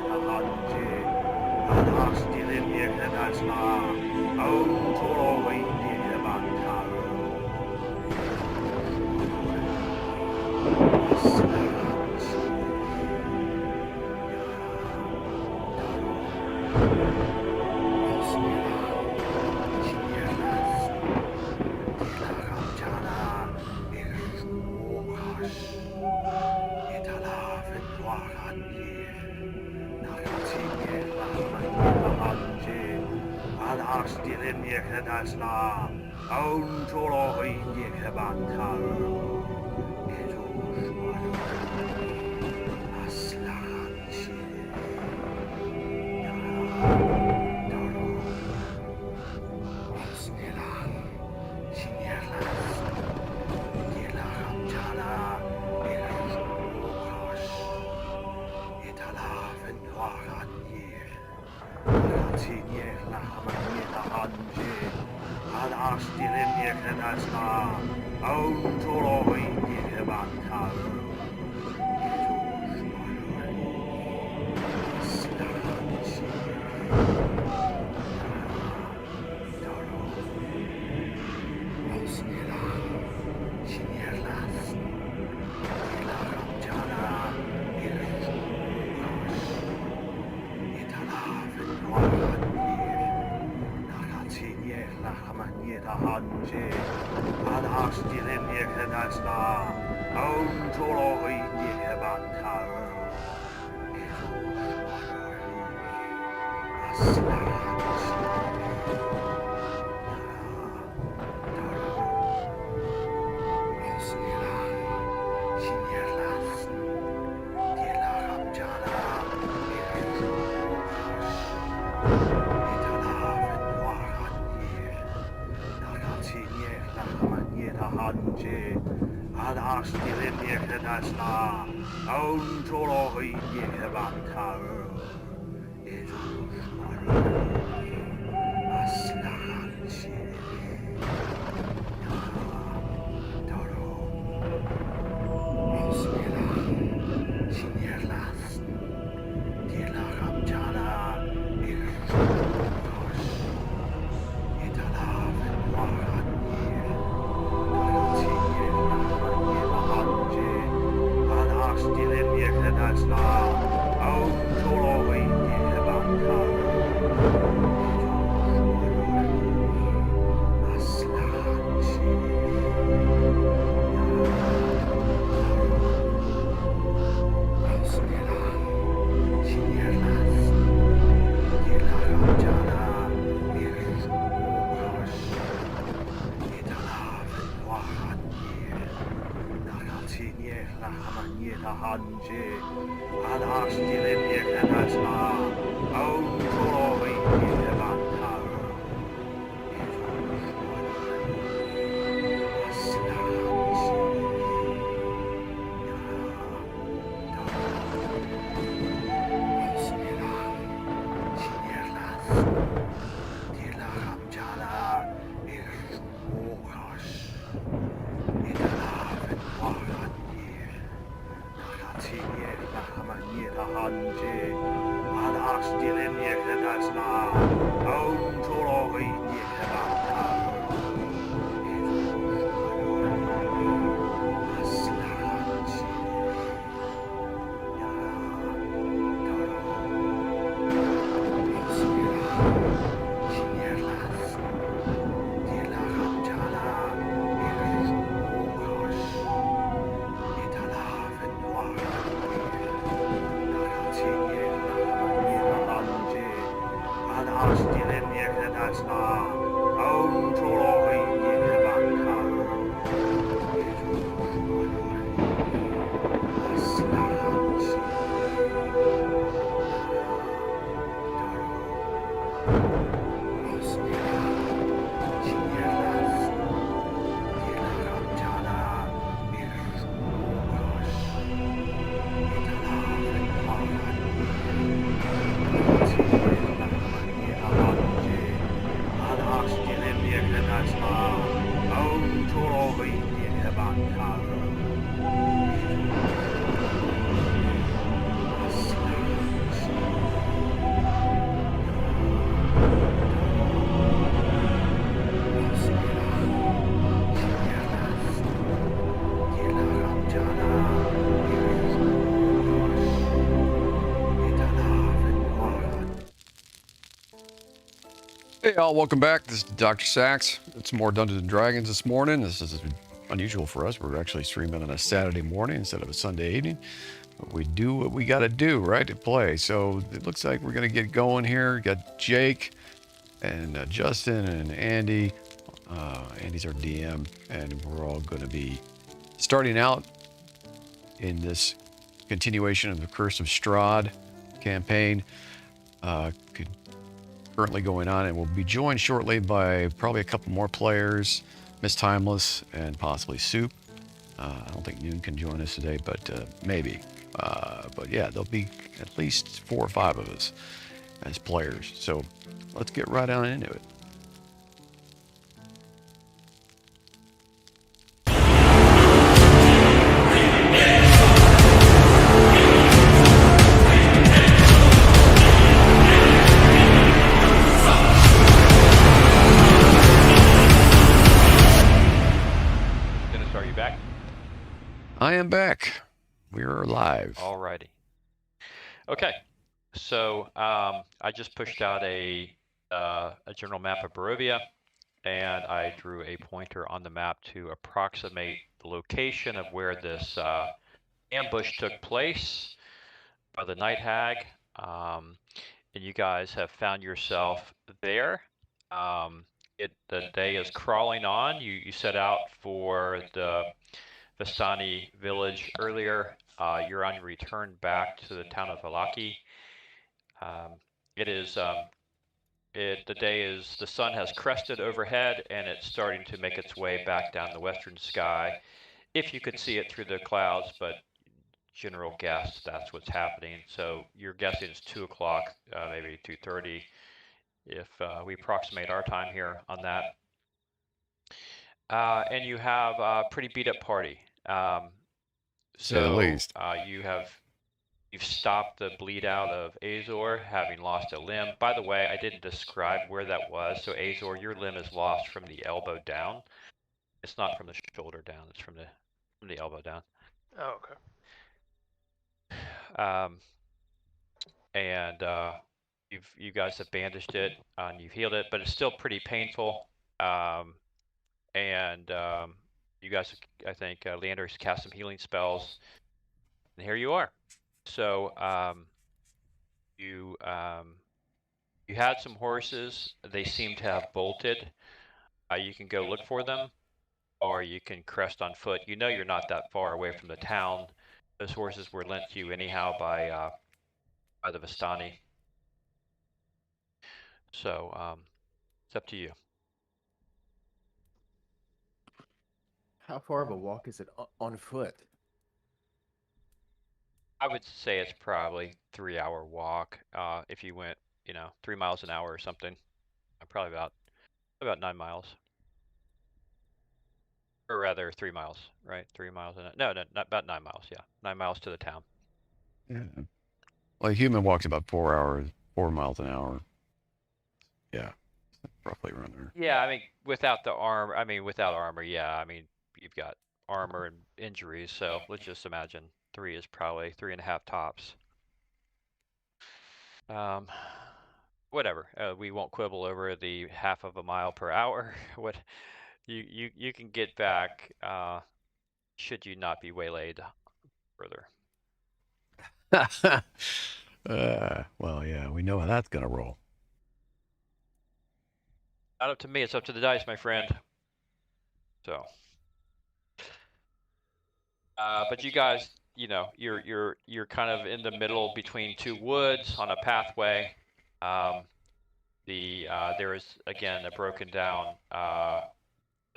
hanji, adas dilin yekadasna, aun toro windi bantaru. Dilin yekadasna, aun toro windi bantaru. Dilin yekadasna, aun toro windi bantaru. Hanji, adas dilin yekadasna, aun toro windi bantaru. Hanji, adas dilin yekadasna, aun toro windi bantaru. Hanji, adas dilin yekadasna, aun toro windi bantaru. Hanji, adas dilin yekadasna, aun toro windi bantaru. Hey, all, welcome back. This is Dr. Sax. It's more Dungeons and Dragons this morning. This is unusual for us. We're actually streaming on a Saturday morning instead of a Sunday evening. But we do what we got to do, right, to play. So it looks like we're going to get going here. We got Jake and Justin and Andy. Andy's our DM, and we're all going to be starting out in this continuation of the Curse of Strahd campaign. Currently going on, and we'll be joined shortly by probably a couple more players, Miss Timeless and possibly Soup. I don't think Noon can join us today, but maybe. But yeah, there'll be at least 4 or 5 of us as players. So let's get right on into it. Dennis, are you back? I am back. We are live. Alrighty. Okay, so I just pushed out a general map of Barovia, and I drew a pointer on the map to approximate the location of where this ambush took place by the Night Hag. And you guys have found yourself there. The day is crawling on. You set out for the Vistani village earlier. You're on your return back to the town of Valaki. The sun has crested overhead, and it's starting to make its way back down the western sky. If you could see it through the clouds, but general guess that's what's happening. So you're guessing it's 2 o'clock, maybe 2:30, if we approximate our time here on that. And you have a pretty beat up party. Say the least. You've stopped the bleed out of Azor, having lost a limb. By the way, I didn't describe where that was. So Azor, your limb is lost from the elbow down. It's not from the shoulder down. It's from the elbow down. Oh, okay. And you guys have bandaged it and you've healed it, but it's still pretty painful. You guys, I think, Leander's cast some healing spells, and here you are. So you had some horses. They seem to have bolted. You can go look for them, or you can crest on foot. You know you're not that far away from the town. Those horses were lent to you anyhow by the Vistani. So it's up to you. How far of a walk is it on foot? I would say it's probably 3-hour walk. If you went, 3 miles an hour or something, probably about 9 miles, or rather 3 miles, right? 3 miles no, not about 9 miles. Yeah, 9 miles to the town. Yeah. Well, a human walks about 4 miles an hour. Yeah, roughly around there. Yeah, I mean, without armor, yeah. I mean, you've got armor and injuries, so let's just imagine 3 is probably 3.5 tops. Whatever. We won't quibble over the half of a mile per hour. What you can get back, should you not be waylaid further. Well, yeah, we know how that's gonna roll. Not up to me. It's up to the dice, my friend. So, but you guys, you're kind of in the middle between 2 woods on a pathway. There is again a broken down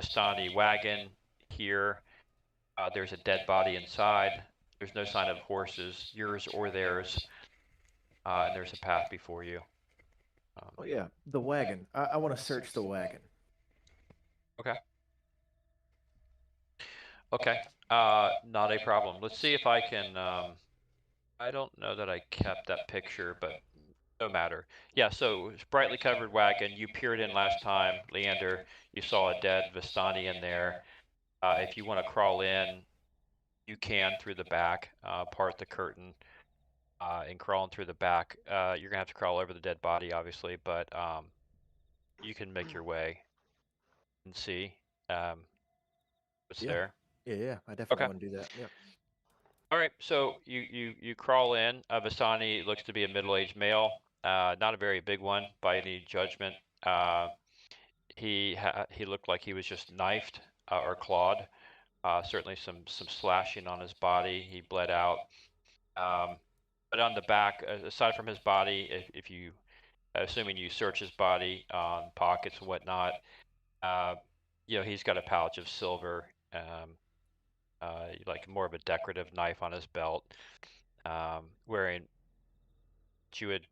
Vistani wagon here. There's a dead body inside. There's no sign of horses, yours or theirs. And there's a path before you. Oh yeah, the wagon. I want to search the wagon. Okay. Okay. Not a problem. Let's see if I can. I don't know that I kept that picture, but no matter. Yeah, so it's brightly covered wagon. You peered in last time, Leander. You saw a dead Vistani in there. If you want to crawl in, you can through the back, part the curtain, and crawling through the back. You're gonna have to crawl over the dead body, obviously, but you can make your way and see what's Yeah. there. Yeah, I definitely Okay. want to do that. Yep. All right, so you crawl in. Vistani looks to be a middle-aged male, not a very big one by any judgment. He looked like he was just knifed or clawed. Certainly some slashing on his body. He bled out. But on the back, aside from his body, if you, assuming you search his body, pockets and whatnot, he's got a pouch of silver, like more of a decorative knife on his belt, wearing what you would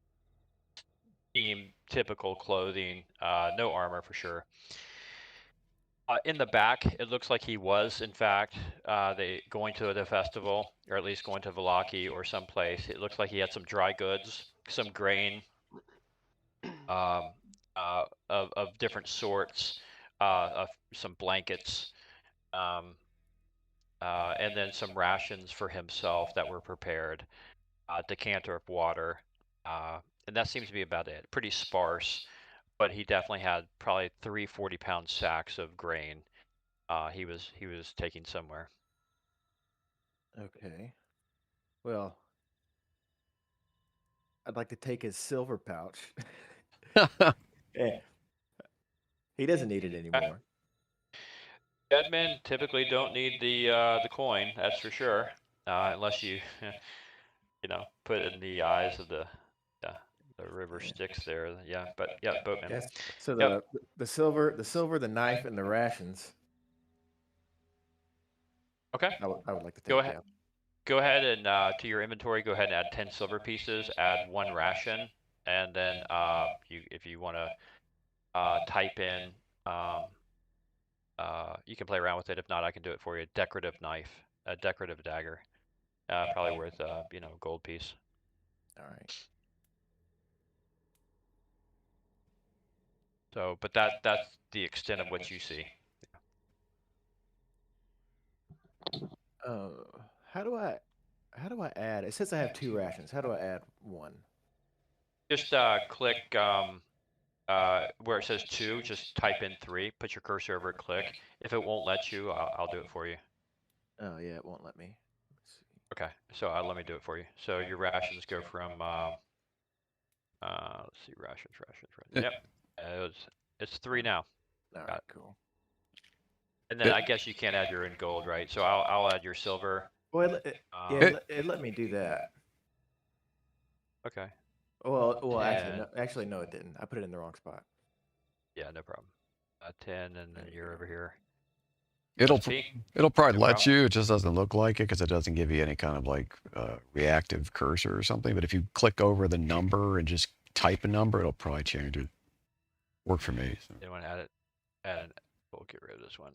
deem typical clothing, no armor for sure. In the back, it looks like he was, in fact, going to the festival, or at least going to Vallaki or someplace. It looks like he had some dry goods, some grain, of different sorts, of some blankets, and then some rations for himself that were prepared, a decanter of water, and that seems to be about it. Pretty sparse, but he definitely had probably 3 40-pound sacks of grain. He was taking somewhere. Okay. Well, I'd like to take his silver pouch. Yeah. He doesn't need it anymore. Dead men typically don't need the coin, that's for sure, unless you put it in the eyes of the river Styx there. Yeah, but yeah, boatman. Yes. So Yep. the silver, the knife, and the rations. Okay. I would like to take. Go ahead. Yeah. Go ahead and to your inventory, go ahead and add 10 silver pieces. Add 1 ration, and then if you want to type in, you can play around with it. If not, I can do it for you. Decorative knife, a decorative dagger, probably worth gold piece. All right. So, but that's the extent of what you see. How do I add? It says I have 2 rations. How do I add 1? Just click where it says 2. Just type in 3. Put your cursor over it. Click. If it won't let you, I'll do it for you. Oh yeah, it won't let me. Let's see. Okay, so let me do it for you. So your rations go from let's see, rations. Yep, it's 3 now. All right, cool. And then I guess you can't add your own gold, right? So I'll add your silver. Well, it let me do that. Okay. Well, actually, no, it didn't. I put it in the wrong spot. Yeah, no problem. 10, and then you're over here. It'll probably No let problem. you. It just doesn't look like it because it doesn't give you any kind of like reactive cursor or something. But if you click over the number and just type a number, it'll probably change it. Work for me. So. You want to add it? We'll get rid of this one.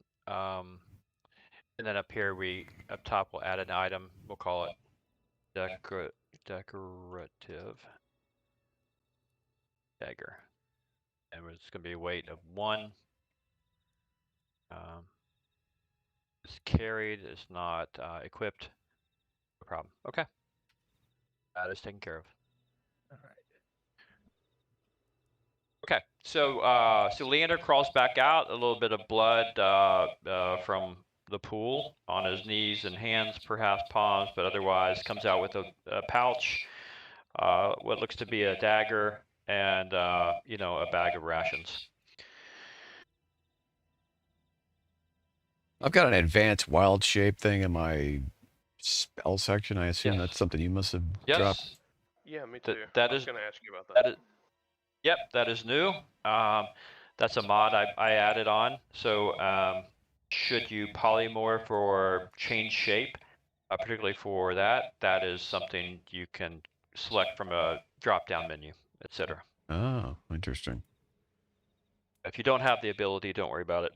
And then up here, up top, we'll add an item. We'll call it decorative dagger, and it's going to be a weight of 1. It's carried. It's not equipped. No problem. Okay. That is taken care of. All right. Okay, so Leander crawls back out, a little bit of blood from the pool on his knees and hands, perhaps palms, but otherwise comes out with a pouch, what looks to be a dagger, and a bag of rations. I've got an advanced wild shape thing in my spell section. I assume that's something you must have dropped. Yeah, me too. That I was is going to ask you about that. Yep, that is new. That's a mod I added on. So should you polymorph or change shape, particularly for that is something you can select from a drop-down menu, etc. Oh, interesting. If you don't have the ability, don't worry about it.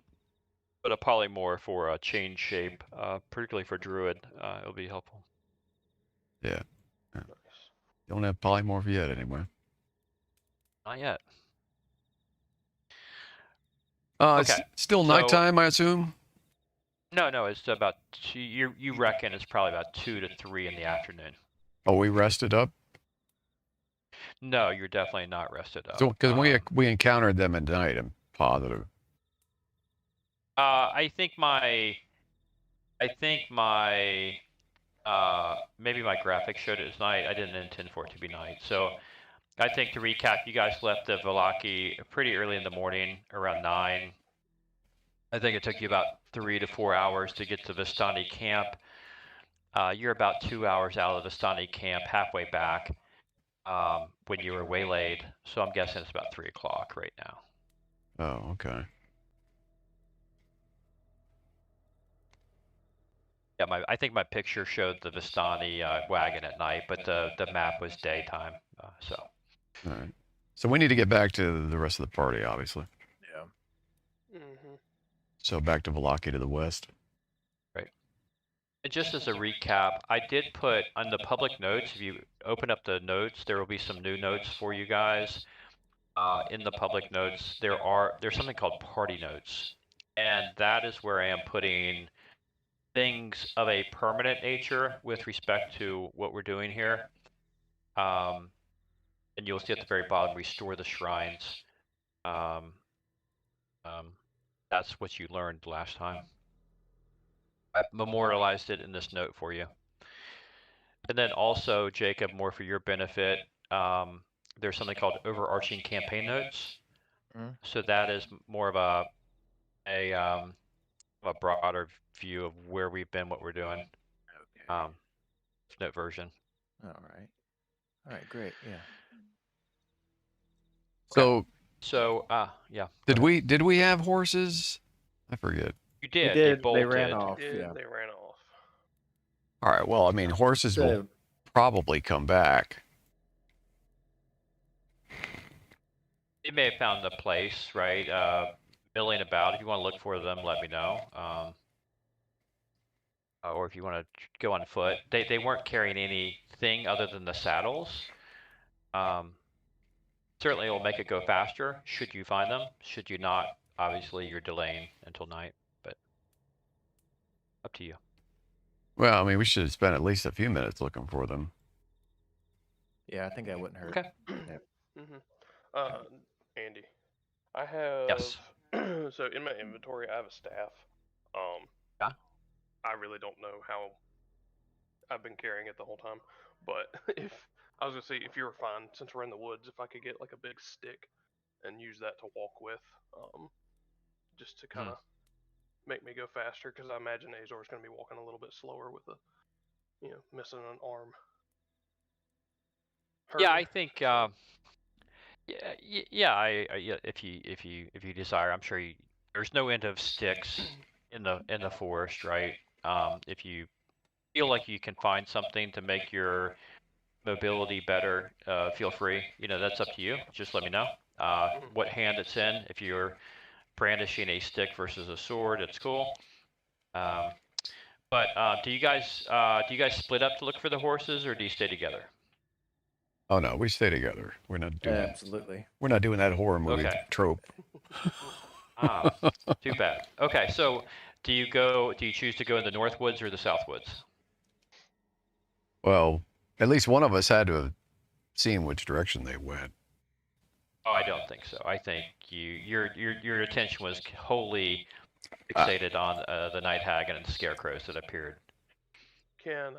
But a polymorph or a change shape, particularly for druid, it'll be helpful. Yeah. Nice. Don't have polymorph yet, anyway. Not yet. Okay. It's still nighttime, I assume? No, it's about 2, you reckon it's probably about 2 to 3 in the afternoon. Oh, we rested up? No, you're definitely not rested up. So, because we encountered them at night, I'm positive. I think my maybe my graphic showed it as night. I didn't intend for it to be night. So I think to recap, you guys left the Valaki pretty early in the morning, around 9. I think it took you about 3 to 4 hours to get to Vistani camp. You're about 2 hours out of the Vistani camp, halfway back, when you were waylaid. So I'm guessing it's about 3 o'clock right now. Oh, okay. Yeah, I think my picture showed the Vistani wagon at night, but the map was daytime. So. All right. So we need to get back to the rest of the party, obviously. Yeah. Mm-hmm. So back to Valaki to the west. Right. And just as a recap, I did put on the public notes, if you open up the notes, there will be some new notes for you guys. In the public notes, there's something called party notes. And that is where I am putting things of a permanent nature with respect to what we're doing here. And you'll see at the very bottom, restore the shrines. That's what you learned last time. I memorialized it in this note for you. And then also, Jacob, more for your benefit, there's something called overarching campaign notes. Mhm. So that is more of a broader view of where we've been, what we're doing. Okay. Note version. All right, great. Yeah. So Yeah. did we have horses? I forget. You did. They They did. bolted. They ran off. Yeah, Yeah. they ran off. All right. Well, I mean, horses will So, probably come back. They may have found the place, right? Milling about. If you want to look for them, let me know. Or if you want to go on foot. They weren't carrying anything other than the saddles. Certainly it will make it go faster should you find them. Should you not, obviously you're delaying until night, but up to you. Well, I mean, we should have spent at least a few minutes looking for them. yeah, I think that wouldn't hurt. Okay. Mm-hmm. Andy, I have. Yes. So in my inventory, I have a staff. Yeah. I really don't know how I've been carrying it the whole time, but if I was gonna say, if you were fine, since we're in the woods, if I could get like a big stick and use that to walk with, just to kind of make me go faster, because I imagine Azor's gonna be walking a little bit slower with missing an arm. Yeah, I think. Yeah. If you desire, I'm sure there's no end of sticks in the forest, right? If you feel like you can find something to make your mobility better, feel free. That's up to you. Just let me know what hand it's in. If you're brandishing a stick versus a sword, it's cool. But do you guys split up to look for the horses, or do you stay together? Oh no, we stay together. We're not doing Absolutely. We're not doing that horror movie trope. Too bad. Okay, so do you choose to go in the north woods or the south woods? Well, at least one of us had to have seen which direction they went. Oh, I don't think so. I think your attention was wholly fixated on the night hag and the scarecrows that appeared. Can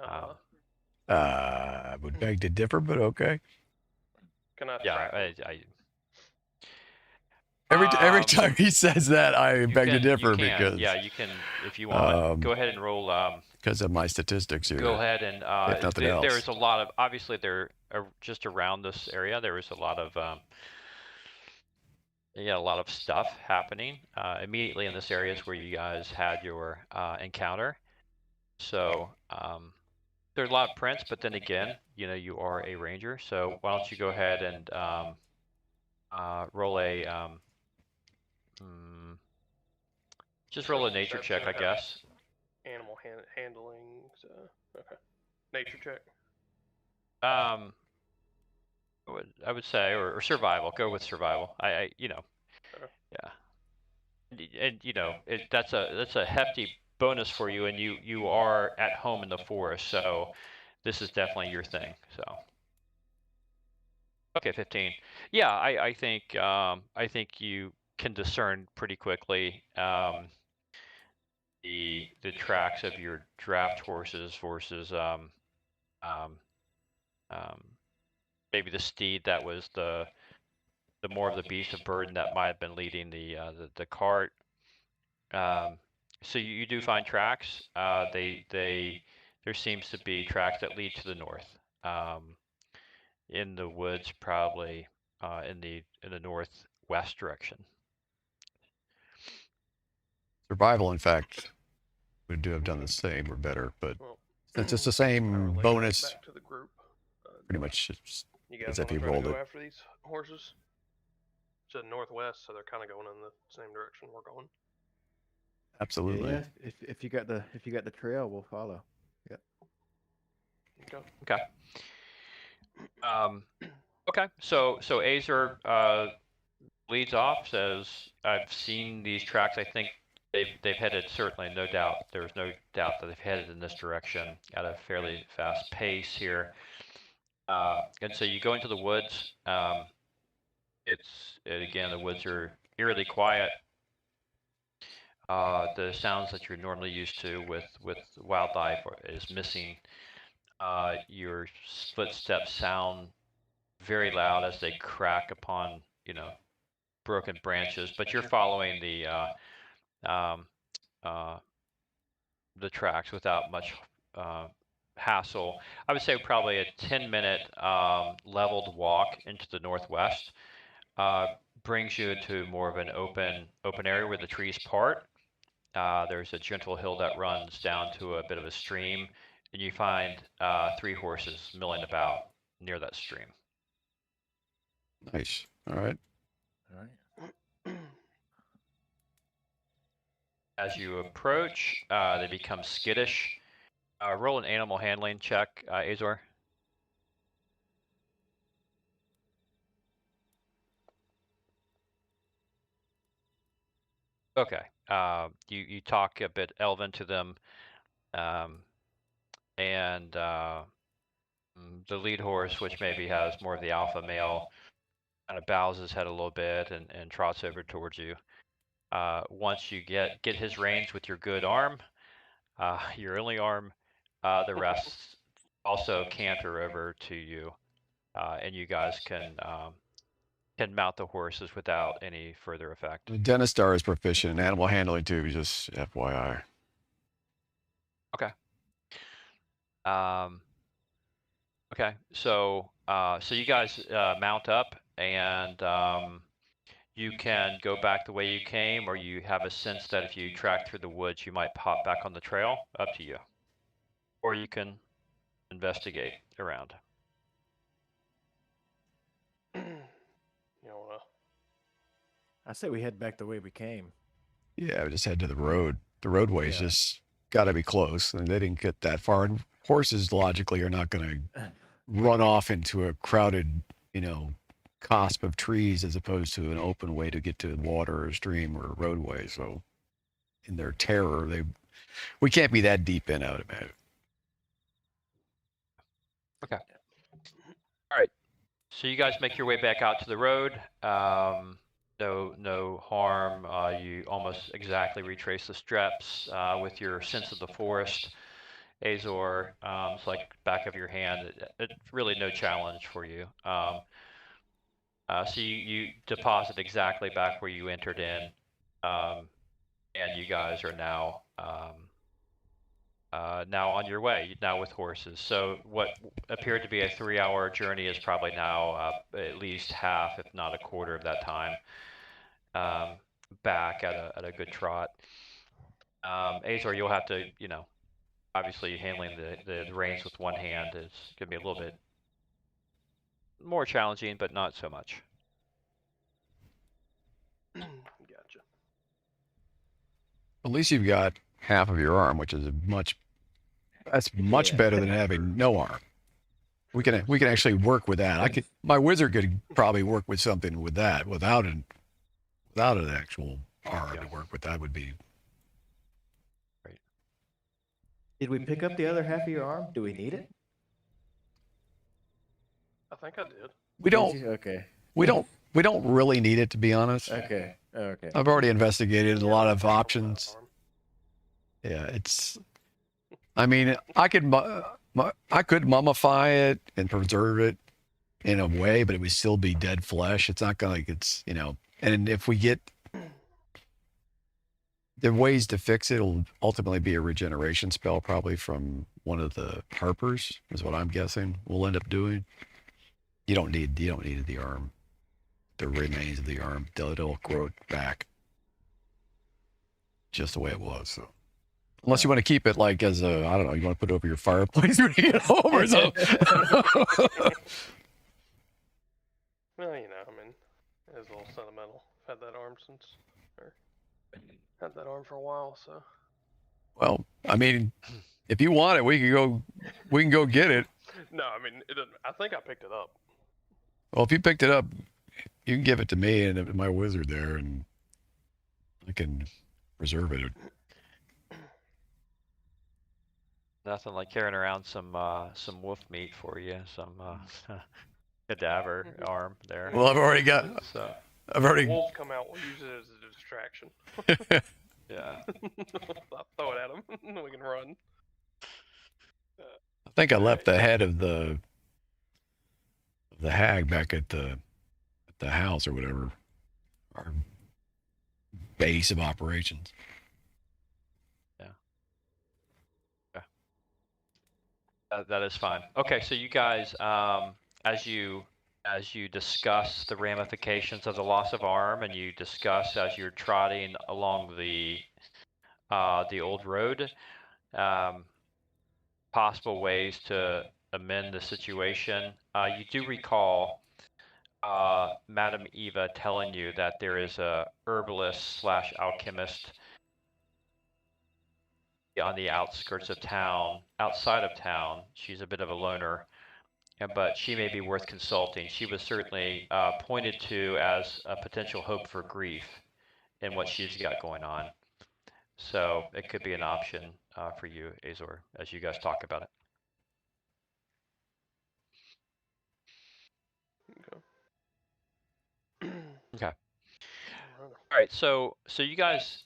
I would beg to differ, but okay. Can I? Yeah, Every time he says that, I beg to differ you can. because You can if you want. Go ahead and roll. Because of my statistics here. Go ahead and if nothing else. there is a lot of obviously just around this area there is a lot of a lot of stuff happening immediately in this area is where you guys had your encounter. So there's a lot of prints, but then again, you are a ranger. So why don't you go ahead and roll a just roll a nature check, I guess. Animal handling. Okay. Nature check. I would say, or survival. Go with survival. Okay. Yeah. And that's a hefty bonus for you, and you are at home in the forest, so this is definitely your thing. So. Okay, 15. Yeah, I think you can discern pretty quickly the tracks of your draft horses versus um, um, maybe the steed that was the more of the beast of burden that might have been leading the cart. So you do find tracks. There seems to be tracks that lead to the north, in the woods, probably in the northwest direction. Survival, in fact, would have done the same or better, but Well, since it's the I same relay that bonus, back to the group. pretty much it's You as guys if want to you try to rolled go it. after these horses? To the northwest, so they're kind of going in the same direction we're going. Absolutely. Yeah, if you got the trail, we'll follow. Yep. Okay. Okay. So Azor leads off. Says, "I've seen these tracks. I think they've headed, certainly, no doubt. There's no doubt that they've headed in this direction at a fairly fast pace here. And so you go into the woods. Again, the woods are eerily quiet. The sounds that you're normally used to with wildlife is missing. Your footsteps sound very loud as they crack upon, broken branches, but you're following um, uh, the tracks without much hassle. I would say probably a 10-minute leveled walk into the northwest brings you into more of an open area where the trees part. There's a gentle hill that runs down to a bit of a stream, and you find 3 horses milling about near that stream. Nice. All right. All right. As you approach, they become skittish. Roll an animal handling check, Azor. Okay. You talk a bit Elven to them, and the lead horse, which maybe has more of the alpha male, kind of bows his head a little bit and trots over towards you. Once you get his reins with your good arm, your only arm, the rest also canter over to you, and you guys can mount the horses without any further effect. Denistar is proficient in animal handling too, just FYI. Okay. Okay. So you guys mount up, and you can go back the way you came, or you have a sense that if you track through the woods, you might pop back on the trail. Up to you. Or you can investigate around. I say we head back the way we came. Yeah, we just head to the road. The roadway's Yeah. just got to be close, and they didn't get that far. And horses logically are not going to run off into a crowded, cusp of trees as opposed to an open way to get to water or stream or roadway. So, in their terror, we can't be that deep in, I would imagine. Okay. All right. So you guys make your way back out to the road. No harm. You almost exactly retrace the steps with your sense of the forest. Azor, it's like back of your hand. It's really no challenge for you. So you deposit exactly back where you entered in, and you guys are now on your way, now with horses. So what appeared to be a 3-hour journey is probably now at least half, if not a quarter of that time, back at a good trot. Azor, you'll have to, obviously handling the reins with one hand is going to be a little bit more challenging, but not so much. Gotcha. At least you've got half of your arm, which is that's much better than having no arm. We can actually work with that. My wizard could probably work with something with that without an actual arm to work with. That would be. Did we pick up the other half of your arm? Do we need it? I think I did. We Did don't. you? Okay. We don't. We don't really need it, to be honest. Okay. Okay. I've already investigated a Yeah, lot don't of take over that options. farm. Yeah, it's. I mean, I could mummify it and preserve it in a way, but it would still be dead flesh. It's not gonna like it's And if we get the ways to fix it, it'll ultimately be a regeneration spell, probably from one of the harpers, is what I'm guessing. We'll end up doing. You don't need the arm, the remains of the arm. It'll grow it back, just the way it was. So. Unless you want to keep it like as a, I don't know, you want to put it over your fireplace when you get home or something. Well, you know, I mean, it's a little sentimental. I've had that arm had that arm for a while, so. Well, I mean, if you want it, we can go get it. No, I mean, it doesn't, I think I picked it up. Well, if you picked it up, you can give it to me and my wizard there, and I can preserve it. Nothing like carrying around some wolf meat for you, some cadaver arm there. Well, I've already got. So I've already. Wolves come out, we'll use it as a distraction. yeah. I'll throw it at them, and we can run. I think I left the head of the hag back at the house or whatever, our base of operations. That is fine. Okay, so you guys, as you discuss the ramifications of the loss of arm, and you discuss as you're trotting along the old road, possible ways to amend the situation. You do recall Madame Eva telling you that there is a herbalist / alchemist on the outskirts of town, outside of town. She's a bit of a loner, but she may be worth consulting. She was certainly pointed to as a potential hope for grief in what she's got going on. So it could be an option for you, Azor, as you guys talk about it. Okay. All right. So you guys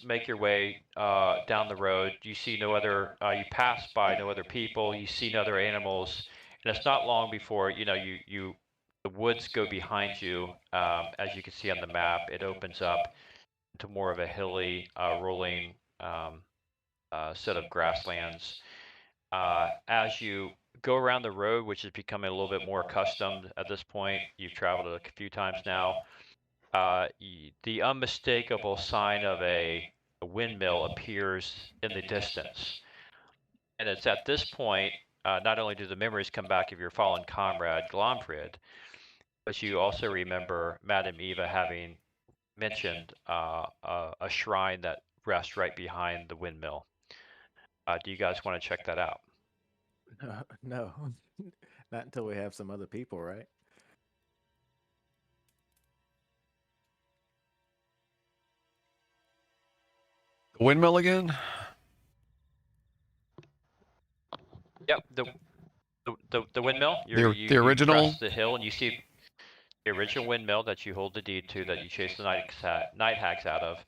make your way down the road. You see no other. You pass by no other people. You see no other animals, and it's not long before the woods go behind you. As you can see on the map, it opens up into more of a hilly, rolling set of grasslands. As you go around the road, which is becoming a little bit more accustomed at this point, you've traveled a few times now. The unmistakable sign of a windmill appears in the distance. And it's at this point, not only do the memories come back of your fallen comrade, Glomfrid, but you also remember Madame Eva having mentioned a shrine that rests right behind the windmill. Do you guys want to check that out? No, not until we have some other people, right? The windmill again? Yep, the windmill. The original. You crest the hill and you see the original windmill that you hold the deed to, that you chased the night hags out of.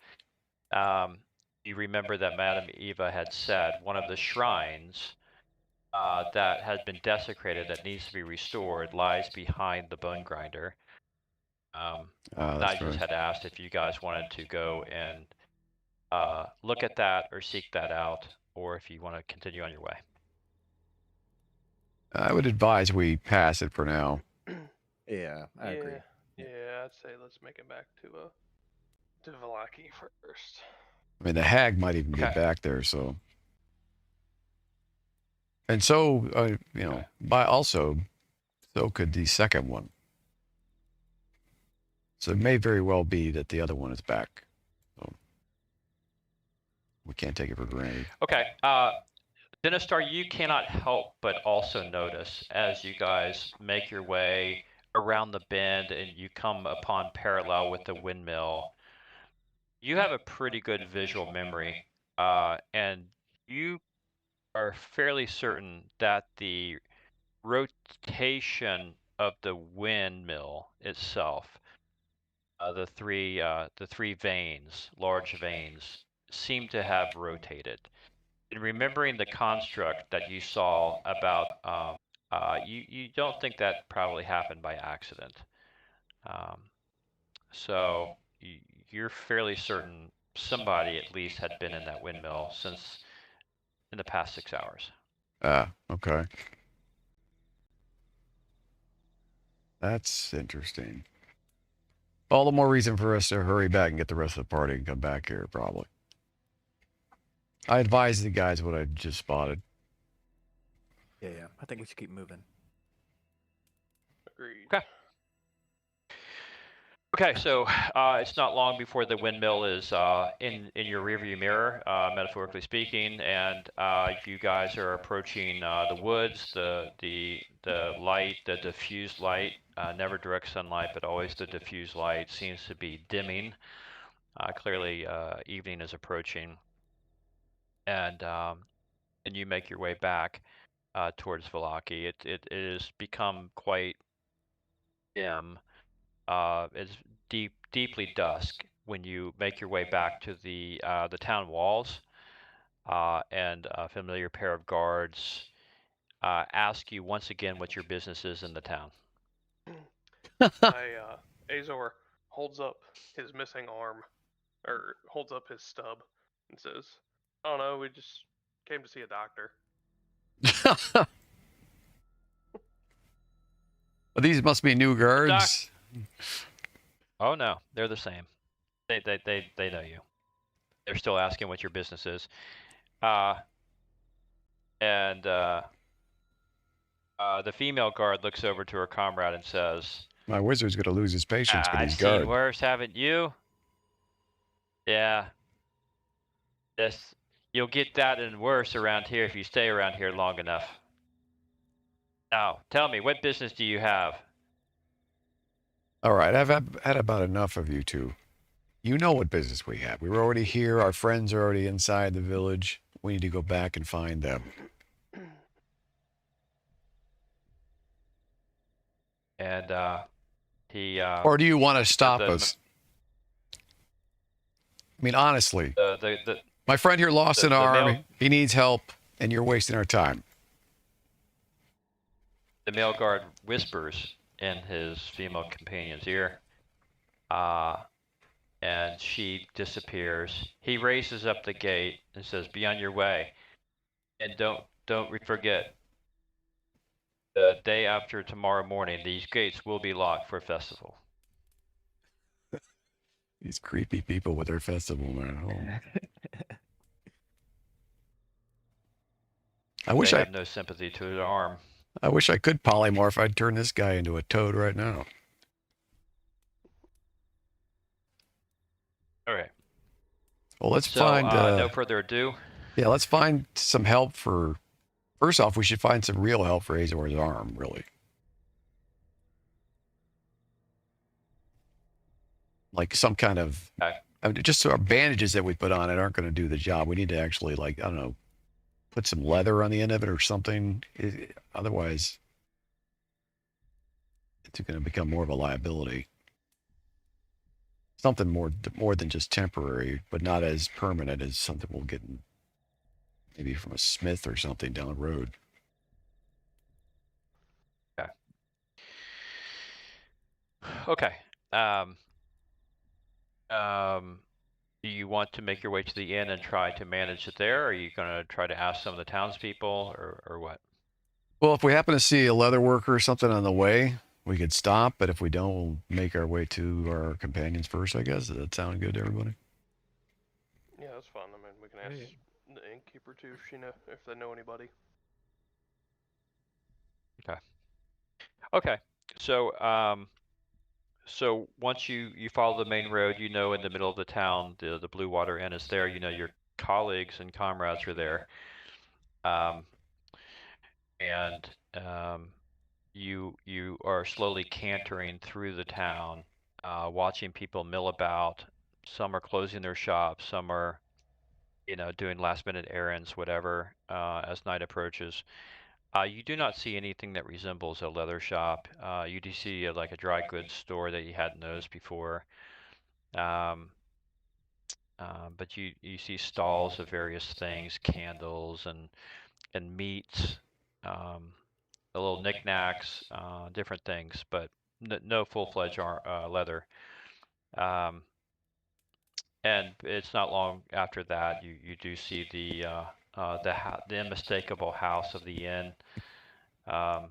You remember that Madame Eva had said one of the shrines that has been desecrated, that needs to be restored, lies behind the bone grinder. Nigel had asked if you guys wanted to go and look at that or seek that out, or if you want to continue on your way. I would advise we pass it for now. Yeah, I agree. Yeah, I'd say let's make it back to Vallaki first. I mean, the hag might even get back there, so. And so, so could the second one. So it may very well be that the other one is back. So we can't take it for granted. Okay. Dinostar, you cannot help but also notice as you guys make your way around the bend and you come upon parallel with the windmill, you have a pretty good visual memory, and you are fairly certain that the rotation of the windmill itself, the three veins, large veins, seem to have rotated. In remembering the construct that you saw about, you don't think that probably happened by accident. Um, so you're fairly certain somebody at least had been in that windmill since in the past 6 hours. Okay. That's interesting. All the more reason for us to hurry back and get the rest of the party and come back here, probably. I advise the guys what I just spotted. Yeah. I think we should keep moving. Agreed. Okay. Okay, so it's not long before the windmill is in your rearview mirror, metaphorically speaking, and if you guys are approaching the woods, the light, the diffused light, never direct sunlight, but always the diffused light, seems to be dimming. Clearly, evening is approaching, and you make your way back towards Valaki. It has become quite dim. It's deeply dusk when you make your way back to the town walls, and a familiar pair of guards ask you once again what your business is in the town. Azor holds up his missing arm, or holds up his stub, and says, "I don't know. We just came to see a doctor." These must be new guards. Oh no, they're the same. They know you. They're still asking what your business is. And the female guard looks over to her comrade and says, My wizard's going to lose his patience with I've these seen guards. worse, haven't you? Yeah. You'll get that and worse around here if you stay around here long enough. Now, tell me, what business do you have? All right, I've had about enough of you two. You know what business we have. We were already here. Our friends are already inside the village. We need to go back and find them. And he... or do you want to stop us? I mean, honestly. My friend here lost an arm. He needs help, and you're wasting our time. The male guard whispers in his female companion's ear, and she disappears. He raises up the gate and says, "Be on your way, and don't forget. The day after tomorrow morning, these gates will be locked for festival." These creepy people with their festival, man. Oh. I wish I have no sympathy to the arm. I wish I could polymorph. I'd turn this guy into a toad right now. All right. Well, let's find... no further ado. Yeah, let's find some help for... First off, we should find some real help for Azor's arm, really. Like some kind of... I mean, just our bandages that we put on it aren't going to do the job. We need to actually, like, I don't know, put some leather on the end of it or something. Otherwise, it's going to become more of a liability. Something more than just temporary, but not as permanent as something we'll get maybe from a smith or something down the road. Okay. Do you want to make your way to the inn and try to manage it there? Or are you going to try to ask some of the townspeople, or what? Well, if we happen to see a leather worker or something on the way, we could stop. But if we don't, we'll make our way to our companions first, I guess. Does that sound good to everybody? Yeah, that's fine. I mean, we can ask the innkeeper too if they know anybody. Okay. Okay. So once you follow the main road, in the middle of the town, the Blue Water Inn is there. Your colleagues and comrades are there, and you are slowly cantering through the town, watching people mill about. Some are closing their shops. Some are, doing last-minute errands, whatever. As night approaches, You do not see anything that resembles a leather shop. You do see like a dry goods store that you hadn't noticed before. Um, but you see stalls of various things, candles and meats, the little knickknacks, different things, but no full-fledged leather. Um, and it's not long after that you do see the unmistakable house of the inn um,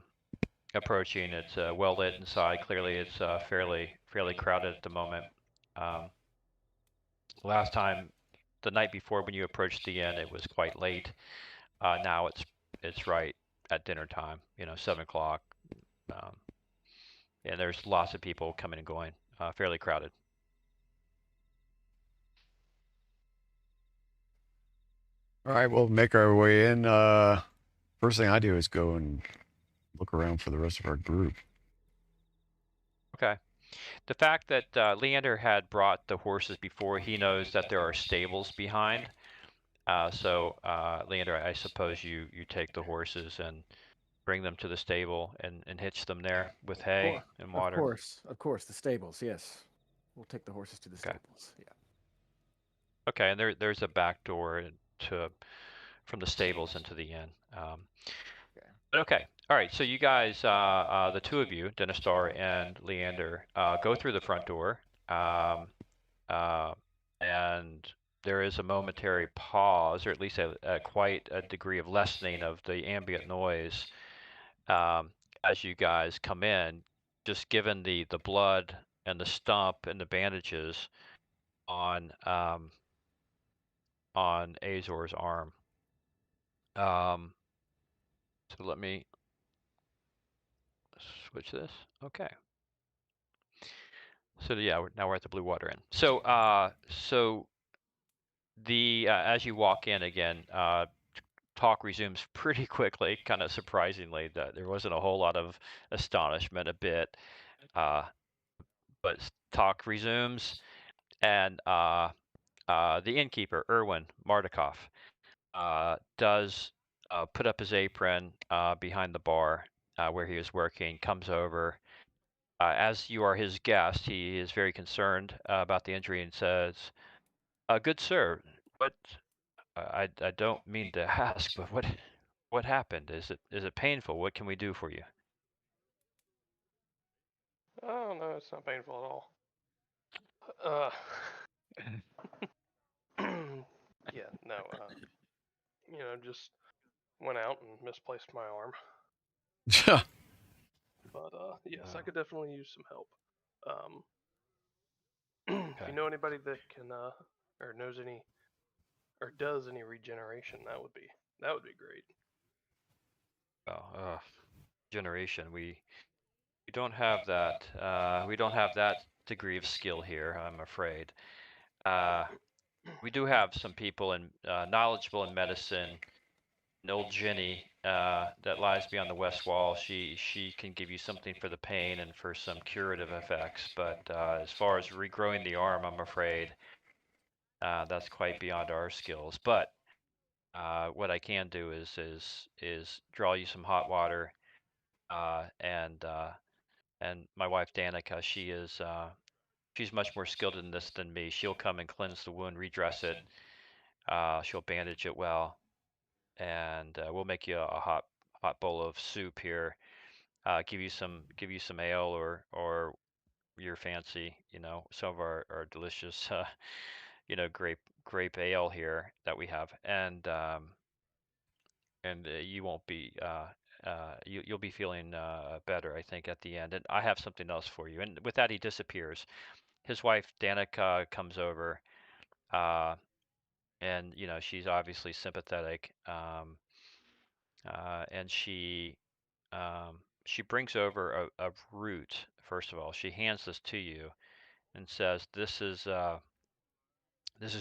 approaching. It's well lit inside. Clearly, it's fairly crowded at the moment. Um, last time, the night before, when you approached the inn, it was quite late. Now it's right at dinner time. 7 o'clock. Um, and there's lots of people coming and going. Fairly crowded. All right, we'll make our way in. First thing I do is go and look around for the rest of our group. Okay. The fact that Leander had brought the horses before, he knows that there are stables behind. So Leander, I suppose you take the horses and bring them to the stable and hitch them there with hay and water. Of course, the stables. Yes, we'll take the horses to the Okay. stables. Yeah. Okay, and there's a back door from the stables into the inn. But okay, all right. So you guys, the two of you, Denistar and Leander, go through the front door, and there is a momentary pause, or at least quite a degree of lessening of the ambient noise as you guys come in, just given the blood and the stump and the bandages on Azor's arm. So let me switch this. Okay. So yeah, now we're at the Blue Water Inn. So the as you walk in again, talk resumes pretty quickly. Kind of surprisingly, that there wasn't a whole lot of astonishment. A bit, but talk resumes, and the innkeeper Erwin Mardikoff does put up his apron behind the bar where he was working. Comes over. As you are his guest, he is very concerned about the injury and says, "Good sir, what? I don't mean to ask, but what happened? Is it painful? What can we do for you?" Oh no, it's not painful at all. Yeah, no. Just went out and misplaced my arm. But yes, I could definitely use some help. If you know anybody that can or knows any or does any regeneration, that would be great. Oh, generation. We don't have that. We don't have that degree of skill here, I'm afraid. We do have some people knowledgeable in medicine. An old Jenny that lies beyond the west wall. She can give you something for the pain and for some curative effects. But as far as regrowing the arm, I'm afraid that's quite beyond our skills. But what I can do is draw you some hot water, and my wife Danica, she's much more skilled in this than me. She'll come and cleanse the wound, redress it. She'll bandage it well, and we'll make you a hot bowl of soup here. Give you some ale or your fancy, some of our delicious grape ale here that we have, and you won't be you'll be feeling better, I think, at the end. And I have something else for you. And with that, he disappears. His wife Danica comes over, and she's obviously sympathetic, and she brings over a root. First of all, she hands this to you and says, this is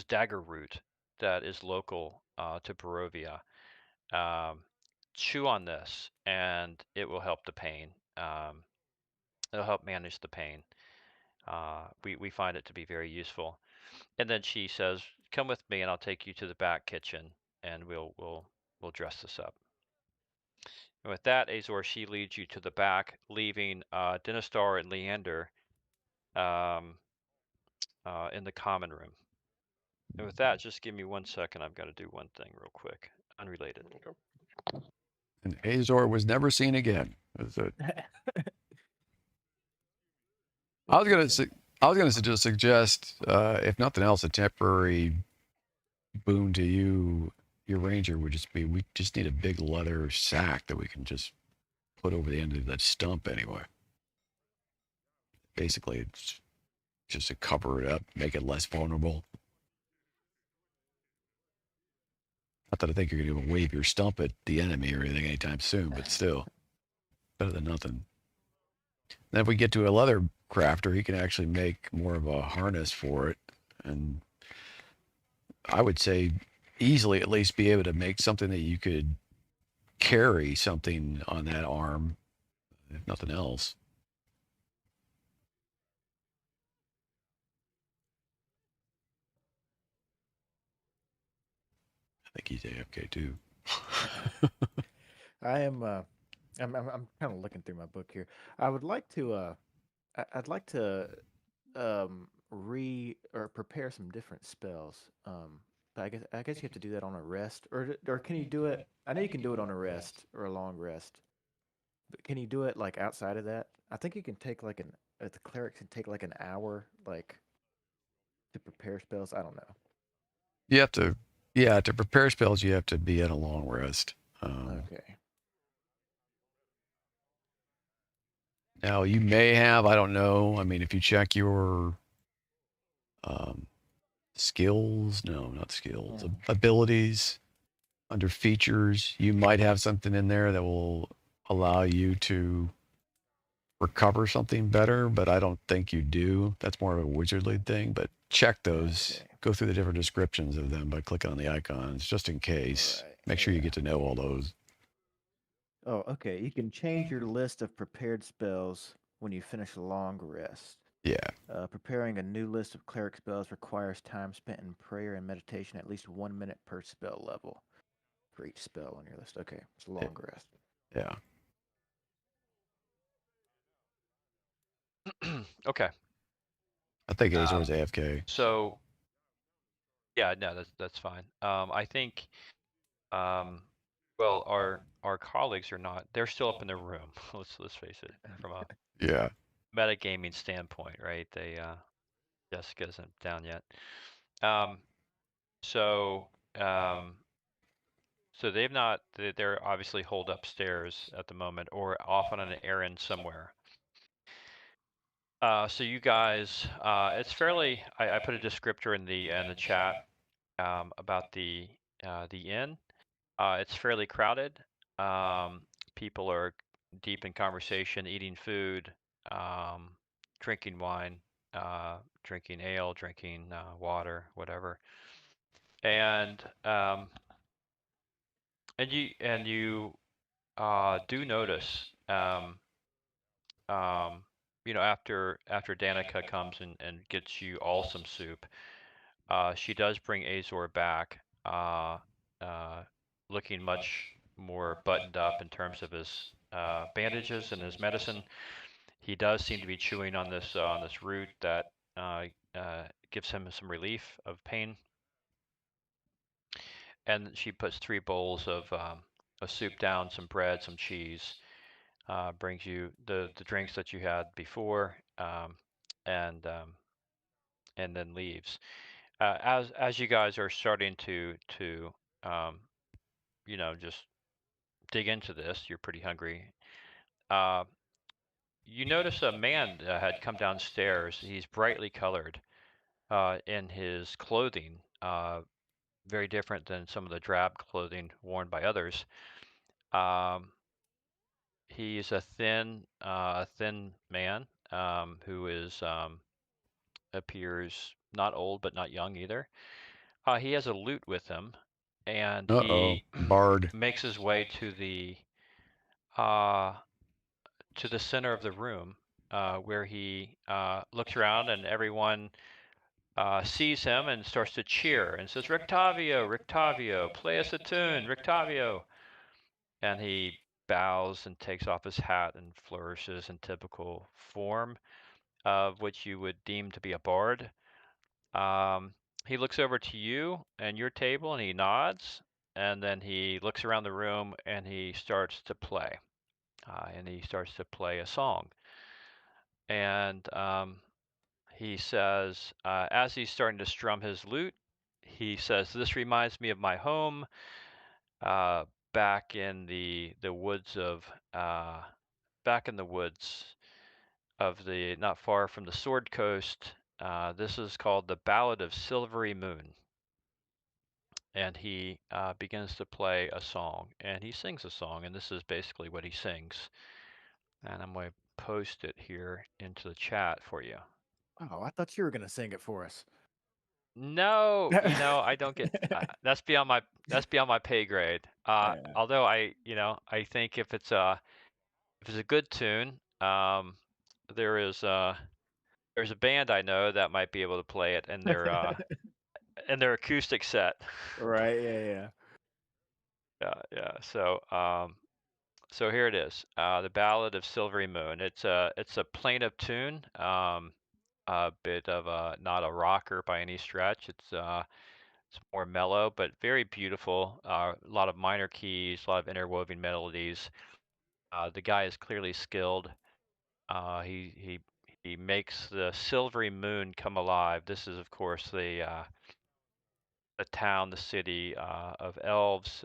dagger root that is local to Barovia. Chew on this, and it will help the pain. It'll help manage the pain. We find it to be very useful. And then she says, "Come with me, and I'll take you to the back kitchen, and we'll dress this up." And with that, Azor, she leads you to the back, leaving Dinostar and Leander in the common room. And with that, just give me 1 second. I've got to do one thing real quick, unrelated. Okay. And Azor was never seen again. That's it. I was gonna just suggest, if nothing else, a temporary boon to you, your ranger would just be, we just need a big leather sack that we can just put over the end of that stump anyway. Basically, it's just to cover it up, make it less vulnerable. Not that I think you're going to wave your stump at the enemy or anything anytime soon, but still, better than nothing. Then if we get to a leather crafter, he can actually make more of a harness for it. And I would say easily at least be able to make something that you could carry something on that arm, if nothing else. I think he's AFK too. I am. I'm kind of looking through my book here. I would like to. I'd like to or prepare some different spells. But I guess you have to do that on a rest, or can you do it? I know you can do it on a rest or a long rest, but can you do it like outside of that? I think you can take like the cleric can take like an hour, like to prepare spells. I don't know. You have to, yeah, to prepare spells, you have to be at a long rest. Okay. Now, you may have, I don't know. I mean, if you check your skills, no, not skills, abilities under features, you might have something in there that will allow you to recover something better, but I don't think you do. That's more of a wizardly thing, but check those. Okay. Go through the different descriptions of them by clicking on the icons, just in case. Right, Make sure you yeah. get to know all those. Oh, okay. You can change your list of prepared spells when you finish a long rest. Yeah. Preparing a new list of cleric spells requires time spent in prayer and meditation, at least 1 minute per spell level for each spell on your list. Okay, it's a long rest. Yeah. Okay. I think Azor's AFK. So, yeah, no, that's fine. I think, well, our colleagues are not. They're still up in their room. Let's face it, from a Yeah. metagaming standpoint, right? Jessica isn't down yet. So, so they've not. They're obviously holed upstairs at the moment, or off on an errand somewhere. So you guys, it's fairly. I put a descriptor in the chat about the inn. It's fairly crowded. People are deep in conversation, eating food, drinking wine, drinking ale, drinking water, whatever. And you do notice, after Danica comes and gets you all some soup, she does bring Azor back, looking much more buttoned up in terms of his bandages and his medicine. He does seem to be chewing on this root that gives him some relief of pain. And she puts 3 bowls of soup down, some bread, some cheese. Brings you the drinks that you had before, and then leaves. As you guys are starting to just dig into this, you're pretty hungry. You notice a man had come downstairs. He's brightly colored in his clothing, very different than some of the drab clothing worn by others. He's a thin man who appears not old but not young either. He has a lute with him, and he Bard. makes his way to the center of the room, where he looks around and everyone sees him and starts to cheer and says, "Rictavio, Rictavio, play us a tune, Rictavio." And he bows and takes off his hat and flourishes in typical form of which you would deem to be a bard. He looks over to you and your table and he nods, and then he looks around the room and he starts to play. And he starts to play a song. And he says, as he's starting to strum his lute, he says, "This reminds me of my home back in the woods of back in the woods of the not far from the Sword Coast. This is called the Ballad of Silvery Moon." And he begins to play a song, and he sings a song, and this is basically what he sings. And I'm going to post it here into the chat for you. Oh, I thought you were gonna sing it for us. No, I don't get that's beyond my pay grade. Yeah. Although I think if it's a good tune, there's a band I know that might be able to play it in their acoustic set. Right. Yeah. Yeah. So here it is, the Ballad of Silvery Moon. It's a plaintive tune, a bit of not a rocker by any stretch. It's more mellow, but very beautiful. A lot of minor keys, a lot of interwoven melodies. The guy is clearly skilled. He makes the silvery moon come alive. This is, of course, the town, the city of elves,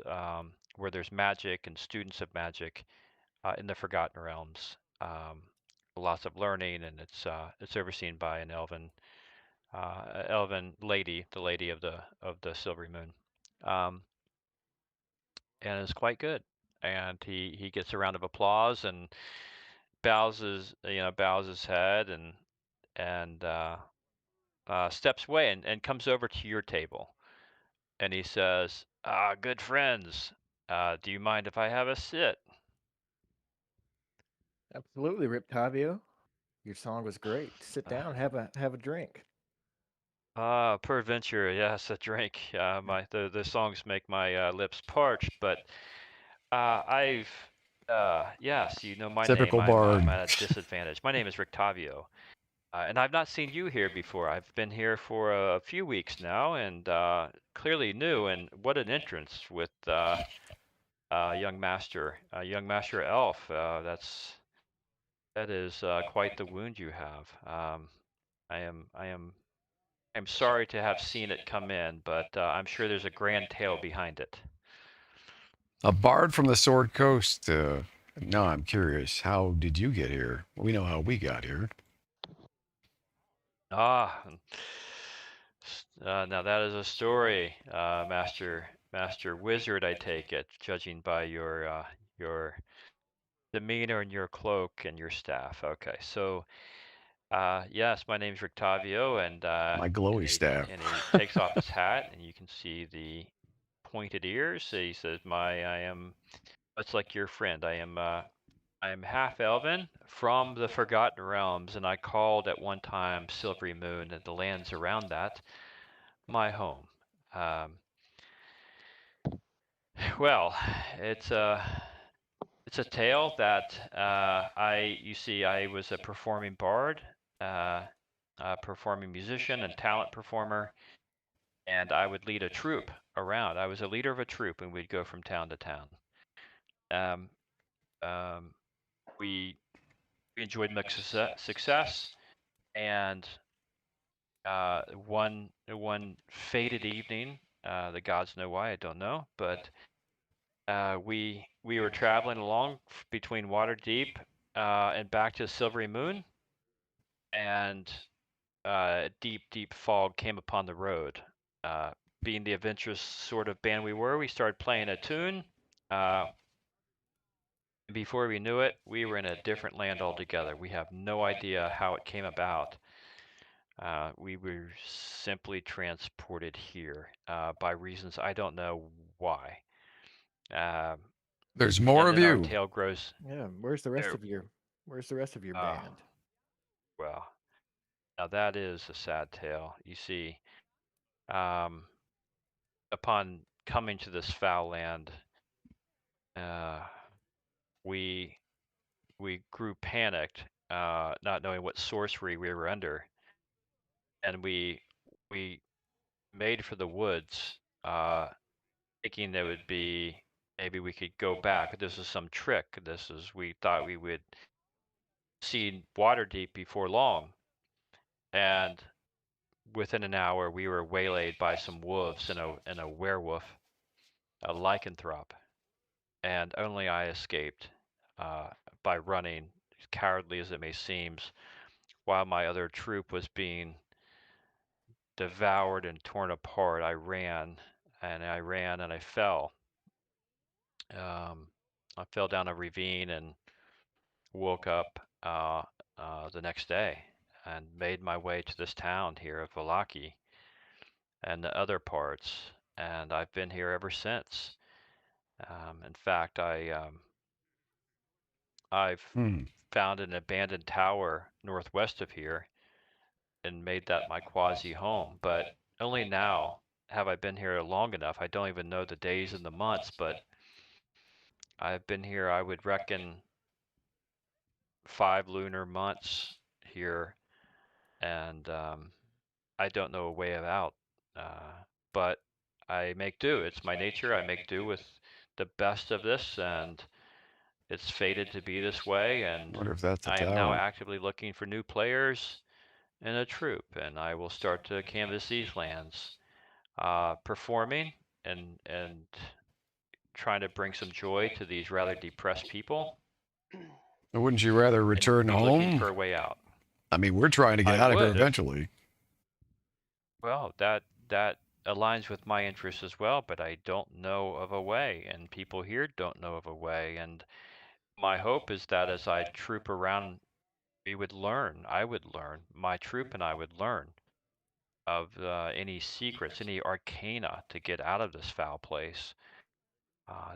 where there's magic and students of magic in the Forgotten Realms. Lots of learning, and it's overseen by an elven lady, the lady of the silvery moon. And it's quite good. And he gets a round of applause and bows his head and steps away and comes over to your table. And he says, "Good friends, do you mind if I have a sit?" Absolutely, Riptavio. Your song was great. Sit down, have a drink. Peradventure, yes, a drink. The songs make my lips parched, but I've yes, you know my name. Typical I'm bard. at a disadvantage. My name is Rictavio. And I've not seen you here before. I've been here for a few weeks now, and clearly new. And what an entrance with young master elf. That is quite the wound you have. I'm sorry to have seen it come in, but I'm sure there's a grand tale behind it. A bard from the Sword Coast. Now I'm curious. How did you get here? We know how we got here. Now that is a story, Master Wizard. I take it, judging by your demeanor and your cloak and your staff. Okay, so yes, my name's Rictavio, and My glowy staff. and he takes off his hat, and you can see the pointed ears. He says, I am much like your friend. I am half elven from the Forgotten Realms, and I called at one time Silvery Moon and the lands around that my home. Well, it's a tale that I was a performing bard, a performing musician and talent performer, and I would lead a troupe around. I was a leader of a troupe, and we'd go from town to town. Um, um, we enjoyed mixed success, and one fated evening, the gods know why, I don't know, but we were traveling along between Waterdeep and back to Silvery Moon, and deep fog came upon the road. Being the adventurous sort of band we were, we started playing a tune. Before we knew it, we were in a different land altogether. We have no idea how it came about. We were simply transported here by reasons I don't know why. There's more of and then our you. tale grows. Yeah. Where's the rest There- of your Ah. band? Well, now that is a sad tale. You see, upon coming to this foul land, we grew panicked, not knowing what sorcery we were under, and we made for the woods, thinking there would be maybe we could go back. This is some trick. We thought we would see water deep before long, and within an hour we were waylaid by some wolves and a werewolf, a lycanthrope, and only I escaped by running, as cowardly as it may seem, while my other troop was being devoured and torn apart. I ran and I ran and I fell. I fell down a ravine and woke up the next day and made my way to this town here of Valaki and the other parts, and I've been here ever since. In fact, I've found an abandoned tower northwest of here and made that my quasi home, but only now have I been here long enough. I don't even know the days and the months, but I've been here, I would reckon, 5 lunar months here, and I don't know a way out. But I make do. It's my nature. I make do with the best of this, and it's fated to be this way. I And wonder if that's the I am now tower. actively looking for new players in a troupe, and I will start to canvas these lands, performing and trying to bring some joy to these rather depressed people. Wouldn't you rather And return be looking home? for a way out. I mean, we're trying to get I out of here would if- eventually. Well, that aligns with my interests as well, but I don't know of a way, and people here don't know of a way. And my hope is that as I troop around, we would learn. I would learn. My troop and I would learn of any secrets, any arcana to get out of this foul place.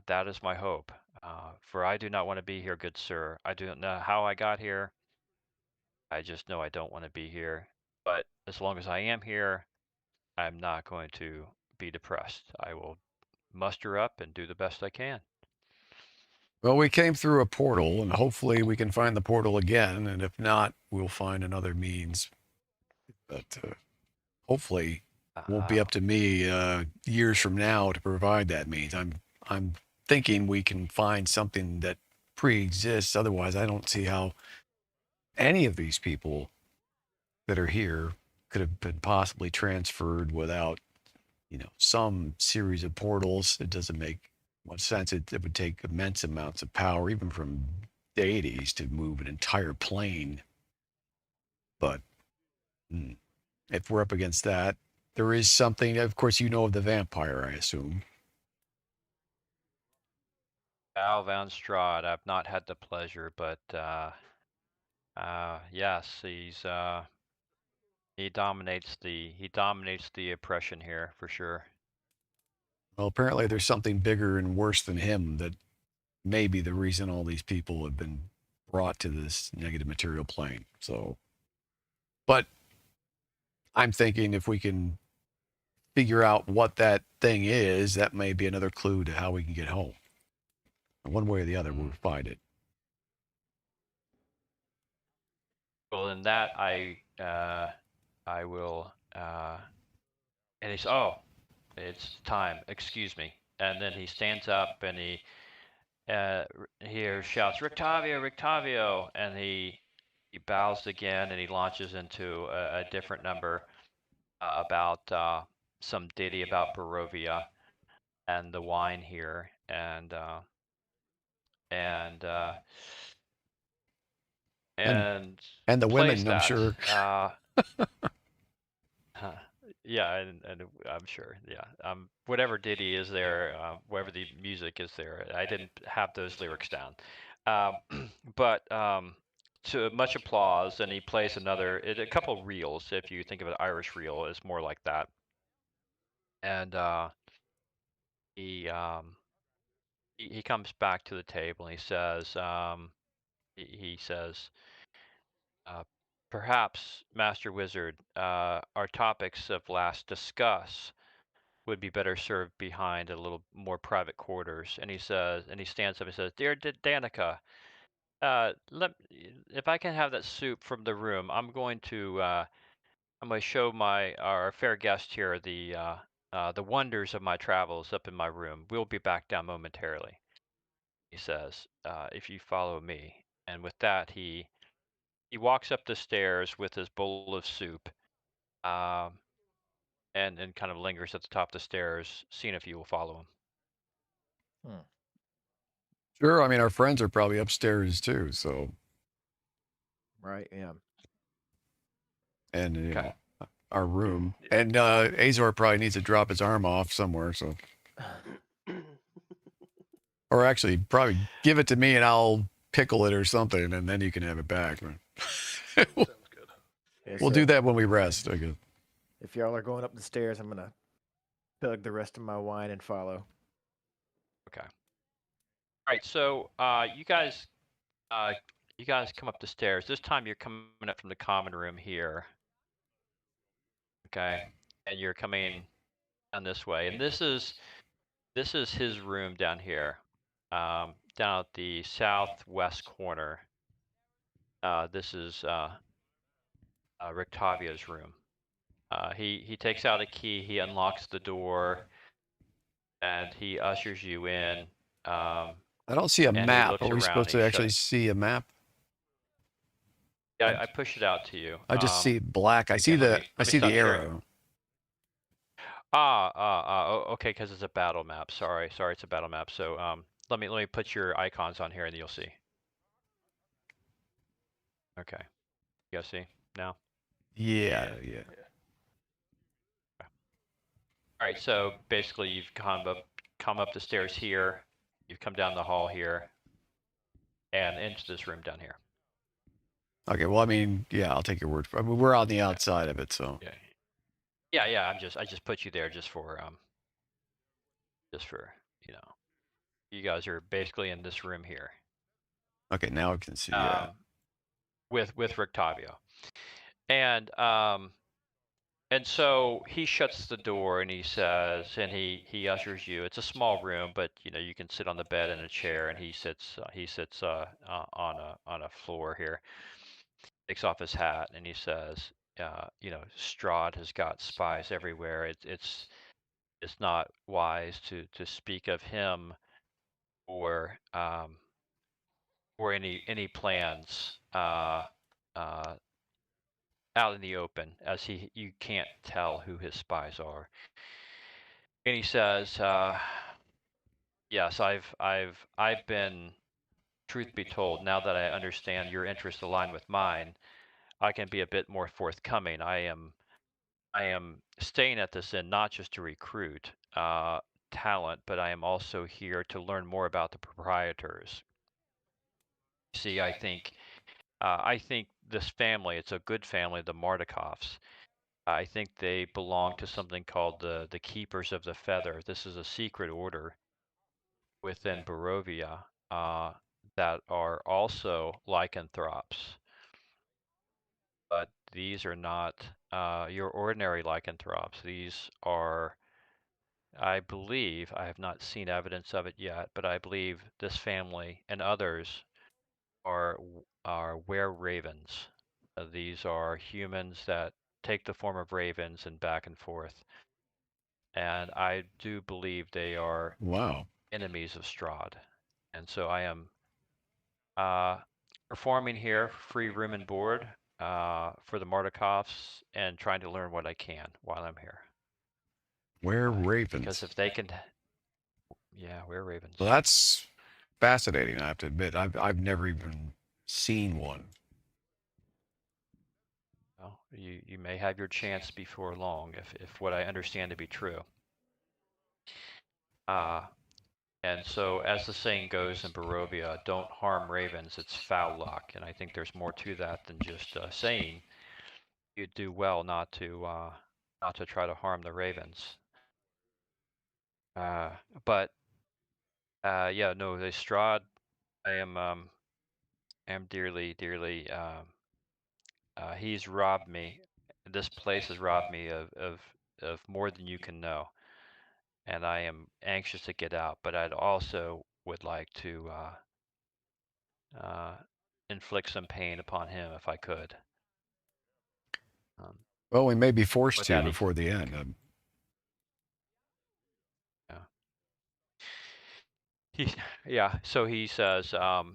That is my hope. For I do not want to be here, good sir. I do not know how I got here. I just know I don't want to be here. But as long as I am here, I'm not going to be depressed. I will muster up and do the best I can. Well, we came through a portal, and hopefully we can find the portal again. And if not, we'll find another means. But hopefully, it won't be up to me years from now to provide that means. I'm thinking we can find something that pre-exists. Otherwise, I don't see how any of these people that are here could have been possibly transferred without, some series of portals. It doesn't make much sense. It would take immense amounts of power, even from deities, to move an entire plane. But if we're up against that, there is something. Of course, you know of the vampire, I assume. Al Van Strahd, I've not had the pleasure, but yes, he dominates the oppression here for sure. Well, apparently there's something bigger and worse than him that may be the reason all these people have been brought to this negative material plane. So, but I'm thinking if we can figure out what that thing is, that may be another clue to how we can get home. One way or the other, we'll find it. Well, in that I will. And he's it's time. Excuse me. And then he stands up and he shouts, "Rictavio, Rictavio!" And he bows again and he launches into a different number about some ditty about Barovia and the wine here and the plays women, I'm that. sure. Yeah, and I'm sure. Yeah, whatever ditty is there, whatever the music is there, I didn't have those lyrics down. But to much applause, and he plays a couple reels. If you think of an Irish reel, it's more like that. And he comes back to the table and he says, perhaps, Master Wizard, our topics of last discuss would be better served behind a little more private quarters. And he says, and he stands up and says, "Dear Danica, if I can have that soup from the room, I'm going to show our fair guest here the wonders of my travels up in my room. We'll be back down momentarily." He says, "If you follow me." And with that, he walks up the stairs with his bowl of soup, um, and kind of lingers at the top of the stairs, seeing if you will follow him. Hmm. Sure. I mean, our friends are probably upstairs too. So, Right. Yeah. and you Okay. know, our room, and Azor probably needs to drop his arm off somewhere. So, or actually, probably give it to me and I'll pickle it or something, and then you can have it back. Sounds good. Yeah, We'll so do that when we rest, I guess. if y'all are going up the stairs, I'm gonna chug the rest of my wine and follow. Okay. All right. So you guys come up the stairs. This time you're coming up from the common room here. Okay, and you're coming down this way, and this is his room down here, down at the southwest corner. This is Rictavia's room. He takes out a key, he unlocks the door, and he ushers you in. I don't see a And he map. looks Are we around, supposed he to shut actually it. see a map? Yeah, I pushed it out to you. I just see black. I see let me the stop sharing. arrow. Okay, because it's a battle map. Sorry, it's a battle map. So let me put your icons on here, and you'll see. Okay, you guys see now? Yeah. All right, so basically you've come up the stairs here, you've come down the hall here, and into this room down here. Okay. Well, I mean, yeah, I'll take your word for it. I mean, we're on the outside of it, so. Yeah. I just put you there just for you guys are basically in this room here. Okay, now I can see. Yeah. With Rictavio, and so he shuts the door and he says, and he ushers you. It's a small room, but you can sit on the bed and a chair, and he sits on a floor here. Takes off his hat and he says, Strahd has got spies everywhere. It's not wise to speak of him or any plans out in the open, as you can't tell who his spies are. And he says, yes, I've been, truth be told, now that I understand your interests align with mine, I can be a bit more forthcoming. I am staying at this inn not just to recruit talent, but I am also here to learn more about the proprietors. See, I think this family, it's a good family, the Mardikovs. I think they belong to something called the Keepers of the Feather. This is a secret order within Barovia that are also lycanthropes. But these are not your ordinary lycanthropes. These are, I believe, I have not seen evidence of it yet, but I believe this family and others are were-ravens. These are humans that take the form of ravens and back and forth. And I do believe they are Wow. enemies of Strahd. And so I am performing here, free room and board for the Mardikovs, and trying to learn what I can while I'm here. Where ravens? Because if they can, yeah, we're ravens. Well, that's fascinating. I have to admit, I've never even seen one. Well, you may have your chance before long, if what I understand to be true. And so, as the saying goes in Barovia, don't harm ravens, it's foul luck. And I think there's more to that than just saying you do well not to try to harm the ravens. But yeah, no, the Strahd, I am dearly, he's robbed me. This place has robbed me of more than you can know. and I am anxious to get out, but I'd also would like to inflict some pain upon him if I could. Well, we may be forced With to that, before the end. yeah. So he says, look,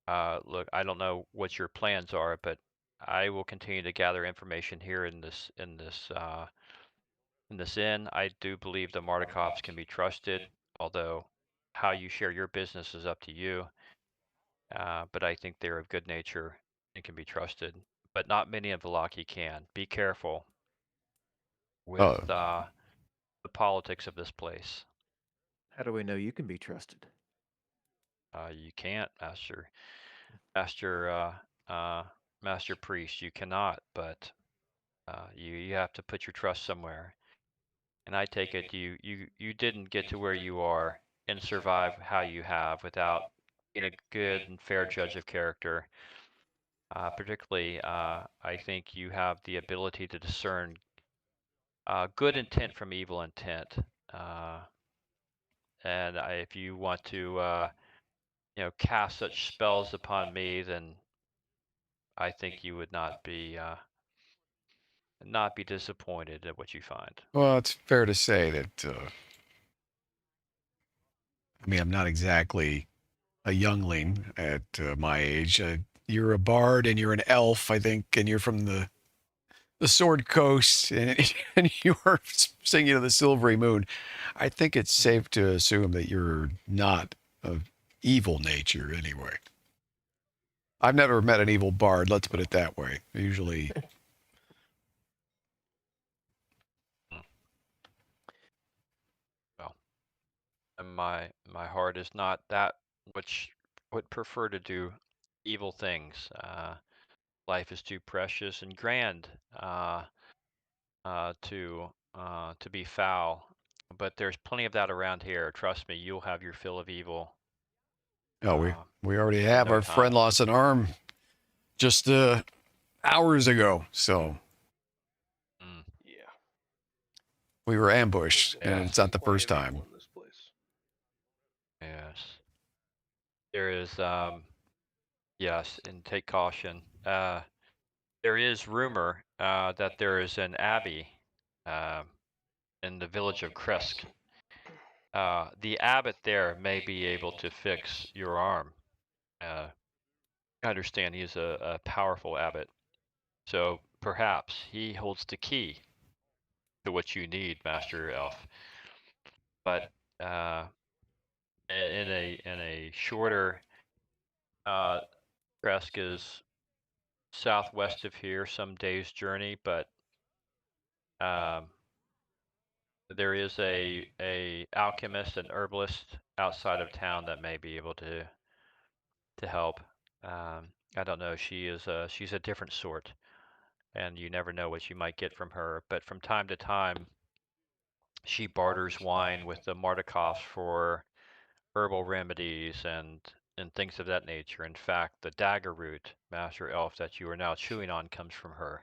I don't know what your plans are, but I will continue to gather information here in this inn. I do believe the Mardikovs can be trusted, although how you share your business is up to you. But I think they're of good nature and can be trusted. But not many of the Vallaki can. Be careful with the politics of this place. How do we know you can be trusted? You can't, Master Priest. You cannot, but you have to put your trust somewhere. And I take it you didn't get to where you are and survive how you have without being a good and fair judge of character. Particularly, I think you have the ability to discern good intent from evil intent. And if you want to, cast such spells upon me, then I think you would not be disappointed at what you find. Well, it's fair to say that, I mean, I'm not exactly a youngling at my age. You're a bard and you're an elf, I think, and you're from the Sword Coast, and, and you are singing to the Silvery Moon. I think it's safe to assume that you're not of evil nature anyway. I've never met an evil bard, let's put it that way. Usually Well, and my heart is not that which would prefer to do evil things. Life is too precious and grand to be foul. But there's plenty of that around here. Trust me, you'll have your fill of evil. Oh, we already have. no Our friend time. lost an arm just hours ago, so Yeah. we were ambushed, Yeah. and it's not the Plenty first of evil time. in this place. Yes. There is yes, and take caution. There is rumor that there is an abbey in the village of Kresk. The abbot there may be able to fix your arm. I understand he's a powerful abbot. So perhaps he holds the key to what you need, Master Elf. But in a shorter, Kresk is southwest of here, some days' journey, but there is a alchemist and herbalist outside of town that may be able to help. I don't know. She's a different sort, and you never know what you might get from her. But from time to time, she barters wine with the Mardikovs for herbal remedies and things of that nature. In fact, the dagger root, Master Elf, that you are now chewing on comes from her.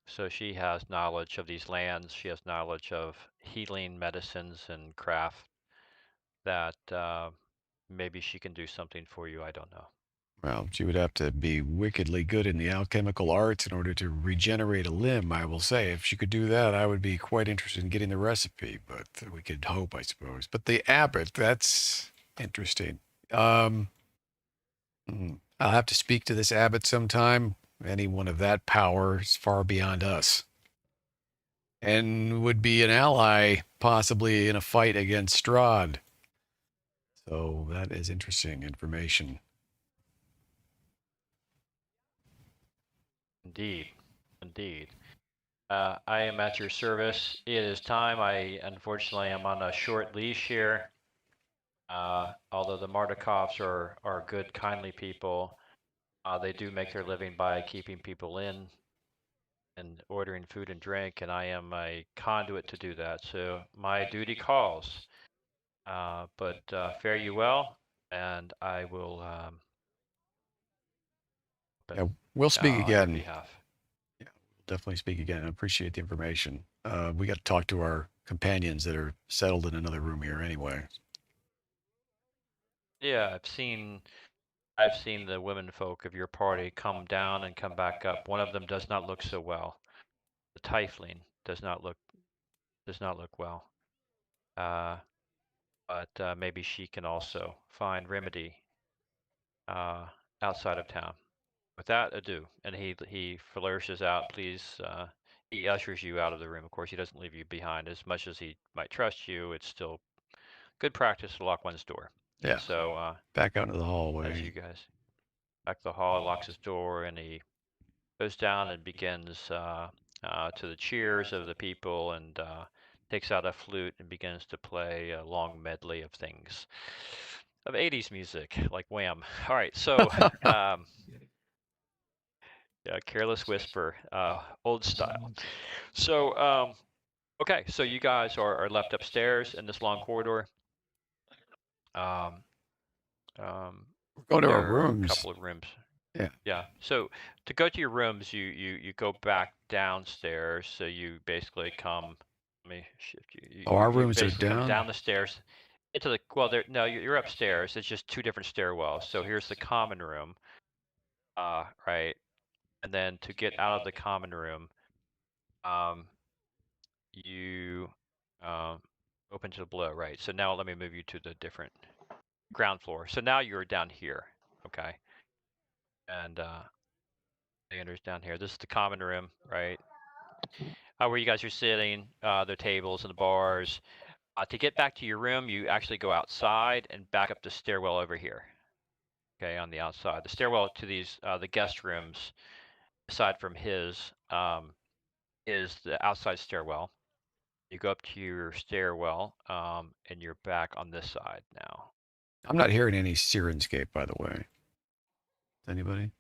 So she has knowledge of these lands. She has knowledge of healing medicines and craft that maybe she can do something for you. I don't know. Well, she would have to be wickedly good in the alchemical arts in order to regenerate a limb, I will say. If she could do that, I would be quite interested in getting the recipe, but we could hope, I suppose. But the abbot, that's interesting. I'll have to speak to this abbot sometime. Anyone of that power is far beyond us. And would be an ally, possibly in a fight against Strahd. So that is interesting information. Indeed, indeed. I am at your service. It is time. I unfortunately am on a short leash here. Although the Mardikovs are good, kindly people, they do make their living by keeping people in and ordering food and drink, and I am a conduit to do that. So my duty calls. But fare you well, and I will. Yeah, we'll speak on your again. behalf. Yeah, we'll definitely speak again. I appreciate the information. We got to talk to our companions that are settled in another room here anyway. Yeah, I've seen the women folk of your party come down and come back up. One of them does not look so well. The Tiefling does not look well. But maybe she can also find remedy outside of town. With that ado, and he flourishes out. Please, he ushers you out of the room. Of course, he doesn't leave you behind. As much as he might trust you, it's still good practice to lock one's door. Yeah. And so back out into the hallway. as you guys back to the hall, he locks his door, and he goes down and begins to the cheers of the people, and takes out a flute and begins to play a long medley of things, of 80s music, like Wham. All right, so yeah, Careless Whisper, old style. So, okay, so you guys are left upstairs in this long corridor. We're going to our There are a rooms. couple of rooms. Yeah. Yeah. So to go to your rooms, you go back downstairs. So you basically come. Let me shift you. Oh, our you rooms are basically come down? down the stairs into the no, you're upstairs. It's just two different stairwells. So here's the common room. Right. And then to get out of the common room, you open to the below. Right. So now let me move you to the different ground floor. So now you're down here. Okay. And Leander's down here. This is the common room, right? Where you guys are sitting, the tables and the bars. To get back to your room, you actually go outside and back up the stairwell over here. Okay, on the outside. The stairwell to these, the guest rooms, aside from his, is the outside stairwell. You go up to your stairwell, and you're back on this side now. I'm not hearing any Sirenscape, by the way. Anybody?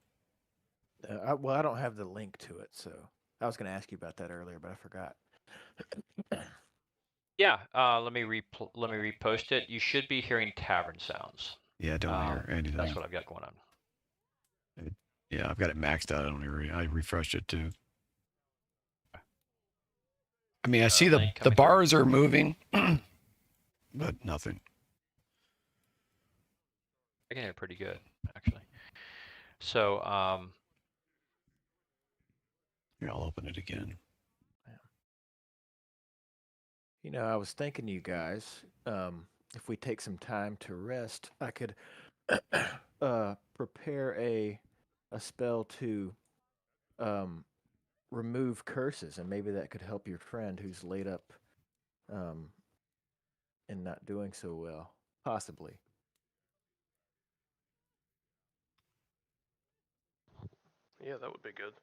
Well, I don't have the link to it, so I was going to ask you about that earlier, but I forgot. Yeah, let me repost it. You should be hearing tavern sounds. Yeah, I don't hear anything. That's what I've got going on. Yeah, I've got it maxed out. I don't hear it. I refreshed it too. I mean, I see the bars are moving, but nothing. I can hear pretty good, actually. So, here, I'll open it again. You know, I was thinking, you guys, if we take some time to rest, I could prepare a spell to remove curses, and maybe that could help your friend who's laid up and not doing so well, possibly. Yeah, that would be good.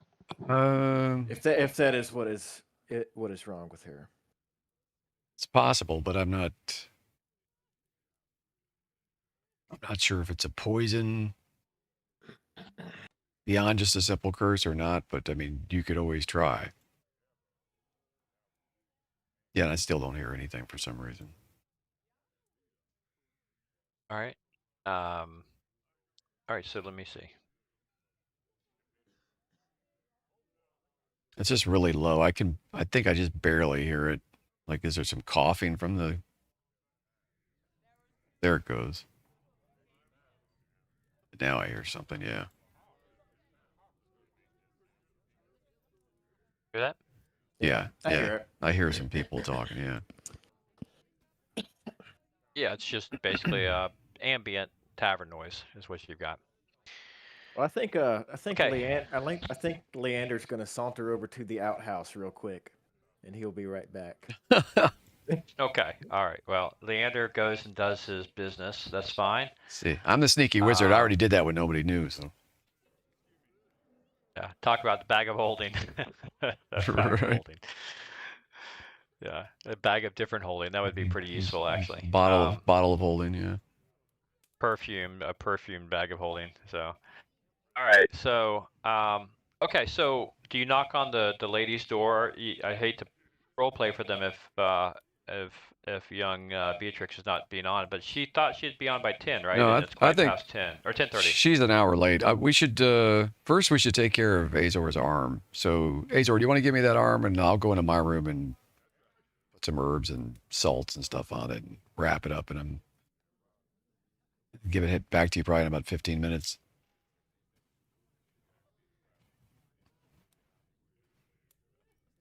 If that is what is wrong with her. It's possible, but I'm not sure if it's a poison beyond just a simple curse or not, but I mean, you could always try. Yeah, and I still don't hear anything for some reason. all right. All right, so let me see. It's just really low. I think I just barely hear it. Like, is there some coughing from the... There it goes. Now I hear something, yeah. Hear that? Yeah, I hear it. I hear some people talking, yeah. Yeah, it's just basically ambient tavern noise is what you've got. Well, I think Okay. I think Leander's going to saunter over to the outhouse real quick, and he'll be right back. Okay. All right. Well, Leander goes and does his business. That's fine. See, I'm the sneaky wizard. I already did that when nobody knew, so. Yeah. Talk about the bag of holding. Bag of holding. Yeah, a bag of different holding. That would be pretty useful, actually. Bottle of holding, yeah. A perfume bag of holding. So, all right. So, okay. So, do you knock on the lady's door? I hate to role play for them if young Beatrix is not being on, but she thought she'd be on by 10, right? No, And it's quite I think past 10 or 10:30. She's an hour late. We should first we should take care of Azor's arm. So Azor, do you want to give me that arm, and I'll go into my room and some herbs and salts and stuff on it and wrap it up in them. Give it back to you probably in about 15 minutes.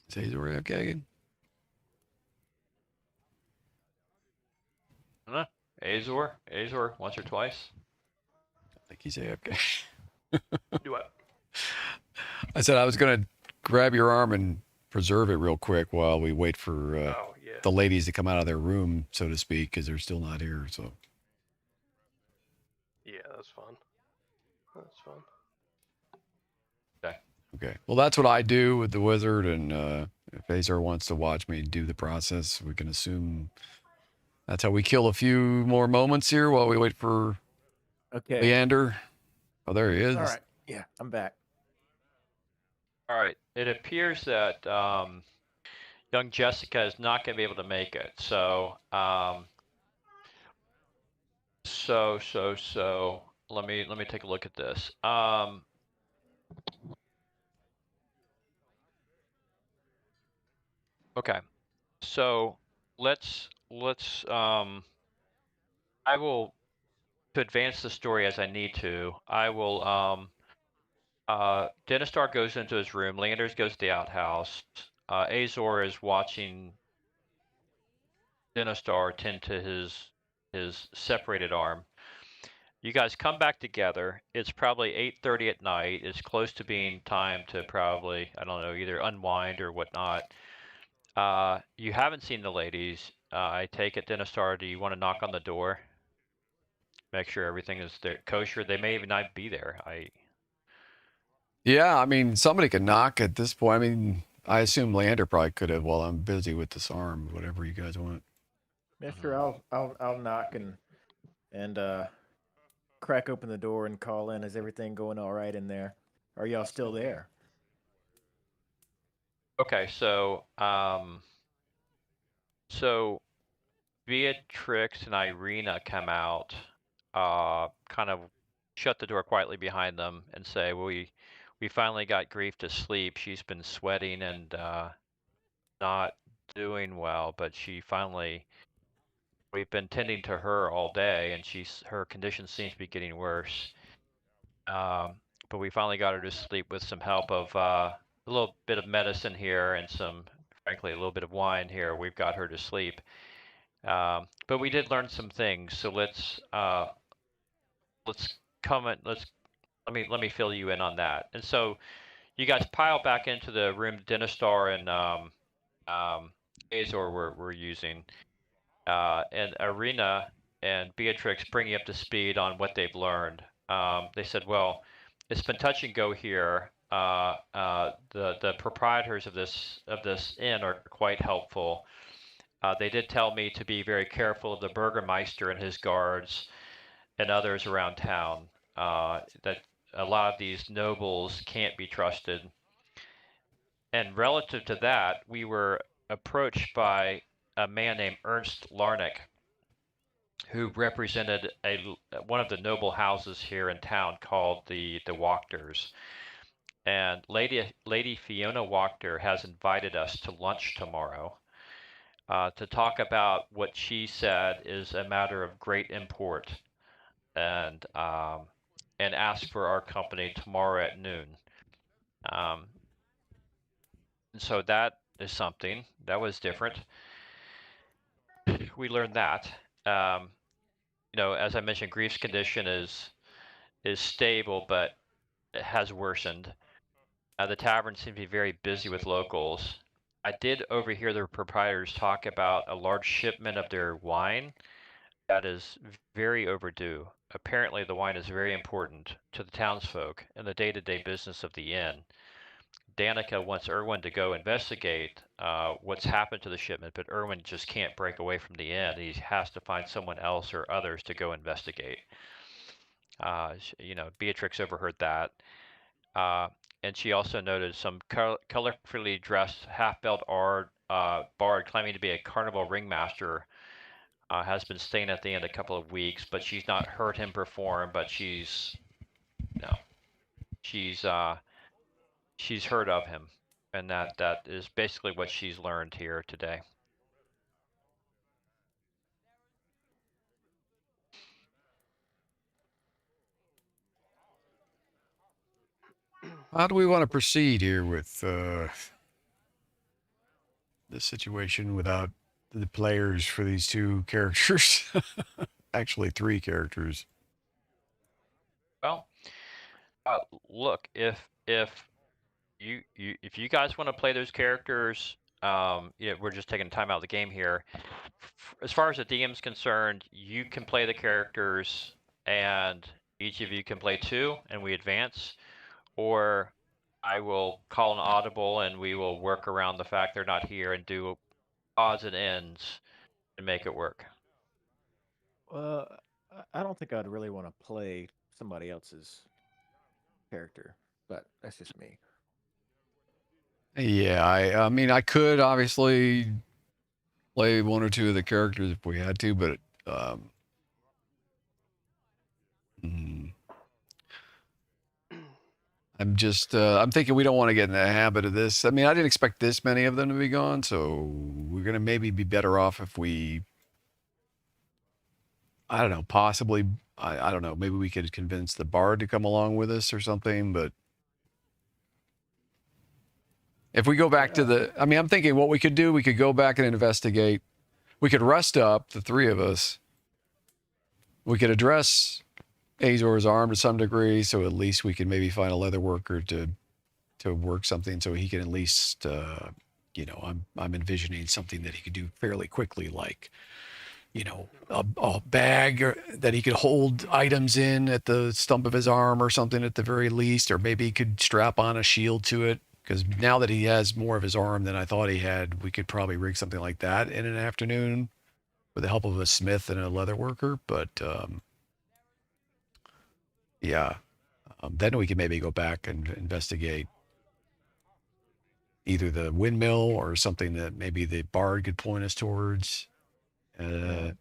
Say, is it okay? Azor, once or twice. I think he said okay. Do what? I said I was going to grab your arm and preserve it real quick while we wait for Oh yeah. the ladies to come out of their room, so to speak, because they're still not here. So Yeah, that's fun. That's fun. okay. Well, that's what I do with the wizard, and if Azor wants to watch me do the process, we can assume that's how we kill a few more moments here while we wait for Okay. Leander. Oh, there he is. All right. Yeah, I'm back. All right. It appears that young Jessica is not going to be able to make it. So, let me take a look at this. Okay. So let's I will, to advance the story as I need to, I will Denistar goes into his room, Landers goes to the outhouse. Azor is watching Denistar tend to his separated arm. You guys come back together. It's probably 8:30 at night. It's close to being time to probably, I don't know, either unwind or whatnot. You haven't seen the ladies. I take it, Denistar, do you want to knock on the door? Make sure everything is there, kosher. They may even not be there. Yeah, I mean, somebody could knock at this point. I mean, I assume Leander probably could have while I'm busy with this arm, whatever you guys want. Yeah, sure. I'll knock and crack open the door and call in. Is everything going all right in there? Are y'all still there? Okay, so Beatrix and Irina come out, kind of shut the door quietly behind them and say, we finally got Grief to sleep. She's been sweating and not doing well, but we've been tending to her all day, and her condition seems to be getting worse. But we finally got her to sleep with some help of a little bit of medicine here and frankly, a little bit of wine here. We've got her to sleep. But we did learn some things, so let me fill you in on that. And so you guys pile back into the room Denistar and Azor were using, and Arena and Beatrix bring you up to speed on what they've learned. They said, well, it's been touch and go here. The proprietors of this inn are quite helpful. They did tell me to be very careful of the Burgermeister and his guards and others around town. That a lot of these nobles can't be trusted. And relative to that, we were approached by a man named Ernst Larnick, who represented one of the noble houses here in town called the Wachters. And Lady Fiona Wachter has invited us to lunch tomorrow to talk about what she said is a matter of great import, and ask for our company tomorrow at noon. And so that is something that was different. We learned that. As I mentioned, Grief's condition is stable, but it has worsened. The tavern seemed to be very busy with locals. I did overhear the proprietors talk about a large shipment of their wine that is very overdue. Apparently, the wine is very important to the townsfolk and the day-to-day business of the inn. Danica wants Erwin to go investigate what's happened to the shipment, but Erwin just can't break away from the inn. He has to find someone else or others to go investigate. Beatrix overheard that. And she also noted some colorfully dressed half-belled bard claiming to be a carnival ringmaster has been staying at the inn a couple of weeks, but she's not heard him perform, but she's heard of him, and that is basically what she's learned here today. How do we want to proceed here with this situation without the players for these two characters? Actually, three characters. Well, look, if if you guys want to play those characters, yeah, we're just taking time out of the game here. As far as the DM's concerned, you can play the characters, and each of you can play two, and we advance. Or I will call an audible, and we will work around the fact they're not here and do odds and ends and make it work. I don't think I'd really want to play somebody else's character, but that's just me. Yeah, I mean, I could obviously play one or two of the characters if we had to, but I'm just I'm thinking we don't want to get in the habit of this. I mean, I didn't expect this many of them to be gone, so we're gonna maybe be better off if we, I don't know, possibly, I don't know, maybe we could convince the bard to come along with us or something. But if we go back to the, I mean, I'm thinking what we could do, we could go back and investigate. We could rest up, the three of us. We could address Azor's arm to some degree, so at least we can maybe find a leather worker to work something so he can at least, you know, I'm envisioning something that he could do fairly quickly, like, you know, a bag that he could hold items in at the stump of his arm or something at the very least, or maybe he could strap on a shield to it. Because now that he has more of his arm than I thought he had, we could probably rig something like that in an afternoon with the help of a smith and a leather worker. But yeah, then we can maybe go back and investigate either the windmill or something that maybe the bard could point us towards. As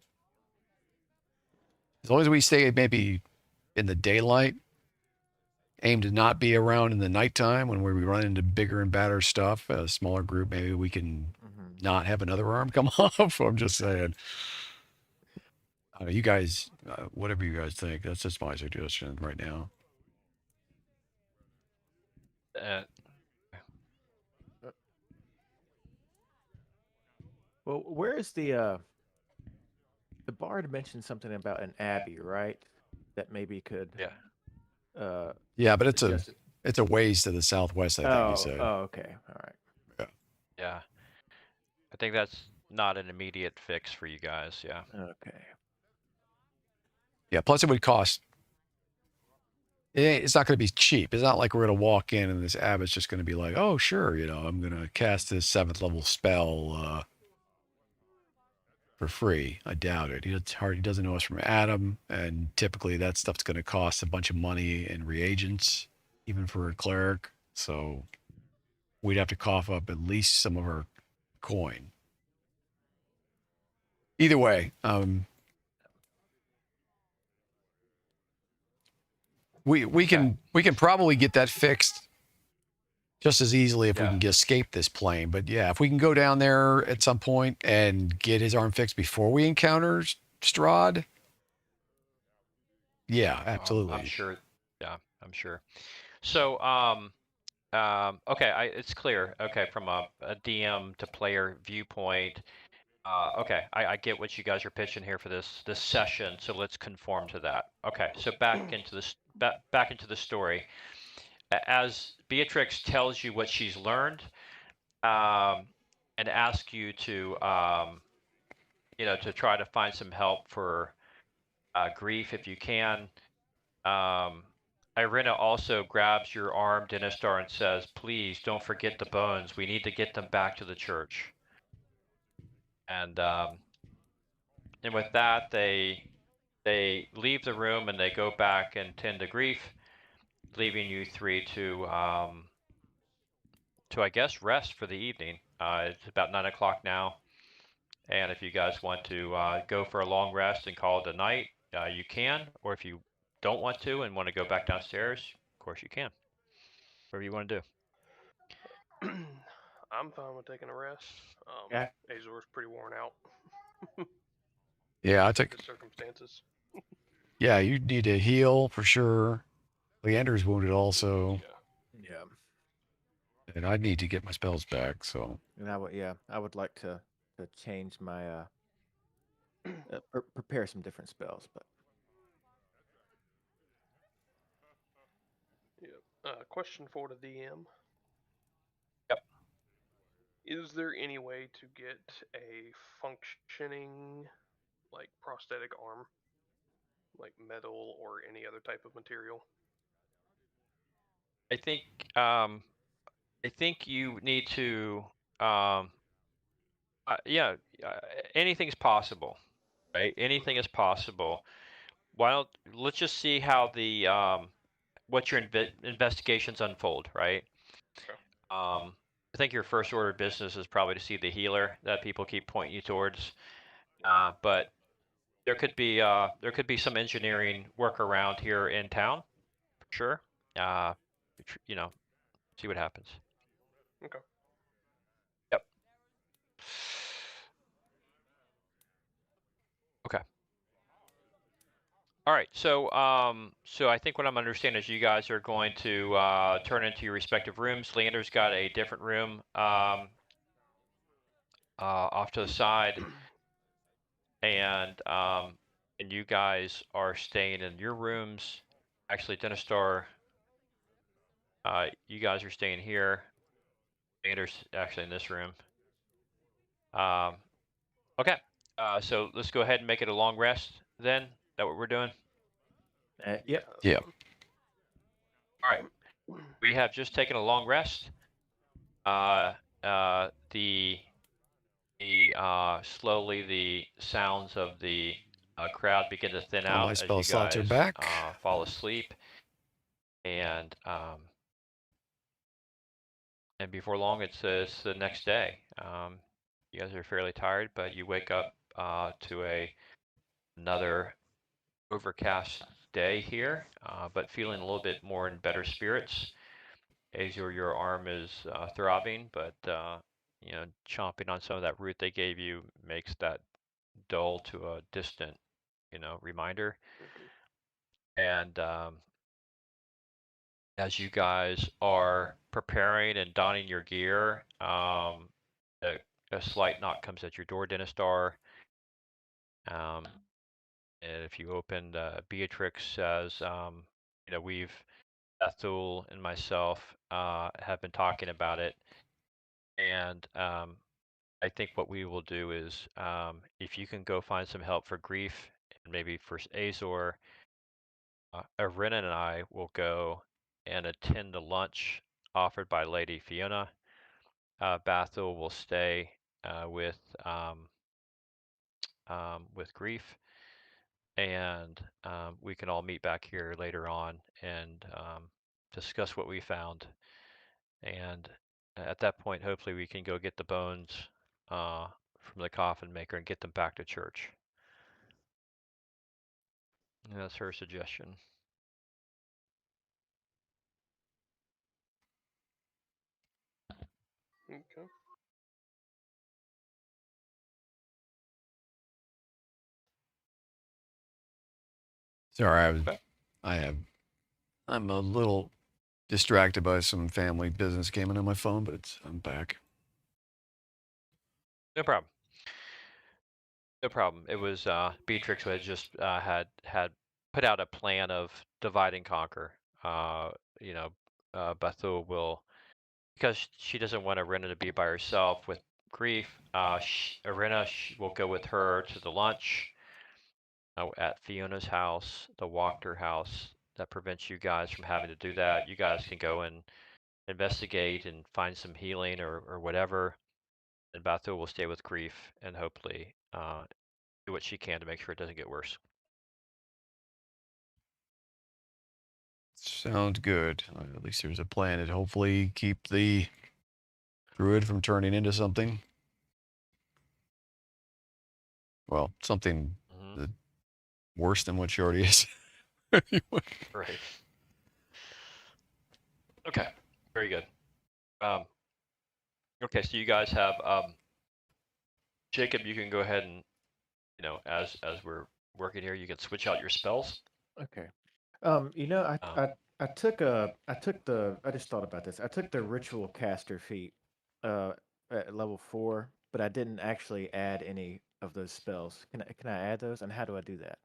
long as we stay maybe in the daylight, aim to not be around in the nighttime when we run into bigger and badder stuff. A smaller group, maybe we can not have another arm come off. I'm just saying. You guys, whatever you guys think, that's just my suggestion right now. Well, where is the bard mentioned something about an abbey, right? That maybe could. Yeah. Yeah, but it's a ways to the southwest, I think you said. Oh, okay, all right. Yeah. I think that's not an immediate fix for you guys. Yeah. Okay. Yeah. Plus, it would cost. It's not going to be cheap. It's not like we're going to walk in and this abbot's just going to be like, "Oh, sure, you know, I'm going to cast this 7th level spell for free." I doubt it. He doesn't know us from Adam, and typically that stuff's going to cost a bunch of money in reagents, even for a cleric. So we'd have to cough up at least some of our coin. Either way, we can probably get that fixed just as easily if we can escape this plane. But yeah, if we can go down there at some point and get his arm fixed before we encounter Strahd, yeah, absolutely. I'm sure. Yeah, I'm sure. So, okay, it's clear. Okay, from a DM to player viewpoint. Okay, I get what you guys are pitching here for this session. So let's conform to that. Okay, so back into the story. As Beatrix tells you what she's learned, and asks you to, you know, to try to find some help for grief if you can. Irina also grabs your arm, Dinistar, and says, "Please don't forget the bones. We need to get them back to the church." And with that, they leave the room and they go back and tend to grief, leaving you three to I guess rest for the evening. It's about 9 o'clock now, and if you guys want to go for a long rest and call it a night, you can. Or if you don't want to and want to go back downstairs, of course you can. Whatever you want to do. I'm fine with taking a rest. Yeah. Azor's pretty worn out. Yeah, I take the circumstances. Yeah, you need to heal for sure. Leander's wounded also. Yeah. Yeah. And I need to get my spells back, so And I would like to change my prepare some different spells, but Yep. Question for the DM. Yep. Is there any way to get a functioning, like, prosthetic arm? Like metal or any other type of material? I think um, I think you need to yeah, anything's possible, right? Anything is possible. Why don't let's just see how the what your investigations unfold, right? Okay. I think your first order of business is probably to see the healer that people keep pointing you towards. But there could be some engineering work around here in town, for sure. Uh, you know, see what happens. Okay. Yep. Okay. All right. So I think what I'm understanding is you guys are going to turn into your respective rooms. Leander's got a different room off to the side, and you guys are staying in your rooms. Actually, Denistar, you guys are staying here. Leander's actually in this room. Okay. So let's go ahead and make it a long rest then. Is that what we're doing? yep. Yeah. All right. We have just taken a long rest. The slowly the sounds of the crowd begin to thin All my out as spell you slots are guys back. fall asleep, and before long it's the next day. You guys are fairly tired, but you wake up to another overcast day here, but feeling a little bit more in better spirits. Azure, your arm is throbbing, but chomping on some of that root they gave you makes that dull to a distant, reminder. And as you guys are preparing and donning your gear, a slight knock comes at your door, Denistar. And if you open, Beatrix says, we've Ethel and myself have been talking about it, and I think what we will do is, if you can go find some help for grief, and maybe for Azor, Arena and I will go and attend the lunch offered by Lady Fiona. Bathil will stay with grief, and we can all meet back here later on and discuss what we found. And at that point, hopefully, we can go get the bones from the coffin maker and get them back to church. And that's her suggestion. Okay. Sorry, I'm a little distracted by some family business came in on my phone, but I'm back. No problem. No problem. It was Beatrix who had just had put out a plan of divide and conquer. You know, Bethel will, because she doesn't want Arena to be by herself with grief. Arena will go with her to the lunch at Fiona's house, the Wachter house. That prevents you guys from having to do that. You guys can go and investigate and find some healing or whatever. And Bethel will stay with grief and hopefully do what she can to make sure it doesn't get worse. Sounds good. At least there's a plan to hopefully keep the druid from turning into something. Well, something worse than what she already is. Right. Okay. Very good. Okay, so you guys have Jacob. You can go ahead and as we're working here, you can switch out your spells. Okay. I I just thought about this. I took the ritual caster feat uh at level 4, but I didn't actually add any of those spells. Can I add those, and how do I do that?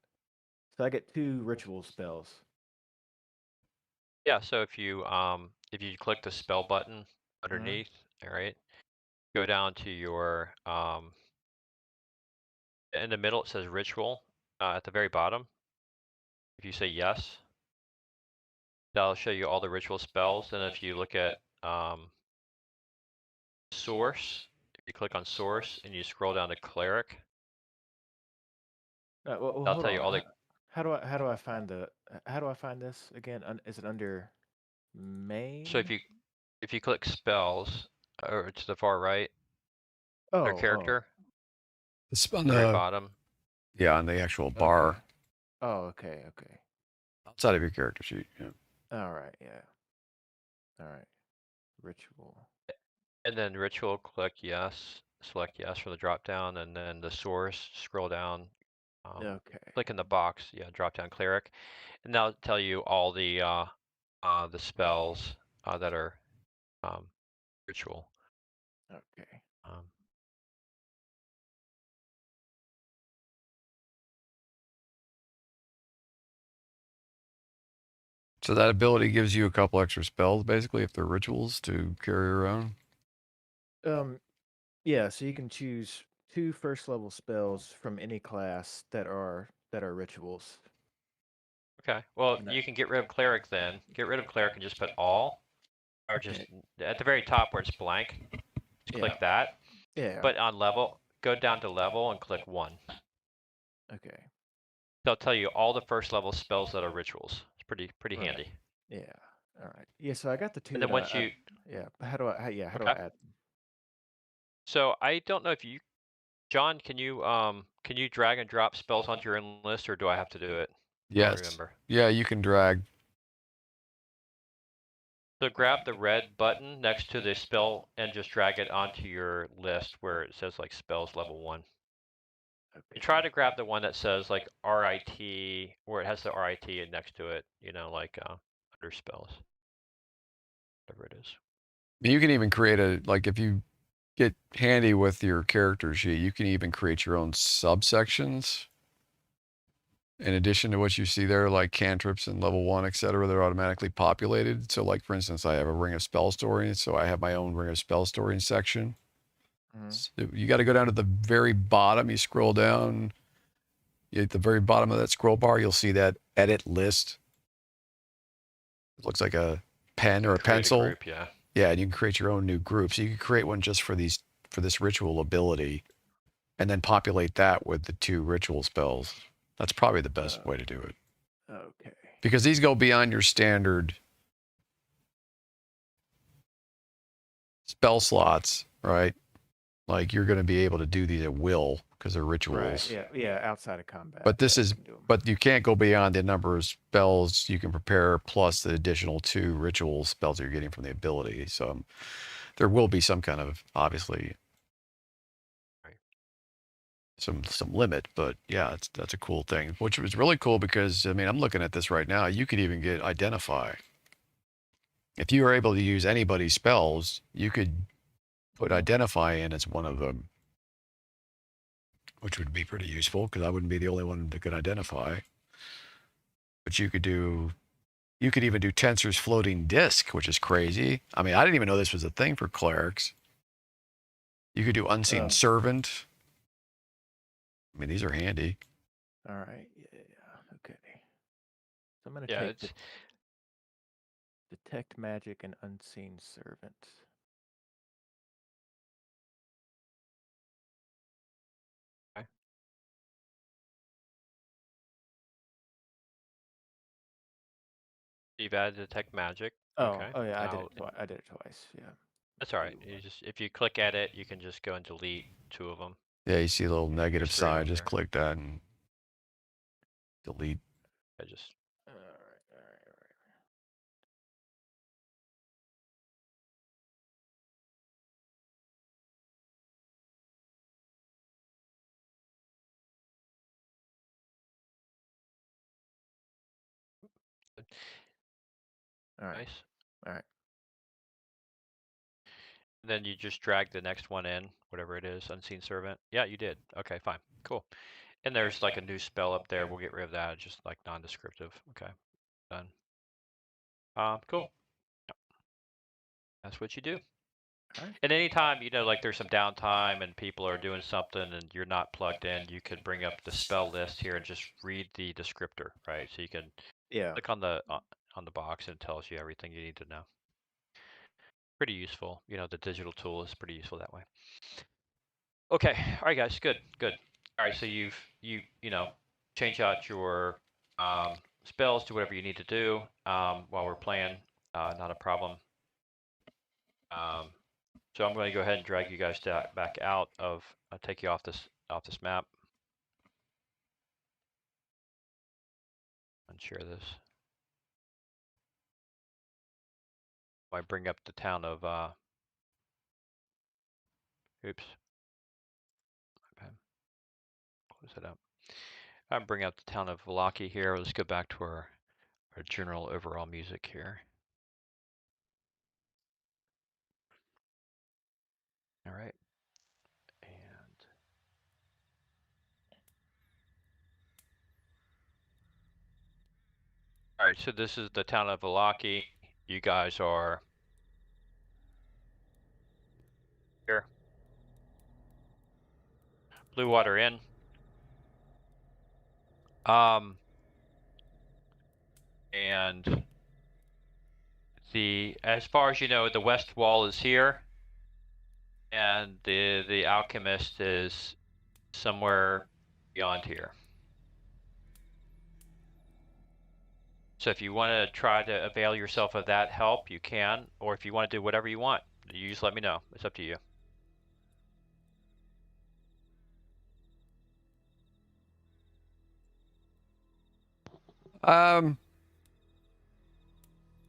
So I get 2 ritual spells. Yeah, so if you click the spell button Mhm. underneath, all right, go down to your in the middle it says ritual at the very bottom. If you say yes, that'll show you all the ritual spells. And if you look at source, if you click on source and you scroll down to cleric, Well, that'll hold tell you on. all the. How do I find this again? Is it under So main? if you click spells or to the far right, their Oh. character, It's on very the bottom. yeah, on the actual Okay. bar Oh, okay. outside of your character sheet. Yeah. All right. Yeah. All right. Ritual. And then ritual, click yes, select yes from the drop down, and then the source, scroll down, Okay. click in the box, yeah, drop down cleric, and that'll tell you all the spells that are ritual. Okay. Um, So that ability gives you a couple extra spells, basically, if they're rituals to carry around. Yeah. So you can choose 2 first level spells from any class that are rituals. okay, well, And you can get rid of cleric then. Get rid of cleric and just put all, or just Okay. at the very top where it's blank, just Yeah. click that. Yeah. But on level, go down to level and click 1. Okay. They'll tell you all the first level spells that are rituals. It's pretty Right. handy. Yeah. All right. Yeah. So I got the 2 And that then once I you, yeah. How do I? How do I okay. add? So I don't know if you, John, can you drag and drop spells onto your end list, or do I have to do it? I don't Yes. remember. Yeah, you can drag. So grab the red button next to the spell and just drag it onto your list where it says like spells level 1. Okay. You try to grab the one that says like RIT, where it has the RIT next to it, you know, like under spells, whatever it is. You can even create if you get handy with your character sheet, you can even create your own subsections. In addition to what you see there, like cantrips and level 1, etc., they're automatically populated. So, like for instance, I have a ring of spell storing, so I have my own ring of spell storing section. Mhm. So you got to go down to the very bottom. You scroll down. At the very bottom of that scroll bar, you'll see that edit list. It looks like a pen or a Create a pencil. group, yeah. Yeah, and you can create your own new group. So you can create one just for this ritual ability, and then populate that with the 2 ritual spells. That's probably the best way to do it. Okay. Because these go beyond your standard spell slots, right? Like you're going to be able to do these at will because they're rituals. Right. Yeah. Outside of combat. But this yeah, is you can do 'em. but you can't go beyond the number of spells you can prepare plus the additional 2 ritual spells that you're getting from the ability. So there will be some kind of obviously Right. some limit, but yeah, that's a cool thing. Which was really cool because I mean I'm looking at this right now. You could even get identify. If you were able to use anybody's spells, you could put identify in as one of them, which would be pretty useful because I wouldn't be the only one that could identify. But you could even do Tensor's floating disk, which is crazy. I mean, I didn't even know this was a thing for clerics. You could do unseen servant. I mean, these are handy. All right. Yeah. Okay. So I'm gonna Yeah, take it's detect magic and unseen servant. okay. You've added detect magic. Okay. Oh yeah. Now I did it twice. Yeah. that's all right. You just if you click edit, you can just go and delete 2 of them. Yeah, you see a little There's negative 3 of sign. them Just there. click that and delete. I just All right. All right. Nice. All right. Then you just drag the next one in, whatever it is, unseen servant. Yeah, you did. Okay, fine, cool. And there's like a new spell up there. We'll get rid of that. It's just like non-descriptive. Okay, done. Cool. That's what you do. All right. And anytime, like there's some downtime and people are doing something and you're not plugged in, you could bring up the spell list here and just read the descriptor, right? So you can Yeah. click on the box and it tells you everything you need to know. Pretty useful. The digital tool is pretty useful that way. Okay. All right, guys. Good. All right. So you change out your spells, do whatever you need to do while we're playing. Not a problem. So I'm going to go ahead and drag you guys back out of. I'll take you off this map. And share this. I bring up the town of. Oops. Okay. Close it up. I bring up the town of Valaki here. Let's go back to our general overall music here. All right. And all right, so this is the town of Valaki. You guys are here. Blue Water Inn. And as far as you know, the west wall is here, and the alchemist is somewhere beyond here. So if you want to try to avail yourself of that help, you can, or if you want to do whatever you want, you just let me know. It's up to you. I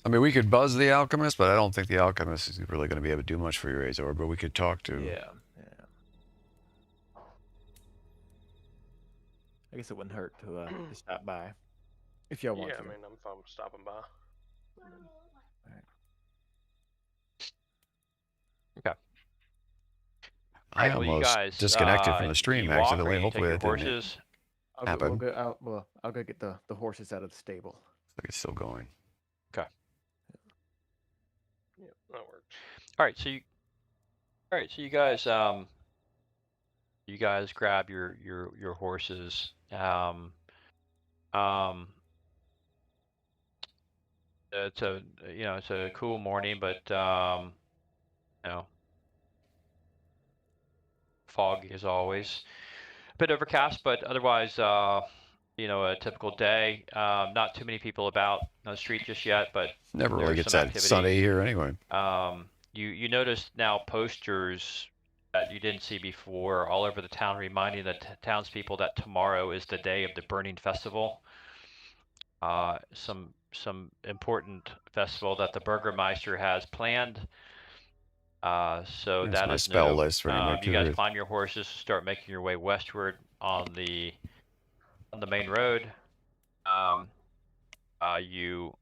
mean, we could buzz the alchemist, but I don't think the alchemist is really going to be able to do much for you, Azor. But we could talk to. Yeah. I guess it wouldn't hurt to stop by if y'all want Yeah, to. I mean, I'm fine with stopping by. Okay. I well, you almost guys, disconnected from the do stream you walk or accidentally. you Hopefully take that your didn't horses? happen. I'll go get the horses out of the stable. Like it's still going. Okay. Yeah, that works. All right, so you guys grab your horses. It's a cool morning, but foggy as always. A bit overcast, but otherwise a typical day. Not too many people about on the street just yet, but Never really there's gets some that activity. sunny here anyway. You notice now posters that you didn't see before all over the town, reminding the townspeople that tomorrow is the day of the Burning Festival. Some important festival that the Burgermeister has planned. So That's that my is spell new. list for anybody You guys curious. climb your horses, start making your way westward on the main road. You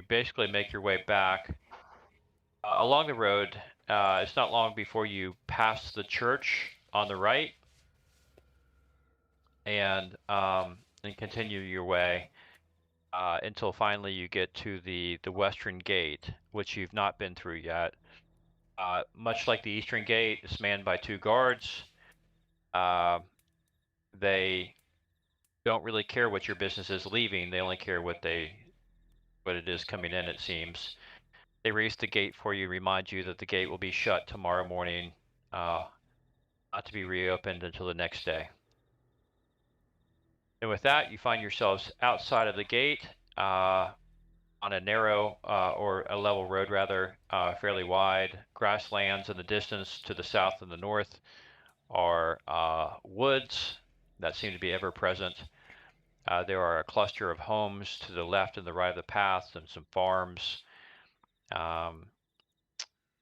basically make your way back along the road. It's not long before you pass the church on the right, and continue your way until finally you get to the western gate, which you've not been through yet. Much like the eastern gate, it's manned by 2 guards. They don't really care what your business is leaving. They only care what it is coming in, it seems. They raise the gate for you, remind you that the gate will be shut tomorrow morning, not to be reopened until the next day. And with that, you find yourselves outside of the gate on a narrow or a level road rather, fairly wide. Grasslands in the distance to the south and the north are woods that seem to be ever present. There are a cluster of homes to the left and the right of the path and some farms.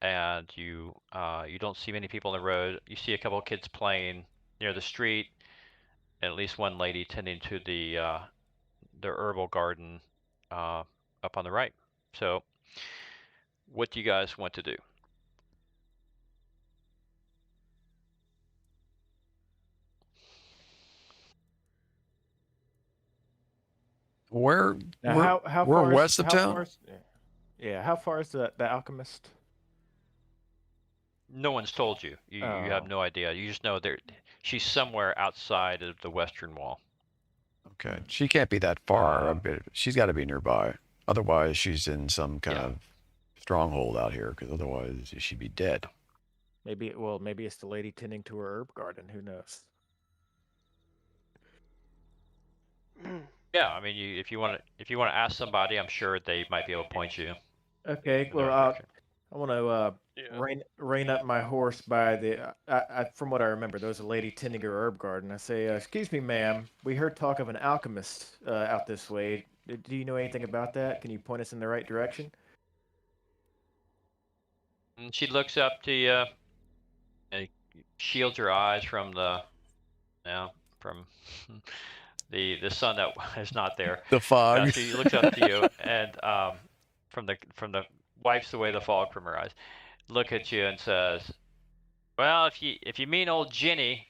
And you don't see many people on the road. You see a couple of kids playing near the street, and at least one lady tending to the the herbal garden up on the right. So, what do you guys want to do? Where Now, we're how we're far is west of town. yeah, how far is the alchemist? No one's told you. You have Oh, no idea. You just know she's somewhere outside of the western wall. Okay, she can't be that far. Um, She's got to be nearby. Otherwise, she's in some kind Yeah. of stronghold out here. Because otherwise, she'd be dead. maybe it's the lady tending to her herb garden. Who knows? Yeah, I mean, if you want to ask somebody, I'm sure they might be able to point you Okay, in the right direction. I want to Yeah. rein up my horse by the. From what I remember, there was a lady tending her herb garden. I say, "Excuse me, ma'am. We heard talk of an alchemist out this way. Do you know anything about that? Can you point us in the right direction?" And she looks up to you and shields her eyes from from the sun that is not there. The fog. She looks up to you and from the wipes away the fog from her eyes. Look at you and says, "Well, if you mean old Ginny,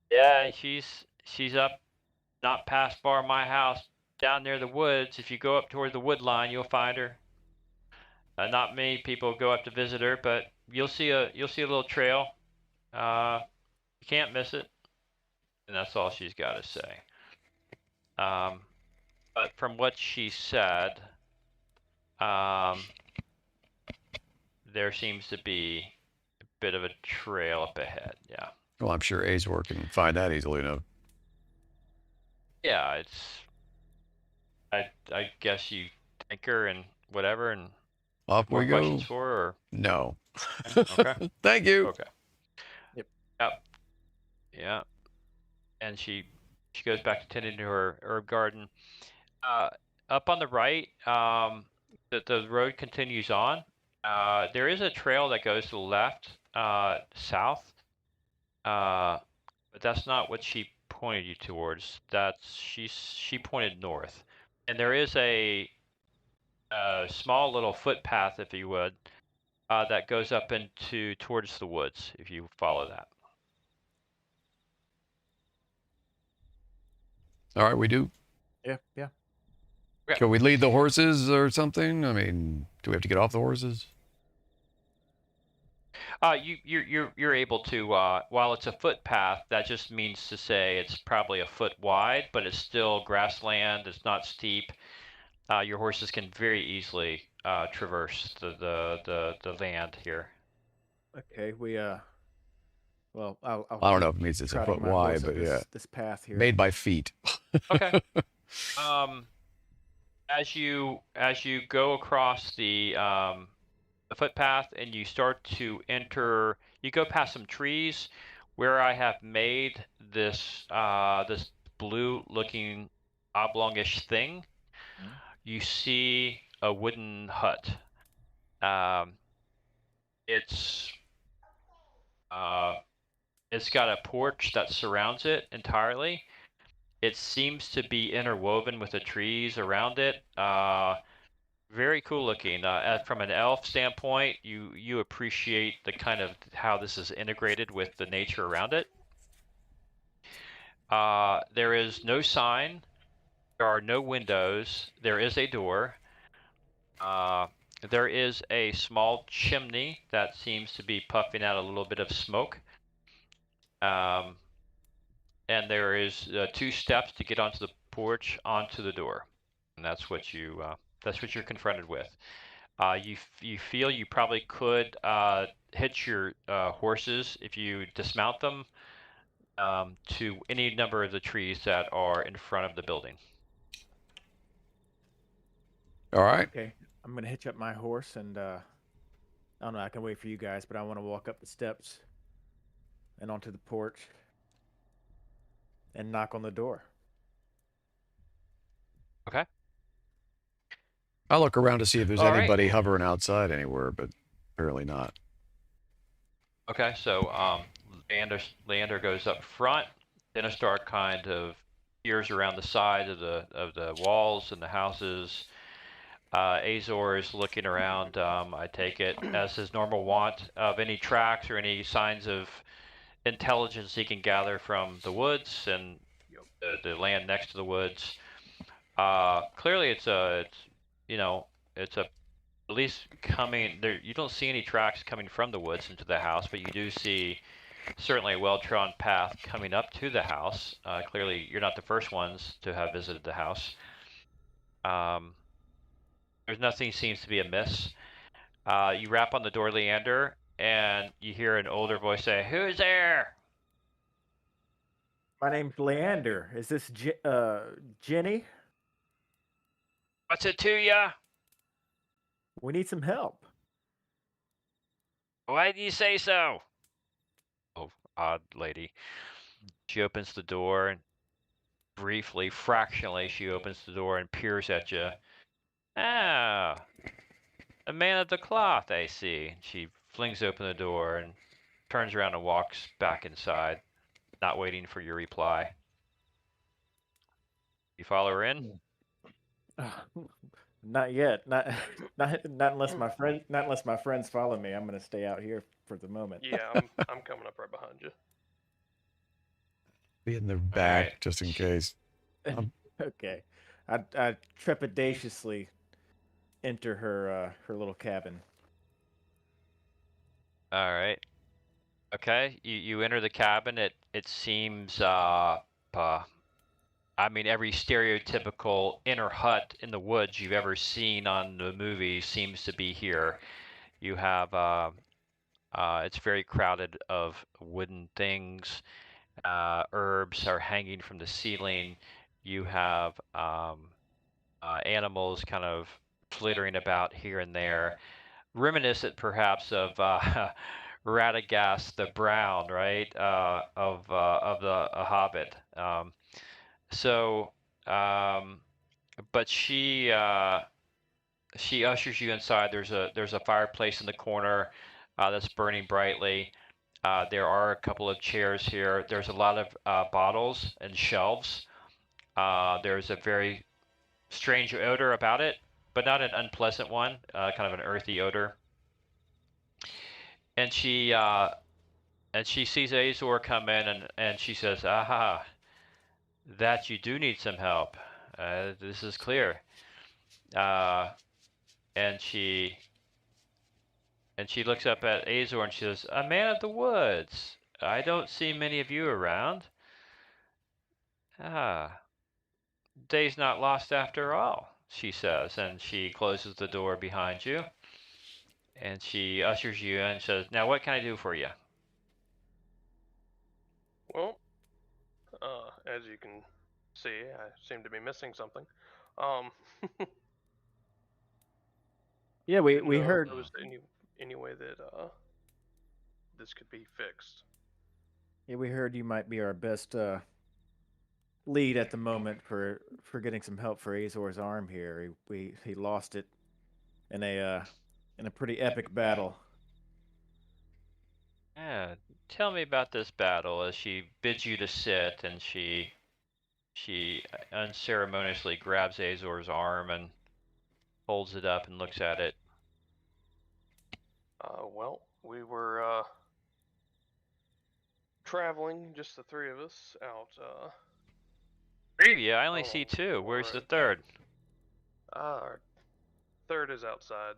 yeah, she's up not past far my house, down near the woods. If you go up toward the wood line, you'll find her. Not many people go up to visit her, but you'll see a little trail. You can't miss it." And that's all she's got to say. But from what she said, there seems to be a bit of a trail up ahead. Yeah. Well, I'm sure Azor can find that easily enough. Yeah, I guess you take her and whatever, and Off more we go. questions for her? Or? No. Okay. Thank you. Okay. Yep. Yeah. And she goes back to tending to her herb garden. Up on the right, the road continues on. There is a trail that goes to the left, south. But that's not what she pointed you towards. She pointed north, and there is a small little footpath, if you would, that goes up into towards the woods. If you follow that. All right, we do. Yeah, yeah. Okay. Can we lead the horses or something? I mean, do we have to get off the horses? You're able to, while it's a footpath, that just means to say it's probably a foot wide, but it's still grassland. It's not steep. Your horses can very easily traverse the land here. Okay, well, I don't keep know if it means it's a trotting foot my horse wide, up but yeah, this path here. made by feet. Okay. As you go across the footpath and you start to enter, you go past some trees where I have made this this blue-looking oblongish thing. Mhm. You see a wooden hut. It's got a porch that surrounds it entirely. It seems to be interwoven with the trees around it. Very cool looking. From an elf standpoint, you appreciate the kind of how this is integrated with the nature around it. There is no sign. There are no windows. There is a door. There is a small chimney that seems to be puffing out a little bit of smoke. And there is 2 steps to get onto the porch, onto the door, and that's what you're confronted with. You feel you probably could hitch your horses if you dismount them to any number of the trees that are in front of the building. All right. Okay, I'm gonna hitch up my horse and I don't know. I can wait for you guys, but I want to walk up the steps and onto the porch and knock on the door. Okay. I'll look around to see if there's All right. anybody hovering outside anywhere, but apparently not. Okay, so Leander goes up front. Then I start kind of peers around the side of the walls and the houses. Azor is looking around. I take it as his normal wont of any tracks or any signs of intelligence he can gather from the woods and the land next to the woods. Clearly, it's at least coming there. You don't see any tracks coming from the woods into the house, but you do see certainly a well-trodden path coming up to the house. Clearly, you're not the first ones to have visited the house. There's nothing seems to be amiss. You rap on the door, Leander, and you hear an older voice say, "Who's there?" My name's Leander. Is this Jenny? "What's it to ya?" We need some help. "Why do you say so?" Oh, odd lady. She opens the door and briefly, fractionally, she opens the door and peers at you. "Ah, a man of the cloth, I see." She flings open the door and turns around and walks back inside, not waiting for your reply. You follow her in? Not yet. Not unless my friends follow me. I'm gonna stay out here for the moment. Yeah, I'm coming up right behind you. Be in the back right. just in case. Okay. I trepidatiously enter her little cabin. All right. Okay. You enter the cabin. It seems I mean, every stereotypical inner hut in the woods you've ever seen on the movie seems to be here. You have it's very crowded of wooden things. Herbs are hanging from the ceiling. You have animals kind of flittering about here and there, reminiscent perhaps of Radagast the Brown, right? Of the Hobbit. So, but she ushers you inside. There's a fireplace in the corner that's burning brightly. There are a couple of chairs here. There's a lot of bottles and shelves. There's a very strange odor about it, but not an unpleasant one. Kind of an earthy odor. And she sees Azor come in and she says, "Aha, that you do need some help. This is clear." And she looks up at Azor and she says, "A man of the woods. I don't see many of you around. Ah, day's not lost after all," she says, and she closes the door behind you. And she ushers you in and says, "Now what can I do for you?" Well, as you can see, I seem to be missing something. Um, Yeah, we didn't know heard. if there was any way that this could be fixed. Yeah, we heard you might be our best lead at the moment for getting some help for Azor's arm here. He lost it in a pretty epic battle. Yeah, tell me about this battle. As she bids you to sit, and she unceremoniously grabs Azor's arm and holds it up and looks at it. Well, we were traveling, just the three of us, out. Yeah, I only see two. Where's the third? Our third is outside,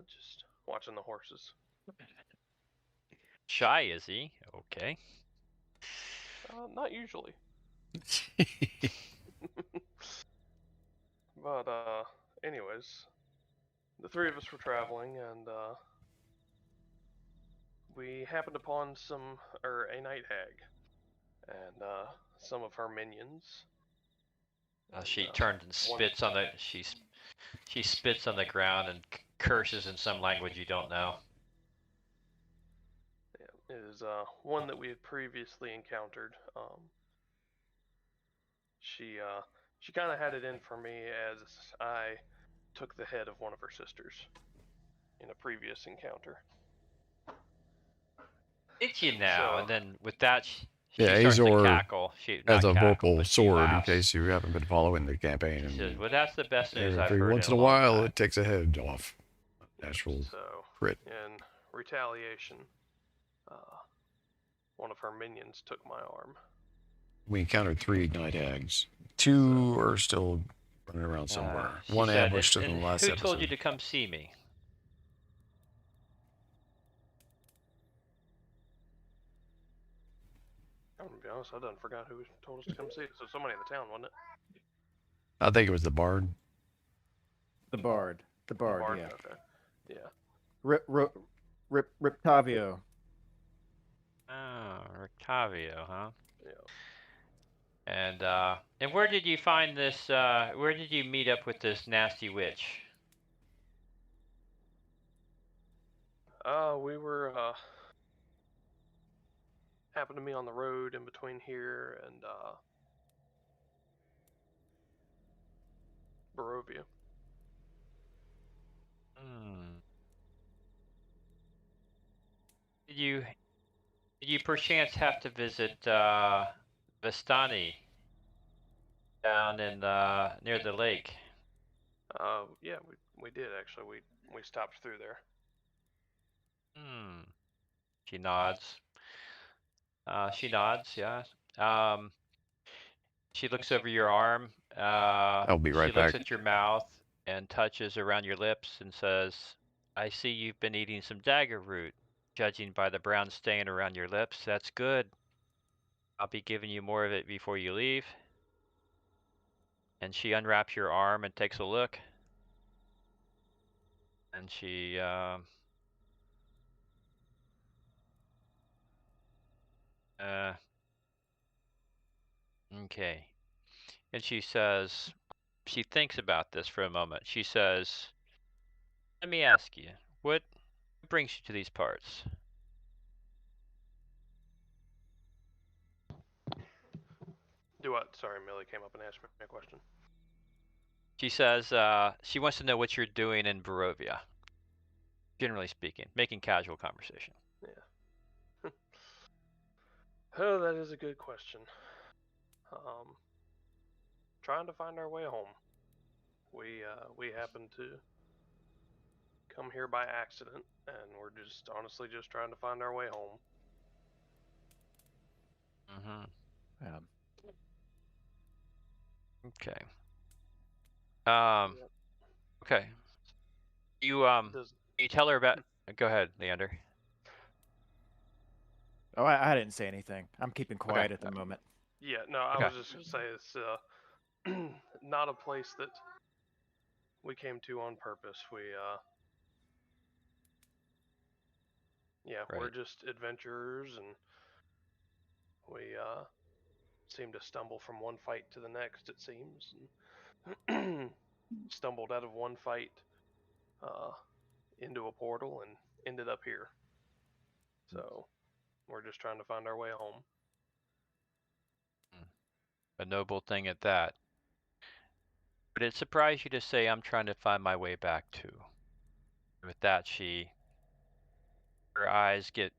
just watching the horses. Shy, is he? Okay. Not usually. But anyways, the three of us were traveling, and we happened upon a night hag, and some of her minions. She turns and spits on the she spits on the ground and curses in some language you don't know. Yeah, it is one that we had previously encountered. She kind of had it in for me as I took the head of one of her sisters in a previous encounter. Did you now? So- And then with that, Yeah, starts to Azor cackle. She has not a cackle, vocal but she sword in laughs. case you haven't been following the campaign. She And says, "Well, that's the best news I've every heard once in in a a long while, time." it takes a head off. Natural So, crit. in retaliation, one of her minions took my arm. We encountered 3 night hags. 2 are still running around somewhere. She One said, ambushed in and the last who episode. told you to come see me? I'm gonna be honest, I done forgot who told us to come see us. So somebody in the town, wasn't it? I think it was the bard. The Bard. The Bard, Bard? yeah. Okay. Yeah. Riptavio. Oh, Rictavio, huh? Yeah. And where did you find this? Where did you meet up with this nasty witch? We were happened to be on the road in between here and Barovia. Hmm. Did you perchance have to visit Vistani down in near the lake? Yeah, we did actually. We stopped through there. Hmm. She nods. She nods. Yeah. She looks over your arm. I'll be right she looks back. at your mouth and touches around your lips and says, "I see you've been eating some dagger root. Judging by the brown stain around your lips, that's good. I'll be giving you more of it before you leave." And she unwraps your arm and takes a look. And she okay. And she says, she thinks about this for a moment. She says, "Let me ask you, what brings you to these parts?" Do what? Sorry, Millie came up and asked me a question. She says she wants to know what you're doing in Barovia, generally speaking, making casual conversation. Yeah. Oh, that is a good question. Trying to find our way home. We happened to come here by accident, and we're just honestly just trying to find our way home. Mm-hmm. Yeah. Okay. Yep. Okay. You Does you tell her about. Go ahead, Leander. Oh, I didn't say anything. I'm keeping quiet at the moment. Yeah, no, I Okay. was just gonna say it's not a place that we came to on purpose. We're Right. just adventurers, and we seem to stumble from one fight to the next. It seems, and stumbled out of one fight into a portal and ended up here. So we're just trying to find our way home. A noble thing at that. But it surprised you to say I'm trying to find my way back too. With that, her eyes get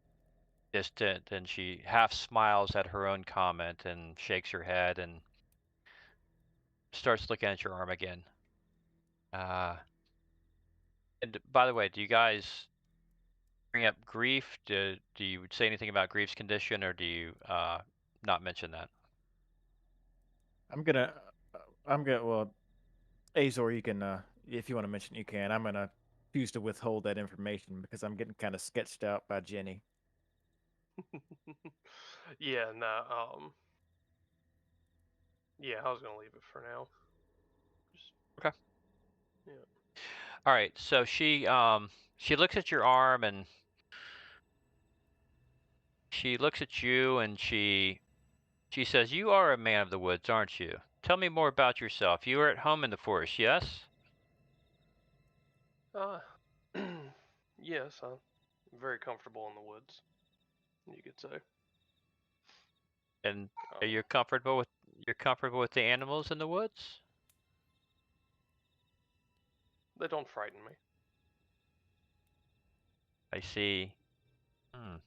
distant and she half smiles at her own comment and shakes her head and starts looking at your arm again. And by the way, do you guys bring up grief? Do you say anything about grief's condition, or do you not mention that? Well, Azor, you can, if you want to mention, you can. I'm gonna choose to withhold that information because I'm getting kind of sketched out by Jenny. Yeah, no, yeah, I was gonna leave it for now. Just, Okay. yeah. All right. So she looks at your arm and she looks at you and she says, "You are a man of the woods, aren't you? Tell me more about yourself. You are at home in the forest, yes?" Uh, yes, I'm very comfortable in the woods. You could say. And are Um, you comfortable with the animals in the woods? they don't frighten me. I see. Hmm.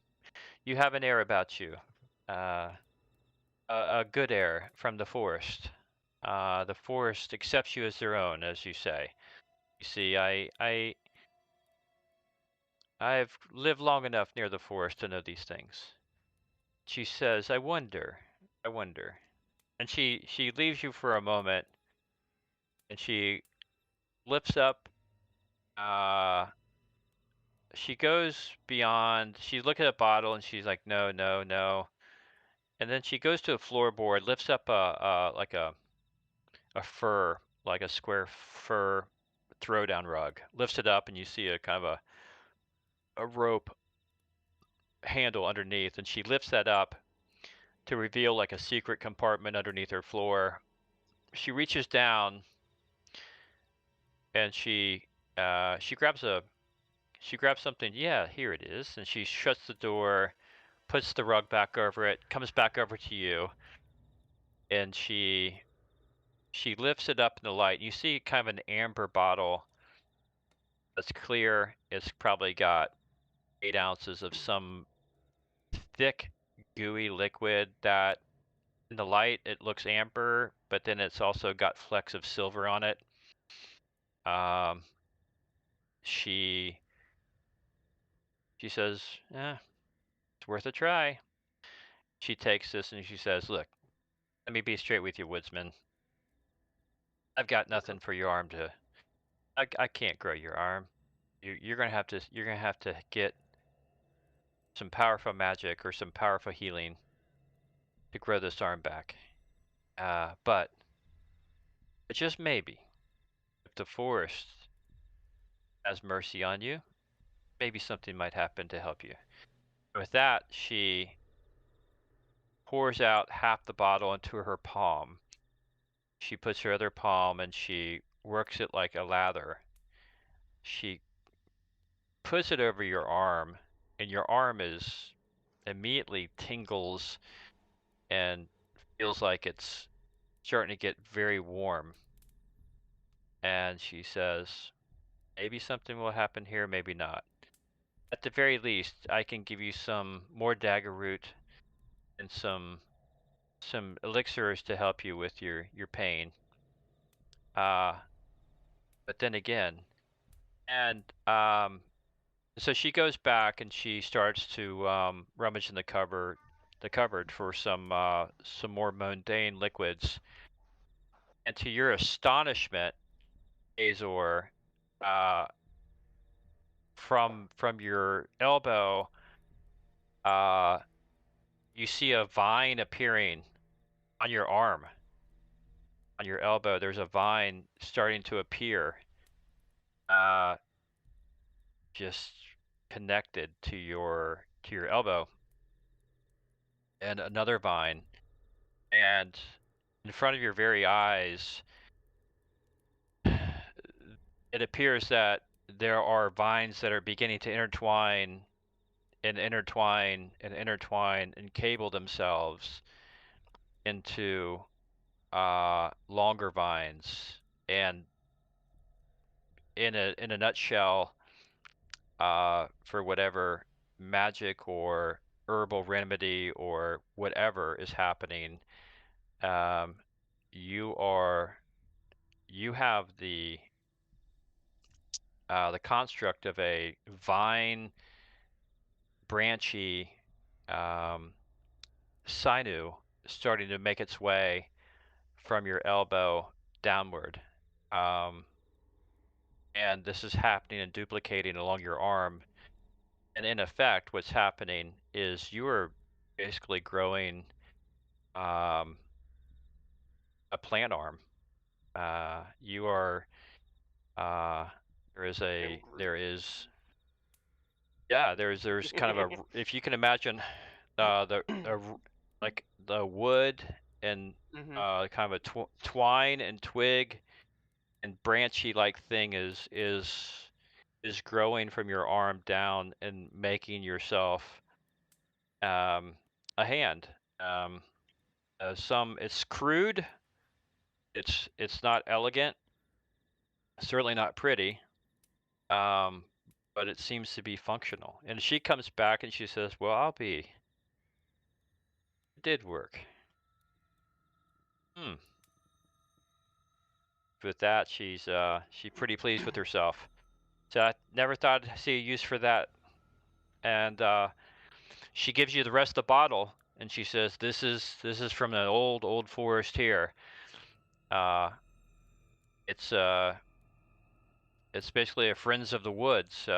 You have an air about you. a good air from the forest. The forest accepts you as their own, as you say. You see, I've lived long enough near the forest to know these things. She says, I wonder. And she leaves you for a moment, and she lifts up. She goes beyond. She's looking at a bottle, and she's like, no, no, no. And then she goes to a floorboard, lifts up like a fur, like a square fur throwdown rug. Lifts it up, and you see a kind of a rope handle underneath, and she lifts that up to reveal like a secret compartment underneath her floor. She reaches down, and she grabs something. Yeah, here it is. And she shuts the door, puts the rug back over it, comes back over to you, and she lifts it up in the light. You see kind of an amber bottle that's clear. It's probably got 8 ounces of some thick, gooey liquid that in the light it looks amber, but then it's also got flecks of silver on it. She says, it's worth a try. She takes this and she says, look, let me be straight with you, woodsman. I've got nothing for your arm to. I can't grow your arm. You're gonna have to get some powerful magic or some powerful healing to grow this arm back. But just maybe, if the forest has mercy on you, maybe something might happen to help you. With that, she pours out half the bottle into her palm. She puts her other palm and she works it like a lather. She puts it over your arm, and your arm is immediately tingles and feels like it's starting to get very warm. And she says, maybe something will happen here, maybe not. At the very least, I can give you some more dagger root and some elixirs to help you with your pain. But then again, and so she goes back and she starts to rummage in the cupboard for some more mundane liquids. And to your astonishment, Azor, from your elbow, you see a vine appearing on your arm. On your elbow, there's a vine starting to appear, just connected to your elbow, and another vine, and in front of your very eyes, it appears that there are vines that are beginning to intertwine and cable themselves into longer vines. And in a nutshell, for whatever magic or herbal remedy or whatever is happening, you have the construct of a vine branchy sinew starting to make its way from your elbow downward. And this is happening and duplicating along your arm. And in effect, what's happening is you are basically growing a plant arm. You are there's kind of a, if you can imagine like the wood and kind of a twine and twig and branchy like thing is growing from your arm down and making yourself a hand. It's crude. It's not elegant. Certainly not pretty. But it seems to be functional. And she comes back and she says, "Well, it did work." Hmm. With that, she's pretty pleased with herself. So I never thought I'd see a use for that. And she gives you the rest of the bottle, and she says, "This is from an old forest here. Uh, it's basically a Friends of the Woods.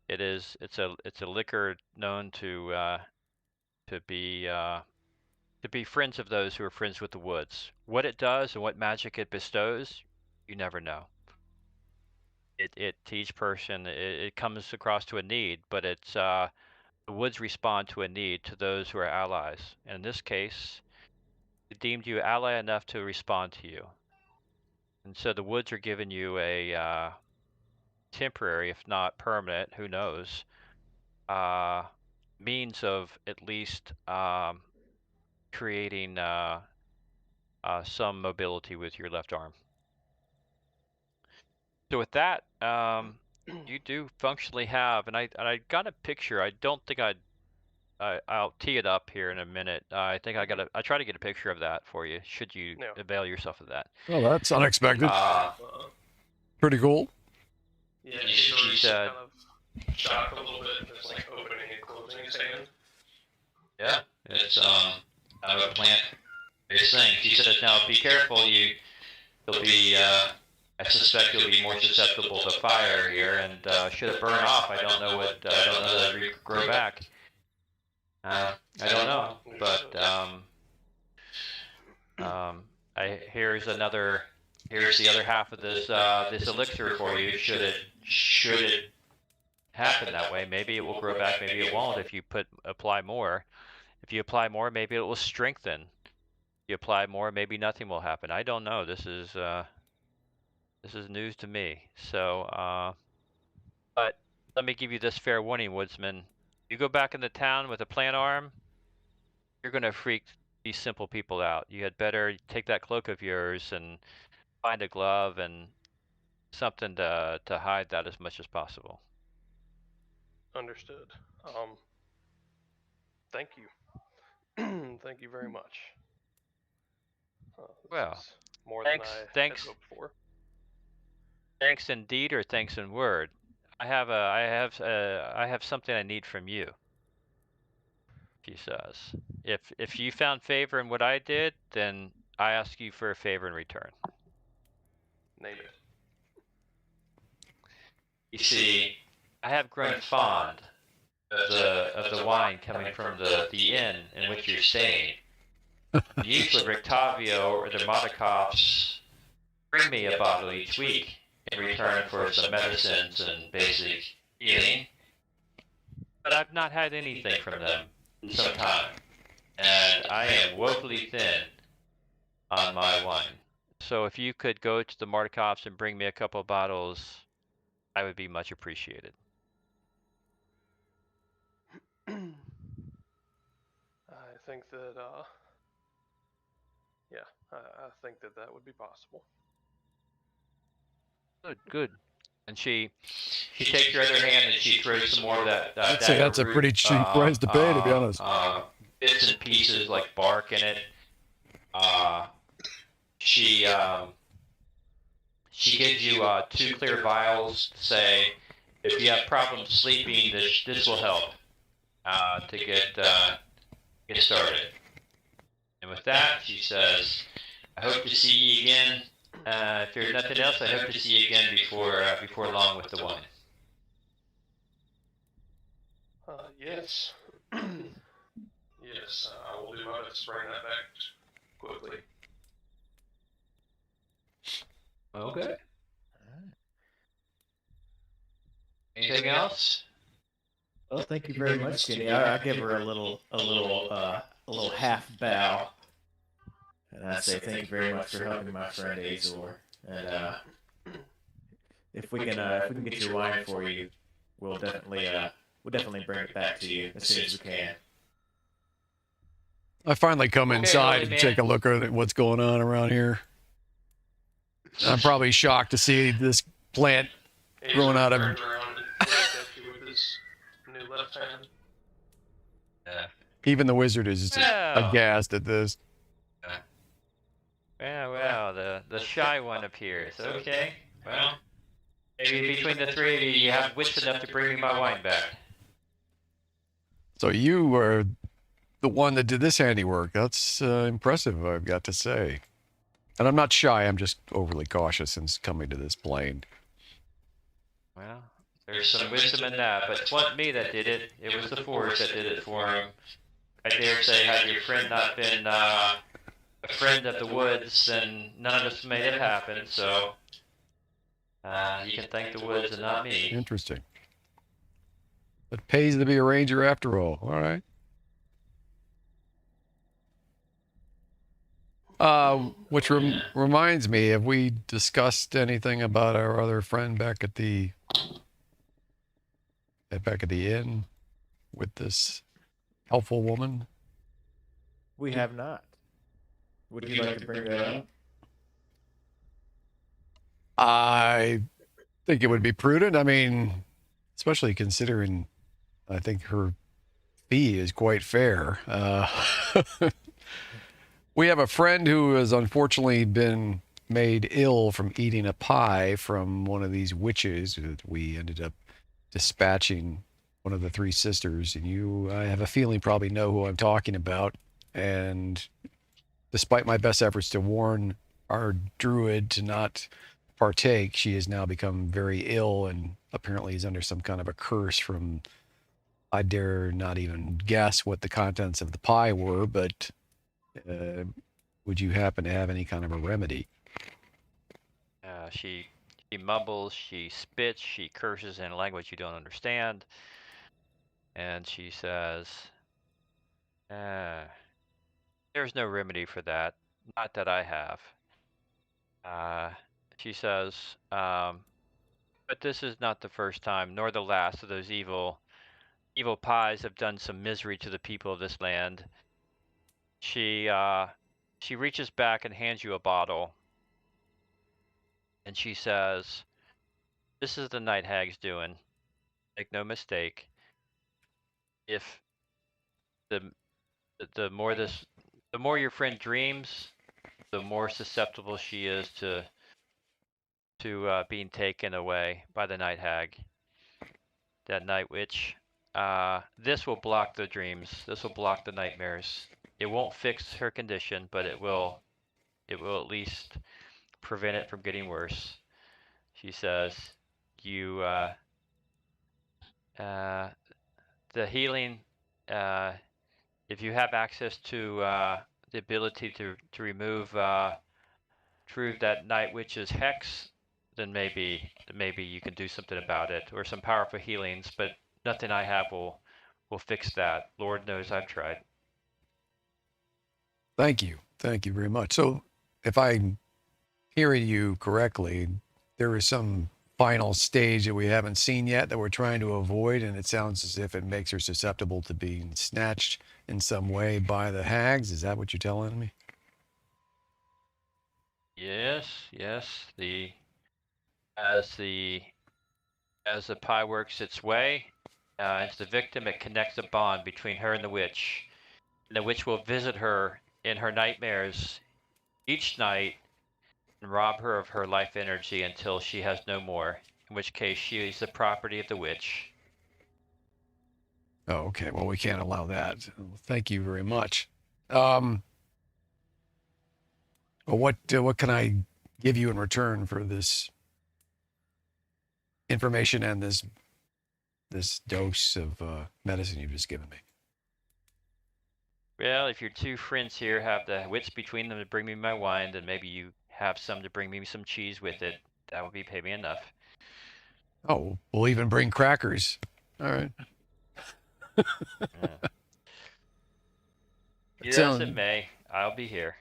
It's a liquor known to be friends of those who are friends with the woods. What it does and what magic it bestows, you never know. It to each person, it comes across to a need, but it's the woods respond to a need to those who are allies. In this case, it deemed you ally enough to respond to you, and so the woods are giving you a temporary, if not permanent, who knows, uh, means of at least creating some mobility with your left arm. So with that, you do functionally have, and I got a picture. I don't think I'll tee it up here in a minute. I think I try to get a picture of that for you, should you Yeah. avail yourself of that. Well, that's unexpected. Pretty cool. Yeah, She he's said- kind of shocked a little bit, just like opening and closing his hand. Yeah, it's out of a plant. It's saying. She says, now be careful. You'll be. I suspect you'll be more susceptible to fire here, and should it burn off, I don't know that it grow back. I don't know, but here's the other half of this elixir for you. Should it happen that way, maybe it will grow back, maybe it won't. If you apply more, if you apply more, maybe it will strengthen. If you apply more, maybe nothing will happen. I don't know. This is news to me. So, but let me give you this fair warning, woodsman. You go back into town with a plant arm, you're going to freak these simple people out. You had better take that cloak of yours and find a glove and something to hide that as much as possible. Understood. Thank you. Thank you very much. This Well, is more thanks- than I thanks. had hoped for. Thanks in deed or thanks in word? I have something I need from you. She says, if you found favor in what I did, then I ask you for a favor in return. Name it. You see, I have grown fond of the wine coming from the inn in which you're staying. Usually Rictavio or the Matakovs bring me a bottle each week in return for some medicines and basic healing. But I've not had anything from them in some time, and I am woefully thin on my wine. So if you could go to the Matakovs and bring me a couple of bottles, I would be much appreciated. I think that, I think that would be possible. Good. And she takes your other hand and she throws some more of that. I'd say that's a pretty cheap price to pay, to be honest. Bits and pieces like bark in it. She gives you 2 clear vials to say, if you have problems sleeping, this will help to get started. And with that, she says, I hope to see you again. If there's nothing else, I hope to see you again before long with the wine. Yes. Yes, I will do my best to bring that back quickly. Okay. Anything else? Well, thank you very much, Skinny. I give her a little half bow, and I say thank you very much for helping my friend Azor. And if we can get your wine for you, we'll definitely bring it back to you as soon as we can. I finally come Okay, inside early and man. take a look at what's going on around here. I'm probably shocked to see this plant growing out of. Turns around and waves at you with his new left hand. Even the wizard is Yeah. aghast at this. Well, the shy one appears. Okay. Well, maybe between the three of you, you have wits enough to bring me my wine back. So you were the one that did this handiwork. That's impressive, I've got to say. And I'm not shy, I'm just overly cautious since coming to this plane. Well, there's some wisdom in that, but it wasn't me that did it. It was the Force that did it for him. I dare say, had your friend not been a friend of the woods, then none of us made it happen. So you can thank the woods and not me. Interesting. It pays to be a ranger after all. All right. Which reminds me, have we discussed anything about our other friend back at the inn with this helpful woman? We have not. Would you like to bring that up? I think it would be prudent. I mean, especially considering I think her fee is quite fair. We have a friend who has unfortunately been made ill from eating a pie from one of these witches that we ended up dispatching, one of the three sisters. And you, I have a feeling, probably know who I'm talking about. And despite my best efforts to warn our druid to not partake, she has now become very ill and apparently is under some kind of a curse from, I dare not even guess what the contents of the pie were, but would you happen to have any kind of a remedy? She mumbles, she spits, she curses in a language you don't understand, and she says, "There's no remedy for that, not that I have." She says, "But this is not the first time, nor the last of those evil pies have done some misery to the people of this land." She reaches back and hands you a bottle, and she says, "This is the night hag's doing. Make no mistake. If the more your friend dreams, the more susceptible she is to being taken away by the night hag, that night witch. This will block the dreams. This will block the nightmares. It won't fix her condition, but it will at least prevent it from getting worse." She says, "You the healing. If you have access to the ability to remove that night witch's hex, then maybe you can do something about it, or some powerful healings. But nothing I have will fix that. Lord knows I've tried." Thank you very much. So, if I'm hearing you correctly, there is some final stage that we haven't seen yet that we're trying to avoid, and it sounds as if it makes her susceptible to being snatched in some way by the hags. Is that what you're telling me? Yes. As the pie works its way into the victim, it connects a bond between her and the witch. And the witch will visit her in her nightmares each night and rob her of her life energy until she has no more, in which case she is the property of the witch. Oh, okay. Well, we can't allow that. Thank you very much. Well, what can I give you in return for this information and this dose of medicine you've just given me? Well, if your two friends here have the wits between them to bring me my wine, then maybe you have some to bring me some cheese with it. That would pay me enough. Oh, we'll even bring crackers. All right. Yes, it may. I'll be here.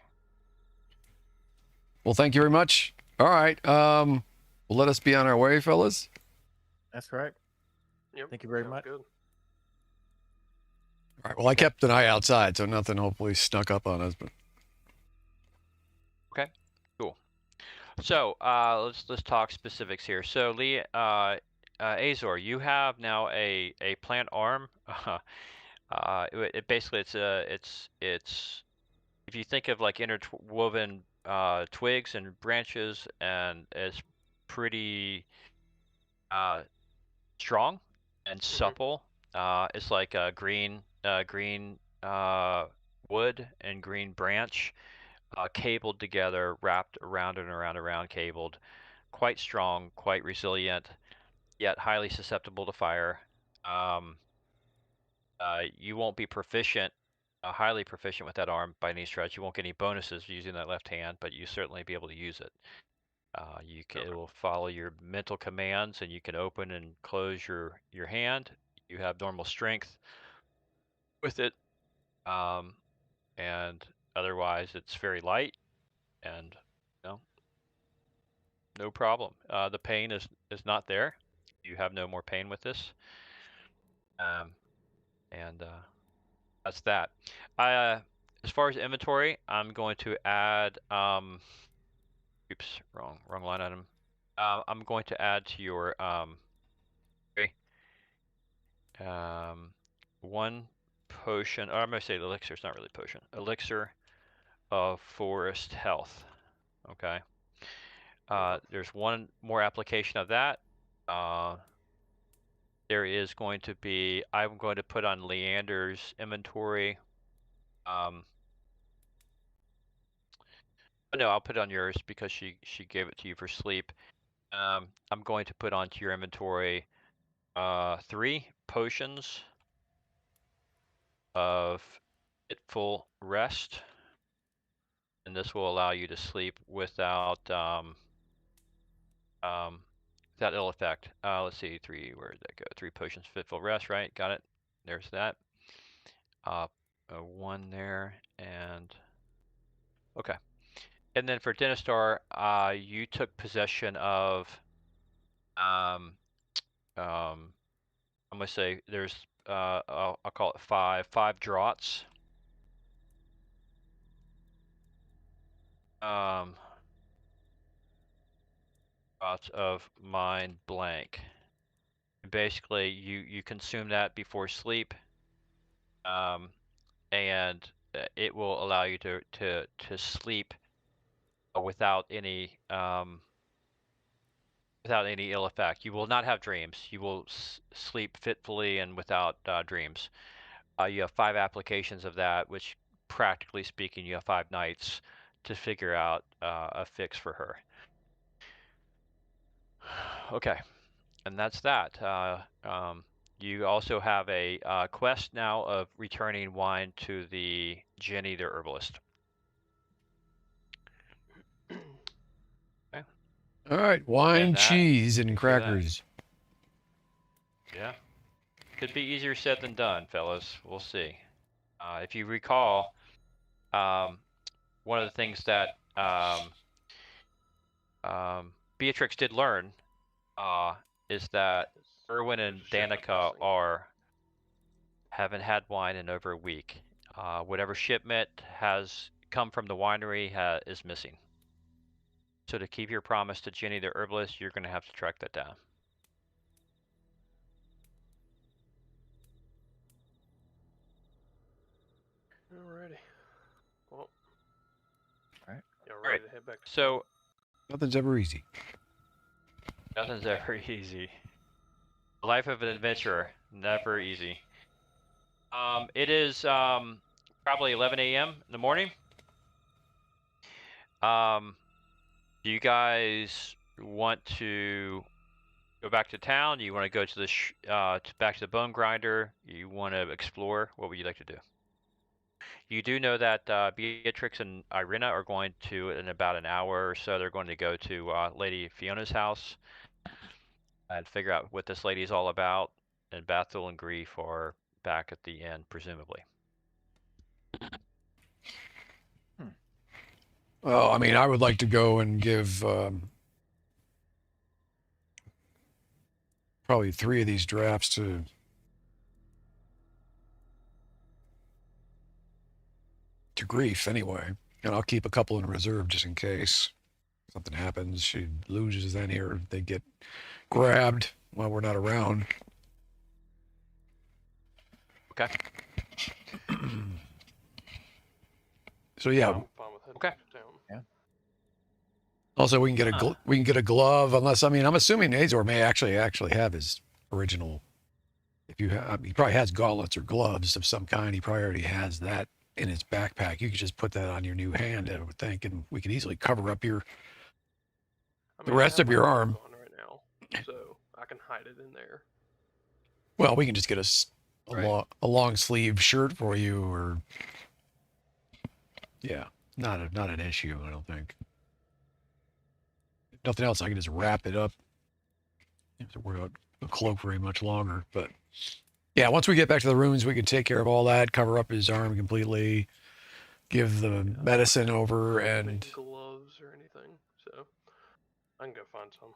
Well, thank you very much. All right. Well, let us be on our way, fellas. That's correct. Yep. Thank you very sounds much. Good. All right. Well, I kept an eye outside, so nothing hopefully snuck up on us. But Okay, cool. So let's talk specifics here. So Lee, Azor, you have now a plant arm. Basically it's if you think of like interwoven twigs and branches, and it's pretty strong and supple. It's like a green wood and green branch, cabled together, wrapped around and around and around, cabled. Quite strong, quite resilient, yet highly susceptible to fire. You won't be proficient, highly proficient with that arm by any stretch. You won't get any bonuses using that left hand, but you certainly be able to use it. It will follow your mental commands, and you can open and close your hand. You have normal strength with it, and otherwise it's very light, and no problem. The pain is not there. You have no more pain with this, and that's that. As far as inventory, I'm going to add. Oops, wrong line item. I'm going to add to your one potion. Or I'm going to say elixir. It's not really potion. Elixir of forest health. Okay. There's one more application of that. There is going to be. I'm going to put on Leander's inventory. No, I'll put it on yours because she gave it to you for sleep. I'm going to put onto your inventory 3 potions of fitful rest, and this will allow you to sleep without that ill effect. Let's see, 3. Where did that go? 3 potions fitful rest, right? Got it. There's that. 1 there, and okay. And then for Dinostar, you took possession of I'm gonna say there's I'll call it 5 draughts. Draughts of mind blank. Basically, you consume that before sleep, and it will allow you to sleep without any ill effect. You will not have dreams. You will sleep fitfully and without dreams. You have 5 applications of that, which practically speaking, you have 5 nights to figure out a fix for her. Okay, and that's that. You also have a quest now of returning wine to the Jenny the herbalist. Okay. All right, wine, And that- cheese, and do that. crackers. Yeah. Could be easier said than done, fellas. We'll see. If you recall, one of the things that Beatrix did learn is that Erwin and Danica haven't had wine in over a week. Whatever shipment has come from the winery is missing. So to keep your promise to Jenny the herbalist, you're going to have to track that down. Alrighty. Well. Alright. Y'all ready to head back? So Nothing's ever easy. nothing's ever easy. The life of an adventurer, never easy. It is probably 11 a.m. in the morning. Do you guys want to go back to town? Do you want to go to the back to the bone grinder? You want to explore? What would you like to do? You do know that Beatrix and Irina are going to, in about an hour or so, they're going to go to Lady Fiona's house and figure out what this lady's all about. And Bathil and Grief are back at the inn, presumably. Well, I mean, I would like to go and give probably 3 of these drafts to Grief anyway, and I'll keep a couple in reserve just in case something happens. She loses any, or they get grabbed while we're not around. Okay. So yeah, I'm fine with heading Okay. back to town. Also, we can get a Huh. we can get a glove. Unless I'm assuming Azor may actually have his original. If you he probably has gauntlets or gloves of some kind. He probably already has that in his backpack. You could just put that on your new hand, I would think, and we could easily cover up I the mean, I rest have of my your glove arm. on right now, so I can hide it in there. Well, we can just get a, Right. a long sleeve shirt for you, or yeah, not an issue. I don't think. If nothing else, I can just wrap it up. You don't have to worry about a cloak very much longer. But yeah, once we get back to the ruins, we can take care of all that, cover up his arm completely, give the medicine over, I don't have any and gloves or anything, so I can go find some.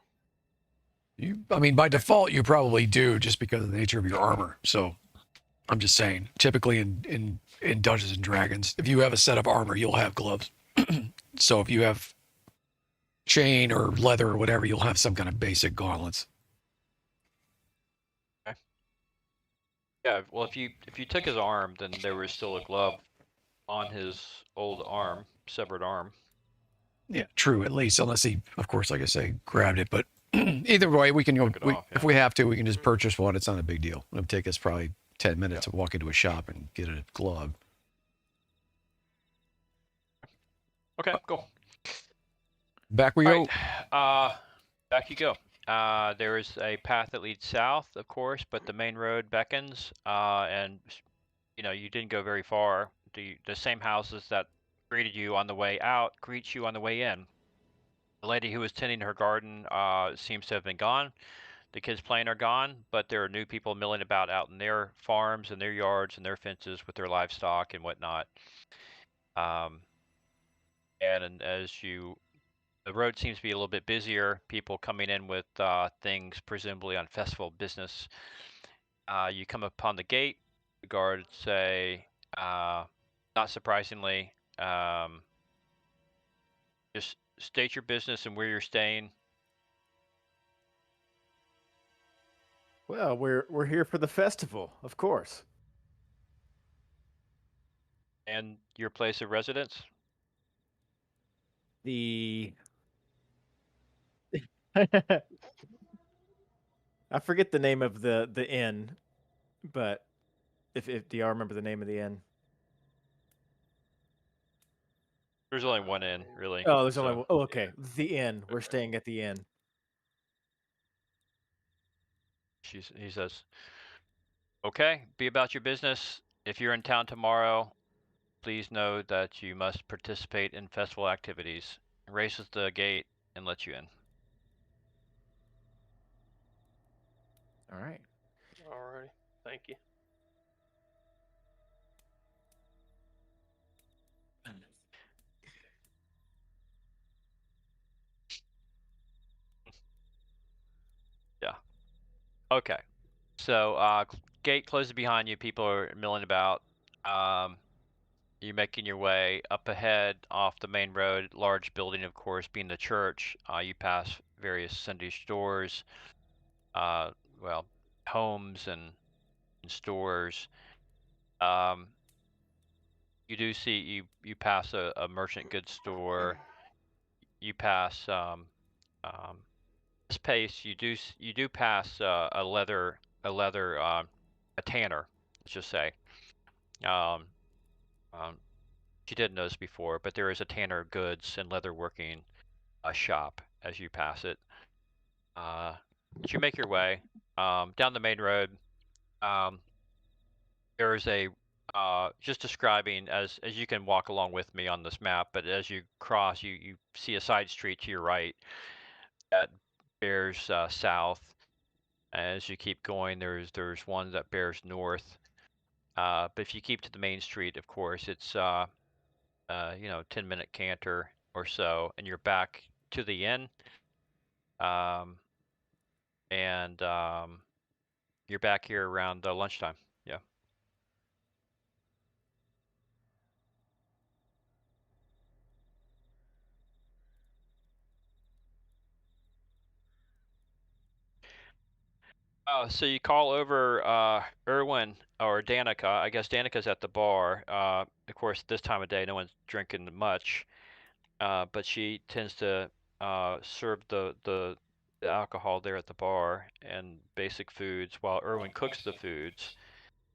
by default, you probably do just because of the nature of your armor. So I'm just saying, typically in Dungeons and Dragons, if you have a set of armor, you'll have gloves. So if you have chain or leather or whatever, you'll have some kind of basic gauntlets. Yeah. Well, if you took his arm, then there was still a glove on his old arm, severed arm. Yeah, true. At least, unless he, of course, like I say, grabbed it. But either way, we can go. Took it off, If yeah. we have to, we can just purchase one. It's not a big deal. It'll take us probably 10 minutes to walk into a shop and get a glove. Okay. Cool. Back we All go. right. Back you go. There is a path that leads south, of course, but the main road beckons, and you didn't go very far. The same houses that greeted you on the way out greet you on the way in. The lady who was tending her garden seems to have been gone. The kids playing are gone, but there are new people milling about out in their farms and their yards and their fences with their livestock and whatnot. And as the road seems to be a little bit busier. People coming in with things, presumably on festival business. You come upon the gate. The guards say, not surprisingly, just state your business and where you're staying. Well, we're here for the festival, of course. And your place of residence. The I forget the name of the inn, but if do y'all remember the name of the inn? There's only one inn, really. Oh, there's only so- one. Oh, okay. The inn. We're staying at the inn. He says, okay, be about your business. If you're in town tomorrow, please know that you must participate in festival activities. Raises the gate and lets you in. All right. Alrighty, thank you. Yeah. Okay. So gate closes behind you. People are milling about. You're making your way up ahead off the main road. Large building, of course, being the church. You pass various Sunday stores, well, homes and stores. You do see you pass a merchant goods store. You pass this pace. You do pass a tanner. Let's just say. Um, you didn't notice before, but there is a tanner goods and leatherworking shop as you pass it. As you make your way down the main road, there is a just describing as you can walk along with me on this map, but as you cross, you see a side street to your right that bears south. As you keep going, there's one that bears north. But if you keep to the main street, of course, it's 10-minute canter or so, and you're back to the inn. And you're back here around lunchtime. Yeah. So you call over Erwin or Danica. I guess Danica's at the bar. Of course, this time of day, no one's drinking much, but she tends to serve the alcohol there at the bar and basic foods while Erwin cooks the foods.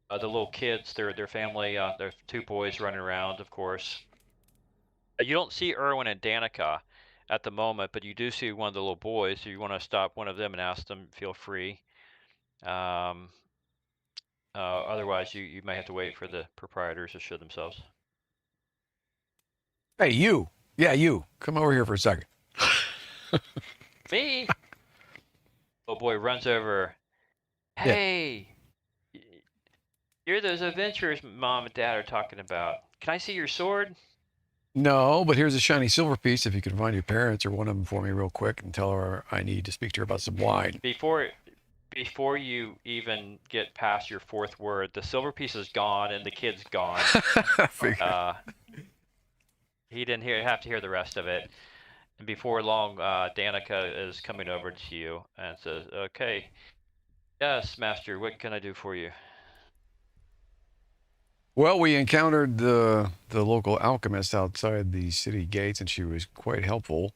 The little kids, their family, their two boys running around, of course. You don't see Erwin and Danica at the moment, but you do see one of the little boys. So you want to stop one of them and ask them, feel free. Otherwise, you may have to wait for the proprietors to show themselves. Hey, you. Yeah, you. Come over here for a second. Me? Oh boy, runs over. Yeah. Hey, you're those adventurers Mom and Dad are talking about. Can I see your sword? No, but here's a shiny silver piece. If you can find your parents or one of them for me real quick and tell her I need to speak to her about some wine. Before you even get past your fourth word, the silver piece is gone and the kid's gone. He didn't have to hear the rest of it. And before long, Danica is coming over to you and says, "Okay, yes, Master, what can I do for you?" Well, we encountered the local alchemist outside the city gates, and she was quite helpful.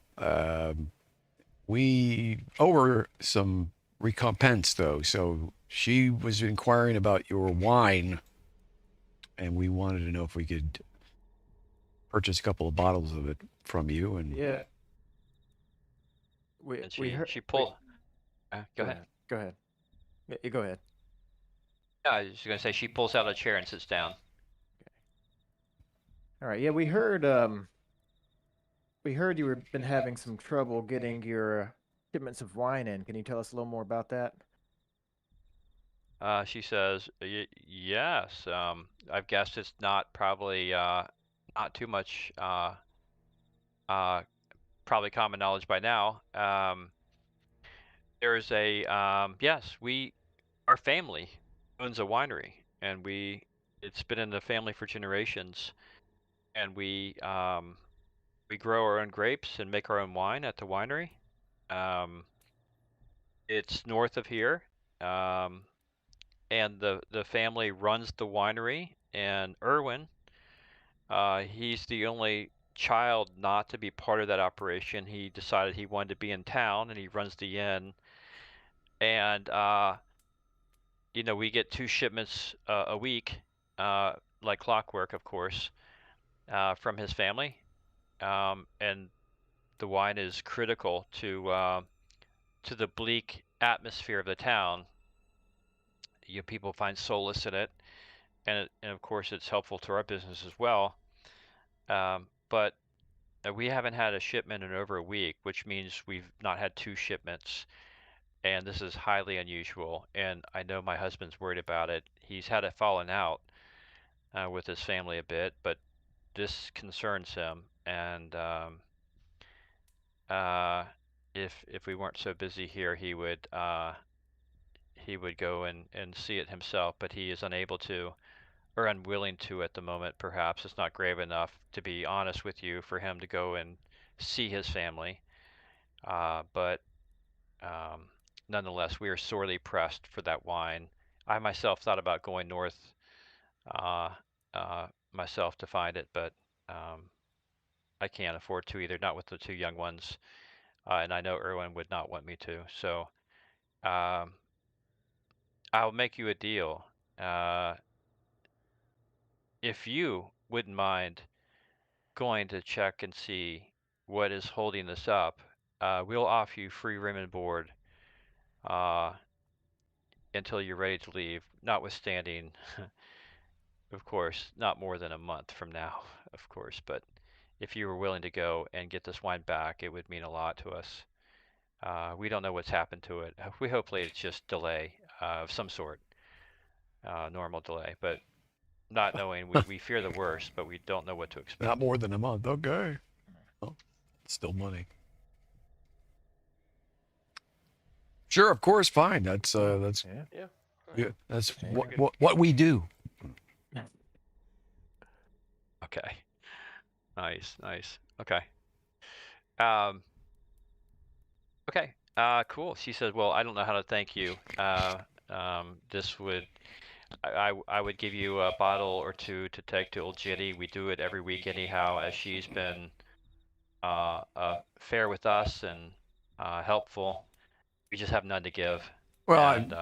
We owe her some recompense, though. So she was inquiring about your wine, and we wanted to know if we could purchase a couple of bottles of it from you. And Yeah. And We heard. she pulled. Go ahead. Go ahead. Yeah, you go ahead. Yeah, I was gonna say she pulls out a chair and sits down. All right. Yeah, we heard. We heard you were been having some trouble getting your shipments of wine in. Can you tell us a little more about that? She says, "Yes. I've guessed it's not probably not too much probably common knowledge by now. There's a yes, our family owns a winery, and it's been in the family for generations, and we grow our own grapes and make our own wine at the winery. It's north of here, and the family runs the winery. And Erwin, he's the only child not to be part of that operation. He decided he wanted to be in town, and he runs the inn. And we get 2 shipments a week, like clockwork, of course, from his family. And the wine is critical to the bleak atmosphere of the town. People find solace in it, and of course it's helpful to our business as well. But we haven't had a shipment in over a week, which means we've not had 2 shipments, and this is highly unusual. And I know my husband's worried about it. He's had it fallen out with his family a bit, but this concerns him. And if we weren't so busy here, he would go and see it himself, but he is unable to, or unwilling to at the moment. Perhaps it's not grave enough, to be honest with you, for him to go and see his family. But nonetheless, we are sorely pressed for that wine. I myself thought about going north myself to find it, but I can't afford to either, not with the 2 young ones. And I know Erwin would not want me to. So I'll make you a deal. If you wouldn't mind going to check and see what is holding this up, we'll offer you free room and board until you're ready to leave, notwithstanding, of course, not more than a month from now, of course. But if you were willing to go and get this wine back, it would mean a lot to us. We don't know what's happened to it. We hopefully it's just delay of some sort, normal delay. But not knowing, we fear the worst, but we don't know what to expect. Not more than a month. Okay. Well, still money. Sure, of course, fine. That's Yeah. yeah, that's Okay. what we do. Okay. Nice. Okay. Okay. Cool. She says, "Well, I don't know how to thank you. This would, I would give you a bottle or 2 to take to Old Jitty. We do it every week anyhow, as she's been fair with us and helpful. We just have none to give. Well, And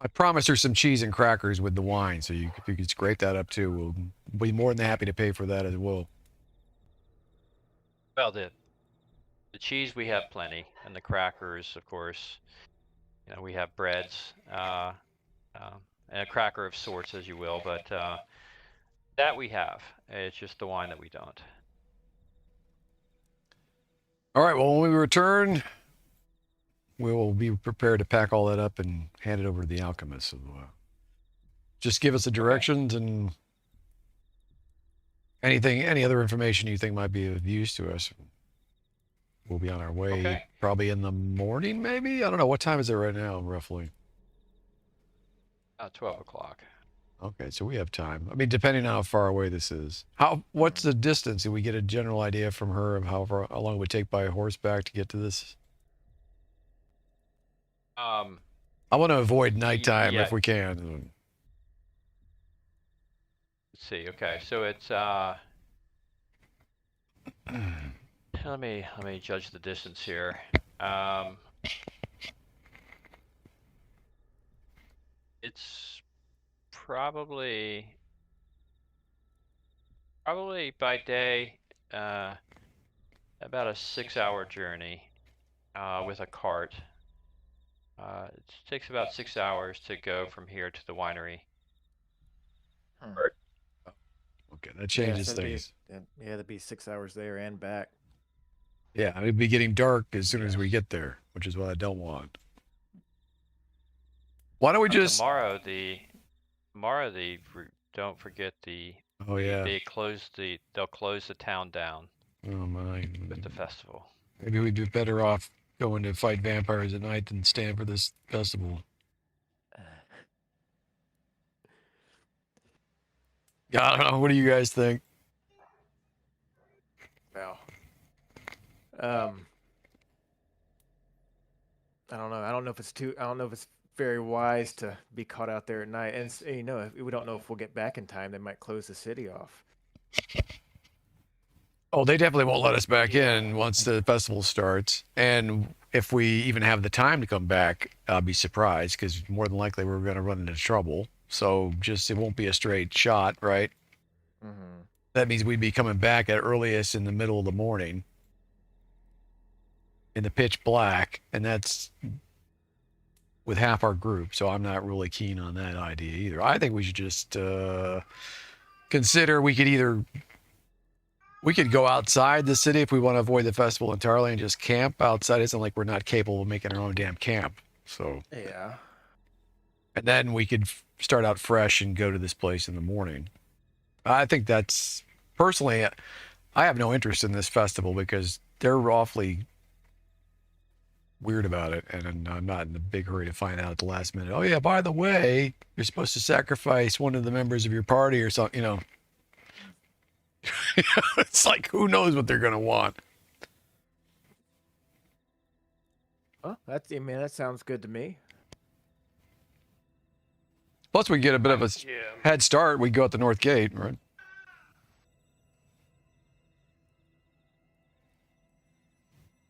I promised her some cheese and crackers with the wine, so if you could scrape that up too, we'll be more than happy to pay for that as well. well, the cheese we have plenty, and the crackers, of course. You know, we have breads, and a cracker of sorts, as you will, but that we have. It's just the wine that we don't. All right, well, when we return, we will be prepared to pack all that up and hand it over to the alchemist. So, just give us the directions and any other information you think might be of use to us. We'll be on our way probably in the morning, maybe? I don't know. What time is it right now, roughly? 12 o'clock. Okay, so we have time. I mean, depending on how far away this is. What's the distance? Did we get a general idea from her of how long it would take by horseback to get to this? I want to avoid nighttime if we can. Let's see. Okay, so it's let me judge the distance here. It's probably by day about a 6-hour journey with a cart. It takes about 6 hours to go from here to the winery. Okay, that changes things. Yeah, that'd be 6 hours there and back. Yeah, it'd be getting dark as soon as we get there, which is what I don't want. Why don't we just tomorrow? Don't forget the. Oh yeah. They'll close the town down. Oh my. With the festival. Maybe we'd be better off going to fight vampires at night than stand for this festival. I don't know. What do you guys think? Well, I don't know. I don't know if it's very wise to be caught out there at night. And you know, we don't know if we'll get back in time. They might close the city off. Oh, they definitely won't let us back in once the festival starts. And if we even have the time to come back, I'll be surprised because more than likely we're going to run into trouble. So it won't be a straight shot, right? Mm-hmm. That means we'd be coming back at earliest in the middle of the morning in the pitch black. And that's with half our group. So I'm not really keen on that idea either. I think we should just consider we could go outside the city if we want to avoid the festival entirely and just camp outside. It's not like we're not capable of making our own damn camp. So yeah. And then we could start out fresh and go to this place in the morning. I think that's personally, I have no interest in this festival because they're awfully weird about it, and I'm not in a big hurry to find out at the last minute. Oh yeah, by the way, you're supposed to sacrifice one of the members of your party or something. You know. It's like, who knows what they're going to want. Oh, that sounds good to me. Plus, we get a bit of a head start. We go at the north gate, right?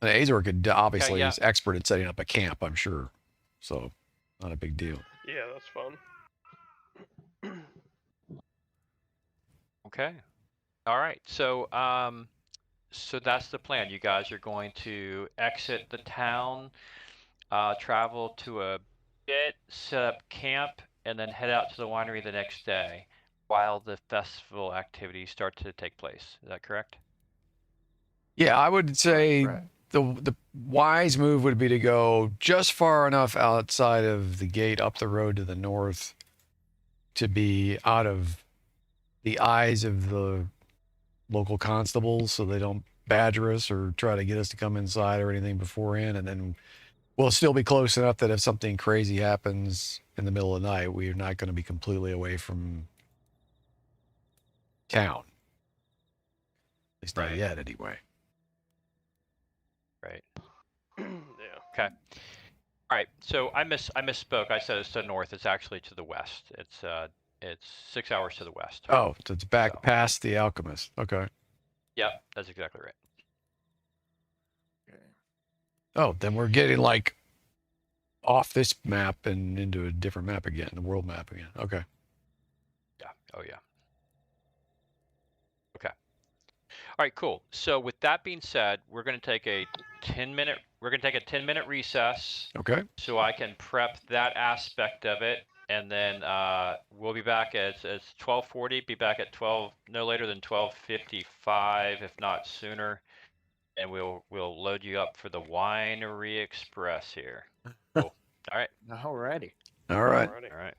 And Azor could obviously is expert at setting up a camp, I'm sure. So, not a big deal. Yeah, that's fun. Okay. All right, so that's the plan. You guys are going to exit the town, travel to a bit, set up camp, and then head out to the winery the next day while the festival activities start to take place. Is that correct? Yeah, I would say the wise move would be to go just far enough outside of the gate up the road to the north to be out of the eyes of the local constables so they don't badger us or try to get us to come inside or anything beforehand. And then we'll still be close enough that if something crazy happens in the middle of the night, we're not going to be completely away from town. At least not yet, anyway. Right. Yeah. Okay. All right. So I misspoke. I said it's to the north. It's actually to the west. It's 6 hours to the west. Oh, so it's back past the alchemist. Okay. Yep, that's exactly right. Okay. Oh, then we're getting like off this map and into a different map again, the world map again. Okay. Yeah. Oh yeah. Okay. All right, cool. So with that being said, we're going to take a 10-minute recess Okay. so I can prep that aspect of it, and then we'll be back at 12:40. Be back at 12, no later than 12:55, if not sooner, and we'll load you up for the Winery Express here. Cool. All right. Alrighty. All right. Alrighty. All right.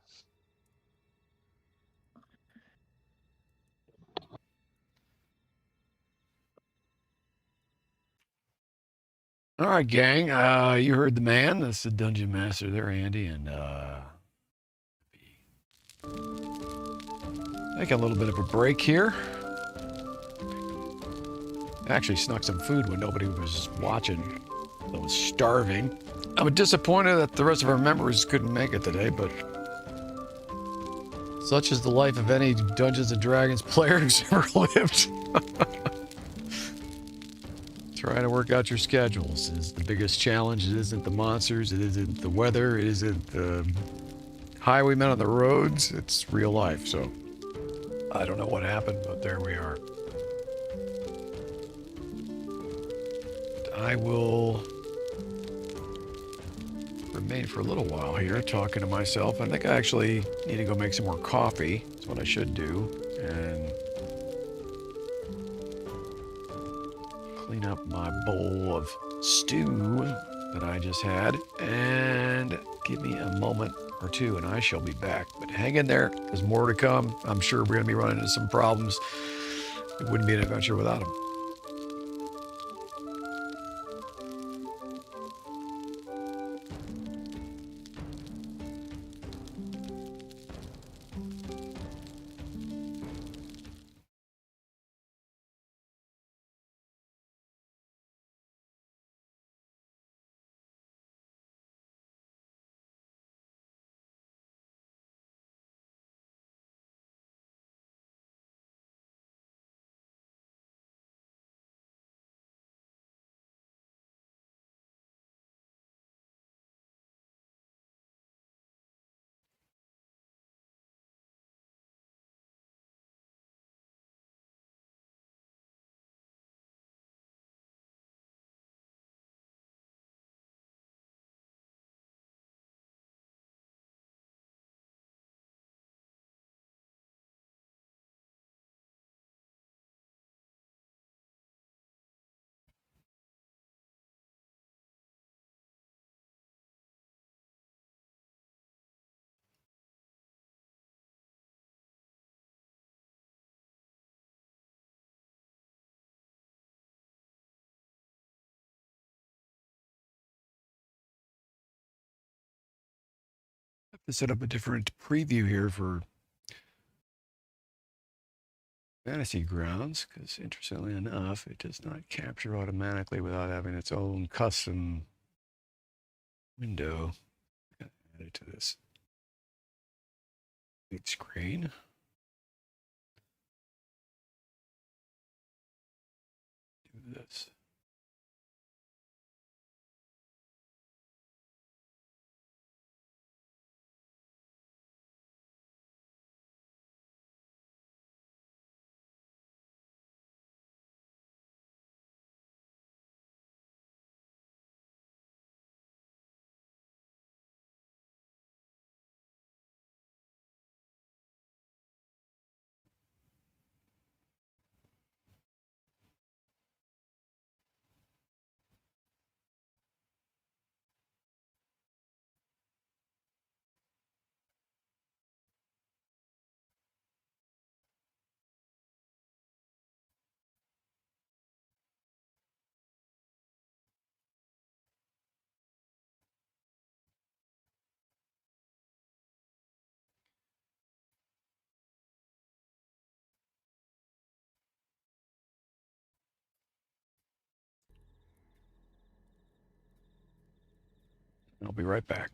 All right, gang. You heard the man. That's the dungeon master there, Andy, and take a little bit of a break here. Actually snuck some food when nobody was watching. I was starving. I'm disappointed that the rest of our members couldn't make it today, but such is the life of any Dungeons and Dragons player who's ever lived. Trying to work out your schedules is the biggest challenge. It isn't the monsters, it isn't the weather, it isn't the highwaymen on the roads. It's real life, so I don't know what happened, but there we are. I will remain for a little while here talking to myself. I think I actually need to go make some more coffee. That's what I should do. And clean up my bowl of stew that I just had. And give me a moment or two and I shall be back. But hang in there. There's more to come. I'm sure we're going to be running into some problems. It wouldn't be an adventure without them. I have to set up a different preview here for Fantasy Grounds, because interestingly enough, it does not capture automatically without having its own custom window. Add it to this big screen. Do this. I'll be right back.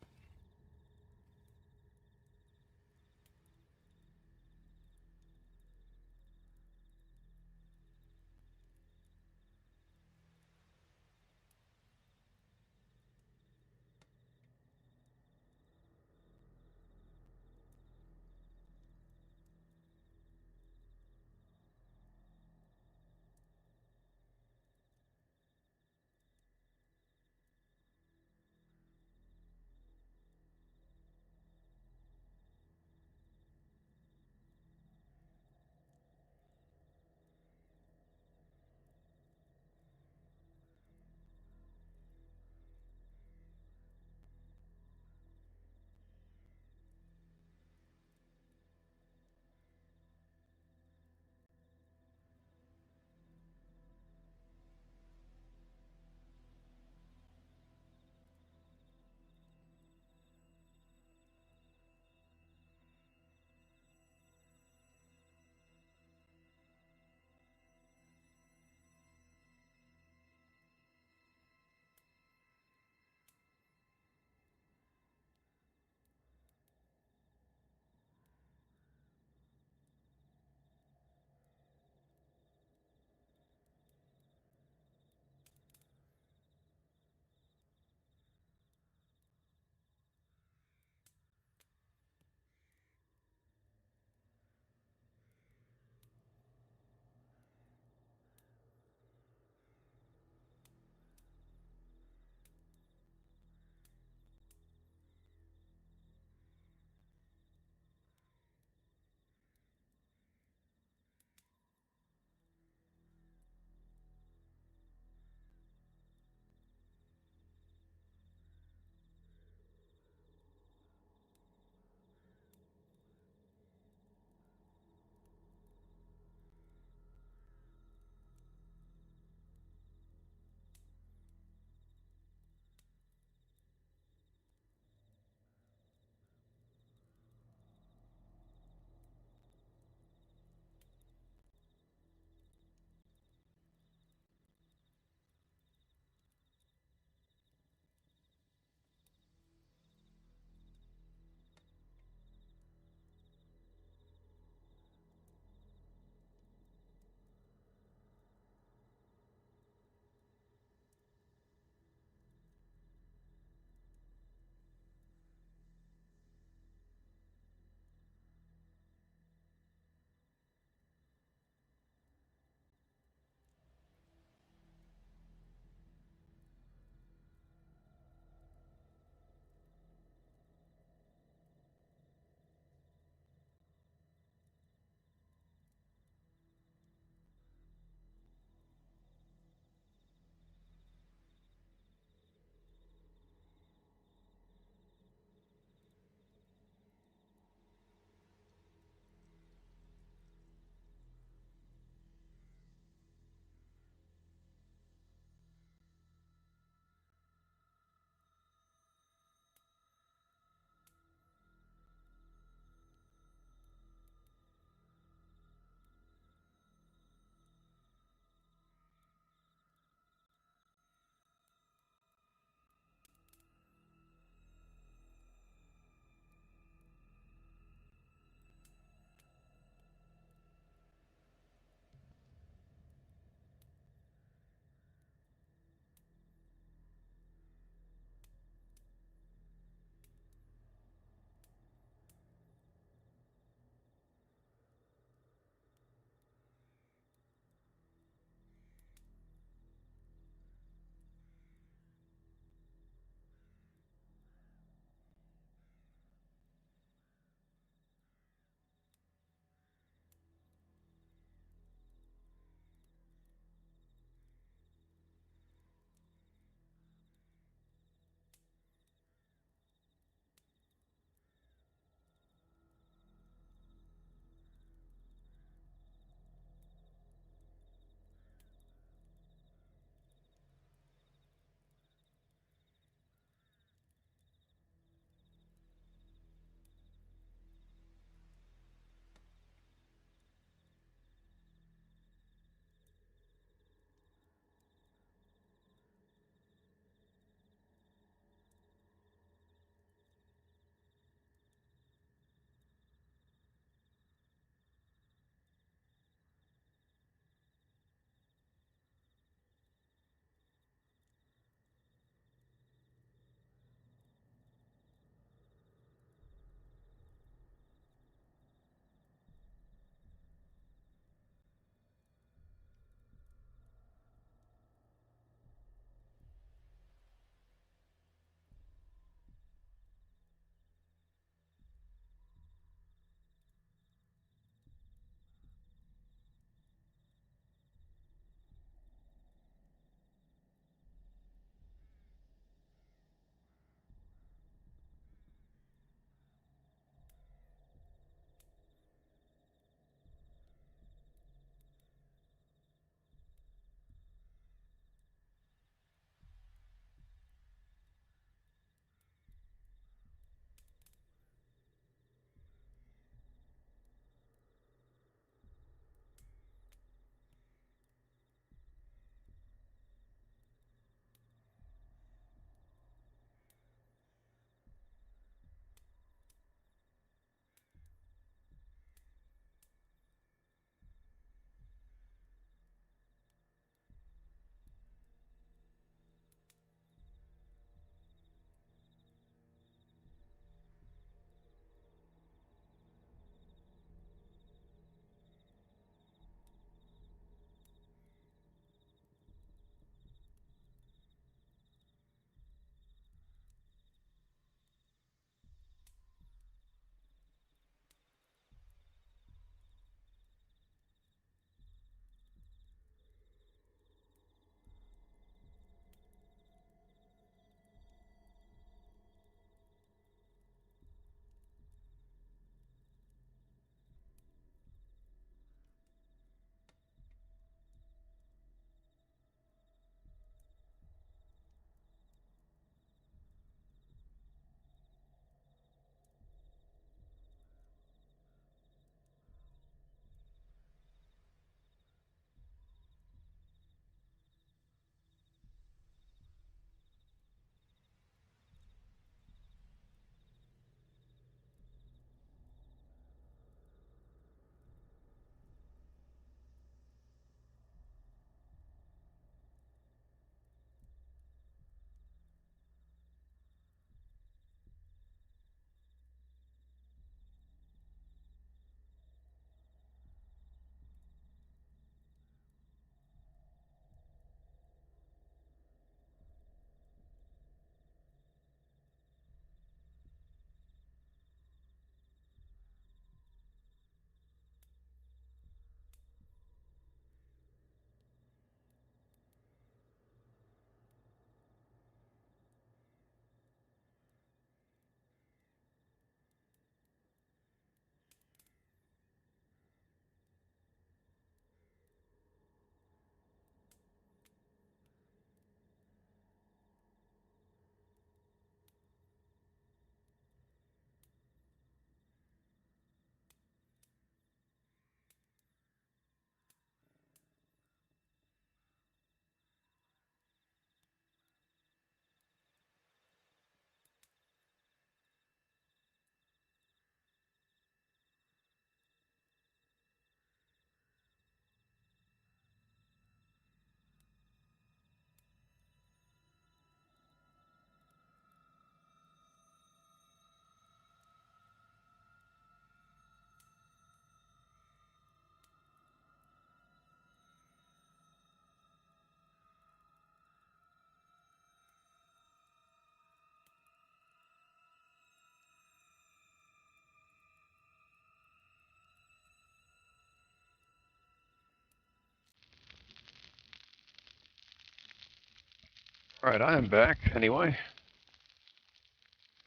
Right, I am back anyway.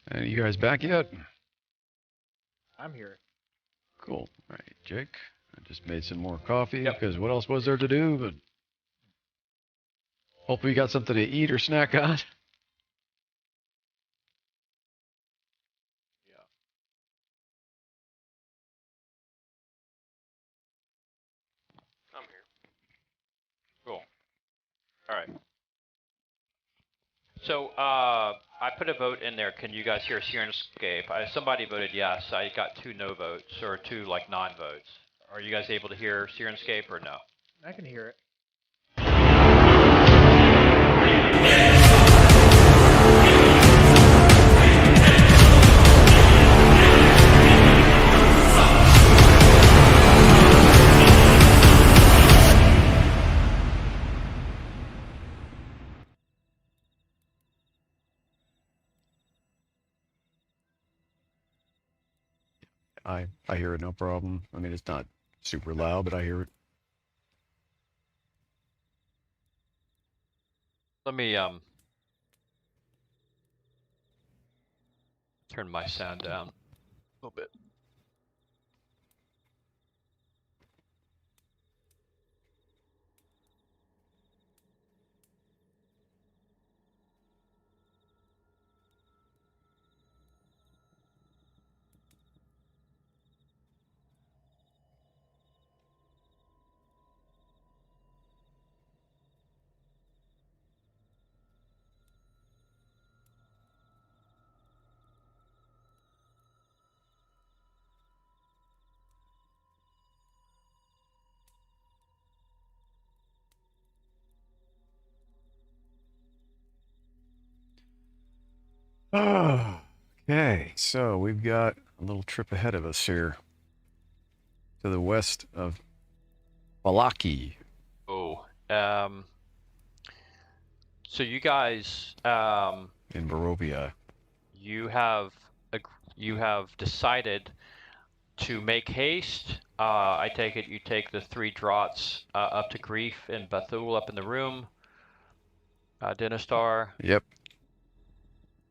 And you guys back yet? I'm here. Cool. All right, Jake. I just made some more coffee Yep. because what else was there to do? But hopefully you got something to eat or snack on. I'm here. Cool. All right. So I put a vote in there. Can you guys hear Sirenscape? Somebody voted yes. I got 2 no votes or 2 like non-votes. Are you guys able to hear Sirenscape or no? I can hear it. I hear it no problem. I mean, it's not super loud, but I hear it. Let me turn my sound down a little bit. Okay, so we've got a little trip ahead of us here to the west of Malaki. Oh, so you guys, In Barovia. you have decided to make haste. I take it you take the 3 draughts up to Grief and Bethul up in the room. Dinostar. Yep.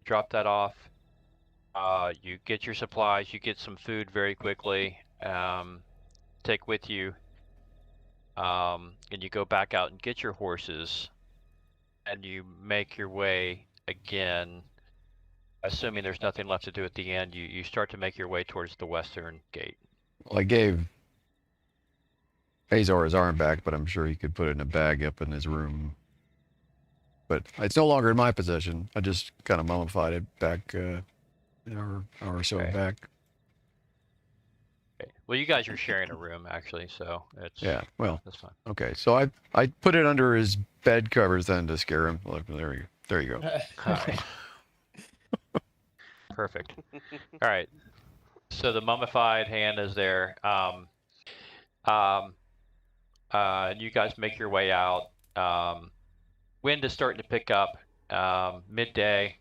Drop that off. You get your supplies. You get some food very quickly. Take with you. And you go back out and get your horses. And you make your way again. Assuming there's nothing left to do at the end, you start to make your way towards the western gate. Well, I gave Azor his arm back, but I'm sure he could put it in a bag up in his room. But it's no longer in my possession. I just kind of mummified it back an hour or so Okay. back. Okay. Well, you guys are sharing a room actually, so it's Yeah, well, that's fine. okay. So I put it under his bed covers then to scare him. Look, there you go. All right. Perfect. All right. So the mummified hand is there. You guys make your way out. Wind is starting to pick up. Midday.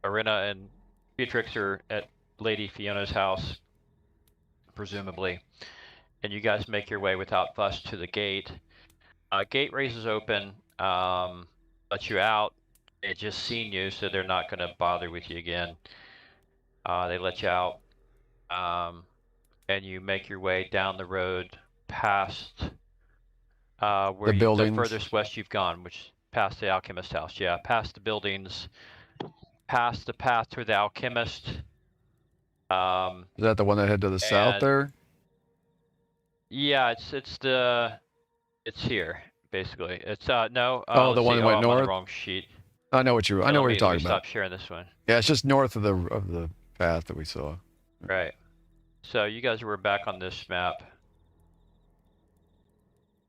Arena and Beatrix are at Lady Fiona's house, presumably. And you guys make your way without fuss to the gate. Gate raises open, lets you out. They just seen you, so they're not going to bother with you again. They let you out, and you make your way down the road past where The buildings. the furthest west you've gone, which past the alchemist house. Yeah, past the buildings, past the path to the alchemist. Is that the one that head to the south there? Yeah, it's here basically. It's no. Oh, the let's one see. that went I'm on north? the wrong sheet. I know what So you're let talking me about. stop sharing this one. Yeah, it's just north of the path that we saw. Right. So you guys were back on this map.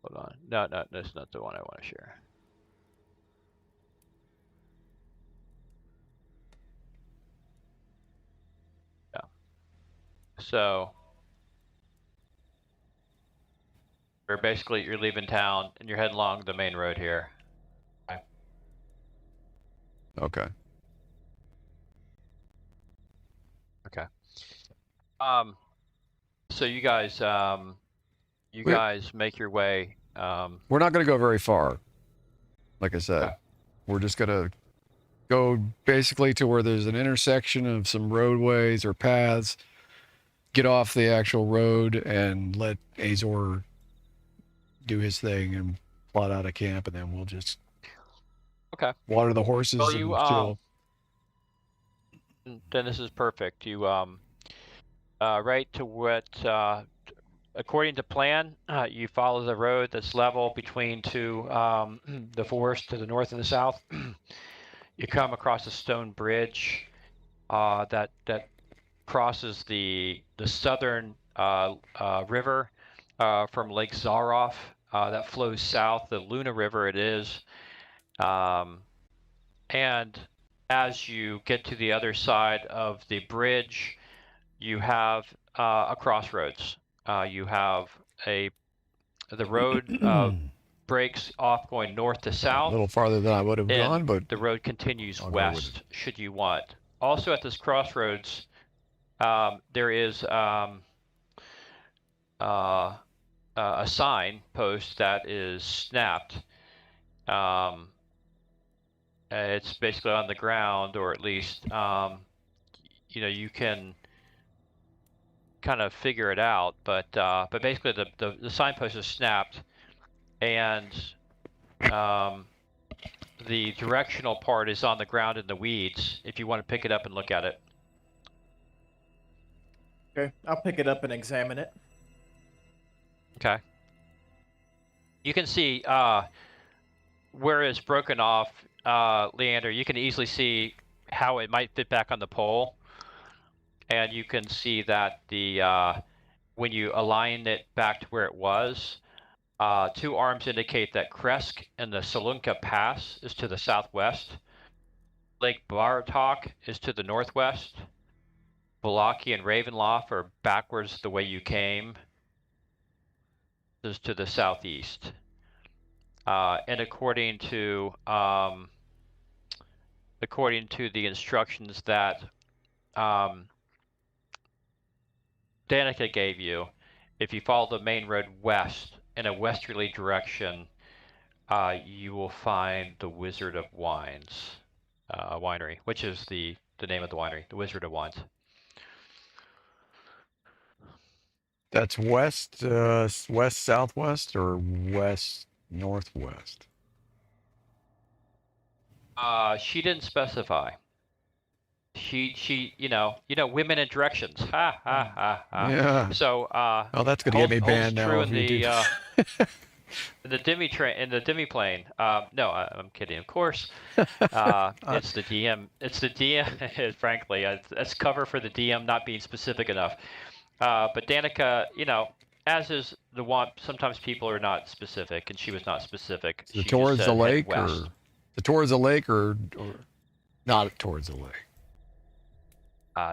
Hold on. No, that's not the one I want to share. Yeah. So you're leaving town and you're heading along the main road here. Okay. Okay. So you guys Wait. guys make your way. We're not going to go very far. like I said, Okay. we're just gonna go basically to where there's an intersection of some roadways or paths, get off the actual road, and let Azor do his thing and plot out a camp, and then we'll just Okay. water the horses Well, and you chill. then this is perfect. You right to what according to plan, you follow the road that's level between two the forest to the north and the south. You come across a stone bridge that crosses the southern river from Lake Zaroff that flows south. The Luna River it is, and as you get to the other side of the bridge, you have a crossroads. You have the road breaks off going north to A south. little farther than I would have gone, And but the road continues I'll go with west, should you want. Also at this crossroads, there is a sign post that is snapped. It's basically on the ground, or at least, you can kind of figure it out. But basically, the signpost is snapped, and the directional part is on the ground in the weeds. If you want to pick it up and look at it. Okay, I'll pick it up and examine it. Okay. You can see where it's broken off, Leander. You can easily see how it might fit back on the pole, and you can see that when you align it back to where it was, two arms indicate that Kresk and the Salunka Pass is to the southwest. Lake Baratok is to the northwest. Balaki and Ravenloft are backwards the way you came. This is to the southeast. And according to the instructions that Danica gave you, if you follow the main road west in a westerly direction, you will find the Wizard of Wines winery, which is the name of the winery, the Wizard of Wines. that's west, west southwest or west northwest. She didn't specify. She, women and directions. Ha ha ha ha. Yeah. So, Oh, that's gonna get me holds banned now. true If in you do. in the demi-plane. No, I'm kidding. Of course, it's the DM. It's the DM. Frankly, that's cover for the DM not being specific enough. But Danica, as is the one, sometimes people are not specific, and she was not specific. The She just towards said the head lake, west. or the towards the lake, or not towards the lake.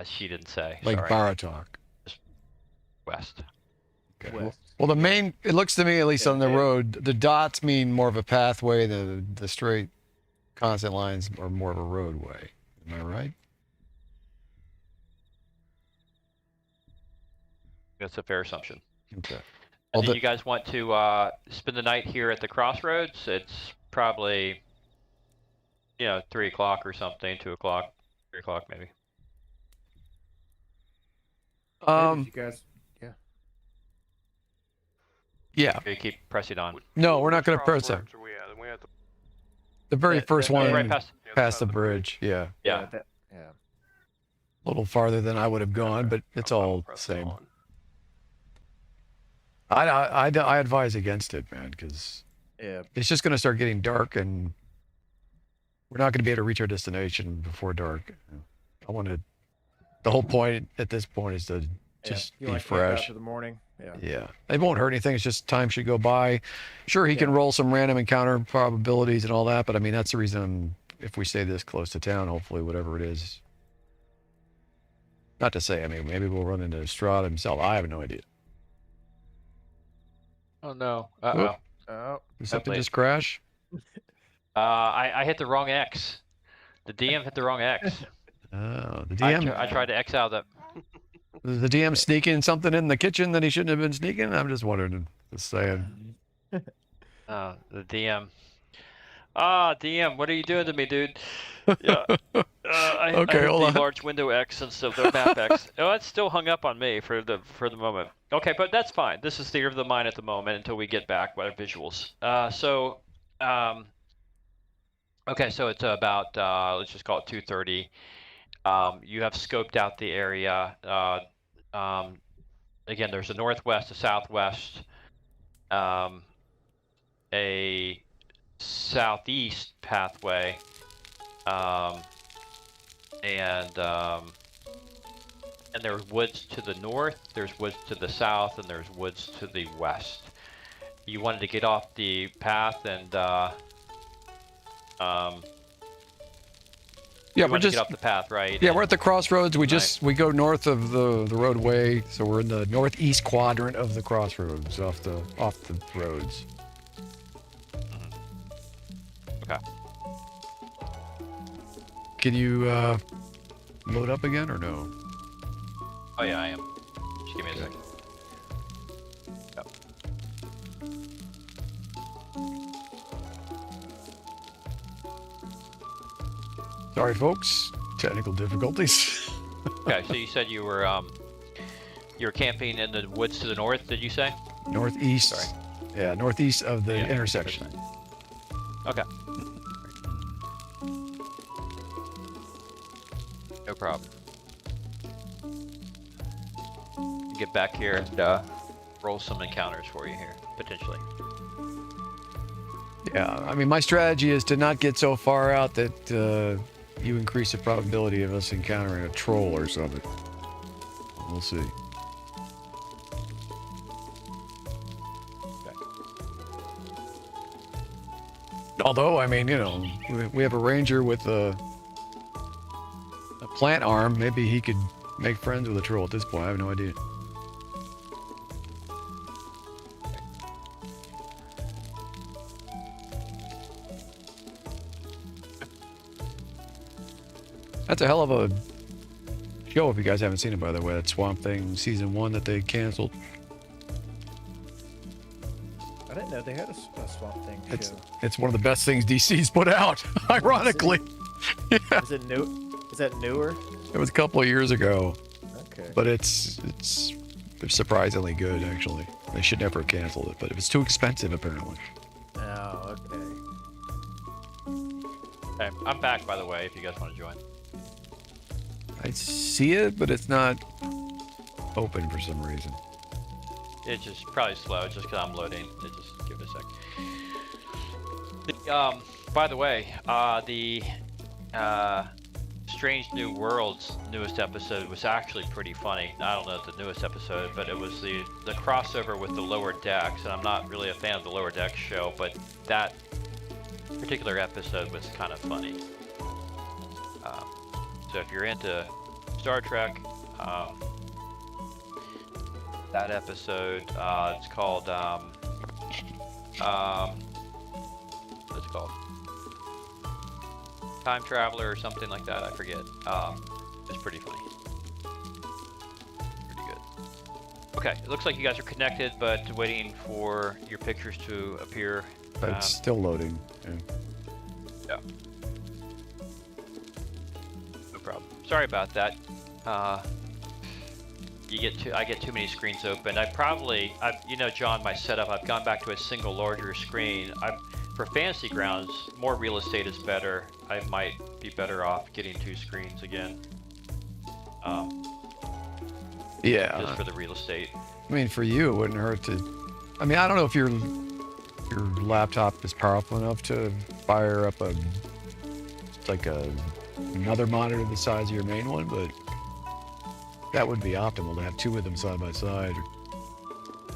She didn't say. Lake Sorry. Baratok. West. Okay. West. Well, the main, it looks to me, at least Yeah, on the yeah. road, the dots mean more of a pathway. The straight constant lines are more of a roadway. Am I right? That's a fair assumption. Okay. And Well, then you guys want to spend the night here at the crossroads? It's probably, 3 o'clock or something, 2 o'clock, 3 o'clock maybe. Maybe if you guys, yeah. Or you keep pressing on. No, we're not Which going to press that. crossroads are we at? Are we at the The very That- first that- one, Right past. past the bridge. Yeah. Yeah. yeah. A little farther than I would have gone, but it's I'll all the press same. on. I advise against it, man, because Yeah. it's just going to start getting dark, and we're not going to be able to reach our destination before dark. I want to. The whole point at this point is to just You be want to camp out fresh. for the morning? Yeah. Yeah, it won't hurt anything. It's just time should go by. Sure, he can roll some random encounter probabilities and all that, but I mean that's the reason. If we stay this close to town, hopefully, whatever it is. Not to say, I mean, maybe we'll run into Strahd himself. I have no idea. Oh no. Uh-oh. Oh, Did something Wait. just crash? I hit the wrong X. The DM hit the wrong X. Oh, the I DM. tried to X out that. Is the DM sneaking something in the kitchen that he shouldn't have been sneaking? I'm just wondering. Just saying. The DM. DM, what are you doing to me, dude? Yeah. I Okay, hit hold the on. large window X instead of the map X. Oh, it's still hung up on me for the moment. Okay, but that's fine. This is theater of the mind at the moment until we get back with our visuals. Okay, so it's about let's just call it 2:30. You have scoped out the area. Again, there's a northwest, a southwest, a southeast pathway, and there's woods to the north, there's woods to the south, and there's woods to the west. You wanted to get off the path and Yeah, you we're wanted to just get off the path, right? yeah, And- we're at the crossroads. We just Right. we go north of the roadway, so we're in the northeast quadrant of the crossroads, off the roads. Okay. Can you load up again or no? Oh yeah, I am. Just give me a second. Yep. Sorry, folks. Technical difficulties. Okay, so you said you were camping in the woods to the north. Did you say? Northeast. Sorry. Yeah, northeast of the Yeah, intersection. Okay. No problem. Get back here and roll some encounters for you here, potentially. Yeah, I mean, my strategy is to not get so far out that you increase the probability of us encountering a troll or something. We'll see. Okay. Although, I mean, you know, we have a ranger with a plant arm. Maybe he could make friends with a troll at this point. I have no idea. That's a hell of a show if you guys haven't seen it, by the way. That Swamp Thing season 1 that they canceled. I didn't know they had a Swamp Thing It's show. it's one of the best things DC's put out, ironically. Yeah, Is it new? Is that newer? it was a couple of years ago, Okay. but it's surprisingly good, actually. They should never have canceled it, but it was too expensive, apparently. Oh, okay. Okay, I'm back, by the way, if you guys want to join. I see it, but it's not open for some reason. It's just probably slow, just because I'm loading. Just give it a sec. By the way, the Strange New Worlds newest episode was actually pretty funny. I don't know if the newest episode, but it was the crossover with the Lower Decks, and I'm not really a fan of the Lower Decks show, but that particular episode was kind of funny. So if you're into Star Trek, that episode, it's called, what's it called? Time Traveler or something like that, I forget. It's pretty funny. Pretty good. Okay, it looks like you guys are connected, but waiting for your pictures to appear. But it's still loading. Yeah. Yeah. No problem. Sorry about that. I get too many screens open. You know, John, my setup, I've gone back to a single larger screen. For Fantasy Grounds, more real estate is better. I might be better off getting 2 screens again. Yeah. Just for the real estate. I mean, for you, it wouldn't hurt to. I mean, I don't know if your laptop is powerful enough to fire up another monitor the size of your main one, but that would be optimal to have 2 of them side by side,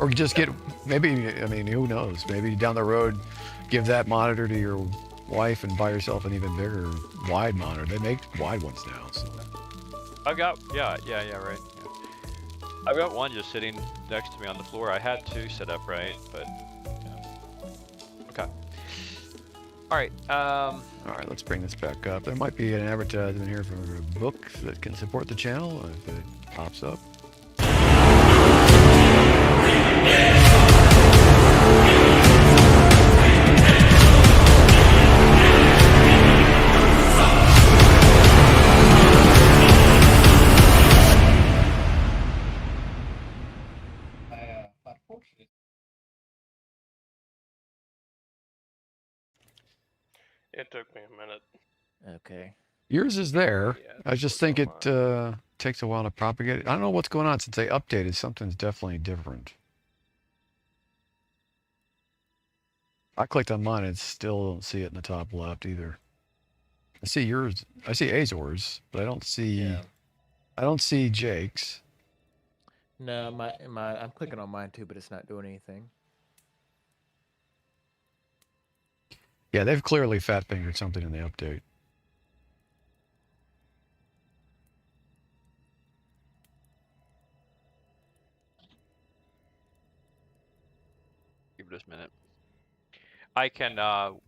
or just get maybe. I mean, who knows? Maybe down the road, give that monitor to your wife and buy yourself an even bigger wide monitor. They make wide ones now. So. I've got right. Yeah. I've got one just sitting next to me on the floor. I had 2 set up right, but yeah. Okay. All right. All right, let's bring this back up. There might be an advertisement here for a book that can support the channel if it pops up. It took me a minute. Okay. Yours is there. Yeah, I it's just working think on it mine. takes a while to propagate it. I don't know what's going on since they updated. Something's definitely different. I clicked on mine and still don't see it in the top left either. I see yours. I see Azor's, but I don't see. Yeah. I don't see Jake's. No, I'm clicking on mine too, but it's not doing anything. Yeah, they've clearly fat fingered something in the update. Give it a minute. I can. Oh,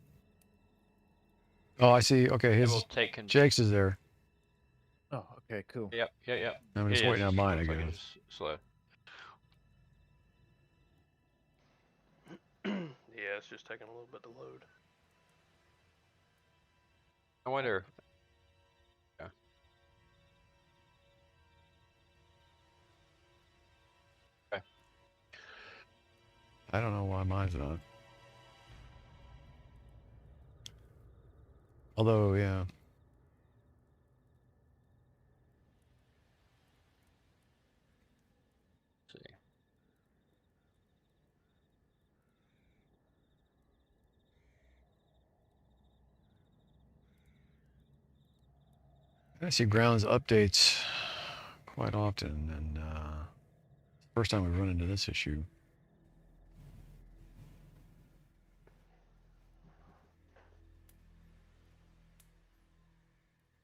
I see. Okay, It will his take. Jake's is there. Oh, okay, cool. Yep. Yep. I'm It just is. waiting on mine, I Looks like guess. it's slow. Yeah, it's just taking a little bit to load. I wonder. Yeah. Okay. I don't know why mine's not. Although, yeah. Let's see. I see grounds updates quite often, and first time we've run into this issue.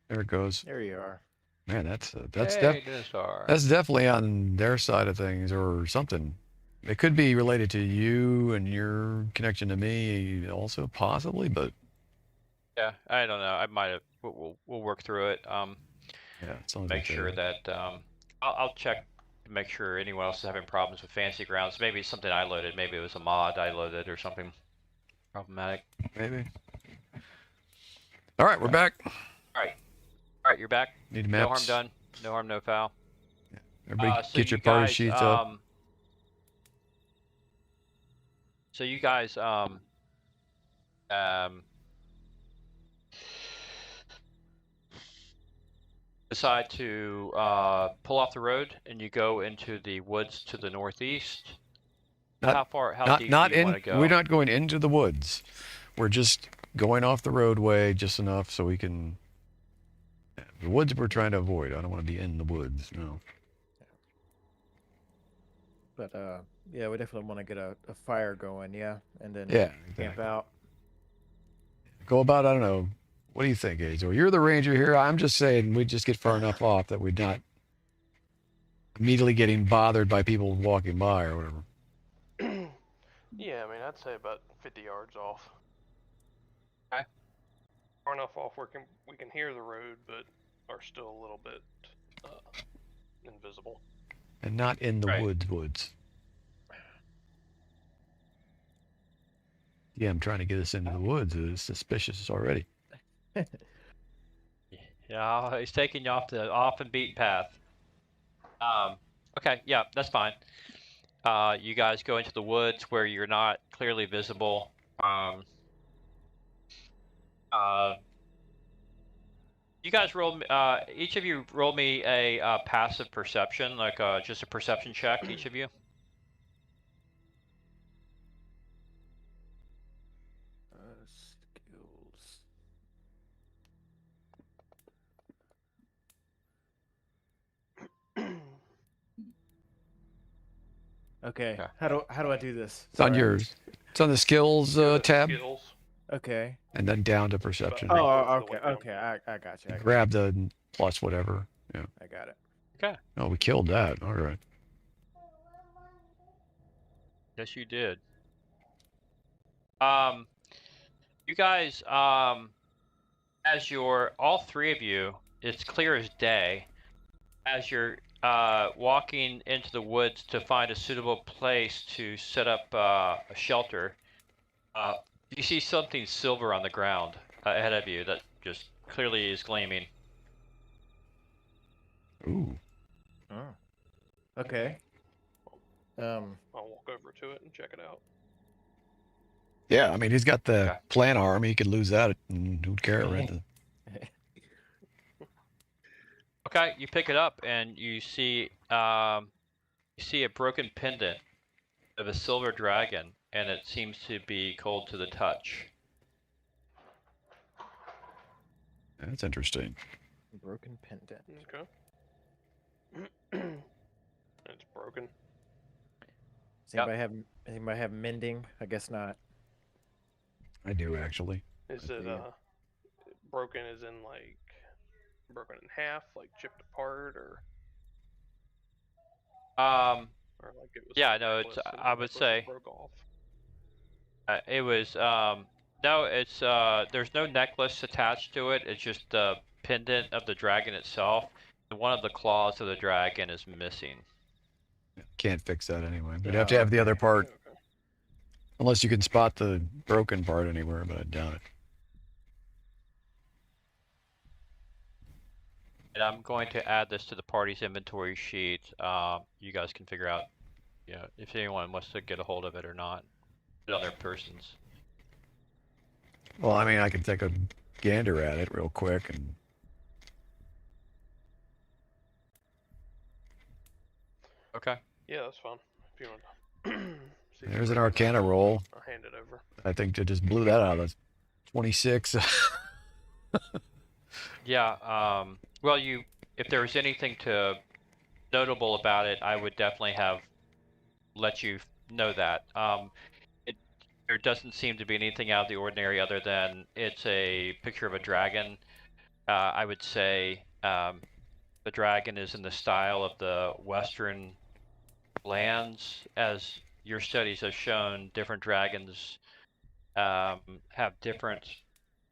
There it goes. There you are. Man, Hey, Dinosaur. that's definitely on their side of things or something. It could be related to you and your connection to me, also possibly, but Yeah, I don't know. I might have. We'll work through it. yeah, it sounds Make like sure that I'll check to make sure anyone else is having problems with Fantasy Grounds. Maybe it's something I loaded. Maybe it was a mod I loaded or something problematic. maybe. All right, we're back. All right, you're back. Need No harm maps. done. No harm, no foul. Everybody, So get you your party guys, sheets up. So you guys, decide to pull off the road and you go into the woods to the northeast. How deep do you want to go? We're not going into the woods. We're just going off the roadway just enough so we can. The woods we're trying to avoid. I don't want to be in the woods. No. But yeah, we definitely want to get a fire going, yeah, and then Yeah. camp Exactly. out. Go about. I don't know. What do you think, Azor? You're the ranger here. I'm just saying we just get far enough off that we're not immediately getting bothered by people walking by or whatever. Yeah, I mean, I'd say about 50 yards off. Okay. Far enough off where we can hear the road, but are still a little bit invisible. And not in the Right. woods. Yeah, I'm trying to get us into the woods. It's suspicious already. Yeah, he's taking you off the and beaten path. Okay, yeah, that's fine. You guys go into the woods where you're not clearly visible. You guys roll. Each of you roll me a passive perception, like just a perception check. Each of you. Skills. Okay. Okay. How do I do this? It's on Sorry. yours. It's on the skills Go to tab, Skills. Okay. and then down to perception. About- Oh, Goes the okay. way down. Okay. I got you. Grab the plus whatever. Yeah. I got it. Okay. Oh, we killed that. All right. Yes, you did. You guys, as you're all three of you, it's clear as day. As you're walking into the woods to find a suitable place to set up a shelter, you see something silver on the ground ahead of you that just clearly is gleaming. Ooh. Oh. Okay. I'll walk over to it and check it out. Yeah, I mean, he's got the Okay. plant arm. He could lose that, and who'd care, right? Okay, you pick it up and you see a broken pendant of a silver dragon, and it seems to be cold to the touch. That's interesting. Broken pendant. Okay. It's broken. Does anybody have mending? I guess not. I do actually. Is it Yeah. broken as in like broken in half, like chipped apart, or like it was Yeah, like a no, it's necklace and I the would necklace say broke off. it was no, it's there's no necklace attached to it. It's just the pendant of the dragon itself. And one of the claws of the dragon is missing. Can't fix that anyway. We'd have to have the other part, Okay. unless you can spot the broken part anywhere, but I doubt it. And I'm going to add this to the party's inventory sheet. You guys can figure out, if anyone wants to get a hold of it or not. Put it on their persons. Well, I mean, I can take a gander at it real quick, and Okay. Yeah, that's fine. If you want to. See if there's you an can, Arcana roll. I'll hand it over. I think they just blew that out. That's 26. Yeah. Well, if there was anything notable about it, I would definitely have let you know that. There doesn't seem to be anything out of the ordinary other than it's a picture of a dragon. I would say the dragon is in the style of the Western lands. As your studies have shown, different dragons have different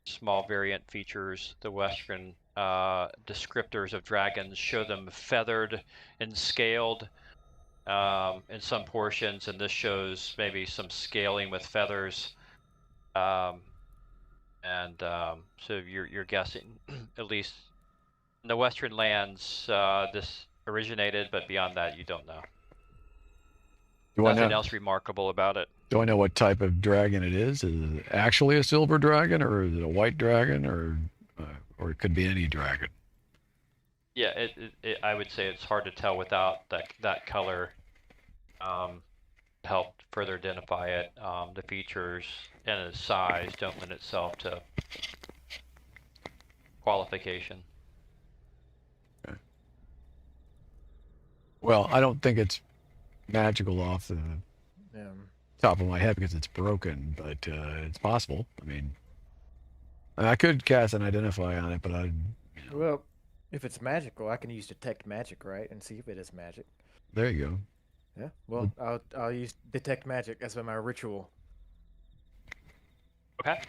small variant features. The Western descriptors of dragons show them feathered and scaled in some portions, and this shows maybe some scaling with feathers. So you're guessing, at least in the Western lands, this originated, but beyond that, you don't know. Nothing else remarkable about it. Do I know what type of dragon it is? Is it actually a silver dragon, or is it a white dragon, or it could be any dragon? Yeah, I would say it's hard to tell without that color. Help further identify it. The features and the size don't lend itself to qualification. Okay. Well, I don't think it's magical off the top of my head because it's broken, but it's possible. I mean, I could cast an identify on it, but Well, if it's magical, I can use detect magic, right, and see if it is magic. There you go. Yeah. Well, I'll use detect magic as my ritual. Okay.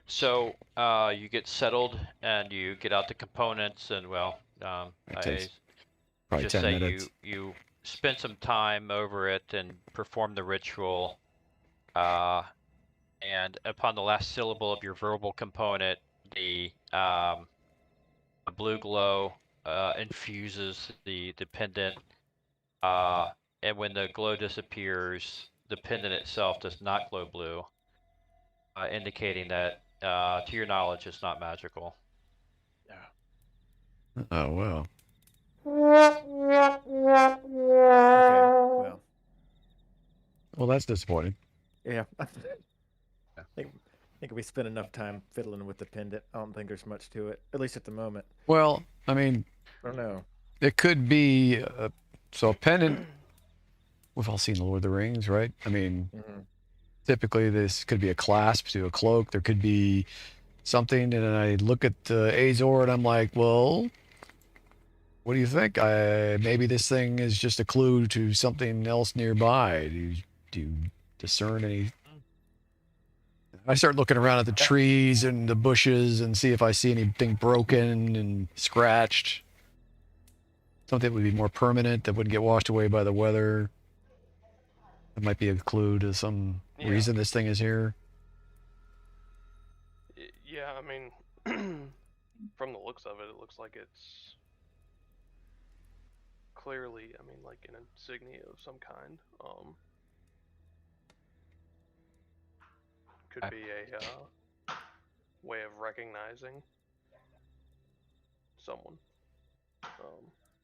So you get settled and you get out the components, and I probably just 10 say minutes. you spend some time over it and perform the ritual. And upon the last syllable of your verbal component, the blue glow infuses the pendant, and when the glow disappears, the pendant itself does not glow blue, indicating that, to your knowledge, it's not magical. Oh, well. Okay. Well, that's disappointing. Yeah. I think we spent enough time fiddling with the pendant. I don't think there's much to it, at least at the moment. Well, I mean, I don't know. it could be a pendant. We've all seen Lord of the Rings, right? I mean, typically this could be a clasp to a cloak. There could be something, and I look at Azor and I'm like, well, what do you think? Maybe this thing is just a clue to something else nearby. Do you discern any? I start looking around at the trees and the bushes and see if I see anything broken and scratched. Something that would be more permanent, that wouldn't get washed away by the weather. That might be a clue to some reason this thing is here. Yeah, I mean, from the looks of it, it looks like it's clearly, I mean, like an insignia of some kind. could be a way of recognizing someone.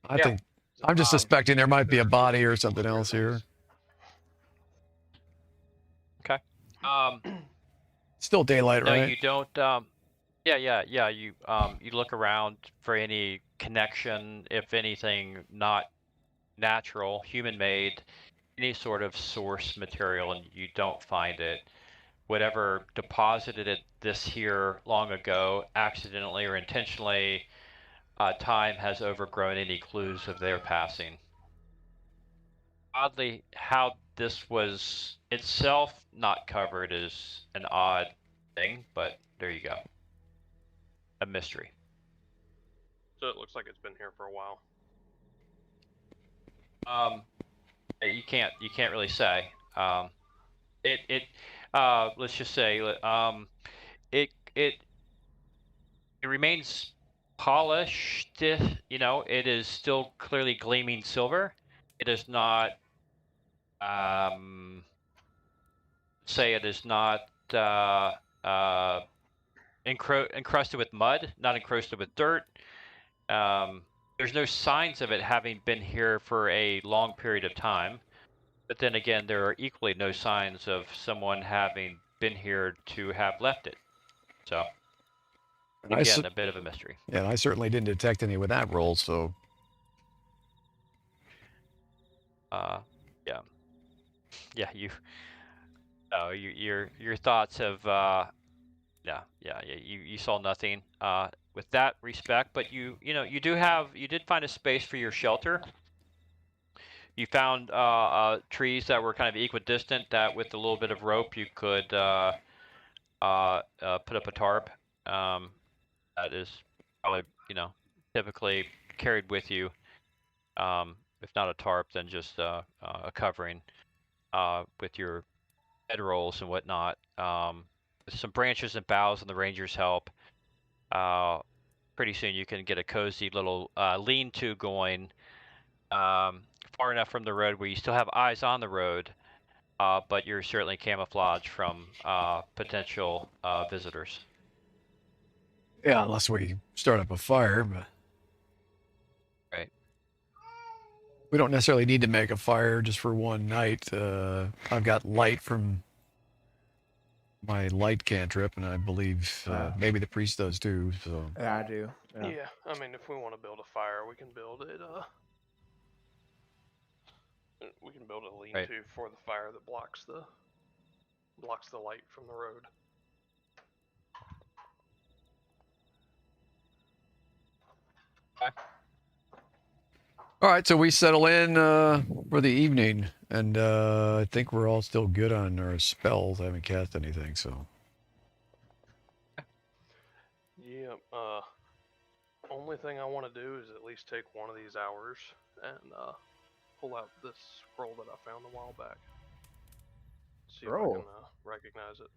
I Yeah. think I'm just suspecting there might be a body or something Weird else here. things. Okay. Still daylight, No, right? you don't. Yeah. You look around for any connection, if anything, not natural, human-made, any sort of source material, and you don't find it. Whatever deposited this here long ago, accidentally or intentionally, time has overgrown any clues of their passing. Oddly, how this was itself not covered is an odd thing, but there you go. A mystery. So it looks like it's been here for a while. You can't really say. Let's just say it remains polished. You know, it is still clearly gleaming silver. It is not say it is not encrusted with mud, not encrusted with dirt. There's no signs of it having been here for a long period of time. But then again, there are equally no signs of someone having been here to have left it. So, again, a bit of a mystery. Yeah, and I certainly didn't detect any with that roll, so. Yeah, your thoughts have, you saw nothing with that respect, but you did find a space for your shelter. You found trees that were kind of equidistant, that with a little bit of rope you could put up a tarp. That is probably, typically carried with you. If not a tarp, then just a covering with your bedrolls and whatnot. Some branches and boughs and the rangers help. Pretty soon you can get a cozy little lean-to going, far enough from the road where you still have eyes on the road, but you're certainly camouflaged from potential visitors. Yeah, unless we start up a fire, but. Right. We don't necessarily need to make a fire just for one night. I've got light from my light cantrip, and I believe maybe the priest does too. So Yeah, I do. Yeah, I mean, if we want to build a fire, we can build it. We can build a lean-to for the fire that blocks the light from the road. all right, so we settle in for the evening, and I think we're all still good on our spells. I haven't cast anything, so. Yeah. Only thing I want to do is at least take one of these hours and pull out this scroll that I found a while back. See if I can recognize it.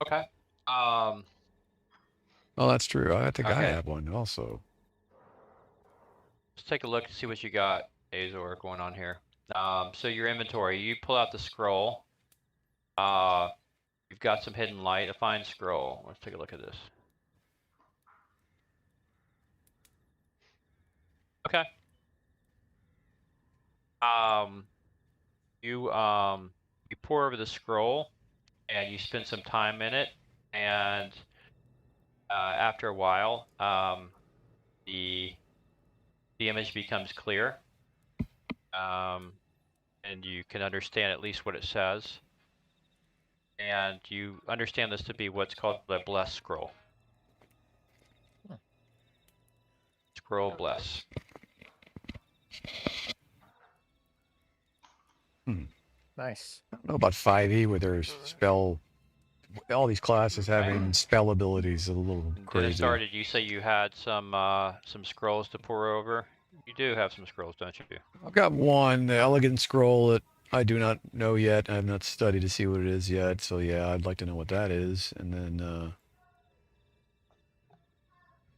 Okay. Oh, that's true. I think I have one also. Let's take a look and see what you got, Azor, going on here. So your inventory, you pull out the scroll. You've got some hidden light, a fine scroll. Let's take a look at this. Okay. You pour over the scroll, and you spend some time in it, and after a while, the image becomes clear, and you can understand at least what it says. And you understand this to be what's called the Bless Scroll. Scroll Bless. Nice. I don't know about 5e with their spell. All these classes having spell abilities is a little crazy. When it started, you say you had some scrolls to pour over. You do have some scrolls, don't you? I've got one, the elegant scroll that I do not know yet. I have not studied to see what it is yet. So yeah, I'd like to know what that is. And then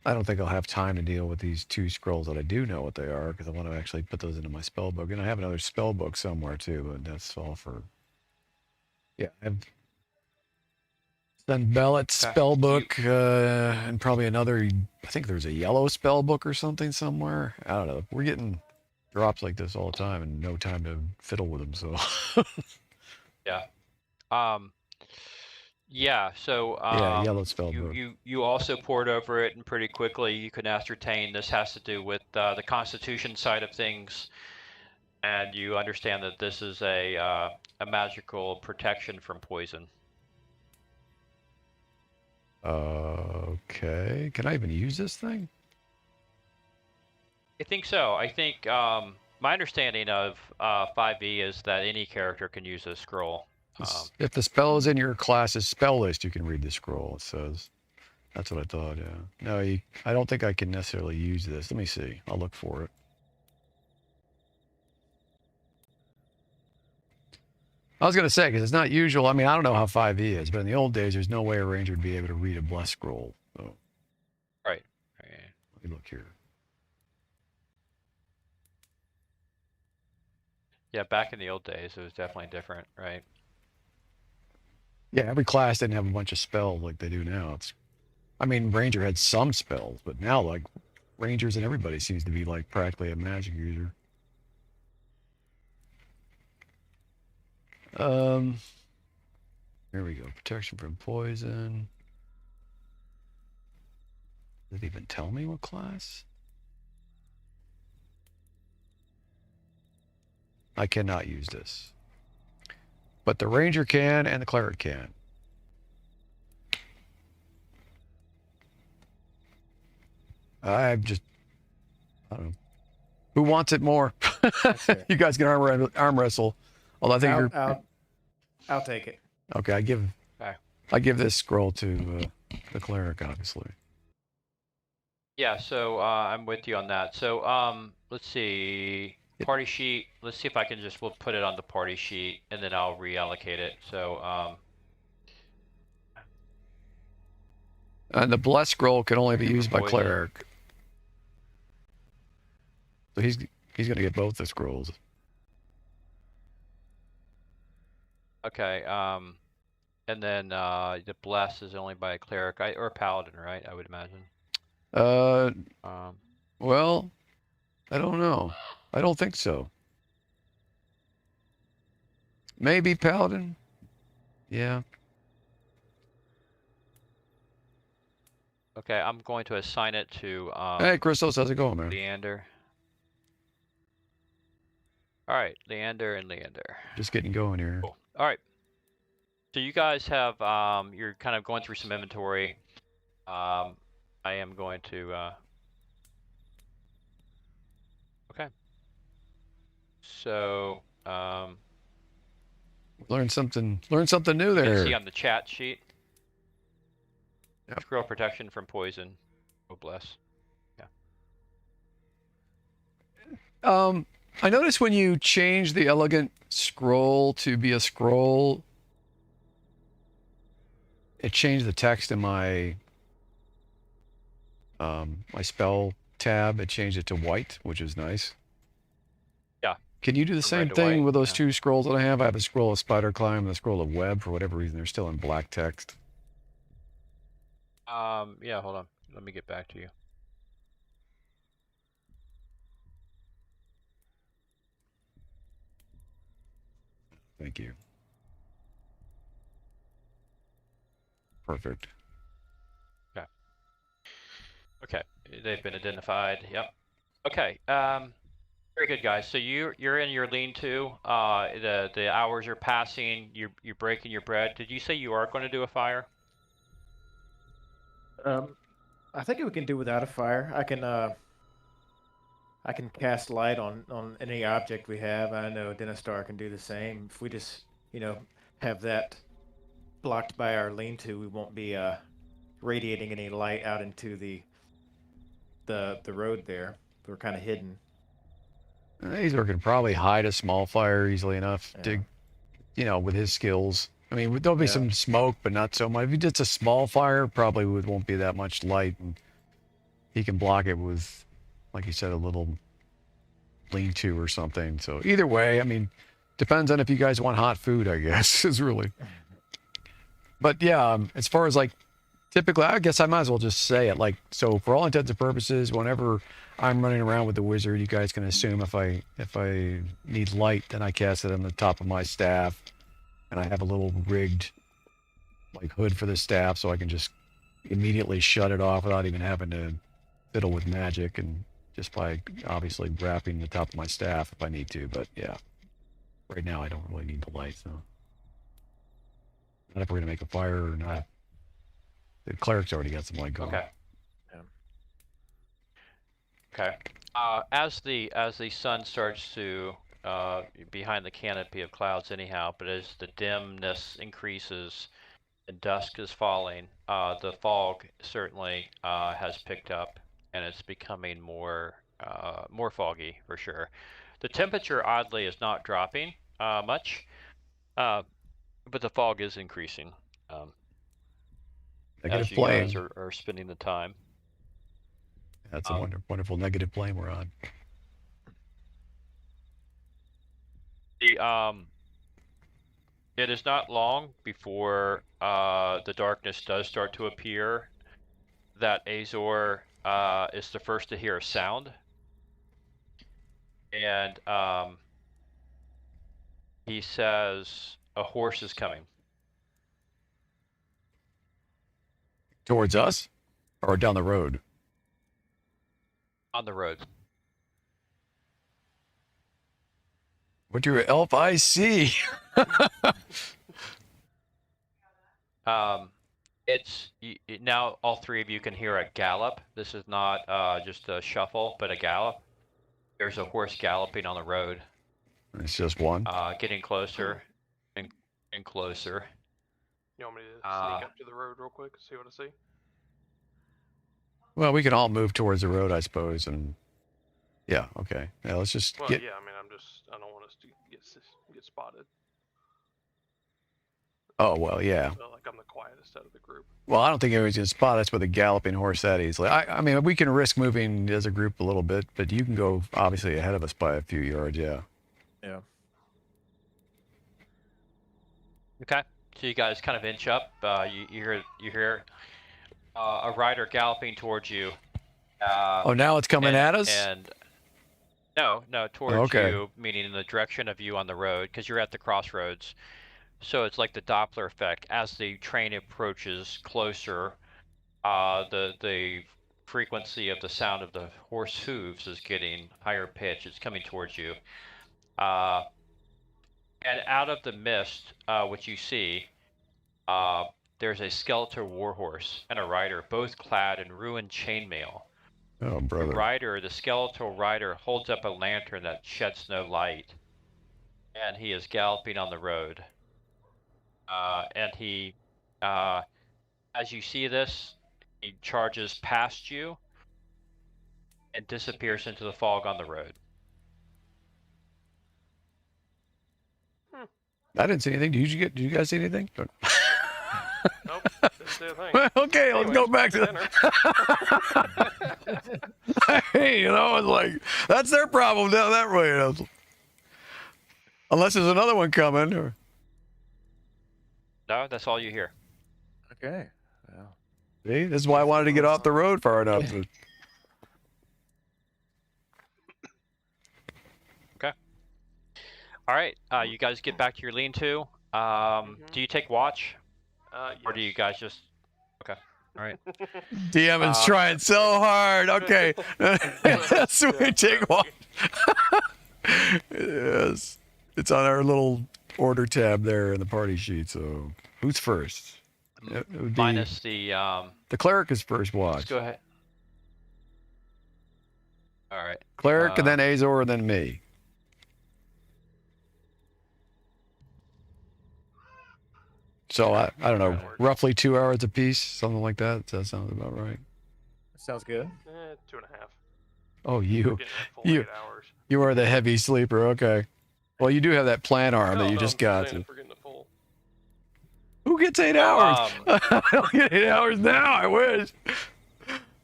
I don't think I'll have time to deal with these two scrolls that I do know what they are, because I want to actually put those into my spell book. And I have another spell book somewhere too, but that's all for Yeah, I have Sunbellet Okay. spell book, and probably another. I think there's a yellow spell book or something somewhere. I don't know. We're getting drops like this all the time, and no time to fiddle with them. So Yeah. Yeah. So yeah, yellow spell you book. you also poured over it, and pretty quickly you can ascertain this has to do with the Constitution side of things, and you understand that this is a magical protection from poison. Okay, can I even use this thing? I think so. I think my understanding of 5e is that any character can use this scroll. If the spell is in your class's spell list, you can read the scroll. It says. That's what I thought. Yeah. No, I don't think I can necessarily use this. Let me see. I'll look for it. I was going to say, because it's not usual. I mean, I don't know how 5e is, but in the old days, there's no way a ranger would be able to read a blessed scroll. So. Right. Let me look here. Yeah, back in the old days, it was definitely different, right? Yeah, every class didn't have a bunch of spells like they do now. I mean, ranger had some spells, but now, like, rangers and everybody seems to be, like, practically a magic user. Here we go. Protection from poison. Does it even tell me what class? I cannot use this. But the ranger can and the cleric can. I don't know. Who wants it more? You guys can arm wrestle. Although I think I'll take it. Okay, I give this scroll to the cleric, obviously. Yeah, so I'm with you on that. So let's see, party sheet. Let's see if I can we'll put it on the party sheet, and then I'll reallocate it. So and the blessed scroll can only be used by cleric. So he's going to get both the scrolls. Okay. And then the bless is only by a cleric or a paladin, right? I would imagine. Well, I don't know. I don't think so. Maybe paladin. Yeah. Okay, I'm going to assign it to. Hey, Christos, how's it going, man? Leander. All right, Leander and Leander. Just getting going here. Cool. All right. So you guys have you're kind of going through some inventory. I am going to. Okay. So. Learn something new there. You can see on the chat sheet. Yep. Scroll protection from poison. Oh bless. Yeah. I noticed when you change the elegant scroll to be a scroll, it changed the text in my my spell tab. It changed it to white, which is nice. Yeah. Can you do the same thing with those two scrolls that I have? I have a scroll of spider climb and a scroll of web. For whatever reason, they're still in black text. Yeah, hold on. Let me get back to you. Thank you. Perfect. Okay. Okay, they've been identified. Yep. Okay. Very good, guys. So you're in your lean-to. The hours are passing. You're breaking your bread. Did you say you are going to do a fire? I think we can do without a fire. I can cast light on any object we have. I know Denistar can do the same. If we just, have that blocked by our lean-to, we won't be radiating any light out into the road there. We're kind of hidden. Azor can probably hide a small fire easily enough to, with his skills. I mean, there'll be some smoke, but not so much. If he did a small fire, probably won't be that much light, and he can block it with, like you said, a little lean-to or something. So either way, I mean, Depends on if you guys want hot food, I guess, is really. But yeah, as far as like, typically, I guess I might as well just say it. Like, so for all intents and purposes, whenever I'm running around with the wizard, you guys can assume if I need light, then I cast it on the top of my staff, and I have a little rigged like hood for the staff, so I can just immediately shut it off without even having to fiddle with magic, and just by obviously wrapping the top of my staff if I need to. But yeah, right now I don't really need the light, so not if we're gonna make a fire or not. The cleric's already got some light going. Okay. Okay. As the sun starts to behind the canopy of clouds, anyhow, but as the dimness increases and dusk is falling, the fog certainly has picked up, and it's becoming more foggy for sure. The temperature, oddly, is not dropping much, but the fog is increasing. Negative as you plane. guys are spending the time. That's a wonderful negative plane we're on. It is not long before the darkness does start to appear that Azor is the first to hear a sound. And he says a horse is coming. Towards us? Or down the road? On the road. What do your elf eyes see? It's now all three of you can hear a gallop. This is not just a shuffle, but a gallop. There's a horse galloping on the road. It's just one. Getting closer and closer. You want me to sneak up to the road real quick, see what I see? Well, we can all move towards the road, I suppose, and yeah, okay. Yeah, let's just Well, get. yeah, I mean, I don't want us to get spotted. Oh well, yeah. I feel like I'm the quietest out of the group. Well, I don't think anybody's gonna spot us with a galloping horse that easily. I mean, we can risk moving as a group a little bit, but you can go obviously ahead of us by a few yards. Yeah. Yeah. Okay, so you guys kind of inch up. You hear a rider galloping towards you. Oh, now it's coming at us. And no, towards Okay. you, meaning in the direction of you on the road, because you're at the crossroads. So it's like the Doppler effect. As the train approaches closer, the frequency of the sound of the horse hooves is getting higher pitch. It's coming towards you. And out of the mist, which you see, there's a skeletal warhorse and a rider, both clad in ruined chainmail. Oh, brother. The skeletal rider, holds up a lantern that sheds no light, and he is galloping on the road. And he, as you see this, he charges past you and disappears into the fog on the road. I didn't see anything. Did you guys see anything? Nope, didn't see a thing. Okay, let's go back to dinner. Hey, you know, it's like that's their problem down that way. You know? Unless there's another one coming. Or... No, that's all you hear. Okay. Well. See, this is why I wanted to get off the road far enough. To... Okay. All right, you guys get back to your lean-to. Do you take watch? Yes. Or do you guys just... Okay, all right. DM is trying so hard. Okay. Sweet, take one. Yes. It's on our little order tab there in the party sheet. So who's first? It would be, Minus the... the cleric is first watch. Let's go ahead. All right. Cleric and then Azor and then me. So I don't know, roughly 2 hours apiece, something like that. Does that sound about right? Sounds good. 2.5. Oh, We're you getting a full 8 hours. you are the heavy sleeper. Okay. Well, you do have that plant arm that you just got. I'm forgetting the full. Who gets 8 hours? I don't get 8 hours now. I wish.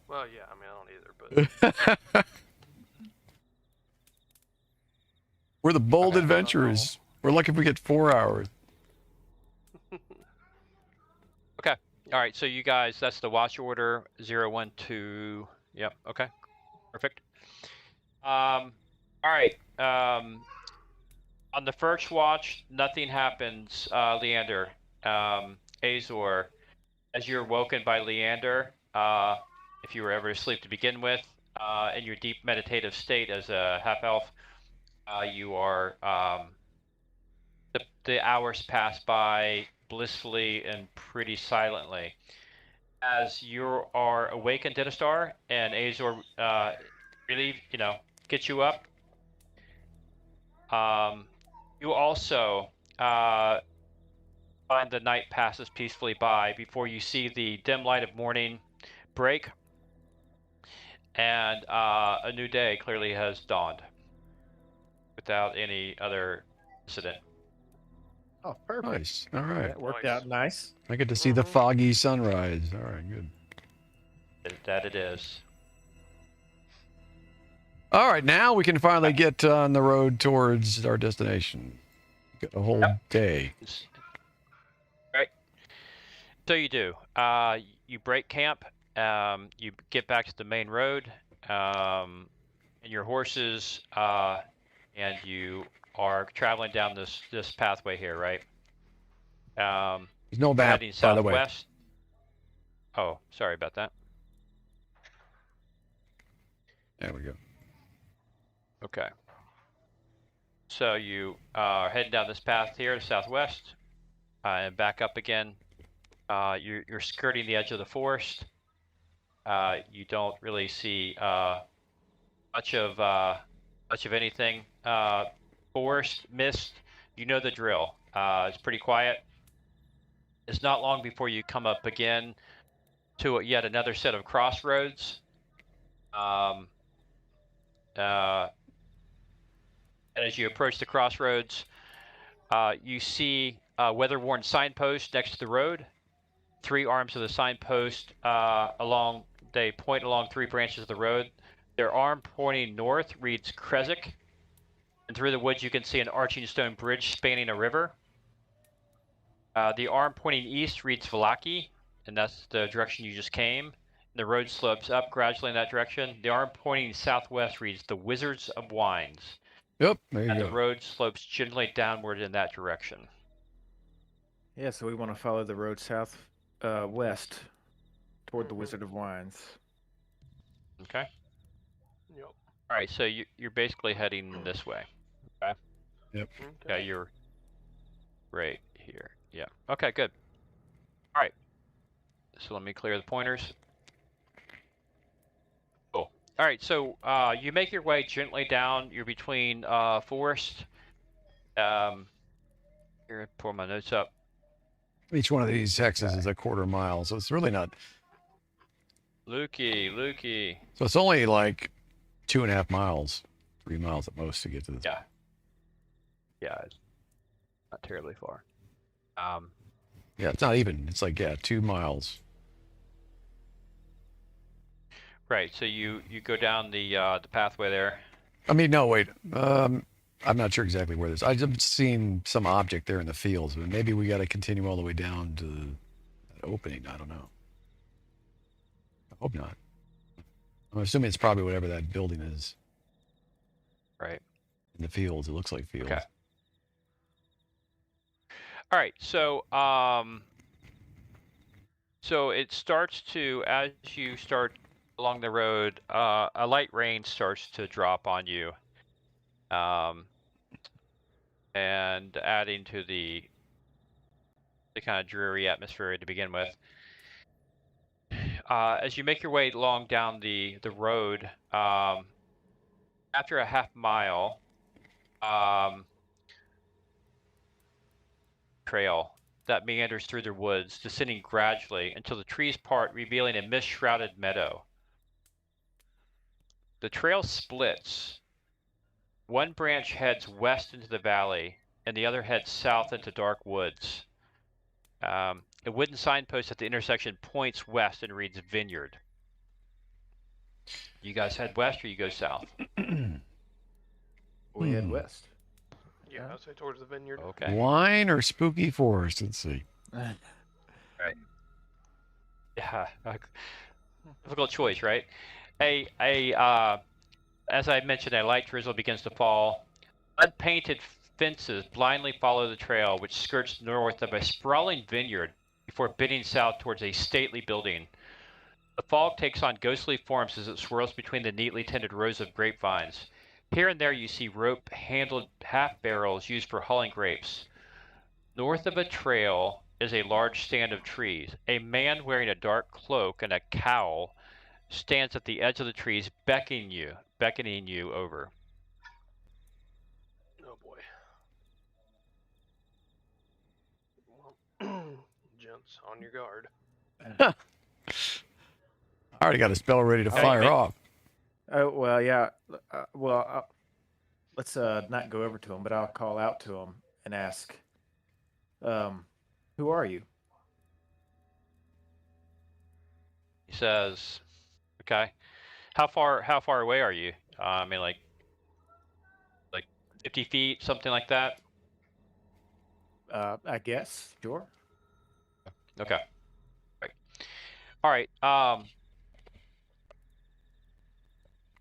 Well, yeah, I mean, I don't either, but We're the bold adventurers. We're lucky if we get 4 hours. Okay. All right. So you guys, that's the watch order 0, 1, 2. Yep. Okay. Perfect. All right. On the first watch, nothing happens, Leander. Azor, as you're woken by Leander, if you were ever asleep to begin with, in your deep meditative state as a half-elf, you are, the hours pass by blissfully and pretty silently. As you are awakened, Star, and Azor really, gets you up, you also find the night passes peacefully by before you see the dim light of morning break, and a new day clearly has dawned without any other incident. Oh, perfect. Nice. All right. That worked Nice. out nice. I get to see the foggy sunrise. All right, good. That it is. All right, now we can finally get on the road towards our destination. Got a whole day. Right. So you do. You break camp. You get back to the main road, and your horses, and you are traveling down this pathway here, right? There's no map, Heading by the way. southwest. Oh, sorry about that. There we go. Okay. So you are heading down this path here to southwest, and back up again. You're skirting the edge of the forest. You don't really see much of anything. Forest, mist. You know the drill. It's pretty quiet. It's not long before you come up again to yet another set of crossroads. And as you approach the crossroads, you see a weather-worn signpost next to the road. 3 arms of the signpost they point along 3 branches of the road. Their arm pointing north reads Krezik, and through the woods you can see an arching stone bridge spanning a river. The arm pointing east reads Valaki, and that's the direction you just came. The road slopes up gradually in that direction. The arm pointing southwest reads the Wizards of Wines. Yep, there you And go. the road slopes gently downward in that direction. Yeah, so we want to follow the road west toward the Wizard of Wines. Okay. Yep. All right, so you're basically heading this way. Okay. Yep. Okay, you're right here. Yeah. Okay, good. All right. So let me clear the pointers. Cool. All right, so you make your way gently down. You're between forest. Here, pull my notes up. Each one of these hexes is a quarter mile, so it's really not. Lukey. So it's only like 2.5 miles, 3 miles at most to get to this. Yeah. Yeah, it's not terribly far. Yeah, it's not even. It's like 2 miles. Right. So you go down the pathway there. I mean, no, wait. I'm not sure exactly where this. I've just seen some object there in the fields, but maybe we got to continue all the way down to that opening. I don't know. I hope not. I'm assuming it's probably whatever that building is. Right. In the fields, it looks like fields. Okay. All right. So so it starts to, as you start along the road, a light rain starts to drop on you, and adding to the kind of dreary atmosphere to begin with. As you make your way along down the road, after a half mile, trail that meanders through the woods, descending gradually until the trees part, revealing a mist-shrouded meadow. The trail splits. One branch heads west into the valley, and the other heads south into dark woods. A wooden signpost at the intersection points west and reads Vineyard. You guys head west or you go south? We head west. Yeah, I'd say towards the vineyard. Okay. Wine or spooky forest? Let's see. Right. Yeah. Difficult choice, right? As I mentioned, a light drizzle begins to fall. Unpainted fences blindly follow the trail, which skirts north of a sprawling vineyard before bending south towards a stately building. The fog takes on ghostly forms as it swirls between the neatly tended rows of grapevines. Here and there you see rope-handled half-barrels used for hulling grapes. North of a trail is a large stand of trees. A man wearing a dark cloak and a cowl stands at the edge of the trees, beckoning you over. Oh boy. Well, gents, on your guard. I already got a spell ready to fire off. Oh well, yeah. Let's not go over to him, but I'll call out to him and ask, "Who are you?" He says, "Okay, how far away are you? I mean, like 50 feet, something like that." I guess. Sure. Okay. Right. All right.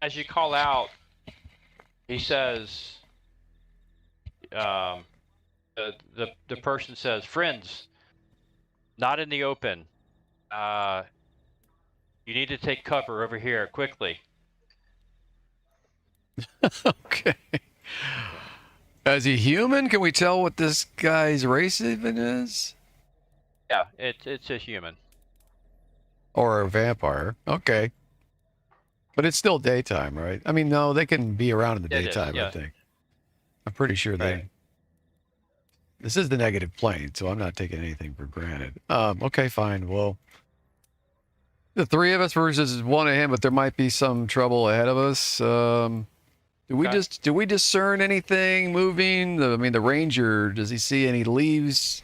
As you call out, he says, the person says, "Friends, not in the open. You need to take cover over here quickly." Okay. Is he human? Can we tell what this guy's race even is? Yeah, it's a human. Or a vampire? Okay. But it's still daytime, right? I mean, no, they can be around in the It is, daytime, I yeah. think. I'm pretty sure Right. This is the negative plane, so I'm not taking anything for granted. Okay, fine. Well, the three of us versus one of him, but there might be some trouble ahead of us. Do we discern anything moving? I mean, the ranger, does he see any leaves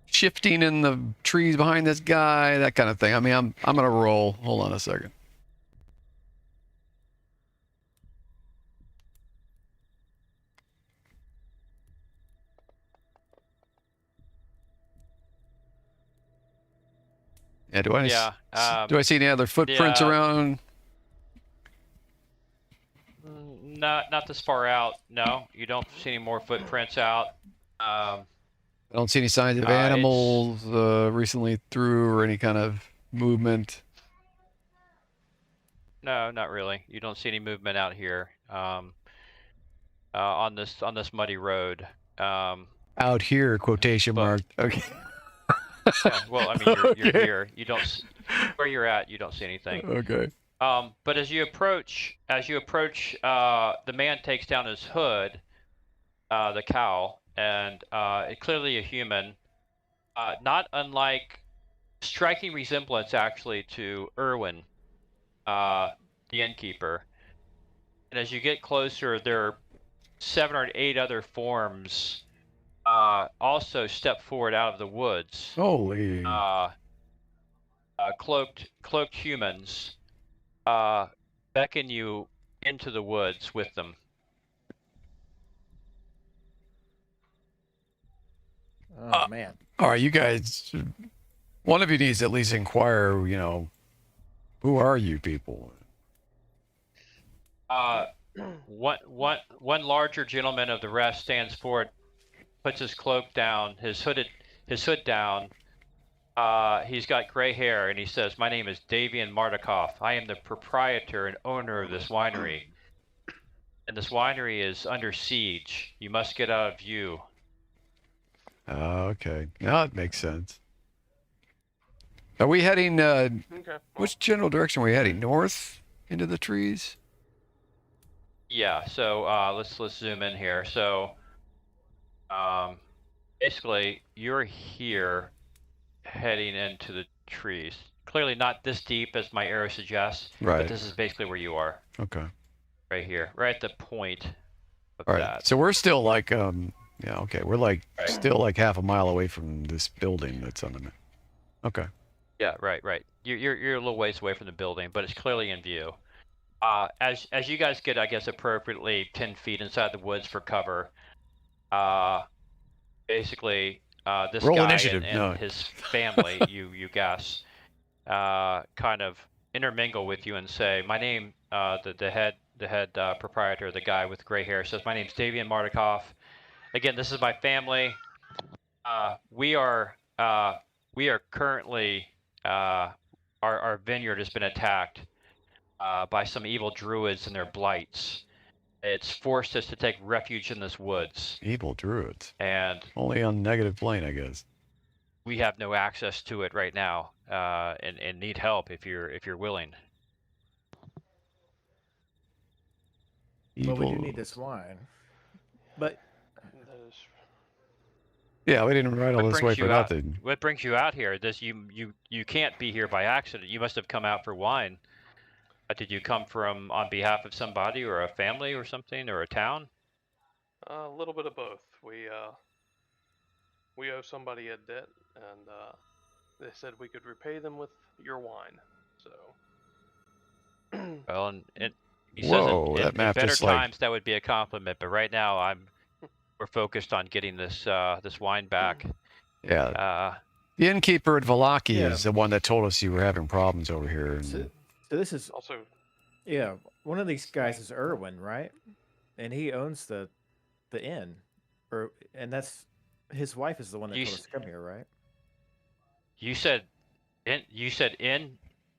shifting in the trees behind this guy? That kind of thing. I mean, I'm gonna roll. Hold on a second. Yeah, do I see any other footprints yeah. around? Not this far out. No, you don't see any more footprints out. I don't see any signs of it's- animals recently through or any kind of movement. No, not really. You don't see any movement out here on this muddy road. Out here, quotation mark. Okay. Yeah, well, I mean, you're Okay. here. You don't where you're at. You don't see anything. Okay. But as you approach, the man takes down his hood, the cowl, and clearly a human, not unlike, striking resemblance actually to Irwin, the innkeeper. And as you get closer, there are 7 or 8 other forms also step forward out of the woods. Holy. Cloaked humans beckon you into the woods with them. Oh man. All right, you guys. One of you needs to at least inquire. Who are you people? One larger gentleman of the rest stands forward, puts his cloak down, his hood down. He's got gray hair, and he says, "My name is Davian Mardikoff. I am the proprietor and owner of this winery. And this winery is under siege. You must get out of view." Okay. Now it makes sense. Are we heading, Okay. Well, which general direction are we heading? North into the trees? Yeah, so let's zoom in here. So basically you're here heading into the trees. Clearly not this deep as my arrow suggests, Right. but this is basically where you are. Okay. Right here, right at the point of All right. that. So we're still like, yeah, okay. We're like Right. still like half a mile away from this building that's on the map. Okay. Yeah, right. You're a little ways away from the building, but it's clearly in view. As you guys get, I guess, appropriately 10 feet inside the woods for cover, basically, this Roll guy initiative. and No. his family, you guess, kind of intermingle with you and say, "My name," the head proprietor, the guy with gray hair, says, "My name's Davian Mardikoff. Again, this is my family. We are currently our vineyard has been attacked by some evil druids and their blights. It's forced us to take refuge in this woods, Evil druids. and Only on negative plane, I guess. we have no access to it right now, and need help if you're willing." Evil. Well, we do need this wine. But That is Yeah, we didn't ride all What this way brings for you out? nothing. What brings you out here? This you can't be here by accident. You must have come out for wine. Did you come from on behalf of somebody or a family or something or a town? a little bit of both. We owe somebody a debt, and they said we could repay them with your wine. So Well, and he says Whoa, in that map better just like times that would be a compliment, but right now we're focused on getting this wine back. yeah. The innkeeper at Valaki Yeah. is the one that told us you were having problems over here. And so this is also, one of these guys is Irwin, right? And he owns the inn, and that's his wife is the one that You told s- us to come here, right? You said in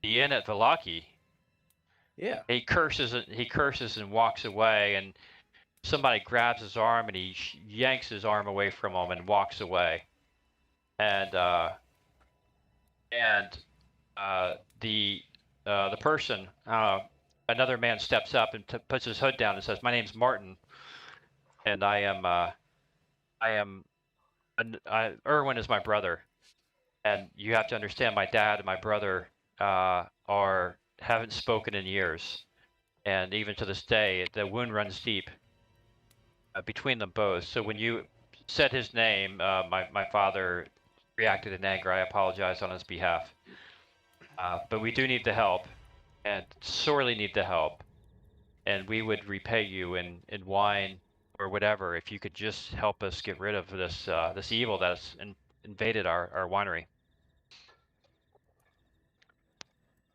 the inn at Valaki. Yeah. He curses and walks away, and somebody grabs his arm and he yanks his arm away from him and walks away. And the person, another man steps up and puts his hood down and says, "My name's Martin, and Erwin is my brother, and you have to understand, my dad and my brother haven't spoken in years, and even to this day, the wound runs deep between them both. So when you said his name, my father reacted in anger. I apologize on his behalf. But we do need the help, and sorely need the help. And we would repay you in wine or whatever if you could just help us get rid of this evil that's invaded our winery."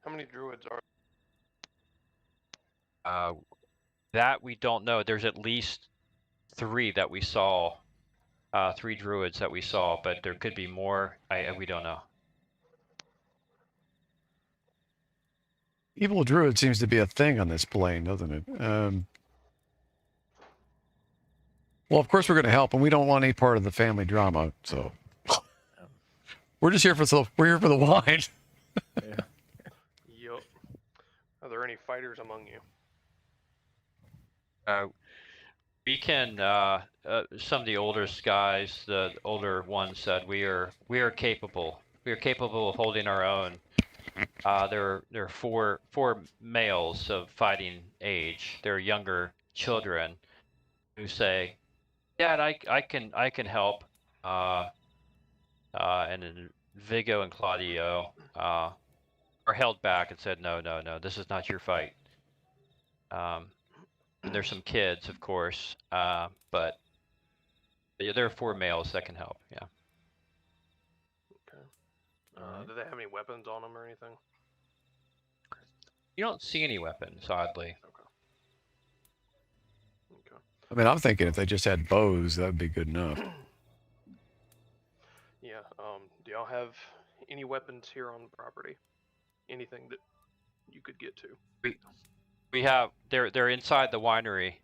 how many druids are? That we don't know. There's at least 3 that we saw, 3 druids that we saw, but there could be more. We don't know. evil druid seems to be a thing on this plane, doesn't it? Well, of course we're going to help, and we don't want any part of the family drama. So we're just here for the wine. Yeah. Yup. Are there any fighters among you? We can. Some of the older guys, the older ones, said we are capable. We are capable of holding our own. There are four males of fighting age. They're younger children who say, "Dad, I can help." And then Vigo and Claudio are held back and said, "No, this is not your fight." And there's some kids, of course, but there are 4 males that can help. Yeah. Okay. Alright. Do they have any weapons on them or anything? You don't see any weapons, oddly. Okay. I mean, I'm thinking if they just had bows, that would be good enough. Yeah. Do y'all have any weapons here on the property? Anything that you could get to? We have they're inside the winery.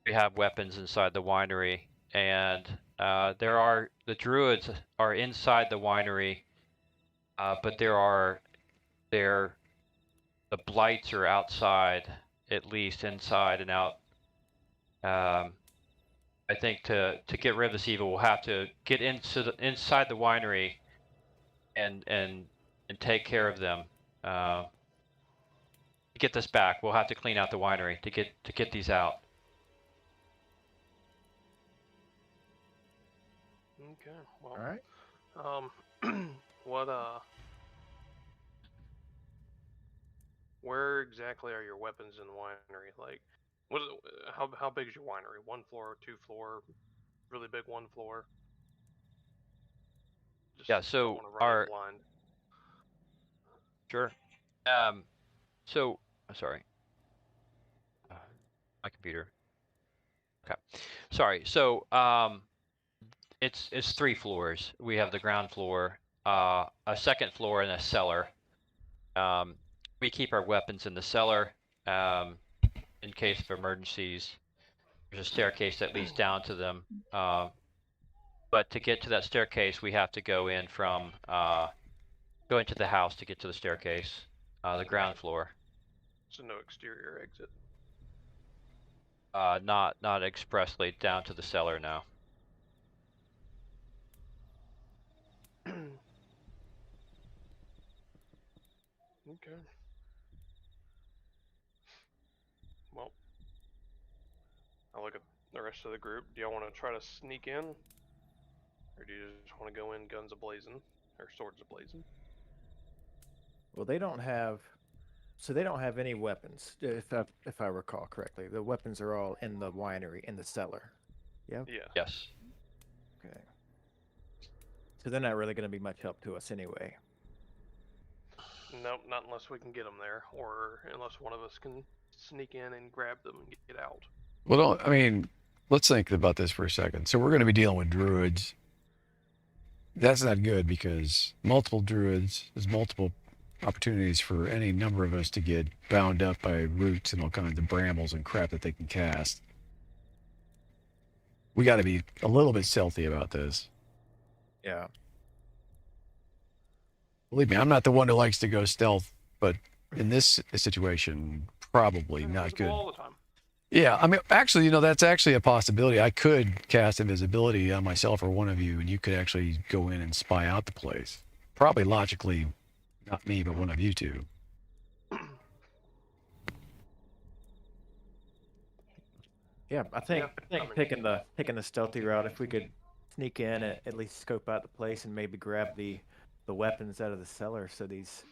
We have weapons inside the winery, and the druids are inside the winery, but the blights are outside, at least inside and out. I think to get rid of this evil, we'll have to get inside the winery and take care of them. To get this back, we'll have to clean out the winery to get these out. Okay. Well. All right. What where exactly are your weapons in the winery? Like, how big is your winery? 1 floor, 2 floor? really big one floor. Just Yeah, don't so wanna run our it blind. sure. So I'm sorry. My computer. Okay. Sorry. So it's 3 floors. We have the ground floor, a second floor, and a cellar. We keep our weapons in the cellar in case of emergencies. There's a staircase that leads down to them. But to get to that staircase, we have to go in from go into the house to get to the staircase, the ground floor. So no exterior exit. Not expressly down to the cellar now. Okay. Well, I look at the rest of the group. Do y'all want to try to sneak in, or do you just want to go in guns a-blazing or swords a-blazing? Well, they don't have. So they don't have any weapons, if I recall correctly. The weapons are all in the winery, in the cellar. Yeah. Yeah. Yes. Okay. So they're not really going to be much help to us anyway. Nope, not unless we can get them there, or unless one of us can sneak in and grab them and get out. Well, I mean, let's think about this for a second. So we're going to be dealing with druids. That's not good because multiple druids, there's multiple opportunities for any number of us to get bound up by roots and all kinds of brambles and crap that they can cast. We got to be a little bit stealthy about this. Yeah. Believe me, I'm not the one who likes to go stealth, but in this situation, probably not Invisible good. all the time. Yeah, I mean, actually, that's actually a possibility. I could cast invisibility on myself or one of you, and you could actually go in and spy out the place. Probably logically, not me, but one of you two. Yeah, I think I mean- taking the stealthy route, if we could sneak in, at least scope out the place, and maybe grab the weapons out of the cellar, so these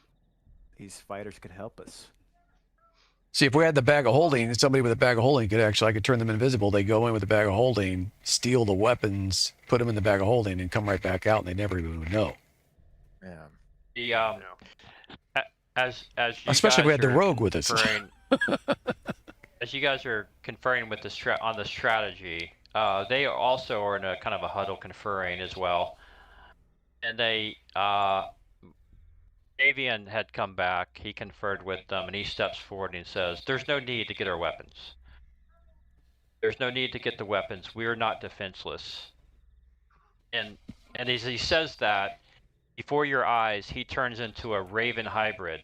fighters could help us. See, if we had the bag of holding, somebody with a bag of holding I could turn them invisible. They go in with the bag of holding, steal the weapons, put them in the bag of holding, and come right back out, and they never even would know. Yeah. The as you Especially if we guys had the are rogue with us. conferring- as you guys are conferring with the strategy, they also are in a kind of a huddle conferring as well, and they Avian had come back. He conferred with them, and he steps forward and he says, "There's no need to get our weapons. There's no need to get the weapons. We are not defenseless." And as he says that, before your eyes, he turns into a raven hybrid.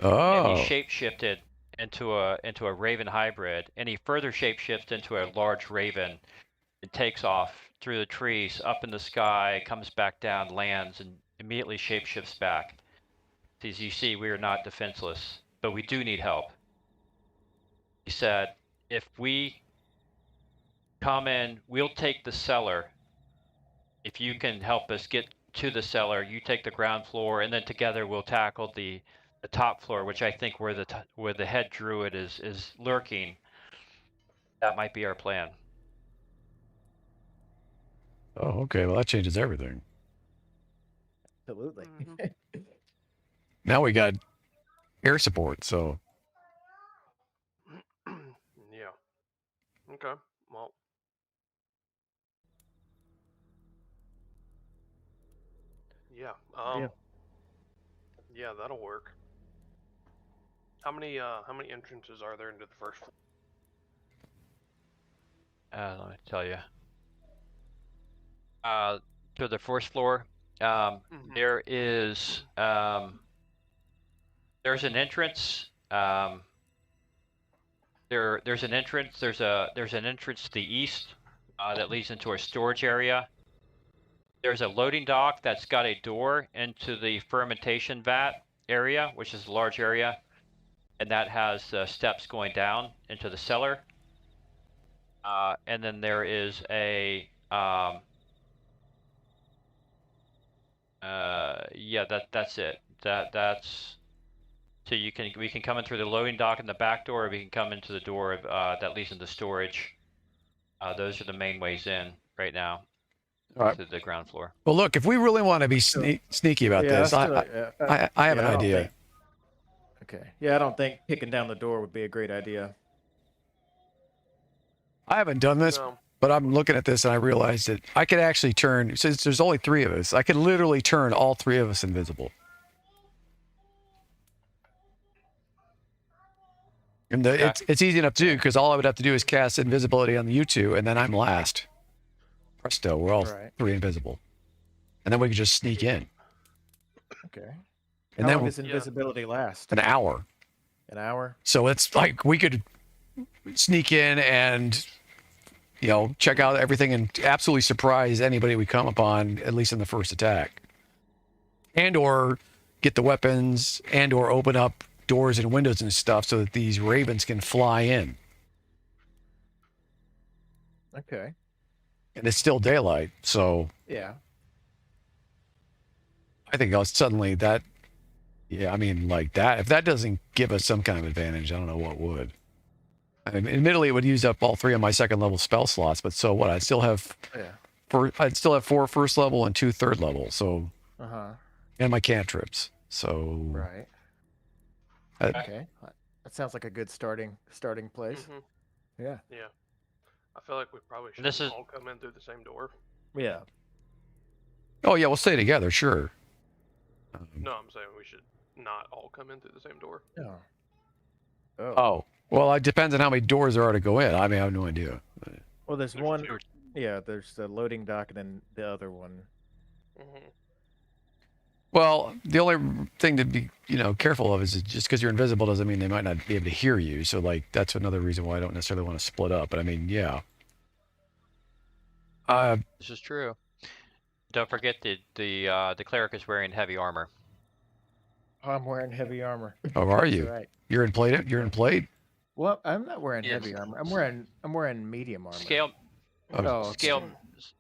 And Oh. he shapeshifted into a raven hybrid, and he further shapeshifts into a large raven and takes off through the trees, up in the sky, comes back down, lands, and immediately shapeshifts back. As you see, we are not defenseless, but we do need help. He said, if we come in, we'll take the cellar. If you can help us get to the cellar, you take the ground floor, and then together we'll tackle the top floor, which I think where the head druid is lurking. That might be our plan. Oh, okay. Well, that changes everything. Absolutely. Now we got air support, so Yeah. Okay. Well. Yeah. Yeah, that'll work. How many entrances are there into the first floor? Let me tell you. To the first floor, there is there's an entrance. There's an entrance. There's an entrance to the east that leads into a storage area. There's a loading dock that's got a door into the fermentation vat area, which is a large area, and that has steps going down into the cellar. And then there is a yeah, that's it. That's so we can come in through the loading dock in the back door, or we can come into the door that leads into storage. Those are the main ways in right now All right. to the ground floor. Well, look, if we really want to be sneaky about Yeah, this, I have an don't idea. think- okay. Yeah, I don't think kicking down the door would be a great idea. I haven't done this, No. but I'm looking at this and I realized that I could actually turn, since there's only 3 of us, I could literally turn all 3 of us invisible. And Okay. it's easy enough to do because all I would have to do is cast invisibility on the U2, and then I'm last. Presto, we're all Right. 3 invisible. And then we can just sneak in. Okay. And How then long does invisibility last? an hour. An hour? So it's like we could sneak in and, check out everything and absolutely surprise anybody we come upon, at least in the first attack. And or get the weapons and or open up doors and windows and stuff so that these ravens can fly in. Okay. And it's still daylight, so Yeah. I think suddenly that, like that, if that doesn't give us some kind of advantage, I don't know what would. I mean, admittedly, it would use up all 3 of my second level spell slots, but so what? I'd still have Yeah. I'd still have 4 first level and 2 third level, so, Uh-huh. and my cantrips. So Right. I- Okay. That sounds like a good starting place. Hmm. Yeah. Yeah. I feel like we probably should This is- all come in through the same door. Yeah. oh yeah, we'll stay together, sure. No, I'm saying we should not all come in through the same door. Yeah. Oh. Oh, well, it depends on how many doors there are to go in. I mean, I have no idea. Well, there's There's one. 2. Yeah, there's the loading dock and then the other one. Hmm. Well, the only thing to be, careful of is just because you're invisible doesn't mean they might not be able to hear you. So, like, that's another reason why I don't necessarily want to split up. But I mean, yeah. This is true. Don't forget the cleric is wearing heavy armor. I'm wearing heavy armor. Oh, are That's you? right. You're in plate. You're in plate. Well, I'm not wearing Yes. heavy armor. I'm wearing medium armor. Scale, Oh, scale,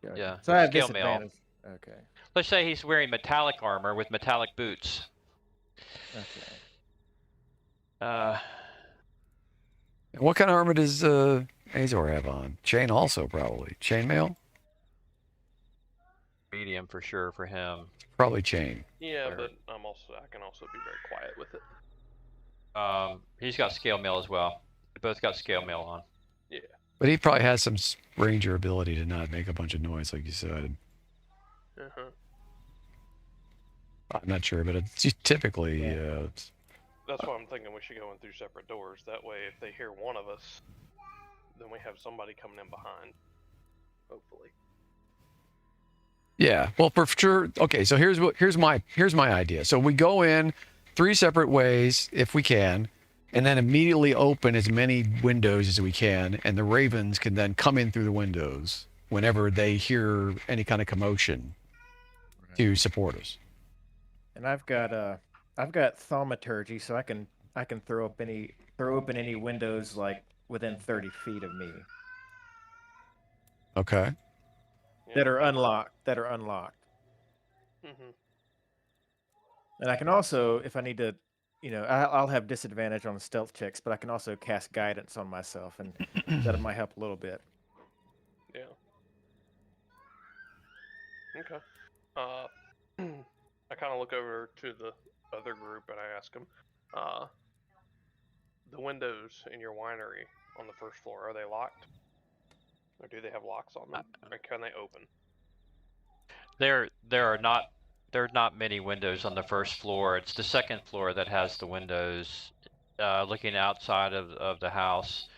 okay. yeah, So I have scale mail. disadvantage. Okay. Let's say he's wearing metallic armor with metallic boots. Okay. And what kind of armor does Azor have on? Chain also, probably. Chainmail? Medium for sure for him. Probably chain. Yeah, Or- but I can also be very quiet with it. He's got scale mail as well. They both got scale mail on. Yeah. But he probably has some ranger ability to not make a bunch of noise, like you said. Uh-huh. I'm not sure, but it's typically, That's why I'm thinking we should go in through separate doors. That way, if they hear one of us, then we have somebody coming in behind. Hopefully. yeah. Well, for sure. Okay, so here's my idea. So we go in 3 separate ways if we can, and then immediately open as many windows as we can, and the ravens can then come in through the windows whenever they hear any kind of commotion to support us. And I've got thaumaturgy, so I can throw open any windows like within 30 feet of me Okay. that are unlocked. Mm-hmm. And I can also, if I need to, I'll have disadvantage on stealth checks, but I can also cast guidance on myself, and that might help a little bit. Yeah. Okay. I kind of look over to the other group and I ask them, the windows in your winery on the first floor, are they locked? Or do they have locks on them? Or can they open? There are not many windows on the first floor. It's the second floor that has the windows looking outside of the house.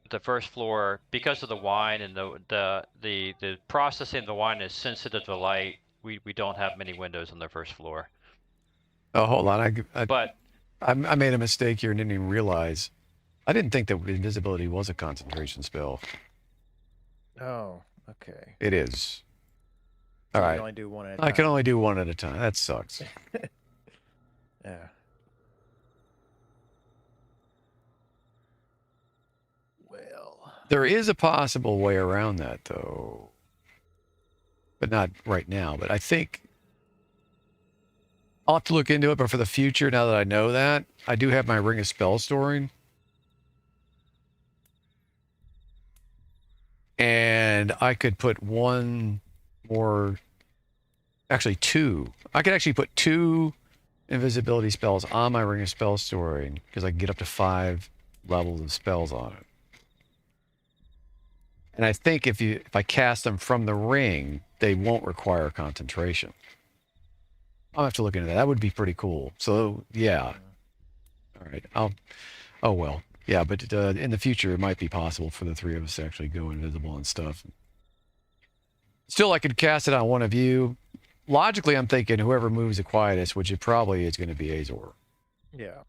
The first floor, because of the wine and the processing of the wine is sensitive to light, we don't have many windows on the first floor. Oh, hold on. But I made a mistake here and didn't even realize. I didn't think that invisibility was a concentration spell. Oh, okay. It is. So All you right. can only do one at a I time. can only do one at a time. That sucks. Yeah. Well. There is a possible way around that, though. But not right now. But I think I'll have to look into it. But for the future, now that I know that, I do have my Ring of Spell storing. and I could put one more, actually two. I could actually put 2 invisibility spells on my Ring of Spell Storing because I can get up to 5 levels of spells on it. And I think if I cast them from the ring, they won't require concentration. I'll have to look into that. That would be pretty cool. So yeah. All right. Oh well. Yeah, but in the future, it might be possible for the 3 of us to actually go invisible and stuff. Still, I could cast it on one of you. Logically, I'm thinking whoever moves the quietest, which it probably is going to be Azor. Yeah.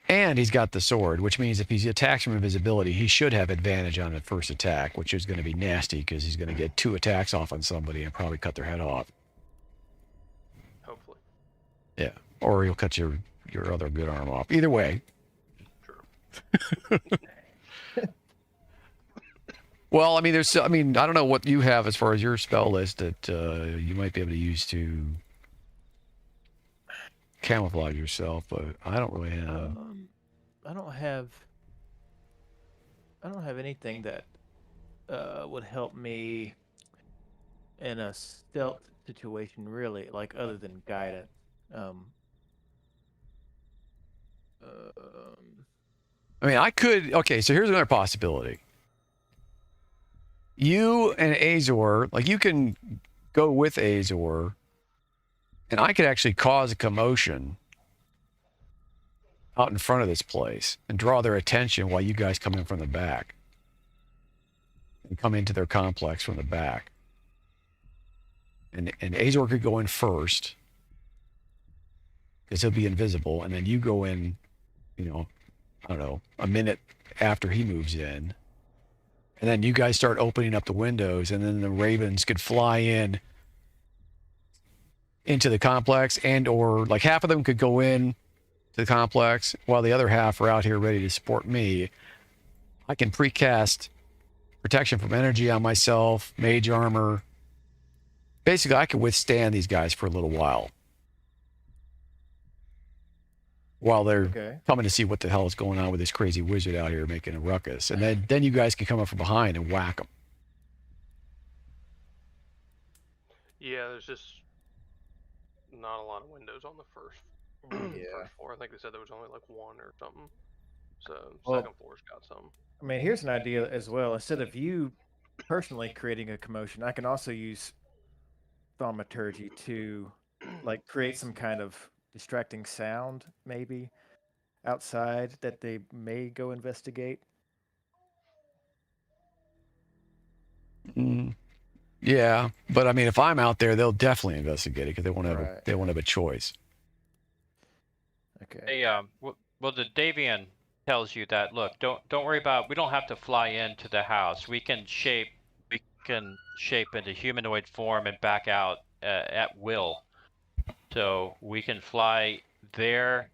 And he's got the sword, which means if he attacks from invisibility, he should have advantage on the first attack, which is going to be nasty because he's going to get 2 attacks off on somebody and probably cut their head off. Hopefully. Yeah. Or he'll cut your other good arm off. Either way. True. Well, I mean, I don't know what you have as far as your spell list that you might be able to use to camouflage yourself, but I don't really have. I don't have anything that would help me in a stealth situation, really, like other than guidance. I mean, I could. Okay, so here's another possibility. You and Azor, like you can go with Azor, and I could actually cause a commotion out in front of this place and draw their attention while you guys come in from the back and come into their complex from the back. And Azor could go in first because he'll be invisible, and then you go in, I don't know, a minute after he moves in. And then you guys start opening up the windows, and then the ravens could fly into the complex, and or like half of them could go in to the complex while the other half are out here ready to support me. I can precast protection from energy on myself, mage armor. Basically, I can withstand these guys for a little while they're coming to see what the hell is going on with this crazy wizard out here making a ruckus. And then you guys can come up from behind and whack them. Yeah, there's just not a lot of windows on the first floor. I think they said there was only like 1 or something. So second floor's got some. I mean, here's an idea as well. Instead of you personally creating a commotion, I can also use thaumaturgy to like create some kind of distracting sound, maybe outside that they may go investigate. Yeah, but I mean, if I'm out there, they'll definitely investigate it because they won't have a choice. Okay. Hey, well, the Davian tells you that look, don't worry about. We don't have to fly into the house. We can shape into humanoid form and back out at will. So we can fly there,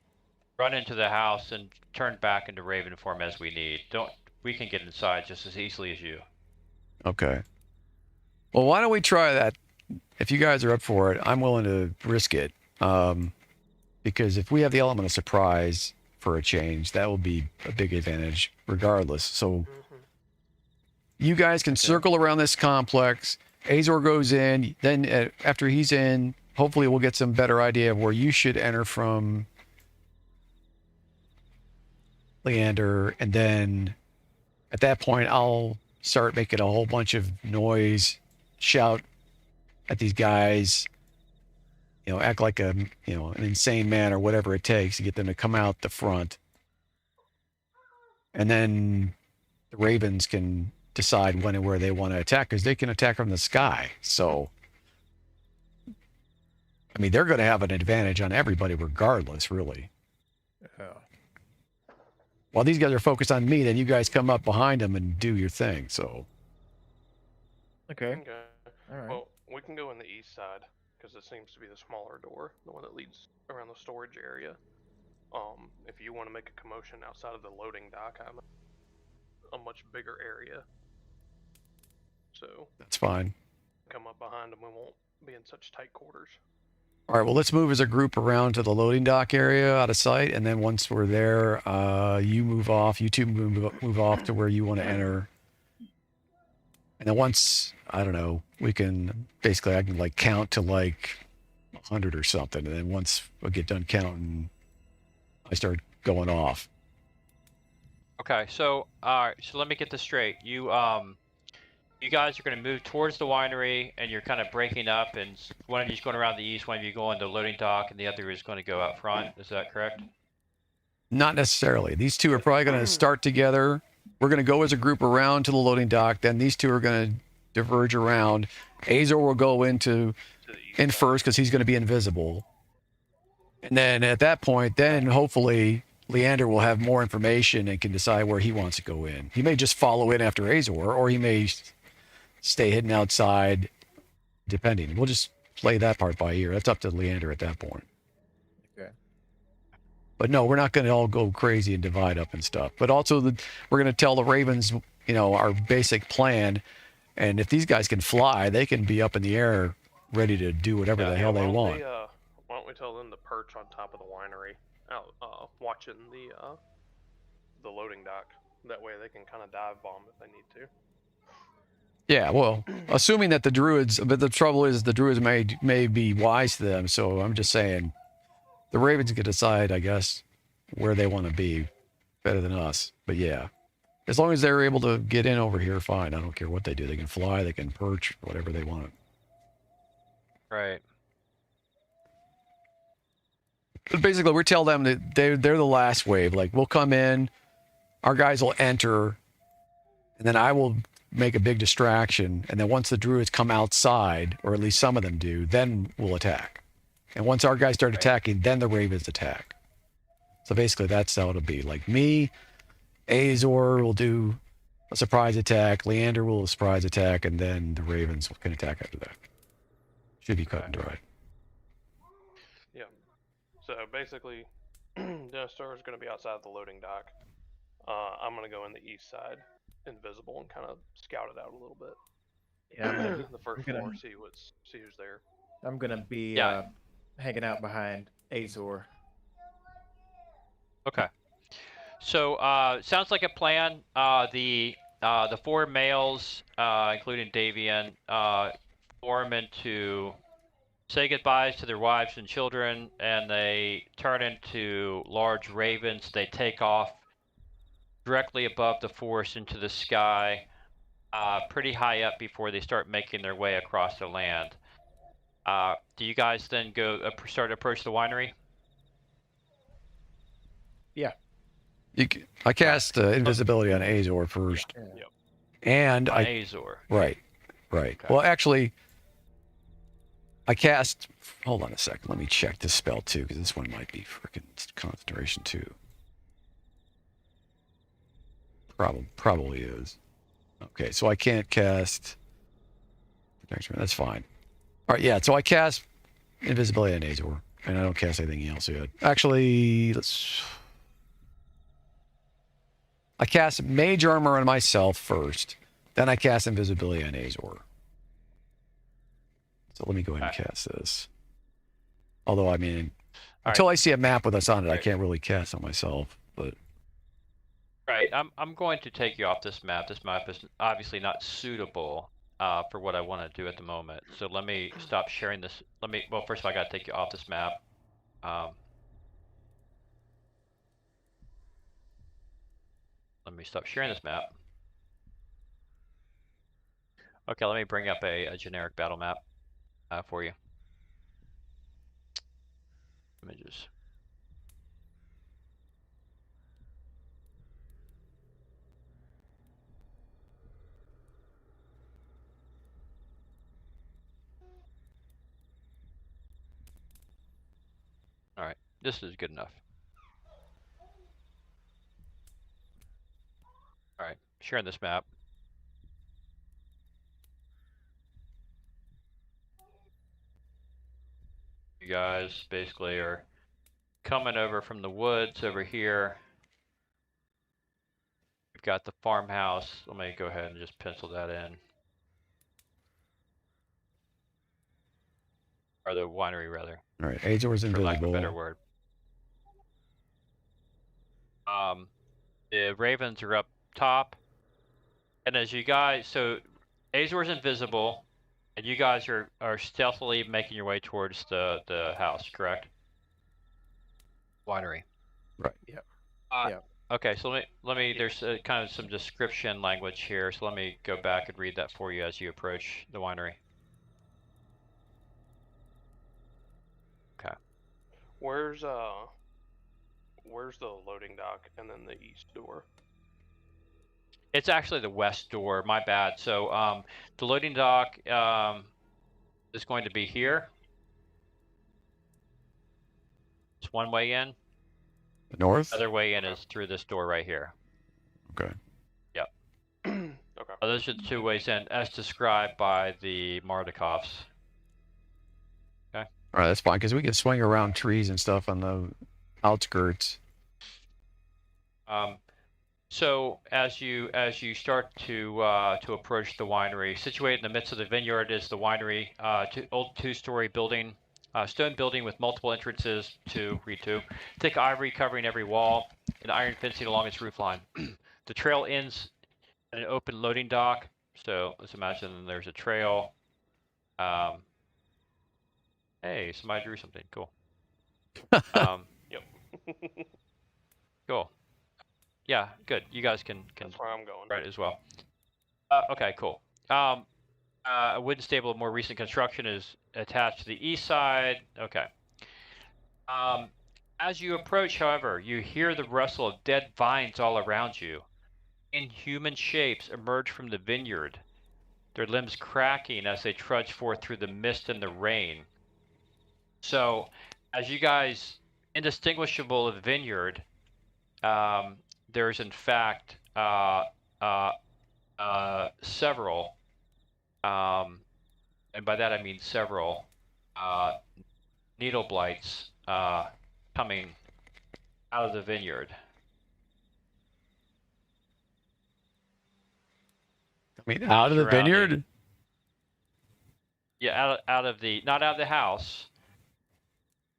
run into the house, and turn back into raven form as we need. We can get inside just as easily as you. Okay. Well, why don't we try that? If you guys are up for it, I'm willing to risk it. Because if we have the element of surprise for a change, that will be a big advantage regardless. So you guys can circle around this complex. Azor goes in. Then after he's in, hopefully we'll get some better idea of where you should enter from, Leander. And then at that point, I'll start making a whole bunch of noise, shout at these guys, act like an insane man or whatever it takes to get them to come out the front. And then the ravens can decide when and where they want to attack because they can attack from the sky. So, I mean, they're going to have an advantage on everybody regardless, really. Yeah. While these guys are focused on me, then you guys come up behind them and do your thing. So. Okay. All right. Well, we can go in the east side because it seems to be the smaller door, the one that leads around the storage area. If you want to make a commotion outside of the loading dock, I'm a much bigger area. So that's fine. Come up behind them, we won't be in such tight quarters. All right, well, let's move as a group around to the loading dock area out of sight, and then once we're there, you move off. You two move off to where you want to enter. And then once, I don't know, we can basically, I can like count to like 100 or something. And then once I get done counting, I start going off. Okay, so so let me get this straight. You guys are going to move towards the winery, and you're kind of breaking up, and one of you's going around the east, one of you going to the loading dock, and the other is going to go out front. Is that correct? Not necessarily. These two are probably going to start together. We're going to go as a group around to the loading dock. Then these two are going to diverge around. Azor will go in first because he's going to be invisible. And then at that point, then hopefully Leander will have more information and can decide where he wants to go in. He may just follow in after Azor, or he may stay hidden outside, depending. We'll just play that part by ear. That's up to Leander at that point. Okay. But no, we're not going to all go crazy and divide up and stuff. But also, we're going to tell the Ravens, our basic plan. And if these guys can fly, they can be up in the air, ready to do whatever the hell they want. Why don't we tell them to perch on top of the winery, out watching the loading dock? That way they can kind of dive bomb if they need to. Yeah, well, assuming that the druids, but the trouble is the druids may be wise to them. So I'm just saying, the Ravens can decide, I guess, where they want to be, better than us. But yeah, as long as they're able to get in over here, fine. I don't care what they do. They can fly, they can perch, whatever they want. Right. But basically, we tell them that they're the last wave. Like, we'll come in, our guys will enter, and then I will make a big distraction. And then once the druids come outside, or at least some of them do, then we'll attack. And once our guys start attacking, then the Ravens attack. So basically, that's how it'll be. Like me, Azor will do a surprise attack, Leander will a surprise attack, and then the Ravens can attack after that. Should be cut and dried. Yeah. So basically, Deathstar is going to be outside the loading dock. I'm going to go in the east side, invisible, and kind of scout it out a little bit. Yeah, The first floor, see who's there. I'm gonna be hanging out behind Azor. Okay. So sounds like a plan. The four males, including Davian, form into say goodbyes to their wives and children, and they turn into large ravens. They take off directly above the forest into the sky, pretty high up before they start making their way across the land. Do you guys then go start to approach the winery? Yeah. I cast invisibility on Azor first. Yeah. Yep. And On Azor. Right. Okay. Well, actually, I cast. Hold on a second. Let me check this spell too, because this one might be freaking concentration too. Probably is. Okay, so I can't cast. That's fine. All right, yeah. So I cast invisibility on Azor, and I don't cast anything else yet. Actually, I cast mage armor on myself first, then I cast invisibility on Azor. So let me go ahead and cast this. Although, I mean, until I see a map with us on it, I can't really cast on myself. But right, I'm going to take you off this map. This map is obviously not suitable for what I want to do at the moment. So let me stop sharing this. Well, first of all, I got to take you off this map. Let me stop sharing this map. Okay, let me bring up a generic battle map for you. Images. All right, this is good enough. All right, sharing this map. You guys basically are coming over from the woods over here. We've got the farmhouse. Let me go ahead and just pencil that in. Or the winery, rather. All right, Azor's for lack of a invisible. better word. The ravens are up top, and as you guys, so Azor's invisible, and you guys are stealthily making your way towards the house, correct? Winery. Right. Yep. Uh, Yep. Okay, so let me. There's kind of some description language here, so let me go back and read that for you as you approach the winery. Okay. Where's the loading dock and then the east door? It's actually the west door. My bad. So the loading dock is going to be here. It's one way in. The north? The other way in is through this door right here. Okay. Yep. Okay. Those are the two ways in, as described by the Mardikovs. Okay. All right, that's fine, because we can swing around trees and stuff on the outskirts. So as you start to approach the winery, situated in the midst of the vineyard is the winery, old two-story building, stone building with multiple entrances to thick ivory covering every wall, and iron fencing along its roofline. The trail ends at an open loading dock. So let's imagine there's a trail. Hey, somebody drew something. Cool. Yep. Cool. Yeah, good. You guys can That's where I'm going. right as well. Okay, cool. A wooden stable of more recent construction is attached to the east side. Okay. As you approach, however, you hear the rustle of dead vines all around you. Inhuman shapes emerge from the vineyard, their limbs cracking as they trudge forth through the mist and the rain. So, as you guys, indistinguishable of the vineyard, there's in fact several, and by that I mean several, needle blights coming out of the vineyard. I mean, out of the Surrounding. vineyard? Yeah, out of the, not out of the house,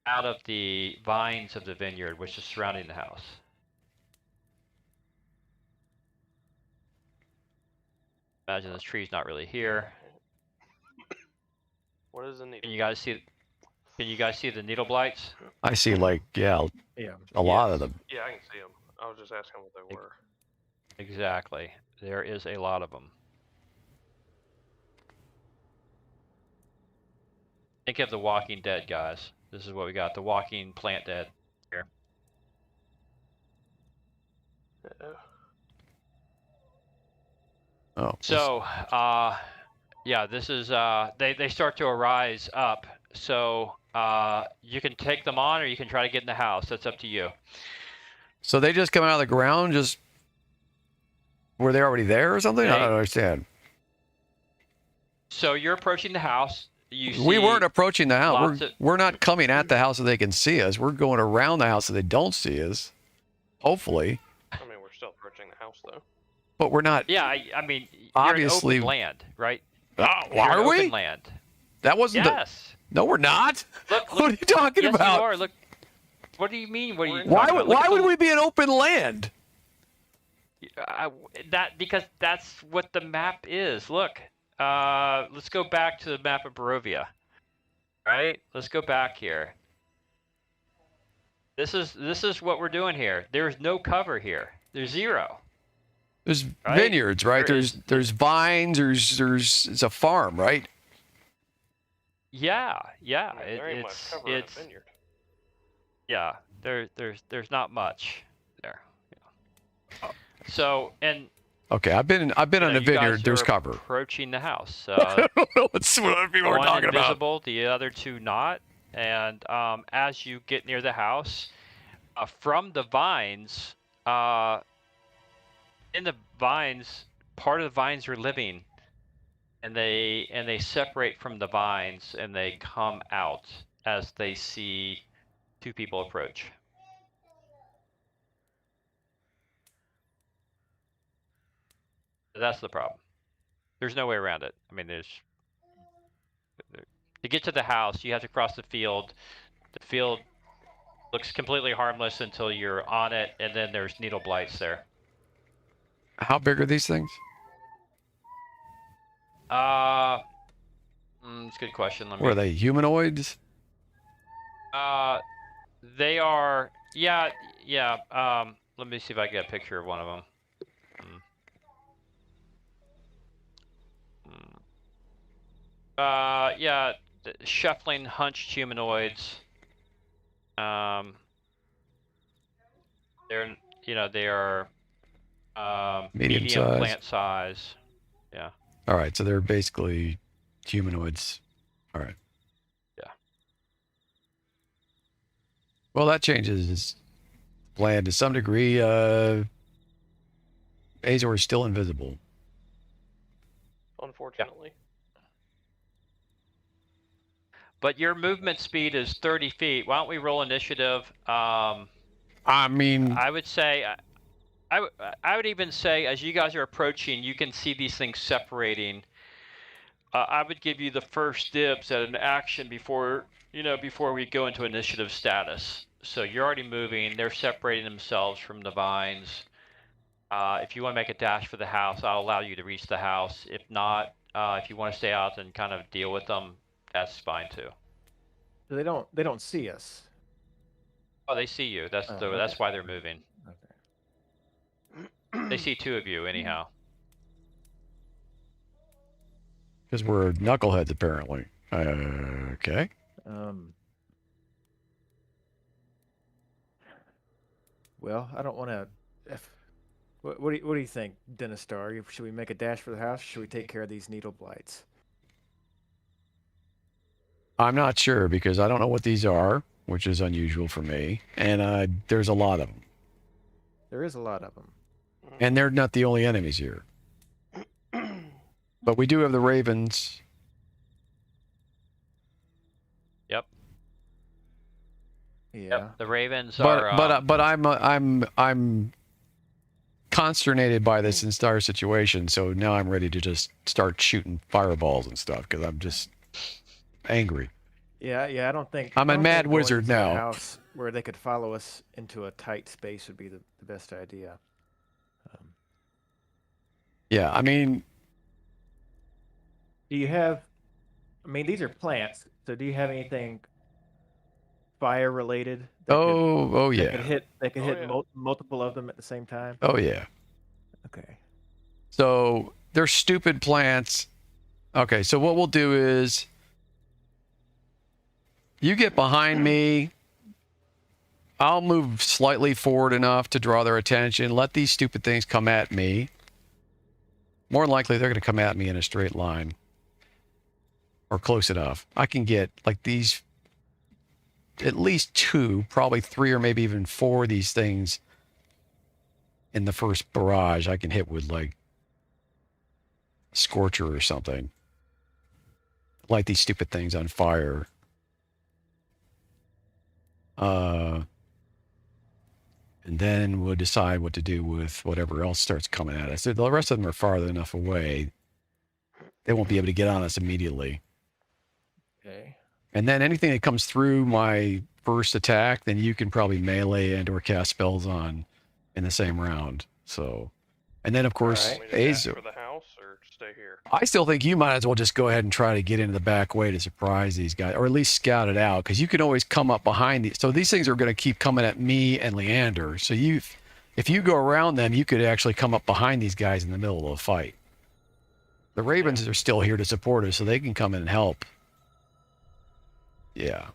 out of the vines of the vineyard, which is surrounding the house. Imagine this tree's not really here. What is the needle? Can you guys see? Can you guys see the needle blights? I see, like, yeah, Yeah. a lot of them. Yeah, I can see them. I was just asking what they were. Exactly. There is a lot of them. Think of the Walking Dead, guys. This is what we got. The Walking Plant Dead here. Oh. So, yeah, this is, they start to arise up. So, you can take them on or you can try to get in the house. That's up to you. So they just come out of the ground, just, were they already there or something? I don't understand. So you're approaching the house. We weren't approaching the house. lots We're not coming at the house so they can see us. We're going around the house so they don't see us. Hopefully. I mean, we're still approaching the house, though. But we're not. Yeah, I mean, Obviously- you're in open land, right? Why You're in are we? open land. That wasn't Yes. No, we're not. Look, What are you talking yes, about? you are. Look. What do you mean? What are you? Why talking would about? Look why at would the- we be in open land? Because that's what the map is. Look. Let's go back to the map of Barovia. Right? Let's go back here. This is what we're doing here. There's no cover here. There's zero. There's Right? vineyards, right? There There's vines. There's it's a farm, right? Yeah. I mean, there ain't much cover in a it's vineyard. yeah. There's not much there. Yeah. So and Okay, I've been on you a guys vineyard. There's are cover. approaching the house. I don't know what people are One talking about. invisible, the other two not. And as you get near the house, from the vines, in the vines, part of the vines are living, and they separate from the vines and they come out as they see two people approach. That's the problem. There's no way around it. I mean, to get to the house, you have to cross the field. The field looks completely harmless until you're on it, and then there's needle blights there. How big are these things? It's a good question. Let What are me. they, humanoids? They are. Yeah. Let me see if I get a picture of one of them. Yeah, shuffling, hunched humanoids. They're, they are medium size. plant size. Yeah. All right, so they're basically humanoids. All right. Yeah. Well, that changes plan to some degree. Azor is still invisible. Unfortunately. But your movement speed is 30 feet. Why don't we roll initiative? I mean, I would say, I would even say, as you guys are approaching, you can see these things separating. I would give you the first dibs at an action before we go into initiative status. So you're already moving. They're separating themselves from the vines. If you want to make a dash for the house, I'll allow you to reach the house. If not, if you want to stay out and kind of deal with them, that's fine too. So they don't see us. Oh, they see you. That's okay. that's why they're moving. Okay. They see two of you anyhow. because we're knuckleheads apparently. Okay. Well, I don't want to. What do you think, Dennis Starr? Should we make a dash for the house? Or should we take care of these needle blights? I'm not sure because I don't know what these are, which is unusual for me, and there's a lot of them. There is a lot of them. And they're not the only enemies here. But we do have the ravens. Yep. Yeah. Yep. The ravens are. But I'm consternated by this entire situation. So now I'm ready to just start shooting fireballs and stuff because I'm just angry. Yeah. I don't think I'm a mad wizard into a now. house where they could follow us into a tight space would be the best idea. Yeah, I mean, Do you have? I mean, these are plants. So do you have anything fire related? oh That yeah, could hit. They could hit yeah. multiple of them at the same time. oh yeah. Okay. So they're stupid plants. Okay, so what we'll do is you get behind me. I'll move slightly forward enough to draw their attention. Let these stupid things come at me. More than likely, they're going to come at me in a straight line. Or close enough. I can get, like, these... At least 2, probably 3 or maybe even 4 of these things in the first barrage I can hit with, like, Scorcher or something. Light these stupid things on fire. And then we'll decide what to do with whatever else starts coming at us. The rest of them are farther enough away. They won't be able to get on us immediately. Okay. And then anything that comes through my first attack, then you can probably melee and or cast spells on in the same round. So, and then of course, All right. Want me to dash Azor. for the house or stay here? I still think you might as well just go ahead and try to get into the back way to surprise these guys, or at least scout it out, because you can always come up behind these. So these things are going to keep coming at me and Leander. So if you go around them, you could actually come up behind these guys in the middle of a fight. The Ravens are still here to support us, so they can come in and help. Yeah.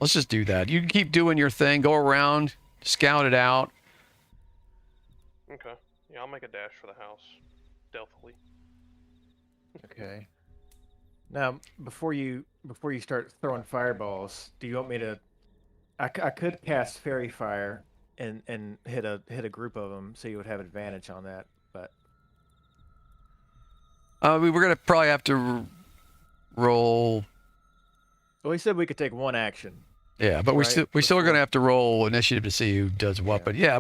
Let's just do that. You can keep doing your thing. Go around, scout it out. Okay. Yeah, I'll make a dash for the house, stealthily. Okay. Now, before you start throwing fireballs, do you want me to? I could cast Fairy Fire and hit a group of them, so you would have advantage on that. But We're going to probably have to roll. well, he said we could take one action. Yeah, but we Right, still are going to have to roll initiative to see who does what. Yeah. But yeah,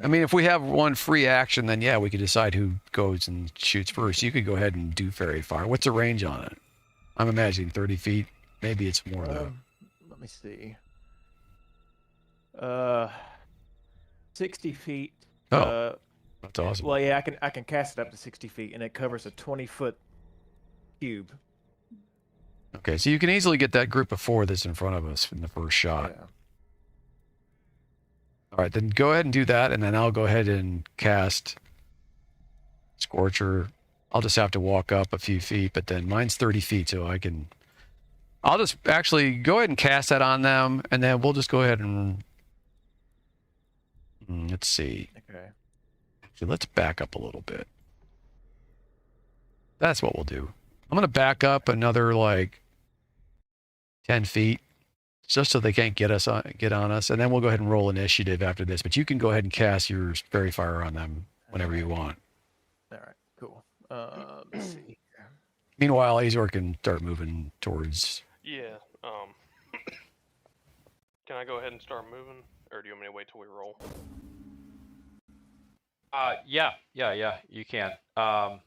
I mean, if we have one free action, then yeah, we could decide who goes and shoots first. You could go ahead and do Fairy Fire. What's the range on it? I'm imagining 30 feet. Maybe it's more though. Let me see. 60 feet. Oh, that's awesome. Well, yeah, I can cast it up to 60 feet, and it covers a 20-foot cube. Okay, so you can easily get that group of 4 that's in front of us in the first shot. Yeah. All right, then go ahead and do that, and then I'll go ahead and cast Scorcher. I'll just have to walk up a few feet, but then mine's 30 feet, so I can... I'll just actually go ahead and cast that on them, and then we'll just go ahead and... Let's see. Okay. So let's back up a little bit. That's what we'll do. I'm going to back up another, like, 10 feet, just so they can't get on us, and then we'll go ahead and roll initiative after this. But you can go ahead and cast your Fairy Fire on them whenever you want. All right. Cool. Let's see. Meanwhile, Azor can start moving towards... Yeah. Can I go ahead and start moving, or do you want me to wait till we roll? Yeah, you can. Okay.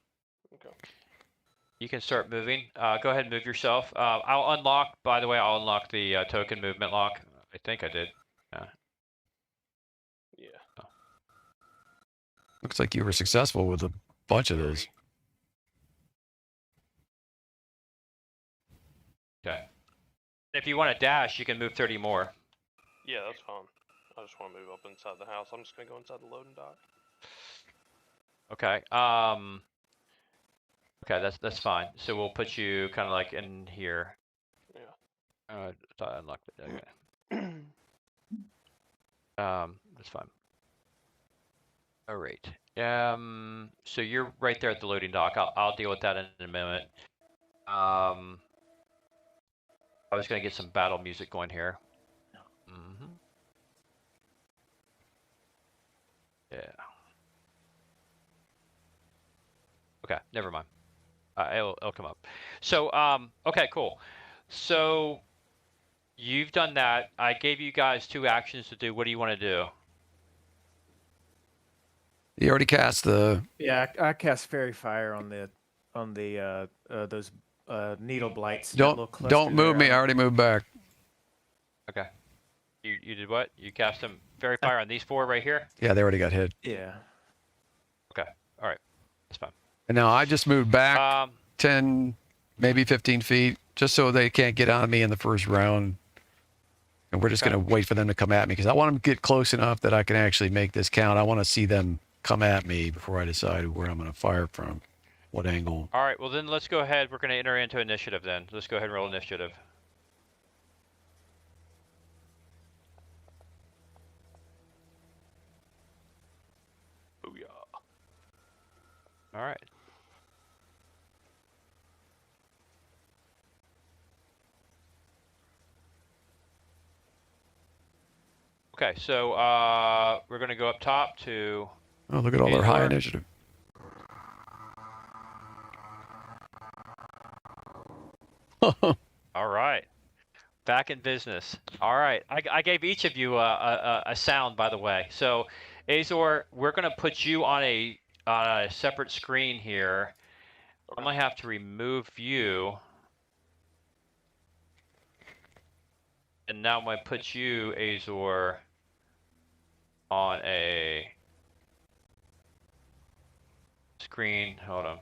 You can start moving. Go ahead and move yourself. I'll unlock, by the way, I'll unlock the token movement lock. I think I did. Yeah. Looks like you were successful with a bunch of those. Okay. If you want to dash, you can move 30 more. Yeah, that's fine. I just want to move up inside the house. I'm just gonna go inside the loading dock. Okay. Okay, that's fine. So we'll put you kind of like in here. Yeah. I thought I unlocked it. Okay. That's fine. All right. So you're right there at the loading dock. I'll deal with that in a minute. I was gonna get some battle music going here. Yeah. Okay, never mind. It'll come up. So, okay, cool. So, you've done that. I gave you guys 2 actions to do. What do you want to do? You already cast the... Yeah, I cast Fairy Fire on those needle blights. that little cluster Don't move there. me. I already moved back. Okay. You did what? You cast some Fairy Fire on these 4 right here? Yeah, they already got hit. Yeah. Okay. All right. That's fine. And now I just moved back 10, maybe 15 feet, just so they can't get on me in the first round. And we're just going to wait for them to come at me, because I want them to get close enough that I can actually make this count. I want to see them come at me before I decide where I'm going to fire from, what angle. All right. Well, then let's go ahead. We're going to enter into initiative then. Let's go ahead and roll initiative. Booyah. All right. Okay, so we're going to go up top to... Oh, look at all their high Azor. initiative. All right. Back in business. All right. I gave each of you a sound, by the way. So, Azor, we're going to put you on a separate screen here. I'm going to have to remove you. And now I'm going to put you, Azor, on a screen. Hold on.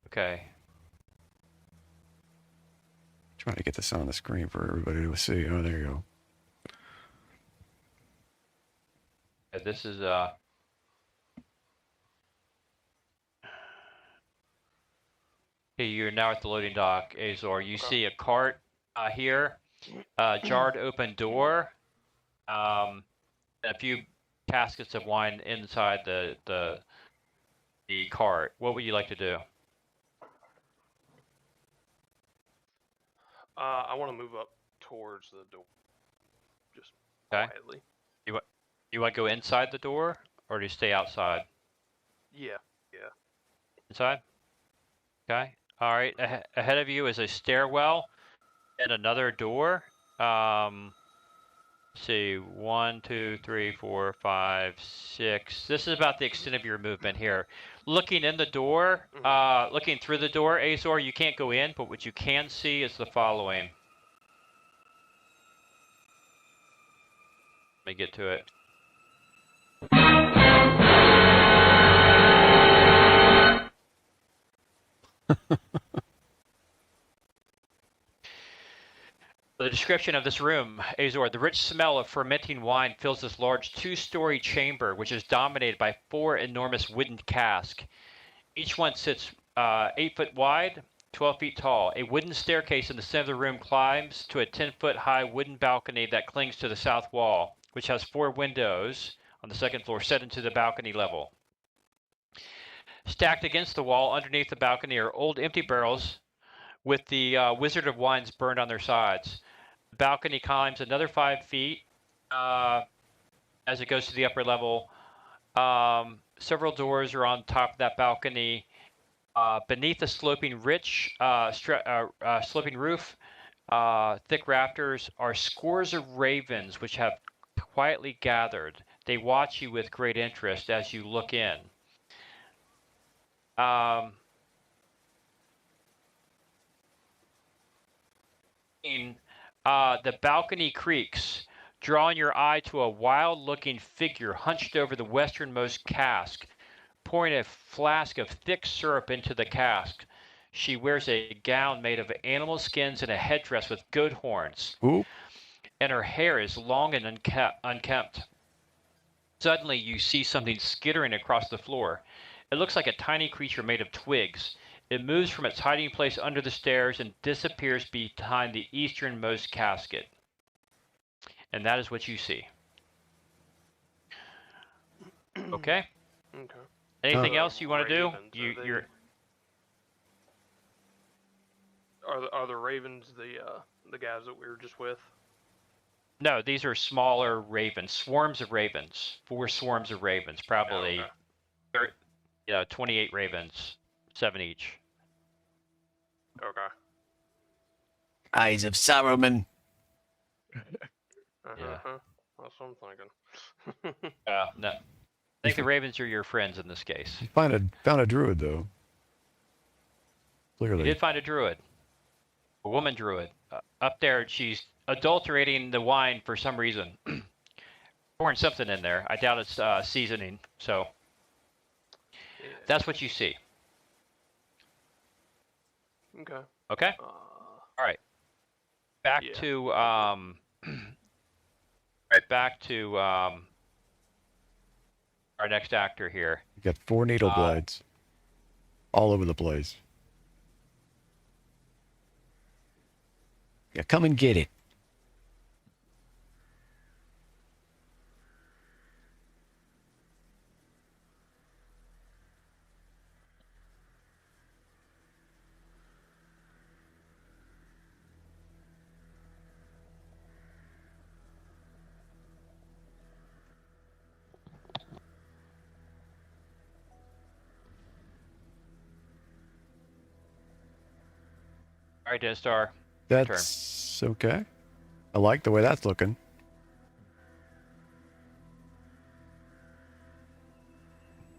Okay. Trying to get this on the screen for everybody to see. Oh, there you go. This is Okay, you're now at the loading dock, Azor. You see a cart here, jarred open door, a few caskets of wine inside the cart. What would you like to do? I want to move up towards the door. Just Okay. quietly. You want to go inside the door, or do you stay outside? Yeah. Inside? Okay. All right. Ahead of you is a stairwell and another door. See, 1, 2, 3, 4, 5, 6. This is about the extent of your movement here. Looking in the door, looking through the door, Azor, you can't go in, but what you can see is the following. Let me get to it. The description of this room, Azor, the rich smell of fermenting wine fills this large 2-story chamber, which is dominated by 4 enormous wooden casks. Each one sits 8 foot wide, 12 feet tall. A wooden staircase in the center of the room climbs to a 10-foot high wooden balcony that clings to the south wall, which has 4 windows on the second floor set into the balcony level. Stacked against the wall underneath the balcony are old empty barrels with the Wizard of Wines burned on their sides. The balcony climbs another 5 feet as it goes to the upper level. Several doors are on top of that balcony. Beneath the sloping sloping roof, thick rafters, are scores of ravens which have quietly gathered. They watch you with great interest as you look in. The balcony creaks, drawing your eye to a wild-looking figure hunched over the westernmost cask, pouring a flask of thick syrup into the cask. She wears a gown made of animal skins and a headdress with goat horns. Ooh. And her hair is long and unkempt. Suddenly, you see something skittering across the floor. It looks like a tiny creature made of twigs. It moves from its hiding place under the stairs and disappears behind the easternmost casket. And that is what you see. Okay? Okay. Anything else you want to do? Ravens, are the ravens the guys that we were just with? No, these are smaller ravens, swarms of ravens. 4 swarms of ravens, probably 28 ravens, 7 each. Okay. Eyes of Saruman. Yeah. That's what I'm thinking. No. I think the ravens are your friends in this case. You found a druid though. You Clearly. did find a druid. A woman druid. Up there, she's adulterating the wine for some reason. Pouring something in there. I doubt it's seasoning. So that's what you see. Okay. Okay? All right. Back to our next actor here. You got 4 needle blades all over the place. Yeah, come and get it. All right, Death Star. That's okay. I like the way that's looking.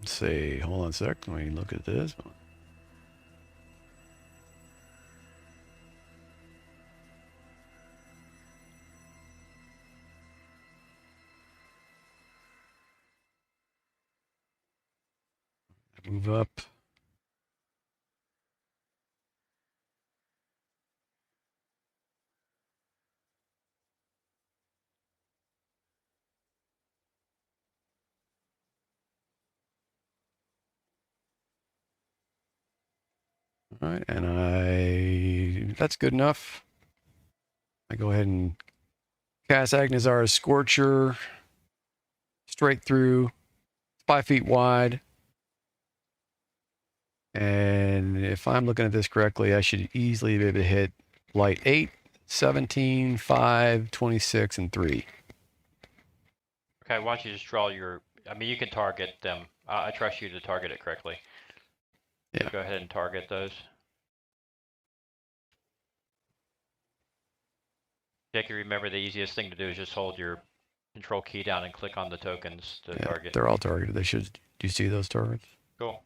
Let's see. Hold on a sec. Let me look at this. Move up. All right, and that's good enough. I go ahead and cast Agnazar's Scorcher straight through, 5 feet wide. And if I'm looking at this correctly, I should easily be able to hit light 8, 17, 5, 26, and 3. Okay, why don't you just draw your... I mean, you can target them. I trust you to target it correctly. Yeah. Go ahead and target those. Jackie, remember the easiest thing to do is just hold your control key down and click on the tokens to Yeah, target. they're all targeted. They should. Do you see those targets? Cool.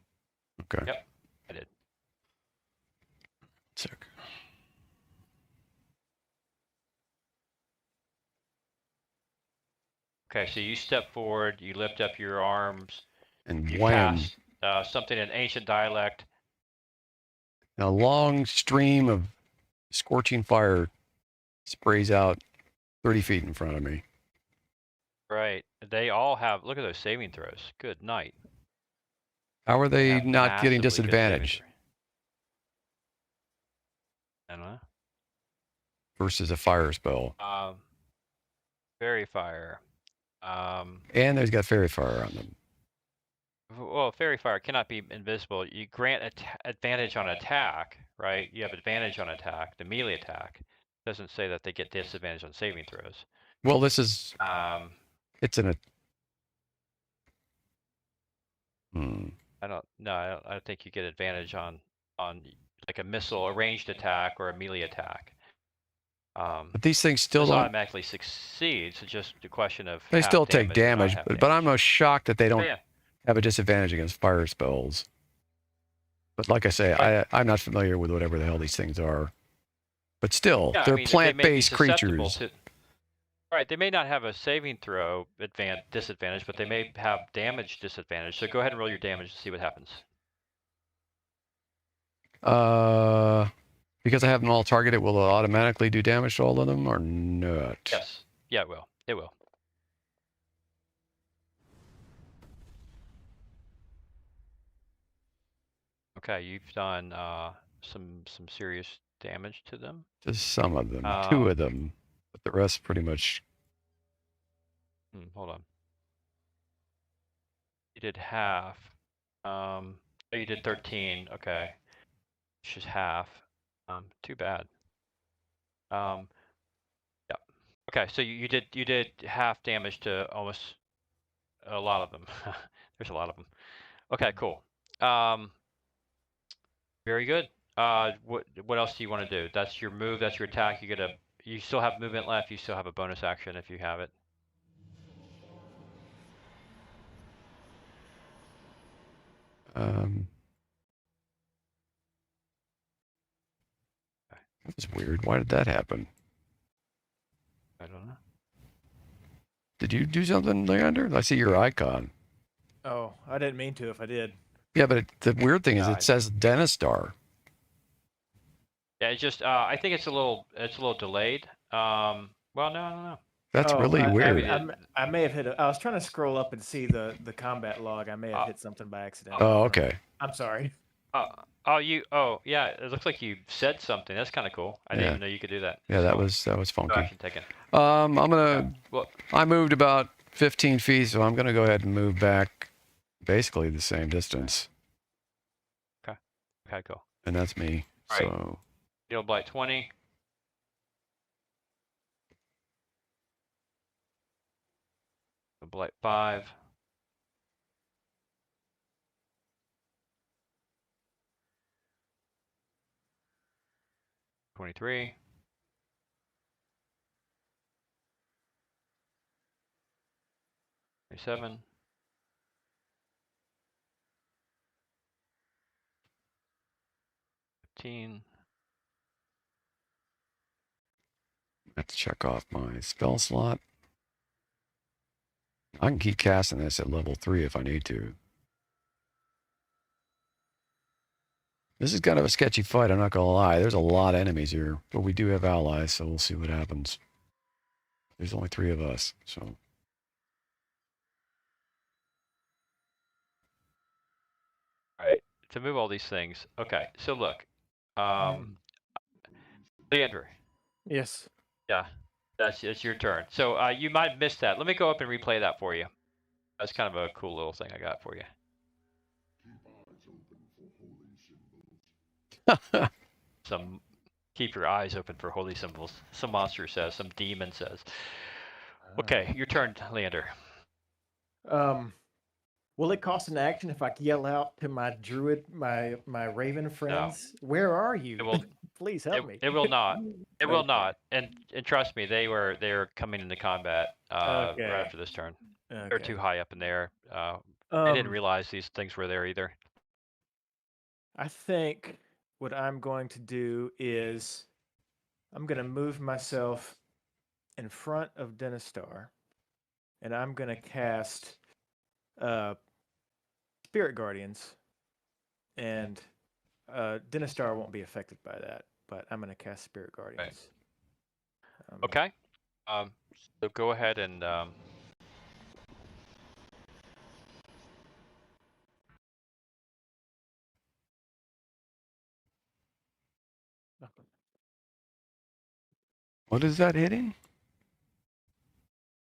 Okay. Yep, I did. Sick. Okay, so you step forward, you lift up your arms, And you wham! cast something in ancient dialect. A long stream of scorching fire sprays out 30 feet in front of me. Right. They all have, look at those saving throws. Good night. How are they Have not getting massively good saving disadvantage throw. I don't know. versus a fire spell? Fairy fire. And there's got fairy fire on them. Well, fairy fire cannot be invisible. You grant advantage on attack, right? You have advantage on attack, the melee attack. Doesn't say that they get disadvantage on saving throws. Well, this is. It's an. I don't think you get advantage on like a missile, a ranged attack, or a melee attack. But these things still This don't. automatically succeeds. It's just a question of They half still take damage or not damage, half but damage. I'm most shocked that they don't Yeah. have a disadvantage against fire spells. But like I say, Right. I'm not familiar with whatever the hell these things are. But still, Yeah, I they're mean, they may be plant-based susceptible creatures. Right, they may not have a saving throw disadvantage, but they may have damage disadvantage. So go ahead and roll your damage to see what happens. Because I have them all targeted, will it automatically do damage to all of them or not? Yes. Yeah, it will. It will. Okay, you've done some serious damage to them. Just some of them. 2 of them. But the rest pretty much. Hold on. You did half. Oh, you did 13. Okay. Which is half. Too bad. Yeah. Okay, so you did half damage to almost a lot of them. There's a lot of them. Okay, cool. Very good. What else do you want to do? That's your move. That's your attack. You still have movement left. You still have a bonus action if you have it. That's weird. Why did that happen? I don't know. Did you do something, Leander? I see your icon. Oh, I didn't mean to if I did. Yeah, but the weird thing is No, it says Denistar. Yeah, it's just I think it's a little delayed. Well, no. That's really weird. I may have hit. I was trying to scroll up and see the combat log. I may have hit something by accident. Oh, okay. I'm sorry. Oh, yeah. It looks like you said something. That's kind of cool. I didn't even know you could do that. Yeah, So, that was funky. no action taken. I'm gonna. Well, I moved about 15 feet, so I'm gonna go ahead and move back, basically the same distance. okay, cool. And that's me. All right. So Deal blight 20. Blight 5. $23. 27. 15. I have to check off my spell slot. I can keep casting this at level 3 if I need to. This is kind of a sketchy fight, I'm not gonna lie. There's a lot of enemies here, but we do have allies, so we'll see what happens. There's only 3 of us, so. All right. To move all these things. Okay. So look, Leander. Yes. Yeah, it's your turn. So you might have missed that. Let me go up and replay that for you. That's kind of a cool little thing I got for you. Keep your eyes open for holy symbols. Some monster says, some demon says. Okay, your turn, Leander. Will it cost an action if I yell out to my druid, my raven friends? Where are you? Please help me. It will not. It will Okay. not. And trust me, they were coming into combat right Okay. after this turn. They're Okay. too high up in there. They didn't Um, realize these things were there either. I think what I'm going to do is I'm going to move myself in front of Denistar, and I'm going to cast Spirit Guardians, and Denistar won't be affected by that, but I'm going to cast Spirit Guardians. Okay. So go ahead and What is that hitting?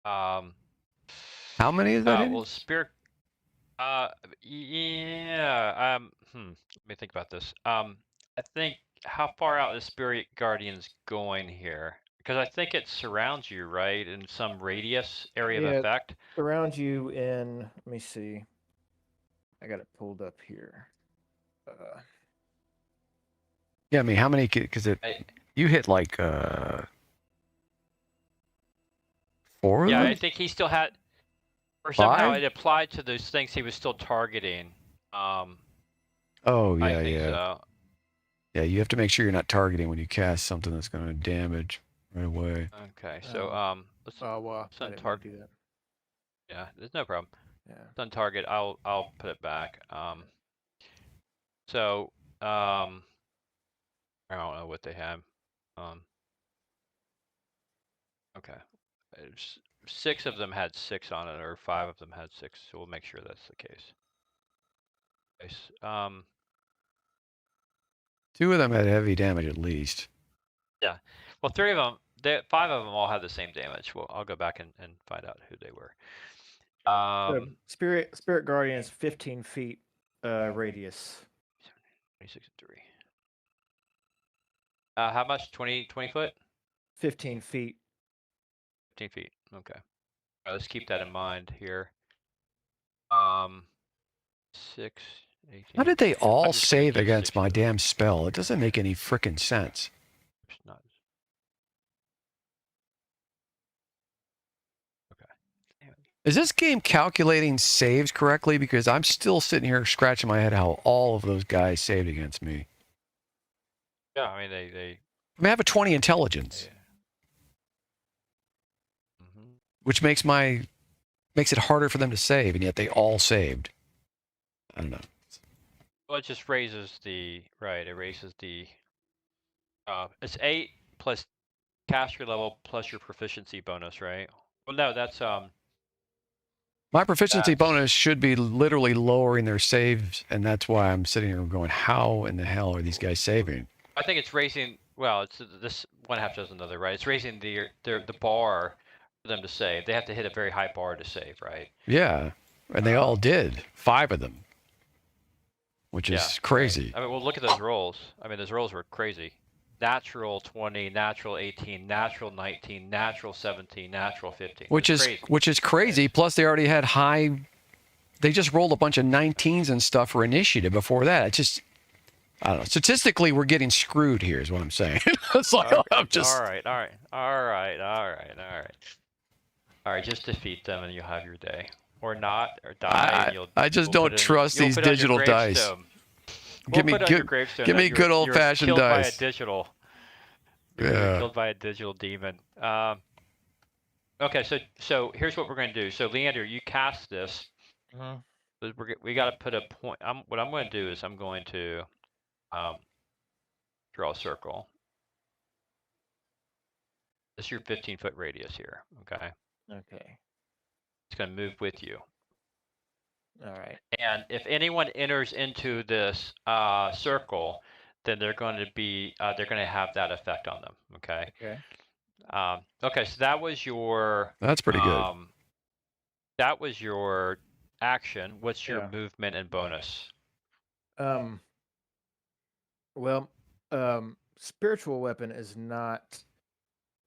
How many is that hitting? well, spirit. Yeah. Let me think about this. I think how far out is Spirit Guardians going here? Because I think it surrounds you, right, in some radius area of effect. Around you in, let me see. I got it pulled up here. Yeah, I mean, how many? Because you hit like 4 of Yeah, them? I think he still had, or somehow 5? it applied to those things he was still targeting. Oh, I yeah, think yeah. so. Yeah, you have to make sure you're not targeting when you cast something that's going to damage right away. Okay, so let's well, I didn't mean to do that. Yeah, there's no problem. Yeah. It's on target. I'll put it back. So I don't know what they have. Okay, 6 of them had 6 on it, or 5 of them had 6. So we'll make sure that's the case. Okay, 2 of them had heavy damage at least. yeah. Well, 3 of them, 5 of them all had the same damage. Well, I'll go back and find out who they were. So Spirit Guardian is 15 feet radius. 26 and 3. How much? 20 foot? 15 feet. 15 feet. Okay. All right, let's keep that in mind here. 6, 18. How did they all I'm just gonna save keep against 6 my of them. damn spell? It doesn't make any frickin' sense. It's not. Okay. Damn it. Is this game calculating saves correctly? Because I'm still sitting here scratching my head how all of those guys saved against me. Yeah, I mean they. I mean, I have a 20 intelligence, which makes it harder for them to save, and yet they all saved. I don't know. Well, it just raises the right. It raises the. It's 8 plus caster level plus your proficiency bonus, right? Well, no, that's My proficiency bonus should be literally lowering their saves, and that's why I'm sitting here going, how in the hell are these guys saving? I think it's raising. Well, it's this one half does another, right? It's raising the bar for them to save. They have to hit a very high bar to save, right? Yeah, and they all did. 5 of them, which is crazy. Right. I mean, well, look at those rolls. I mean, those rolls were crazy. Natural 20, natural 18, natural 19, natural 17, natural 15. Which is crazy. Plus, they already had high. They just rolled a bunch of 19s and stuff for initiative before that. It's just, I don't know. Statistically, we're getting screwed here, is what I'm saying. It's like, I'm just. All right. Just defeat them and you'll have your day, or not, or die. And I just don't trust these digital dice. Give me good old fashioned dice. By a digital. Yeah. Killed by a digital demon. Okay, so here's what we're going to do. So Leander, you cast this. We got to put a point. What I'm going to do is I'm going to draw a circle. This is your 15-foot radius here. Okay. Okay. It's going to move with you. All right. And if anyone enters into this circle, then they're going to have that effect on them. Okay. Okay. Okay. So that was your. That's pretty good. That was your action. What's your movement and bonus? Well, spiritual weapon is not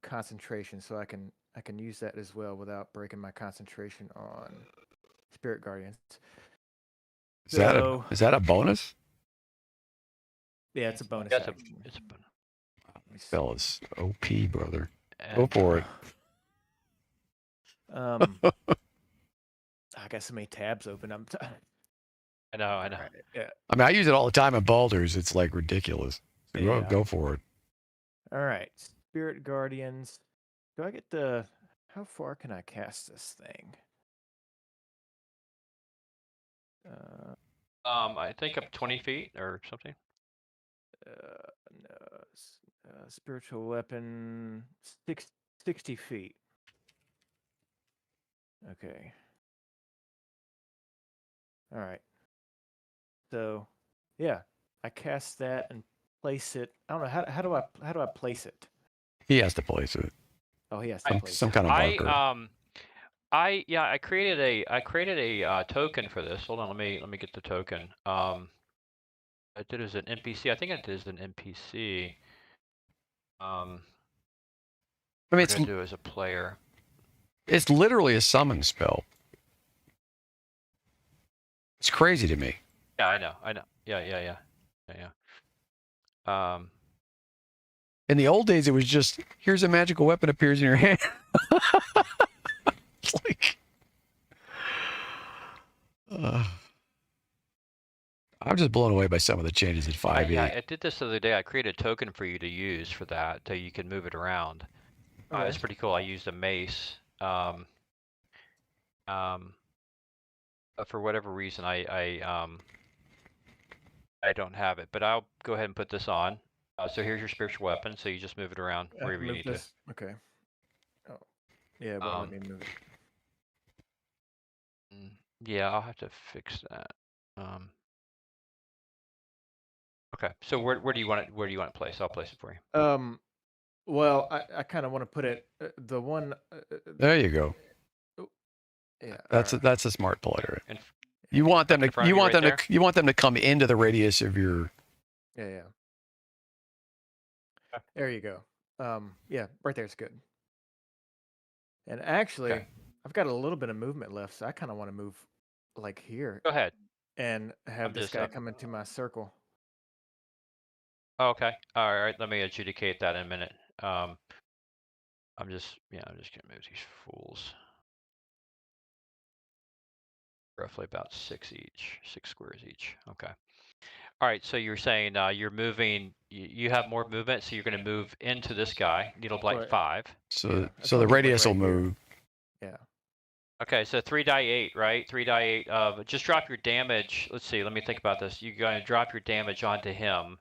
concentration, so I can use that as well without breaking my concentration on Spirit Guardians. Is that a bonus? Yeah, it's a bonus. It's a bonus. me see. Spell is OP, brother. Go And, for it. I got so many tabs open. I know. Alright, yeah. I mean, I use it all the time in Baldur's. It's like ridiculous. So Yeah. go for it. All right, Spirit Guardians. Do I get the? How far can I cast this thing? I think up 20 feet or something. No, spiritual weapon, 60 feet. Okay. All right. So, yeah, I cast that and place it. I don't know how do I place it? He has to place it. Oh, he has to place Some it. kind of marker. I created a token for this. Hold on, let me get the token. I did it as an NPC. I think I did it as an NPC. I mean, What did I do as a player? it's literally a summon spell. It's crazy to me. Yeah, I know. Yeah. In the old days, it was just, here's a magical weapon appears in your hand. It's like, I'm just blown away by some of the changes at 5e. Yeah, I did this the other day. I created a token for you to use for that, so you can move it around. Okay. It's pretty cool. I used a mace. But for whatever reason, I don't have it. But I'll go ahead and put this on. So here's your spiritual weapon. So you just move it around I wherever can you move need this. Okay. Oh, yeah, but let me move it. Yeah, I'll have to fix that. Okay. So where do you want it? Where do you want it placed? I'll place it for you. Well, I kind of want to put it the one. There you go. Yeah. That's a smart play, right? And You want them in to front of you right there? you want them to come into the radius of your. Yeah. There you go. Yeah, right there's good. And actually, Okay. I've got a little bit of movement left, so I kind of want to move like here Go ahead. and have I'm this just, guy come into my circle. Oh, okay. All right. Let me adjudicate that in a minute. I'm just gonna move these fools. Roughly about 6 squares each. Okay. All right. So you're saying you're moving. You have more movement, so you're going to move into this guy, Needle Blight Right. 5. So Yeah, so the move, like, radius will right here. move. Yeah. Okay, so 3 die 8, right? 3 die 8 of just drop your damage. Let's see. Let me think about this. You're going to drop your damage onto him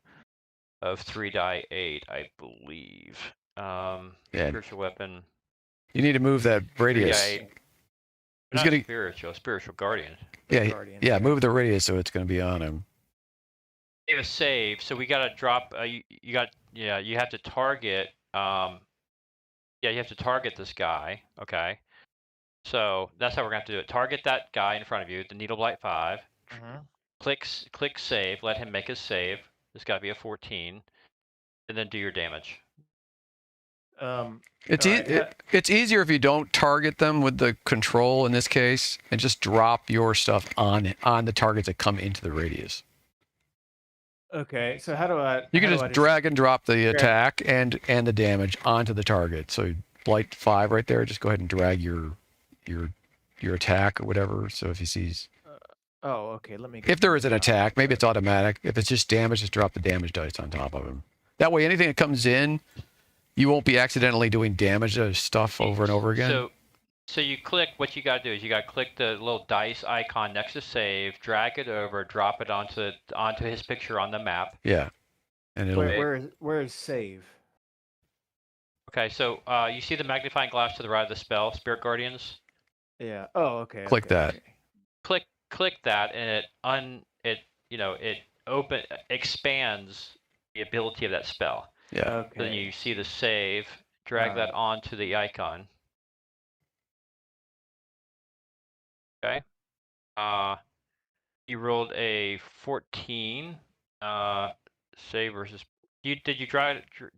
of 3 die 8, I believe. Yeah. Spiritual weapon. You need to move that 3 die radius. 8. He's Not gonna spiritual guardian. yeah Guardian. yeah move the radius so it's going to be on him. Save a save, so we got to drop. You have to target. You have to target this guy. Okay. So that's how we're going to have to do it. Target that guy in front of you, the Needle Blight 5. Click save. Let him make his save. It's got to be a 14, and then do your damage. It's easier if you don't target them with the control in this case, and just drop your stuff on the targets that come into the radius. Okay, so how do I? You can just drag and drop the attack and the damage onto the target. So Blight 5 right there. Just go ahead and drag your attack or whatever. So if he sees. Oh, okay. Let me. If there is an attack, maybe it's automatic. If it's just damage, just drop the damage dice on top of him. That way, anything that comes in, you won't be accidentally doing damage to stuff over and over again. So you click. What you got to do is you got to click the little dice icon next to save, drag it over, drop it onto his picture on the map. Yeah, and it'll. Where is save? Okay, so you see the magnifying glass to the right of the spell, Spirit Guardians. Yeah. Oh, okay. Click that. Okay. Click that, and it expands the ability of that spell. Yeah. Okay. Then you see the save. Drag that onto the icon. Okay. You rolled a 14. Save versus. Did you drag? You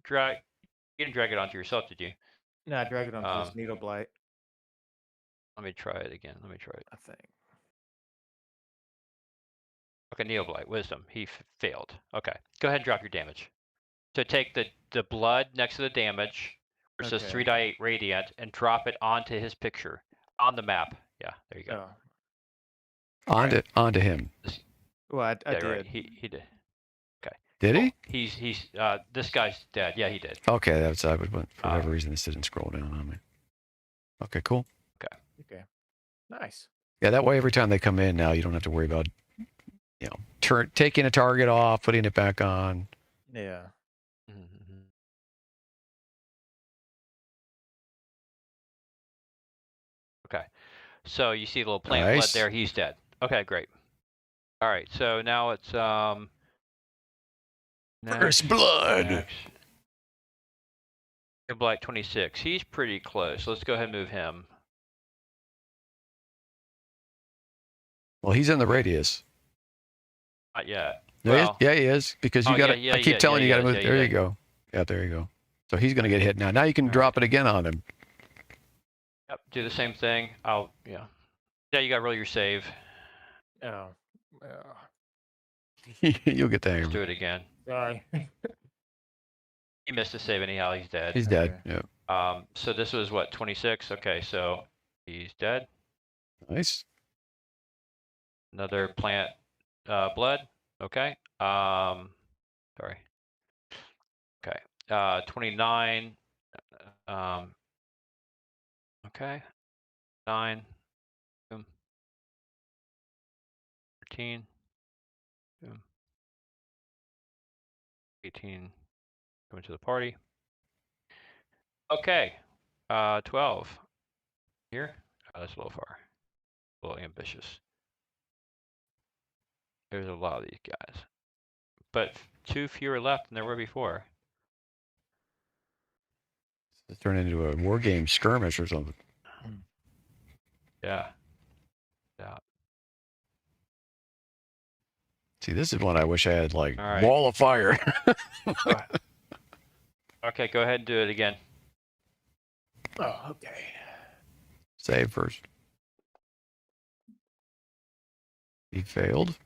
didn't drag it onto yourself, did you? No, I dragged it onto this Needle Blight. Let me try it again. I think. Okay, Needle Blight, Wisdom. He failed. Okay, go ahead and drop your damage. So take the blood next to the damage, where it says Okay. 3 die 8 radiant, and drop it onto his picture on the map. Yeah, there you go. Oh. Onto him. Well, I Yeah, did. right. He did. Okay. Did Cool. he? He's this guy's dead. Yeah, he did. Okay, that's I would for whatever reason this didn't scroll down on me. Okay, cool. Okay. Nice. Yeah, that way every time they come in now, you don't have to worry about, taking a target off, putting it back on. Yeah. Mm-hmm. Okay. So you see the little plant blood Nice. there. He's dead. Okay, great. All right. So now it's First blood. Next. Blight 26. He's pretty close. Let's go ahead and move him. Well, he's in the radius. Not yet. No, Well, he is because you oh, got to. yeah, I keep yeah, telling you, yeah, got to yeah, move. yeah, There yeah. you go. Yeah, there you go. So he's going to get hit now. Now you can All drop it again on him. Yep. Do the same thing. Yeah. Yeah, you got to roll your save. Oh. You'll get the hang Let's of do it. it again. Sorry. He missed a save anyhow. He's dead. He's dead. Okay. Yeah. So this was what, 26? Okay, so he's dead. Nice. Another plant blood. Okay. Sorry. Okay. 29. Okay. 9. Boom. 13. Boom. 18. Going to the party. Okay. 12. Here. Oh, that's a little far. A little ambitious. There's a lot of these guys. But 2 fewer left than there were before. It's turned into a war game skirmish or something. Yeah. Yeah. See, this is one I wish I had like All right. wall of fire. Okay, go ahead and do it again. Oh, okay. Save first. He failed.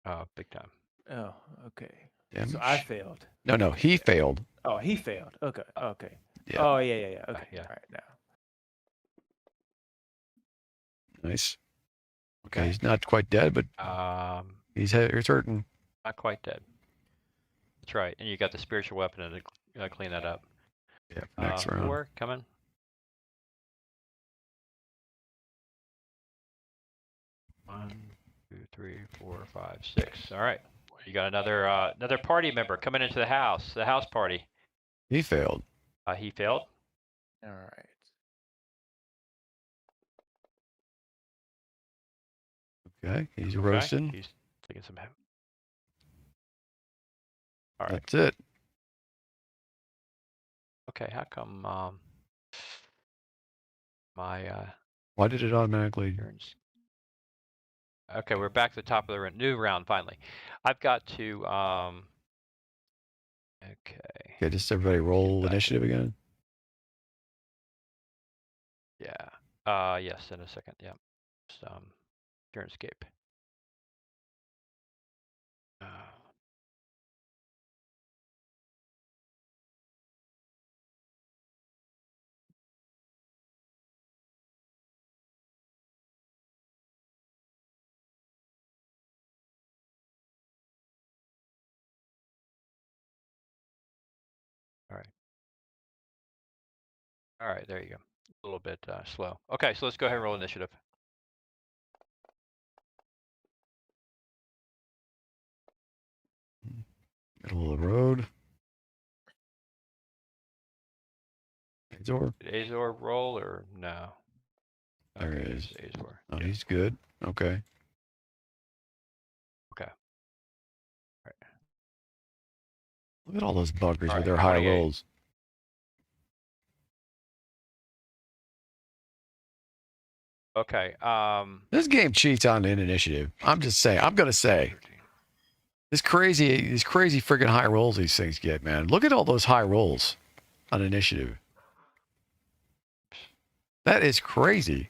Oh, big time. Oh, okay. Damage. So I failed. No, he failed. Oh, he failed. Okay. Okay. Yeah. Oh, yeah. Okay. Yeah. All right. Now. Nice. Okay, he's not quite dead, but he's hurting. Not quite dead. That's right. And you got the spiritual weapon to clean that up. Yeah, next round. 4 coming. One, 2, 3, 4, 5, 6. All right. You got another party member coming into the house party. He failed. He failed. All right. Okay, he's Okay, roasting. He's taking some. All right. That's it. Okay. How come my Why did it automatically? turns? Okay, we're back to the top of the new round finally. I've got to okay. Okay, just everybody roll initiative again. Yeah. Yes, in a second. Yeah. Just, turn escape. All right, there you go. A little bit slow. Okay, so let's go ahead and roll initiative. Middle of the road. Azor. Did Azor roll or no? There Okay, it is. it's Azor. Oh, Yeah. he's good. Okay. Okay. All right. Look at all those buggers All with right, their high 28. rolls. Okay. This game cheats on an initiative. I'm just saying. I'm gonna say 13. these crazy freaking high rolls these things get, man. Look at all those high rolls on initiative. That is crazy.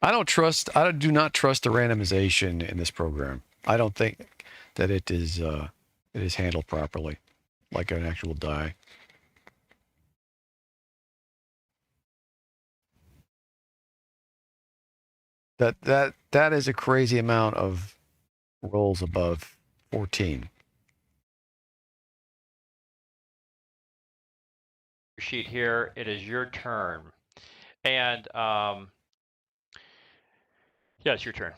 I do not trust the randomization in this program. I don't think that it is handled properly, like an actual die. That is a crazy amount of rolls above 14. Sheet here. It is your turn, and yeah, it's your turn.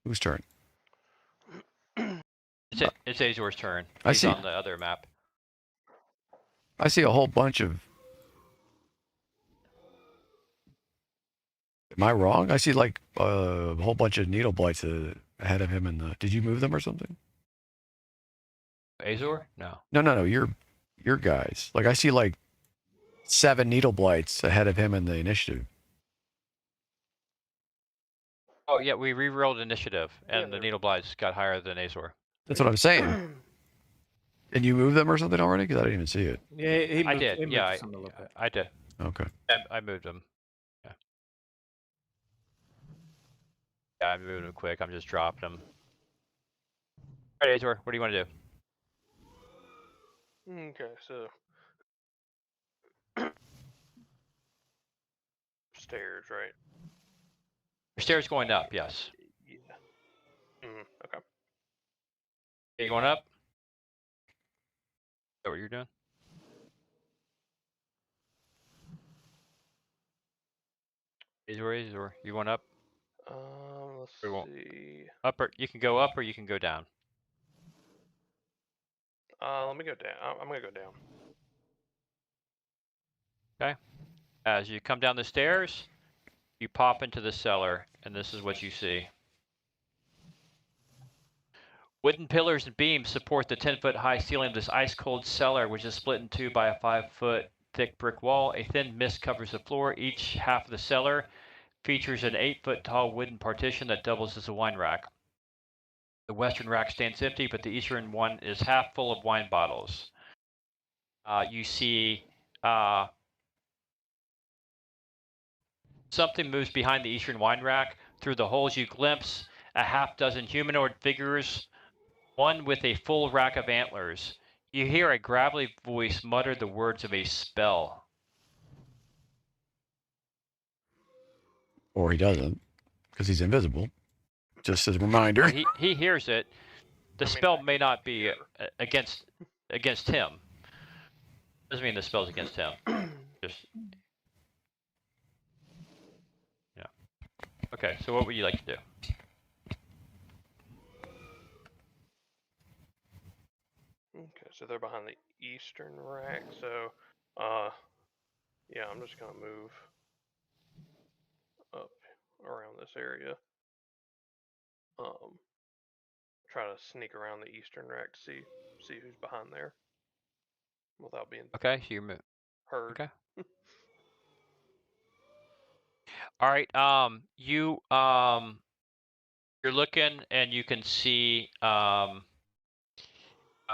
Whose turn? It's Azor's turn. I He's see. on the other map. I see a whole bunch of. Am I wrong? I see like a whole bunch of needle blights ahead of him. Did you move them or something? Azor? No. No. Your guys. Like I see like 7 needle blights ahead of him in the initiative. Oh yeah, we re-rolled initiative, and the they're- needle blights got higher than Azor. That's what I'm saying. And you moved them or something already? Because I didn't even see it. Yeah, he I moved, did. he moved Yeah, some a little bit. I did. Okay. I moved them. Yeah. Yeah, I moved them quick. I'm just dropping them. All right, Azor, what do you want to do? Okay, so stairs, right? Stairs going up, yes. Yeah. Okay. Are you going up? Is that what you're doing? Azor, you want up? Let's We won't. see. Up, or you can go up, or you can go down. Let me go down. I'm gonna go down. Okay. As you come down the stairs, you pop into the cellar, and this is what you see. Wooden pillars and beams support the 10-foot high ceiling of this ice-cold cellar, which is split in two by a 5-foot thick brick wall. A thin mist covers the floor. Each half of the cellar features an 8-foot tall wooden partition that doubles as a wine rack. The western rack stands empty, but the eastern one is half full of wine bottles. You see something moves behind the eastern wine rack. Through the holes you glimpse a half-dozen humanoid figures, one with a full rack of antlers. You hear a gravelly voice mutter the words of a spell. Or he doesn't, because he's invisible. Just as a reminder. Well, he hears it. The spell may not be against him. Doesn't mean the spell's against him. Just yeah. Okay, so what would you like to do? Okay, so they're behind the eastern rack. So, yeah, I'm just gonna move up around this area. Try to sneak around the eastern rack to see who's behind there without being Okay, so you're heard. okay. All right. You're looking, and you can see.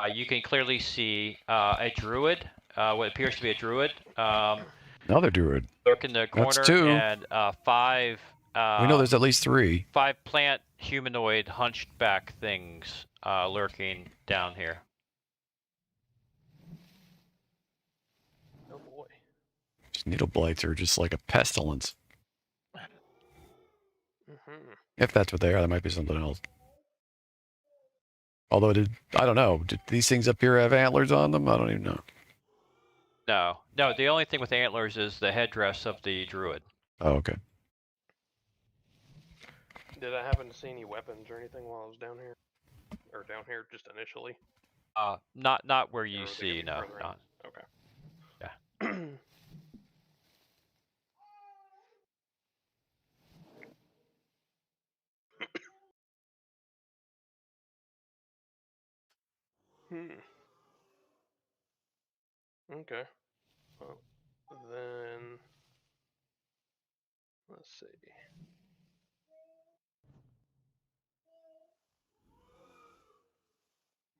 You can clearly see a druid. What appears to be a druid. Another druid. Lurk in the corner. That's 2. And 5. We know there's at least 3. 5 plant humanoid hunched back things lurking down here. Oh boy. These needle blights are just like a pestilence. If that's what they are, that might be something else. Although, I don't know. Did these things up here have antlers on them? I don't even know. No. The only thing with antlers is the headdress of the druid. Oh, okay. Did I happen to see any weapons or anything while I was down here? Or down here just initially? Not where you Or are they see. gonna be No. further in? Not. Okay. Yeah. Okay. Well, then let's see.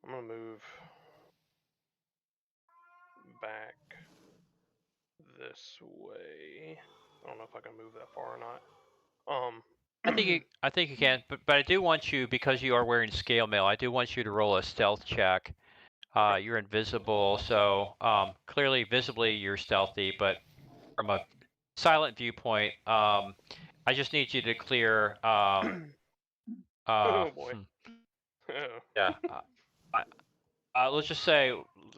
I'm gonna move back this way. I don't know if I can move that far or not. I think you can, but I do want you, because you are wearing scale mail, I do want you to roll a stealth check. You're invisible, so clearly visibly you're stealthy, but from a silent viewpoint, I just need you to clear. Oh boy. Yeah. Let's just say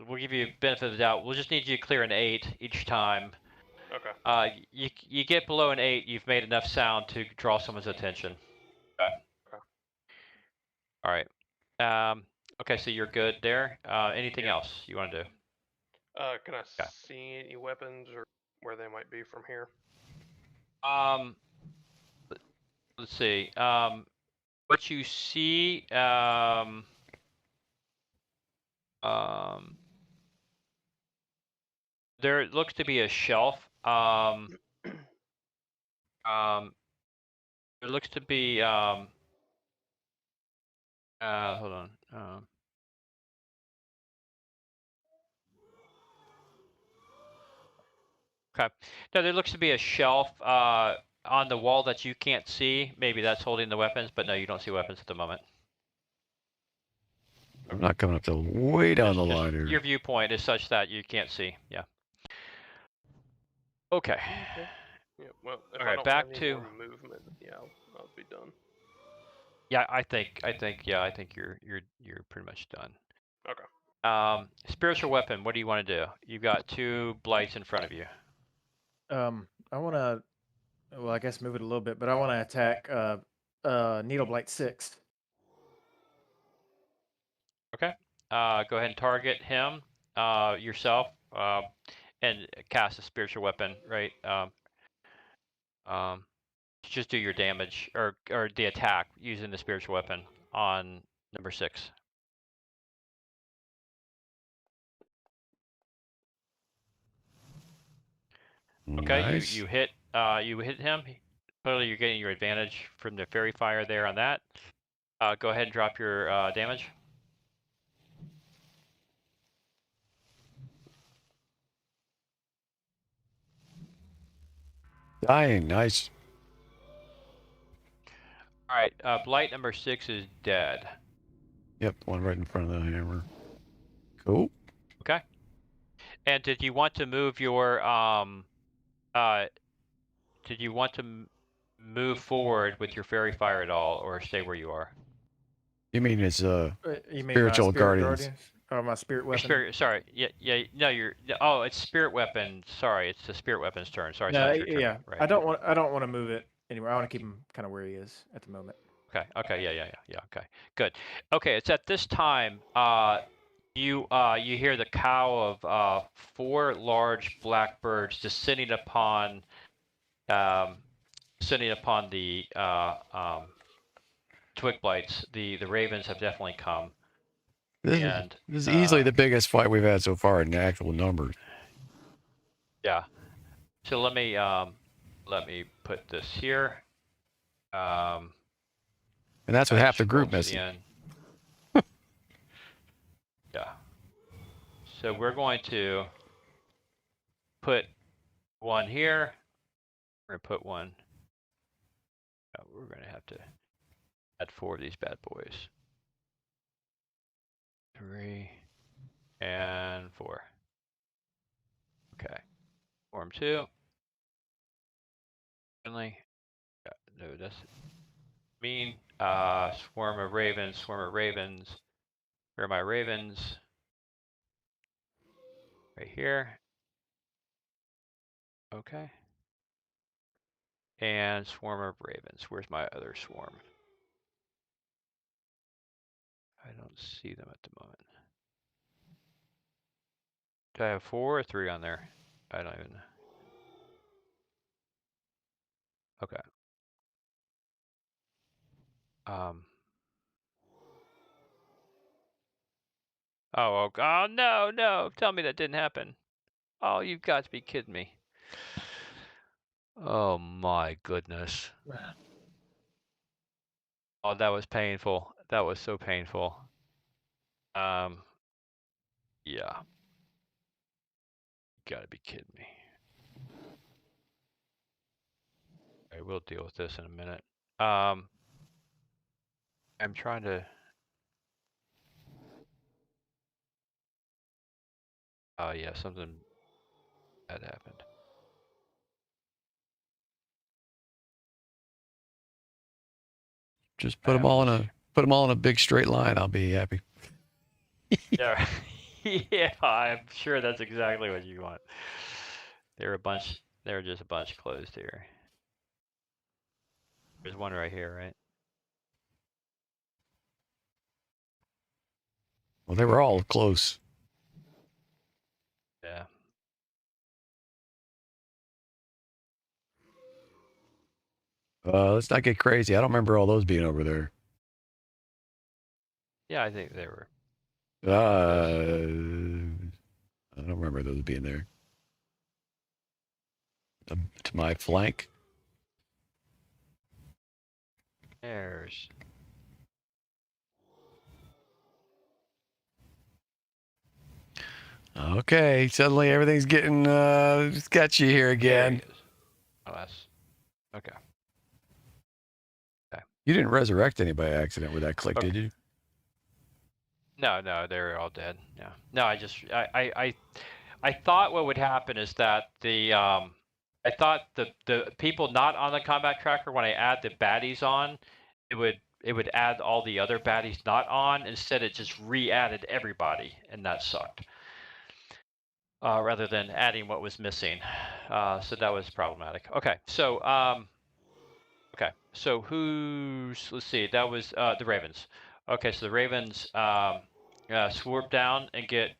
we'll give you benefit of the doubt. We'll just need you to clear an 8 each time. Okay. You get below an 8, you've made enough sound to draw someone's attention. Okay. All right. Okay, so you're good there. Anything else you want to do? Can I see any weapons or where they might be from here? Let's see. What you see, there looks to be a shelf. There looks to be hold on. Okay. No, there looks to be a shelf on the wall that you can't see. Maybe that's holding the weapons, but no, you don't see weapons at the moment. I'm not coming up till way down the line here. Your viewpoint is such that you can't see. Yeah. Okay. Yeah. Well, if Okay, I don't back have any to more movement, yeah, I'll be done. Yeah, I think you're pretty much done. Okay. Spiritual weapon. What do you want to do? You've got 2 blights in front of you. I want to, well, I guess move it a little bit, but I want to attack Needle Blight 6. Okay. Go ahead and target him, yourself, and cast a spiritual weapon. Right. Just do your damage or the attack using the spiritual weapon on number 6. Okay. Nice. You hit him. Clearly, you're getting your advantage from the fairy fire there on that. Go ahead and drop your damage. Dying. Nice. All right. Blight number 6 is dead. Yep, one right in front of the hammer. Cool. Okay. And did you want to move your did you want to move forward with your fairy fire at all, or stay where you are? You mean it's You mean my spiritual spirit guardians? Or my spirit weapon? Spirit, sorry. Yeah. No, oh, it's spirit weapon. Sorry, it's the spirit weapon's turn. Sorry, No, it's not your turn. yeah. Right. I don't want to move it anywhere. I want to keep him kind of where he is at the moment. Okay. Yeah. Okay. Good. Okay. It's at this time. You hear the cow of 4 large blackbirds descending upon the twig blights. The ravens have definitely come. This is easily the biggest fight we've had so far in actual numbers. Yeah. So let me put this here. And that's with half the group missing. Yeah. So we're going to put one here. We're going to put one. We're going to have to add 4 of these bad boys. 3 and 4. Okay. Form 2. Finally. No, that's mean. Swarm of ravens. Swarm of ravens. Where are my ravens? Right here. Okay. And swarm of ravens. Where's my other swarm? I don't see them at the moment. Do I have 4 or 3 on there? I don't even know. Okay. Oh, no. Tell me that didn't happen. Oh, you've got to be kidding me. Oh my goodness. Oh, that was painful. That was so painful. Yeah. You gotta be kidding me. Okay, we'll deal with this in a minute. I'm trying to. Oh yeah, something bad happened. Just put them all in a big straight line. I'll be happy. Yeah, yeah, I'm sure that's exactly what you want. They're just a bunch closed here. There's one right here, right? Well, they were all close. Yeah. Let's not get crazy. I don't remember all those being over there. Yeah, I think they were. I don't remember those being there. To my flank. There's. Okay, suddenly everything's getting sketchy here There again. he is. Oh, that's okay. You didn't resurrect anybody by accident with that click, Okay. did you? No, they're all dead. Yeah. No, I thought what would happen is that I thought the people not on the combat tracker, when I add the baddies on, it would add all the other baddies not on. Instead, it just re-added everybody, and that sucked. Rather than adding what was missing, so that was problematic. Okay, so let's see, that was the Ravens. Okay, so the Ravens swoop down and get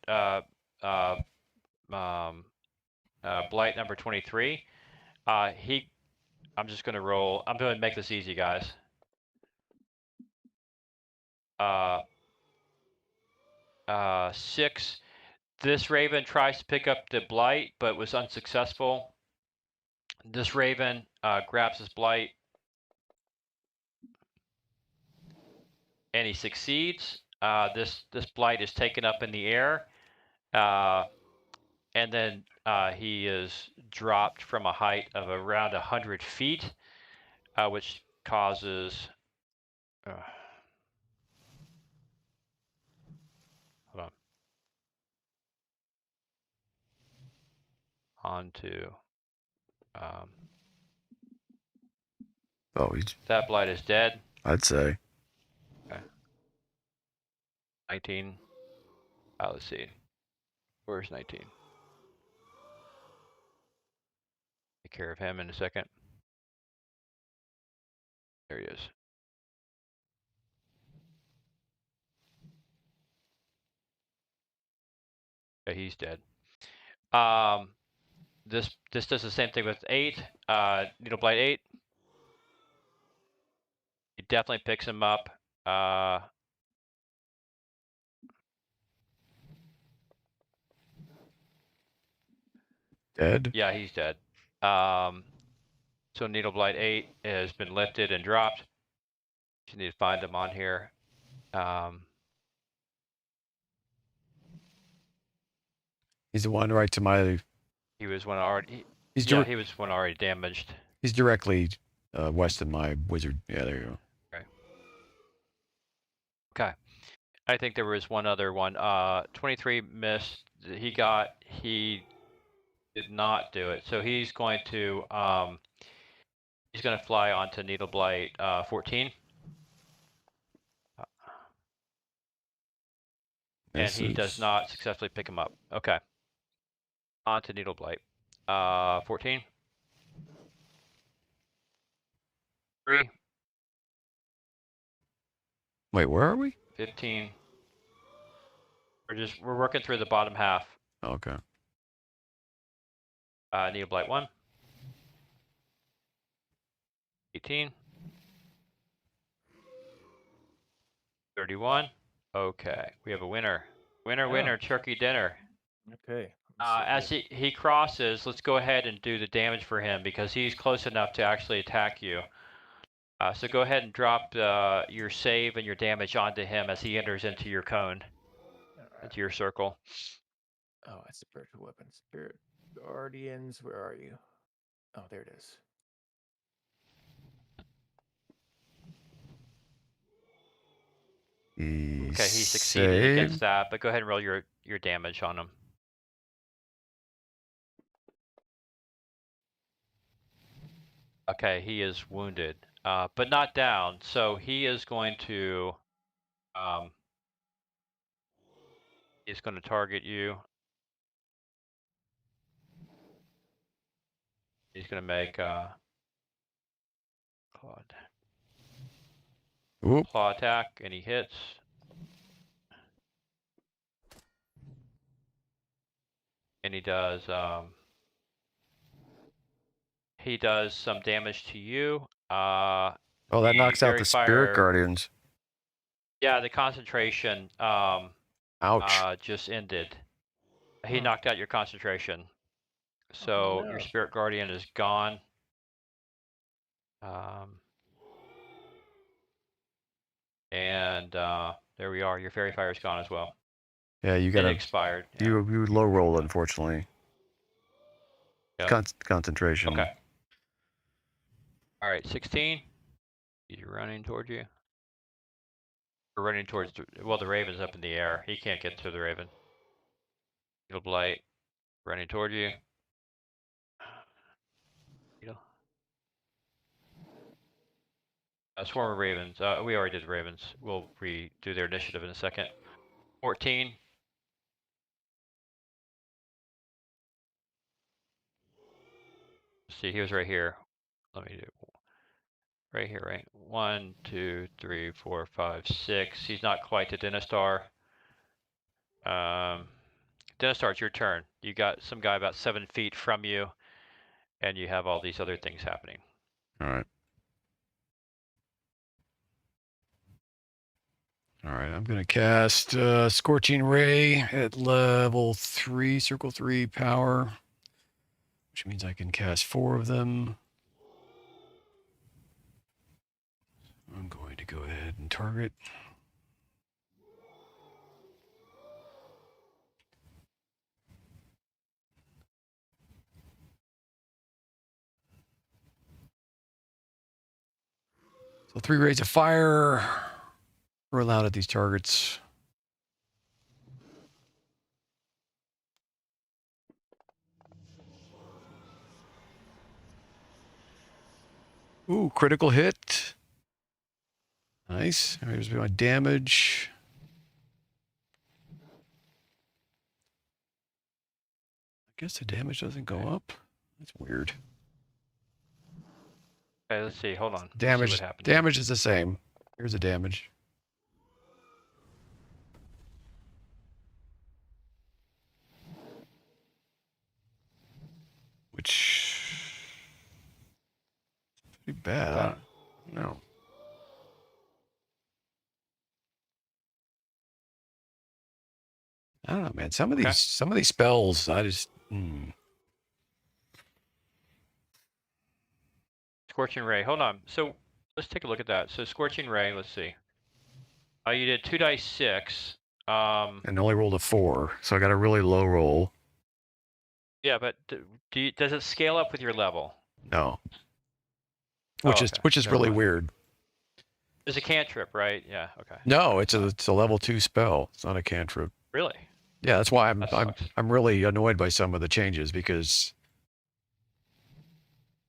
blight number 23. I'm just gonna roll. I'm gonna make this easy, guys. 6. This Raven tries to pick up the blight, but was unsuccessful. This Raven grabs his blight, and he succeeds. This blight is taken up in the air, and then he is dropped from a height of around 100 feet, which causes. Hold on. Onto. Oh, That blight is dead. I'd say. Okay. 19. Let's see. Where's 19? Take care of him in a second. There he is. Okay, he's dead. This does the same thing with 8. Needle blight 8. He definitely picks him up. Dead? Yeah, he's dead. So Needle Blight 8 has been lifted and dropped. You need to find him on here. He's the one right to my. He was one already. He was one already damaged. He's directly west of my wizard. Yeah, there you go. Okay. I think there was one other one. 23 missed. He did not do it. So he's going to fly onto Needle Blight 14. And he does not successfully pick him up. Okay. On to Needle Blight. 14. 3. Wait, where are we? 15. We're working through the bottom half. Okay. Needle Blight 1. 18. 31. Okay, we have a winner. Winner, turkey dinner. Okay. As he crosses, let's go ahead and do the damage for him because he's close enough to actually attack you. So go ahead and drop your save and your damage onto him as he enters into your cone, into your circle. Oh, it's spiritual weapons. Spirit Guardians, where are you? Oh, there it is. Okay, he succeeded against that, but go ahead and roll your damage on him. Okay, he is wounded, but not down. So he is going to, he's going to target you. He's going to make claw attack, and he hits. And he does some damage to you. Oh, that knocks out the spirit guardians. Yeah, the concentration Ouch. just ended. He knocked out your concentration. So your spirit guardian is gone. And there we are. Your fairy fire is gone as well. Yeah, you got it expired. Yeah. You low roll, unfortunately. Yep. Concentration. Okay. All right, 16. He's running towards you. We're running towards the raven's up in the air. He can't get to the raven. Needle blight running toward you. Swarm of ravens. We already did ravens. We'll redo their initiative in a second. 14. See, he was right here. Let me do right here, right? 1, 2, 3, 4, 5, 6. He's not quite to Dinostar. Dinostar, it's your turn. You got some guy about 7 feet from you, and you have all these other things happening. All right. All right, I'm going to cast Scorching Ray at level 3, circle 3 power, which means I can cast 4 of them. I'm going to go ahead and target. So 3 rays of fire are allowed at these targets. Ooh, critical hit. Nice. Here's my damage. I guess the damage doesn't go up. That's weird. Okay, let's see. Hold on. Damage. See what happens. Damage is the same. Here's the damage. Which is pretty bad. I don't know. I don't know, man. Some of these spells, I just. Scorching Ray. Hold on. So let's take a look at that. So Scorching Ray. Let's see. You did 2 dice 6. And only rolled a 4, so I got a really low roll. Yeah, but does it scale up with your level? No. Which is really weird. It's a cantrip, right? Yeah. Okay. No, it's a level 2 spell. It's not a cantrip. Really? Yeah, that's why I'm really annoyed by some of the changes because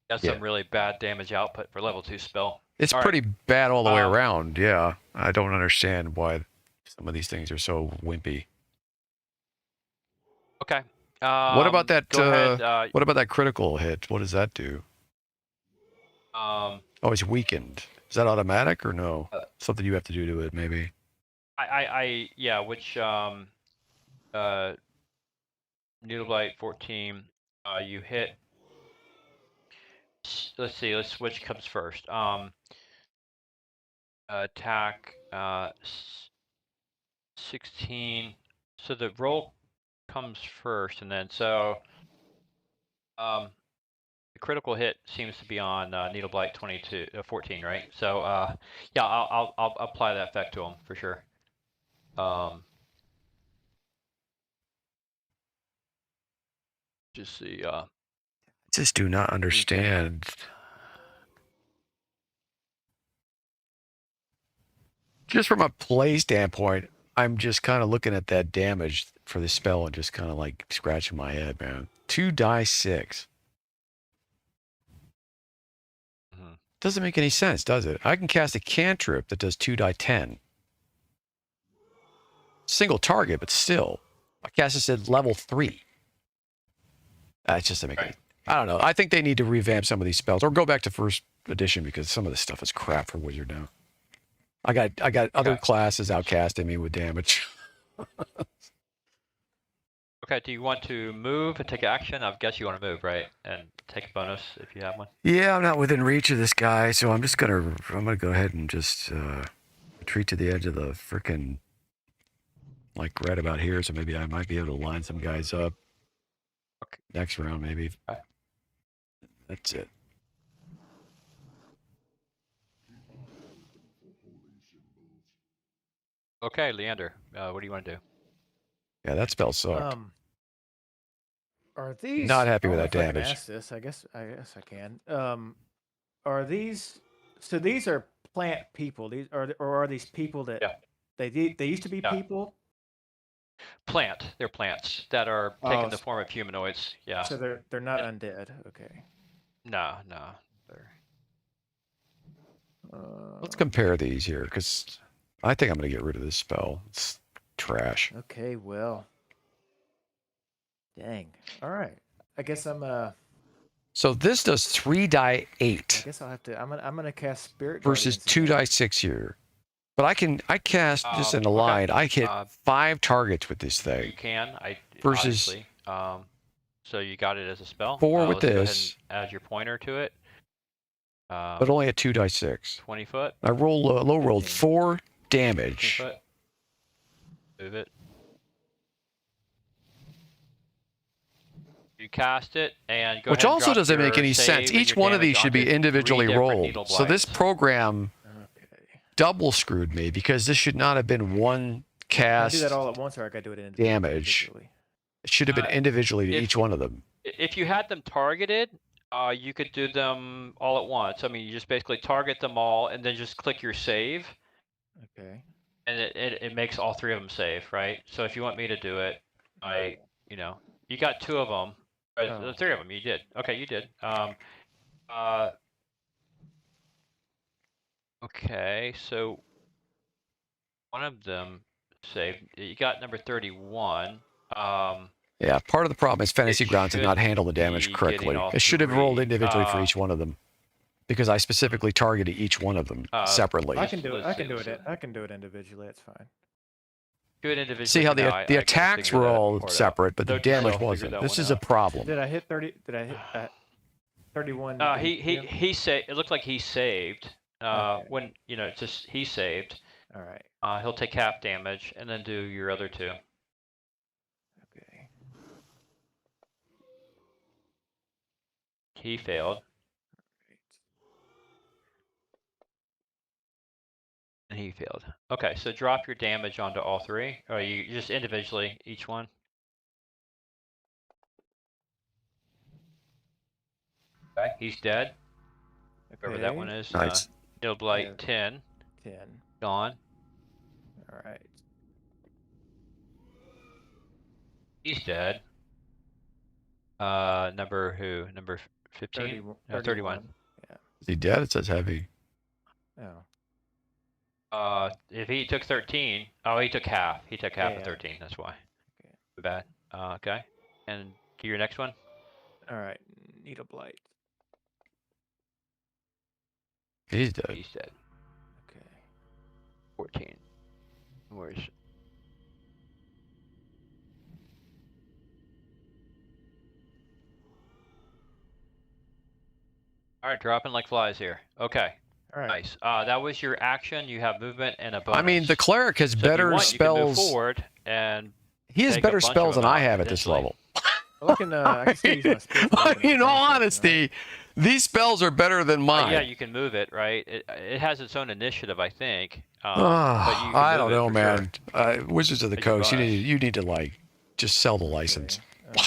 that's some really bad damage output for level 2 spell. It's pretty bad all the way around. Yeah, I don't understand why some of these things are so wimpy. Okay. What about that? What about that critical hit? What does that do? Oh, it's weakened. Is that automatic or no? Something you have to do to it, maybe. Which Needle Blight 14. You hit. Let's see. Which comes first. Attack 16. So the roll comes first, and then the critical hit seems to be on Needle Blight 14, right? So yeah, I'll apply that effect to him for sure. Just see. I just do not understand. just from a play standpoint, I'm just kind of looking at that damage for the spell and just kind of like scratching my head, man. 2 die 6. Mhm. Doesn't make any sense, does it? I can cast a cantrip that does 2 die 10. Single target, but still. I cast this at level 3. It's just to make it. I don't know. I think they need to revamp some of these spells or go back to first edition because some of this stuff is crap for Wizard now. I got other classes outcasting me with damage. Okay, do you want to move and take action? I guess you want to move, right? And take a bonus if you have one. Yeah, I'm not within reach of this guy, so I'm gonna go ahead and just retreat to the edge of the frickin' like right about here, so maybe I might be able to line some guys up. Okay. Next round, maybe. Okay. That's it. Okay, Leander, what do you want to do? Yeah, that spell sucked. Are these Not happy with I that don't know if I can damage. ask this. I guess I can. Are these so these are plant people? These are these people that Yeah. they used to be Yeah. people? They're plants that are taking the form of humanoids. Yeah. So they're not undead. Okay. No. They're... Let's compare these here, because I think I'm gonna get rid of this spell. It's trash. Okay, well. Dang. All right. I guess I'm So this does 3 die 8 I guess I'll have to I'm gonna cast Spirit versus Guardians 2 again. die 6 here. But I cast just in a line. I hit 5 targets with this You thing. can. Versus- Obviously. So you got it as a spell. 4 with let's go ahead this. and add your pointer to it. But only at 2 die 6. 20 foot. I low rolled 4 20 damage. foot. Move it. You cast it and go Which ahead and also drop doesn't make your any save sense. and Each your one of these damage should be onto 3 individually different rolled. needle So this blights. program Okay. double screwed me because this should not have been one Can I cast do that all at once or I gotta do it damage. individually? It should have been individually to if- each one of them. If you had them targeted, you could do them all at once. I mean, you just basically target them all and then just click your save, Okay. and it makes all 3 of them save, right? So if you want me to do it, you got 2 of them, or Oh. 3 of them. You did. Okay, you did. Okay, so one of them saved. You got number 31. Yeah, part of the problem is Fantasy It Grounds did not should handle the damage be correctly. getting all It should have rolled 3. individually for each one of them. Because I specifically targeted each one of them separately. I can do it. Let's I can see, do let's it. I can do it individually. That's fine. Do it individually. See how for now. I the gotta attacks figure were that all part out. separate, but the Note to self, damage figure wasn't. that This one is a out. problem. Did I hit 30? Did I hit 31? He saved. It looked like he saved. Okay. When just he saved. All right. He'll take half damage and then do your other 2. Okay. He failed and he failed. Okay, so drop your damage onto all 3, or you just individually each one. Okay, he's dead. Whoever that one is. Nice. Needle Blight Yeah. 10 10. gone. All right. He's dead. Number 15? 31. No, 31. Yeah. Is he dead? It says heavy. Oh. If he took 13, he took half. He took half Yeah. of 13. That's why. Okay. Too bad. Okay. And do your next one. All right. Needle Blight. He's dead. He's dead. Okay. 14. Where's? All right, dropping like flies here. Okay. All right. Nice. That was your action. You have movement and a bonus. I mean, the cleric has So if better you want, you can move spells. forward and He has take a better bunch of spells them than I out have at this eventually. level. Well, I can still use my spiritual weapon In as a all bonus action, honesty, these spells are better than mine. yeah, you can move it, right? It has its own initiative, I think. But you can I move don't it know, for sure. man. Wizards of the It's your Coast, you bonus. need to like just sell the license. Okay,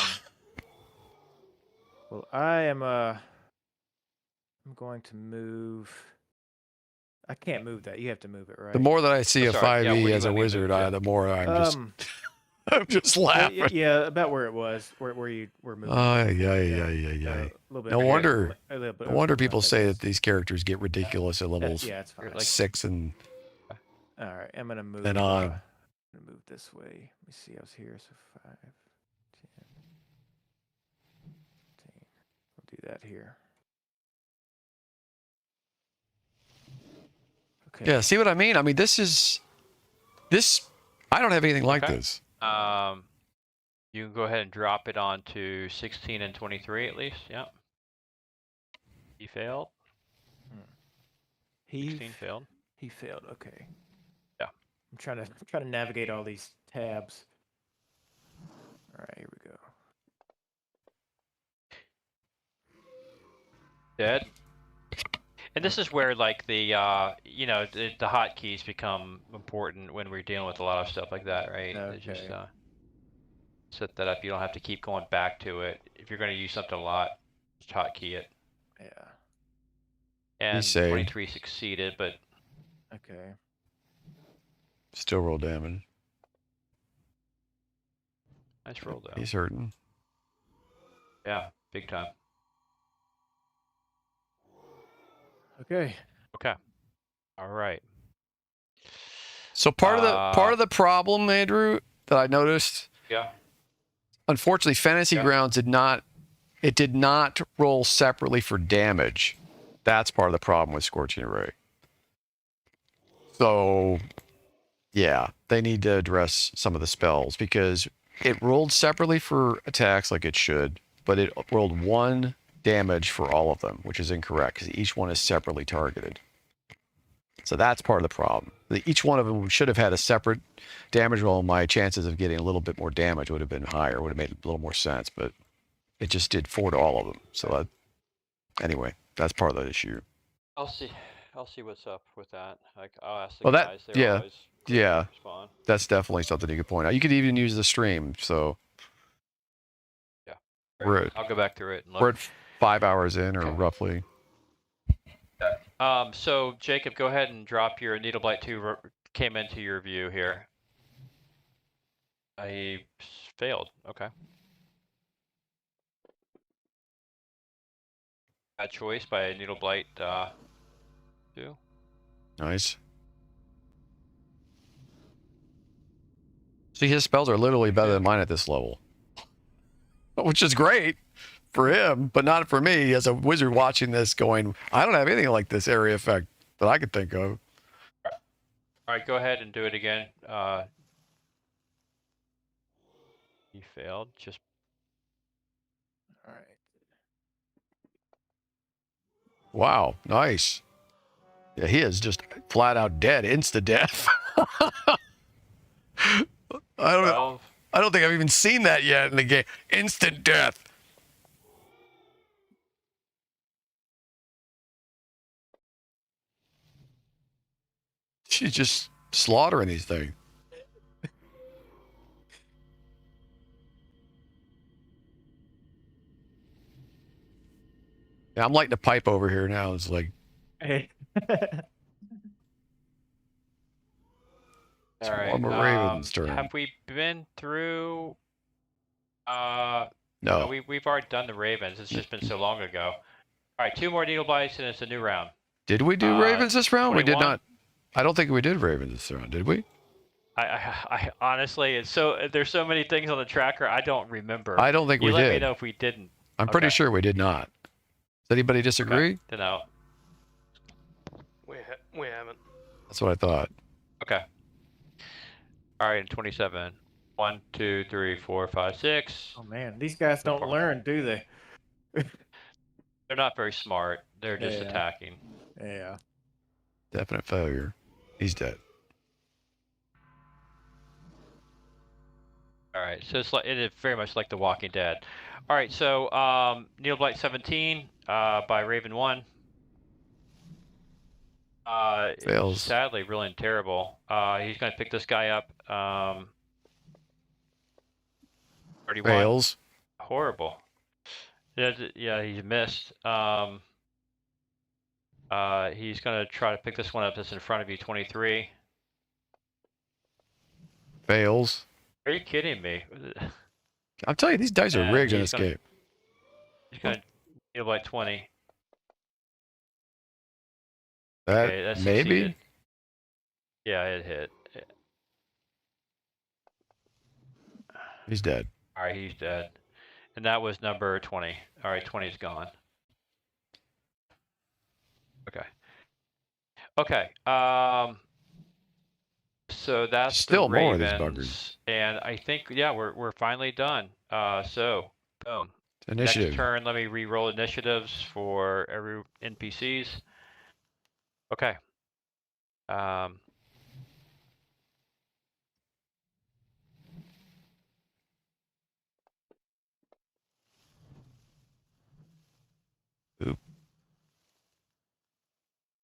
well, I'm going to move I can't move that. You have to move it, right? The more that I see Oh, a sorry. Yeah, 5e what do you as a want me to wizard, move? Yeah. the more I'm just well, laughing. yeah, about where it was, where you were moving. Oh, it yeah, before, yeah. A little bit. No more, wonder. a little bit No wonder left, people I say guess. that these characters get ridiculous at levels Yeah, it's fine. Like, 6 and All right, I'm gonna move. on. I'm gonna move this way. Let me see. I was here, so 5, 10, 15. I'll do that here. Okay. Yeah, see what I mean? I mean, this. I don't have anything like Okay. this. You can go ahead and drop it onto 16 and 23 at least. Yep. He failed. 16 failed. He failed. Okay. Yeah. I'm trying to navigate all these tabs. All right, here we go. Dead. And this is where like the the hotkeys become important when we're dealing with a lot of stuff like that, right? Okay. Just set that up. You don't have to keep going back to it. If you're going to use something a lot, just hotkey it. Yeah. And saved. 23 succeeded, but Okay. Still roll damage. nice roll though. He's hurting. Yeah, big time. Okay. Okay. All right. So part of the problem, Andrew, that I noticed, Yeah. unfortunately, Fantasy Yeah. Grounds did not roll separately for damage. That's part of the problem with Scorching Ray. So, yeah, they need to address some of the spells because it rolled separately for attacks like it should, but it rolled 1 damage for all of them, which is incorrect because each one is separately targeted. So that's part of the problem. Each one of them should have had a separate damage roll. My chances of getting a little bit more damage would have been higher, would have made a little more sense, but it just did 4 to all of them. So anyway, that's part of the issue. I'll see what's up with that. Like I'll ask the Well, guys. They're always quick to yeah, respond. that's definitely something you could point out. You could even use the stream. So Yeah. I'll go back through it and look. we're at 5 hours in, or roughly. So Jacob, go ahead and drop your Needle Blight 2 came into your view here. I failed. Okay. Bad choice by Needle Blight 2. Nice. See, his spells are literally better than mine at this level, which is great for him, but not for me as a wizard watching this going, I don't have anything like this area effect that I could think of. All right, go ahead and do it again. He failed. Just All right. Wow, nice. Yeah, he is just flat out dead, insta death. I don't know. 12. I don't think I've even seen that yet in the game. Instant death. She's just slaughtering these things. Yeah, I'm lighting a pipe over here now. It's like, Hey. All right. Swarm of Ravens turn. Have we been through? no. We've already done the Ravens. It's just been so long ago. All right, 2 more Needle Blights and it's a new round. Did we do Ravens this round? 21? We did not. I don't think we did Ravens this round, did we? I honestly, there's so many things on the tracker I don't remember. I don't think you we let did. me know if we didn't. I'm pretty Okay. sure we did not. Does anybody disagree? Okay. Then no. We haven't. That's what I thought. Okay. All right, 27. 1, 2, 3, 4, 5, 6. Oh man, these guys don't learn, do they? They're not very smart. They're just Yeah. attacking. Yeah. Definite failure. He's dead. All right, so it is very much like The Walking Dead. All right, so Needle Blight 17 by Raven 1. Fails. Sadly, really terrible. He's going to pick this guy up. 31. Fails. Horrible. Yeah, he missed. He's gonna try to pick this one up that's in front of you, 23. Fails. Are you kidding me? I'm telling you, these dice are And rigged in he's this gonna game. he's gonna deal by 20. That Okay, that maybe. succeeded. Yeah, it hit. He's dead. All right, he's dead. And that was number 20. All right, 20's gone. Okay. Okay. So that's Still the more of these Ravens, buggers. and I think we're finally done. So boom. Initiative. Next turn, let me re-roll initiatives for every NPCs. Okay. Oop.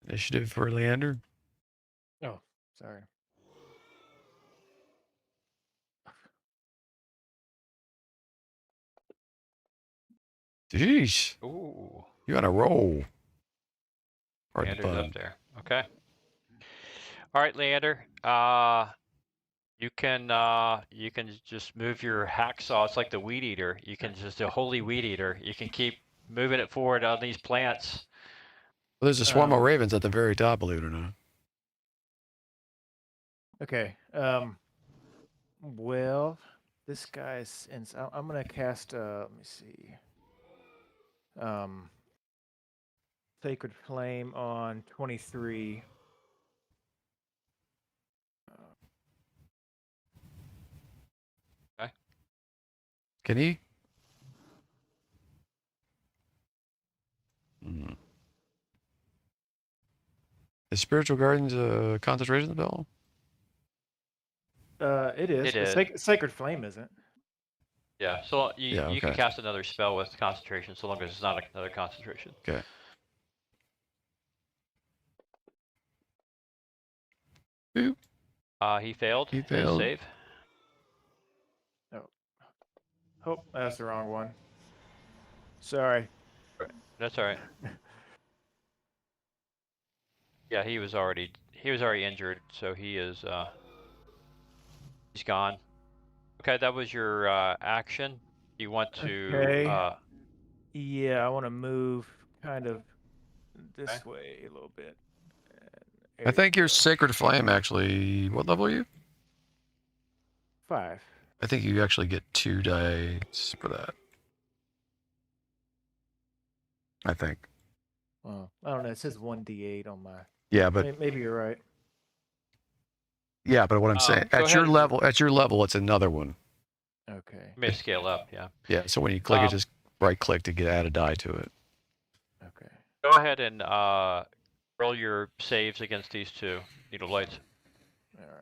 Initiative for Leander. Oh, sorry. Jeez. Ooh. You on a roll. Hard to Leander's up pun. there. Okay. All right, Leander. You can just move your hacksaw. It's like the weed eater. You can just a holy weed eater. You can keep moving it forward on these plants. Well, there's a swarm of Um, ravens at the very top, believe it or not. Okay. Well, this guy's. I'm gonna cast. Let me see. Sacred Flame on 23. Can he? Hmm. Is Spiritual Guardians a concentration spell? It is. It But is. Sacred Flame isn't. Yeah. So Yeah, you can okay. cast another spell with concentration, so long as it's not another concentration. Okay. Boop. He failed. He His failed. save. Oh, that's the wrong one. Sorry. That's all right. Yeah, he was already injured, so he's gone. Okay, that was your action. You want to Okay. Yeah, I want to move kind of this Okay. way a little bit. I think your Sacred Flame actually. What level are you? 5. I think you actually get 2 dice for that. I think. Well, I don't know. It says 1d8 on my. Yeah, but Maybe you're right. yeah, but what I'm saying Go at your ahead. level, it's another one. Okay. May scale up. Yeah. Yeah. So when you click it, just right click to add a die to it. Okay. Go ahead and roll your saves against these two needle lights. All right.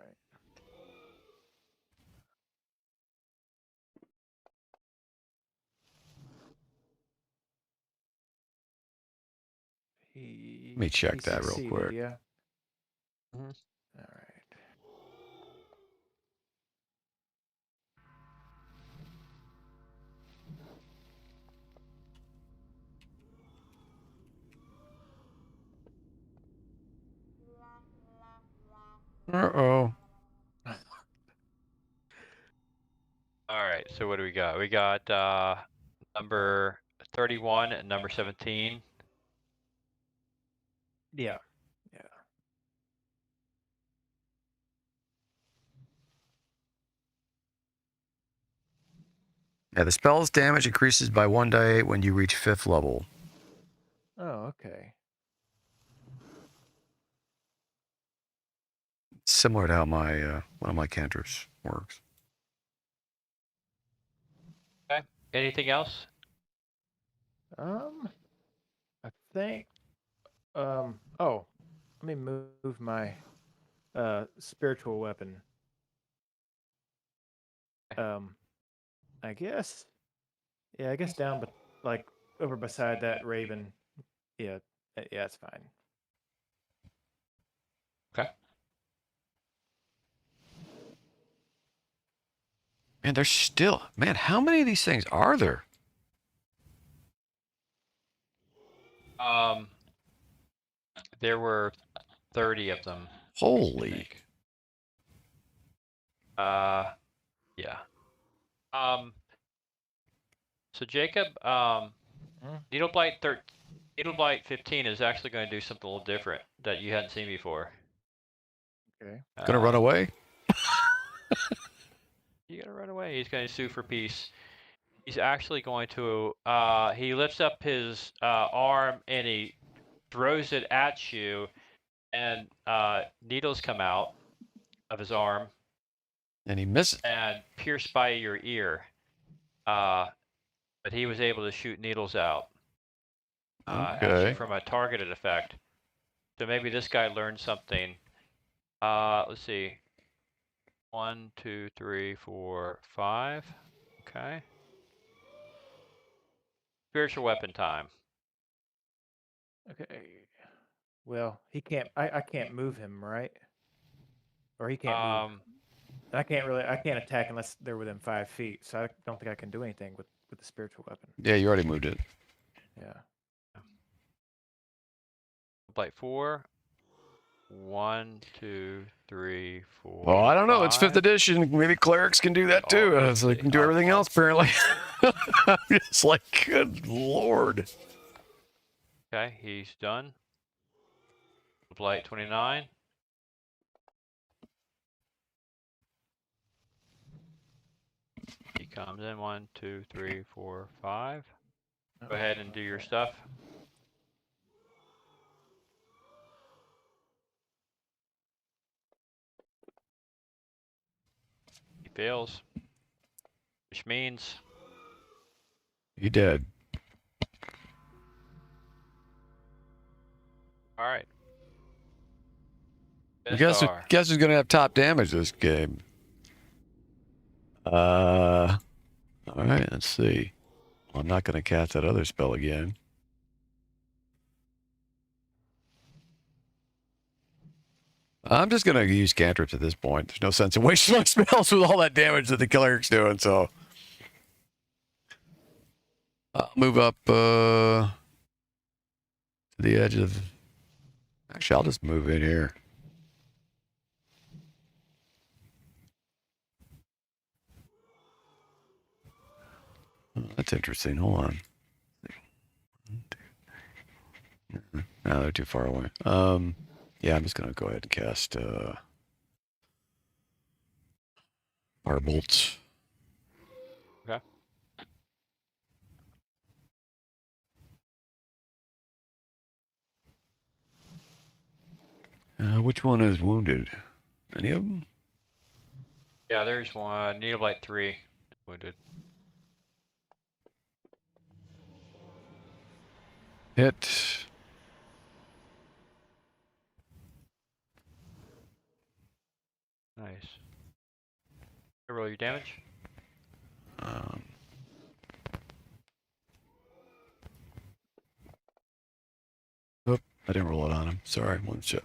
Let me check that real succeeded, quick. Yeah. Mhm. All right. Uh-oh. All right. So what do we got? We got number 31 and number 17. Yeah. Yeah. Yeah, the spell's damage increases by 1 die 8 when you reach 5th level. Oh, okay. Similar to how my one of my cantrips works. Okay. Anything else? I think. Oh, let me move my spiritual weapon. I guess. Yeah, I guess down, but like over beside that raven. Yeah. Yeah, it's fine. Okay. Man, there's still how many of these things are there? There were 30 of them. I Holy. think. Yeah. So Jacob, Needle Blight 15 is actually going to do something a little different that you hadn't seen before. Okay. Gonna run away? You gotta run away. He's going to sue for peace. He's actually going to. He lifts up his arm and he throws it at you, and needles come out of his arm And he misses. and pierce by your ear. But he was able to shoot needles out at you Okay. from a targeted effect. So maybe this guy learned something. Let's see. 1, 2, 3, 4, 5. Okay. Spiritual weapon time. Okay. Well, he can't. I can't move him, right? Or he can't move. I can't attack unless they're within 5 feet. So I don't think I can do anything with the spiritual weapon. Yeah, you already moved it. Yeah. Blight 4. 1, 2, 3, 4. Well, I don't know. It's 5th 5. edition. Maybe clerics can do that too. So they can do everything else, apparently. It's like, good lord. Okay, he's done. Blight 29. He comes in 1, 2, 3, 4, 5. Go ahead and do your stuff. He fails, which means You dead. all right. Guess who's gonna have top damage this game? All right. Let's see. Well, I'm not gonna cast that other spell again. I'm just gonna use cantrips at this point. There's no sense in wasting my spells with all that damage that the cleric's doing. So I'll move up to the edge of. Actually, I'll just move in here. Oh, that's interesting. Hold on. No, they're too far away. Yeah, I'm just gonna go ahead and cast fire bolts. Okay. Which one is wounded? Any of them? Yeah, there's one. Needle Blight 3. Wounded. Hit. Nice. Roll your damage. Oop, I didn't roll it on him. Sorry, one sec.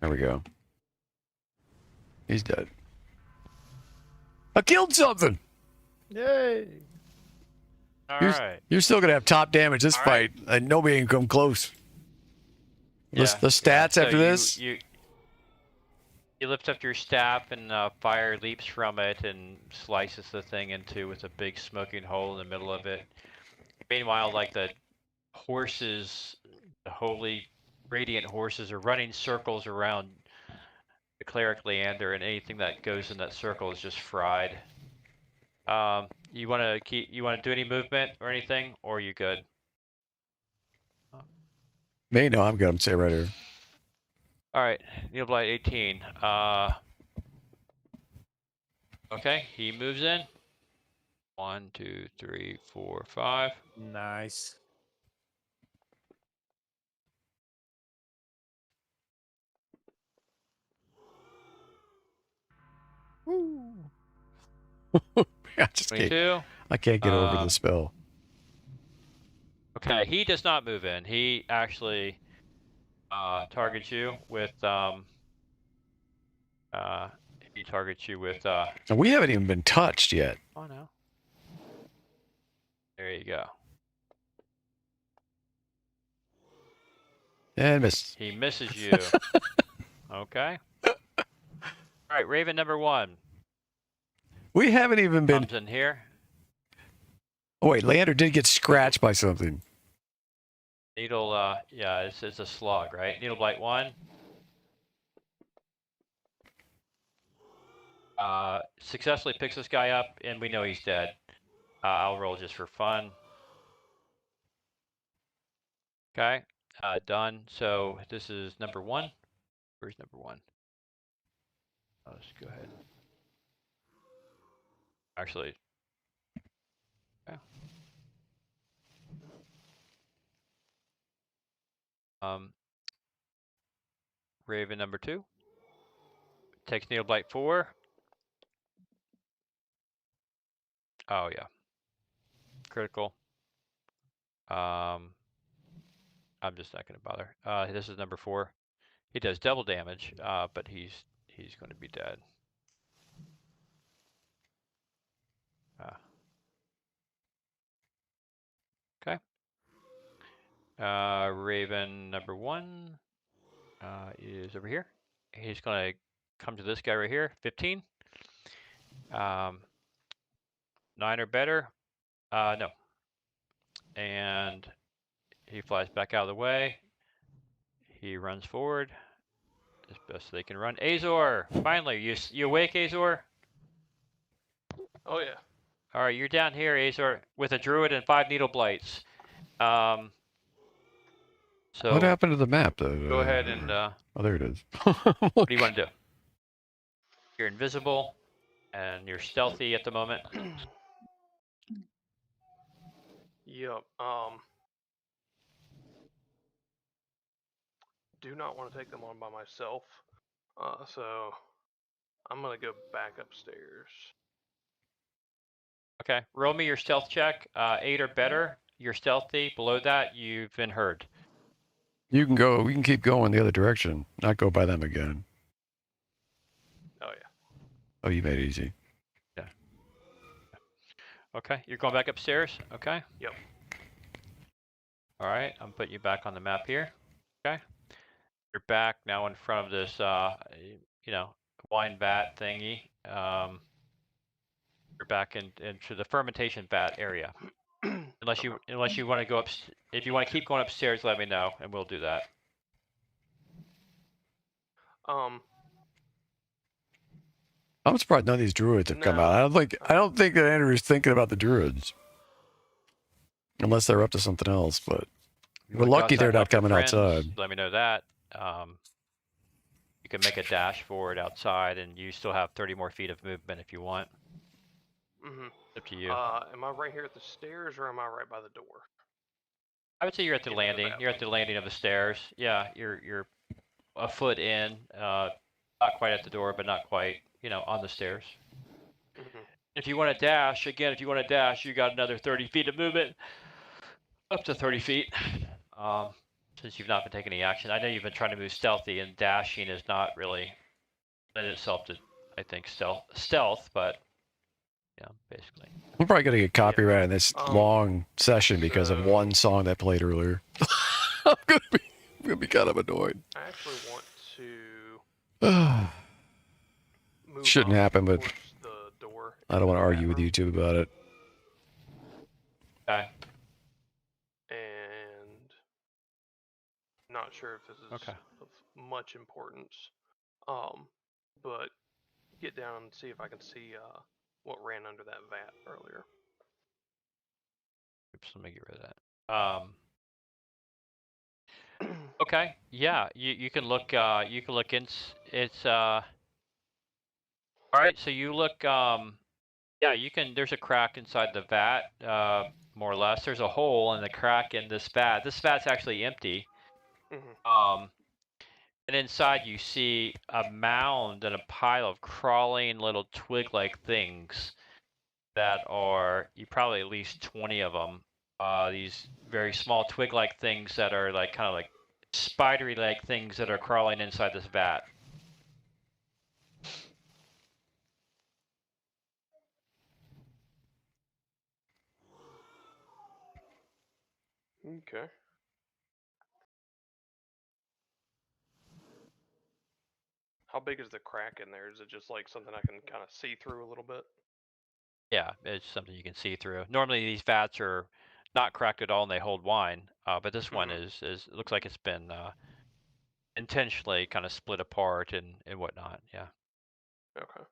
There we go. He's dead. I killed something! Yay! All right. You're still gonna have top damage this All fight, and nobody can come close. The stats So after this? You lift up your staff and fire leaps from it and slices the thing into with a big smoking hole in the middle of it. Meanwhile, like the horses, the holy radiant horses are running circles around the cleric Leander, and anything that goes in that circle is just fried. You want to do any movement or anything, or are you good? Me? No, I'm good. I'm staying right here. All right, Needle Blight 18. Okay, he moves in. 1, 2, 3, 4, 5. Nice. Woo. I just 22. I can't get over the spell. Okay, he does not move in. He actually targets you with he targets you with And we haven't even been touched yet. oh no. There you go. And missed. He misses you. Okay. All right, Raven number 1 We haven't even been. comes in here. Oh, wait, Leander did get scratched by something. Needle, yeah, it's a slug, right? Needle blight 1. Successfully picks this guy up, and we know he's dead. I'll roll just for fun. Okay, done. So this is number 1. Where's number 1? Let's go ahead. Actually, okay. Raven number 2 takes Needle Blight 4. Oh yeah, critical. I'm just not gonna bother. This is number 4. He does double damage, but he's going to be dead. Okay. Raven number 1 is over here. He's going to come to this guy right here. 15. 9 or better. No. And he flies back out of the way. He runs forward as best they can run. Azor, finally, you awake, Azor? Oh yeah. All right, you're down here, Azor, with a druid and 5 needle blights. So What happened to the map, though? go ahead and oh, there it is. what do you want to do? You're invisible and you're stealthy at the moment. Yep. Do not want to take them on by myself. So I'm gonna go back upstairs. Okay, roll me your stealth check. 8 or better. You're stealthy. Below that, you've been heard. You can go. We can keep going the other direction. Not go by them again. Oh yeah. Oh, you made it easy. Yeah. Okay, you're going back upstairs. Okay. Yep. All right, I'm putting you back on the map here. Okay. You're back now in front of this, wine vat thingy. You're back into the fermentation vat area. Unless you want to go up, if you want to keep going upstairs, let me know and we'll do that. I'm surprised none of these druids have come No. out. I don't think that Andrew's thinking about the druids, unless they're up to something else. But we're lucky they're not coming outside. Let me know that. You can make a dash forward outside, and you still have 30 more feet of movement if you want. Mm-hmm. Up to you. Am I right here at the stairs, or am I right by the door? I would say you're at the landing. You're at the landing of the stairs. Yeah, you're a foot in. Not quite at the door, but not quite. On the stairs. Mm-hmm. If you want to dash, again, you got another 30 feet of movement. Up to 30 feet. Since you've not been taking any action. I know you've been trying to move stealthy, and dashing is not really lend itself to, I think, stealth, but yeah, basically. We're probably going to get copyright in this long session because of one song that played earlier. I'm going to be kind of annoyed. I actually want to move Shouldn't happen, but towards the door. I don't want to argue with you two about it. Okay. And not sure if this is of much importance. But get down and see if I can see what ran under that vat earlier. Oops, let me get rid of that. Okay, yeah, you can look. You can look in. It's all right. So you look. Yeah, you can. There's a crack inside the vat. More or less, there's a hole in the crack in this vat. This vat's actually empty. Mm-hmm. And inside you see a mound and a pile of crawling little twig-like things that are, probably at least 20 of them. These very small twig-like things that are kind of like spidery-like things that are crawling inside this vat. Okay. How big is the crack in there? Is it just like something I can kind of see through a little bit? Yeah, it's something you can see through. Normally these vats are not cracked at all and they hold wine, but this one is it looks like it's been intentionally kind of split apart and whatnot. Yeah, Okay.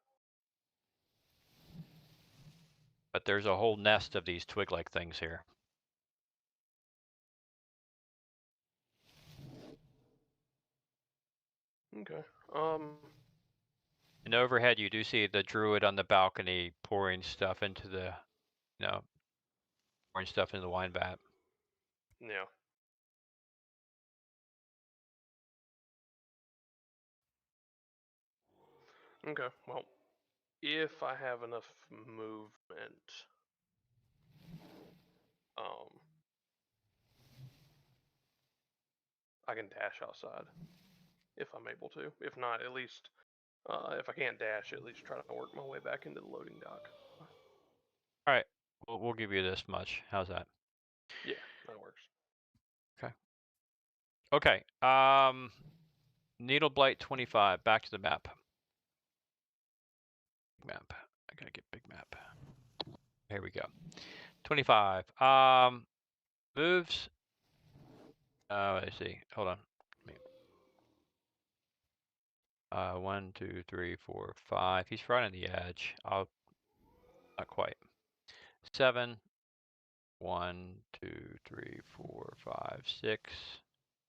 but there's a whole nest of these twig-like things here. Okay. And overhead, you do see the druid on the balcony pouring stuff into the, pouring stuff into the wine vat. Yeah. Okay. Well, if I have enough movement, I can dash outside if I'm able to. If not, at least if I can't dash, at least try to work my way back into the loading dock. All right, we'll give you this much. How's that? Yeah, that works. Okay. Needle blight 25. Back to the map. Map. I gotta get big map. Here we go. 25. Moves. Let's see. Hold on. 1, 2, 3, 4, 5. He's right on the edge. Not quite. 7. 1, 2, 3, 4, 5, 6.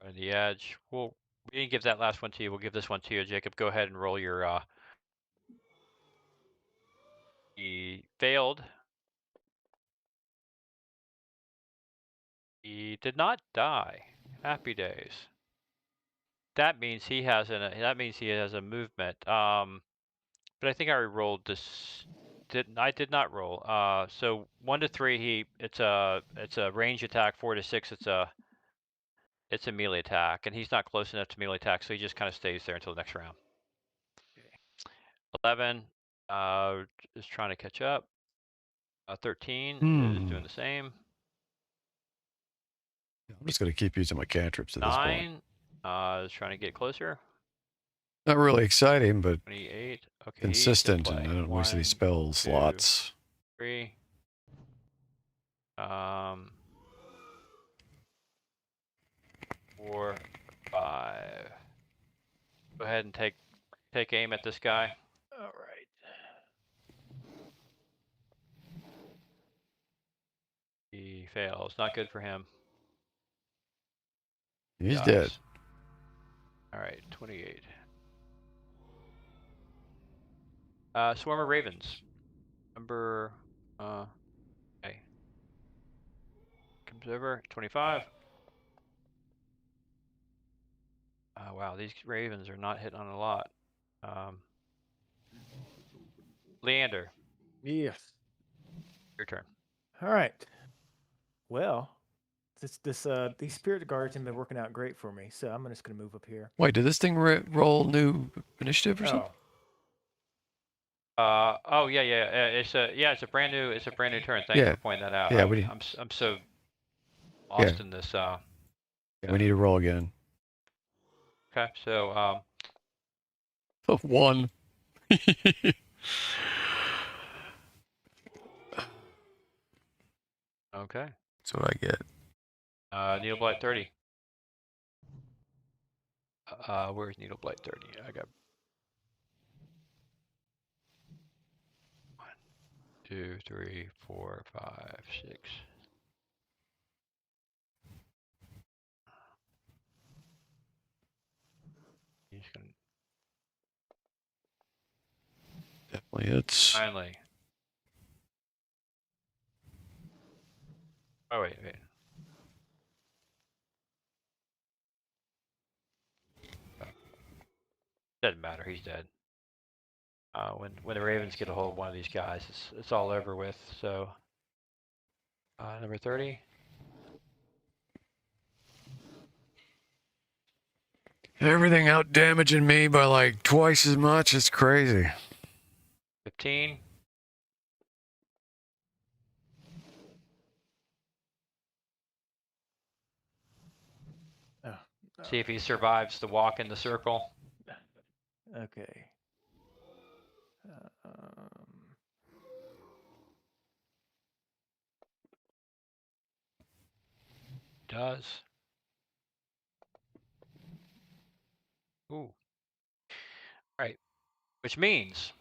Right on the edge. We didn't give that last one to you. We'll give this one to you, Jacob. Go ahead and roll your. He failed. He did not die. Happy days. That means he has a movement. But I think I already rolled this. I did not roll. So 1 to 3, it's a range attack. 4 to 6, it's a melee attack, and he's not close enough to melee attack, so he just kind of stays there until the next round. 11, is trying to catch up. 13 is doing the same. I'm just going to keep using my cantrips at this point. 9 is trying to get closer. Not really exciting, but 28. Okay. consistent, and I don't waste any spell slots. 3. 4, 5. Go ahead and take aim at this guy. All right. He fails. Not good for him. He's dead. All right, 28. Swarm of Ravens. Number, okay. Comes over, 25. Wow, these Ravens are not hitting on a lot. Leander, Yes. your turn. All right. Well, these spirit guards have been working out great for me, so I'm just gonna move up here. Wait, did this thing roll new initiative or something? Oh yeah. It's a brand new turn. Thanks for pointing that out. Yeah, I'm so lost in this. Yeah, we need to roll again. Okay, so 1. okay. That's what I get. Needle blight 30. Where's needle blight 30? I got 1, 2, 3, 4, 5, 6. He's gonna Definitely hits. finally. Oh wait. Doesn't matter. He's dead. When the Ravens get a hold of one of these guys, it's all over with. So, number 30. Everything out damaging me by like twice as much. It's crazy. 15. See if he survives the walk in the circle. Okay. Does. Ooh. Right. Which means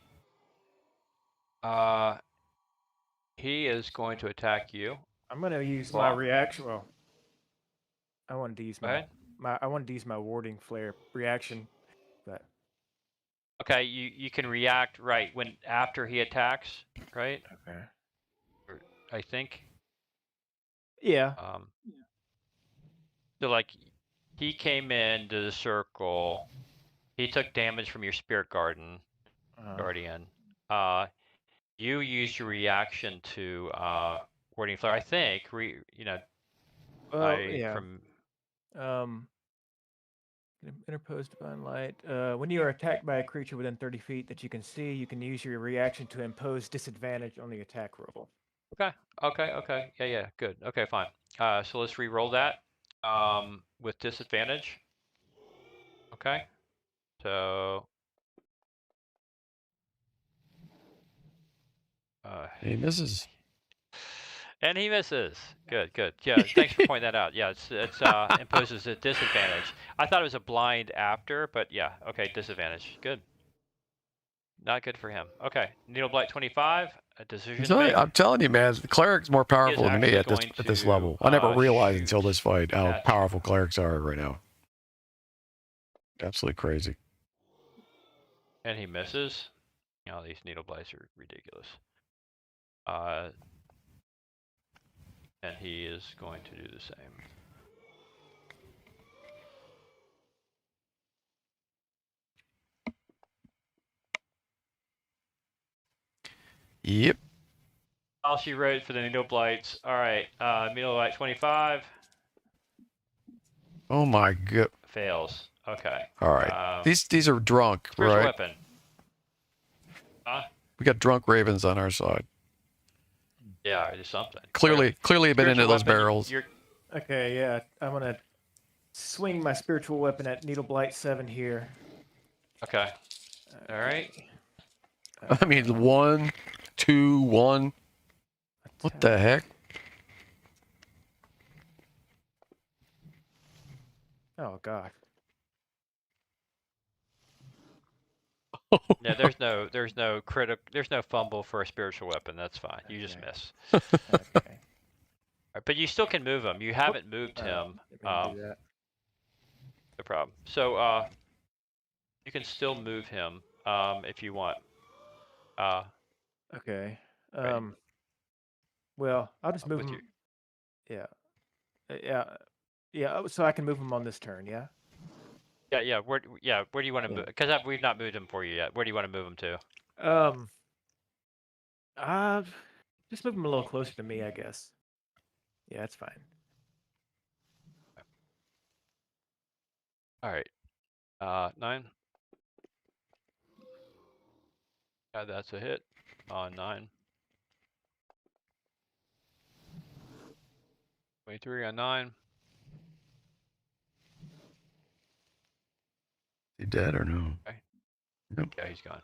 he is going to attack you. I'm gonna use Go my on. reaction. Well, I wanted to use Go ahead. I wanted to use my warding flare reaction, but Okay, you can react right when after he attacks, right? okay. Or, I think. Yeah. So like he came into the circle. He took damage from your spirit guardian. You used your reaction to warding flare. I think Well, yeah. from Interposed divine light. When you are attacked by a creature within 30 feet that you can see, you can use your reaction to impose disadvantage on the attack roll. Okay. Yeah, good. Okay, fine. So let's re-roll that with disadvantage. Okay. So He misses. and he misses. Good. Yeah, thanks for pointing that out. Yeah, it's imposes a disadvantage. I thought it was a blind after, but yeah, okay, disadvantage. Good. Not good for him. Okay, Needle Blight 25. A decision to make. I'm telling you, man, the cleric's more powerful than me actually at this going level. to, I never realized until shoot this fight how at you. powerful clerics are right now. Absolutely crazy. And he misses. These Needle Blights are ridiculous. And he is going to do the same. Yep. All she wrote for the Needle Blights. All right, Needle Blight 25 Oh my god. fails. Okay. All right. These are drunk, Spiritual right? weapon. Huh? We got drunk ravens on our side. Yeah, or something. Clearly been into Spiritual those weapon, barrels. Okay, yeah. I'm gonna swing my spiritual weapon at Needle Blight 7 here. Okay. All right. I mean, 1, 2, 1. What the heck? Oh god. Yeah, there's no fumble for a spiritual weapon. That's fine. You just miss. Okay. But you still can move him. You haven't moved him. Let me do that. No problem. So you can still move him if you want. Okay. Right. Well, I'll just move with him. Yeah. Yeah. So I can move him on this turn, yeah? Yeah. Where do you want to move? Because we've not moved him for you yet. Where do you want to move him to? Just move him a little closer to me, I guess. Yeah, that's fine. All right. 9. Yeah, that's a hit on 9. 23 on 9. He dead or no? Okay. Nope. Yeah, he's gone.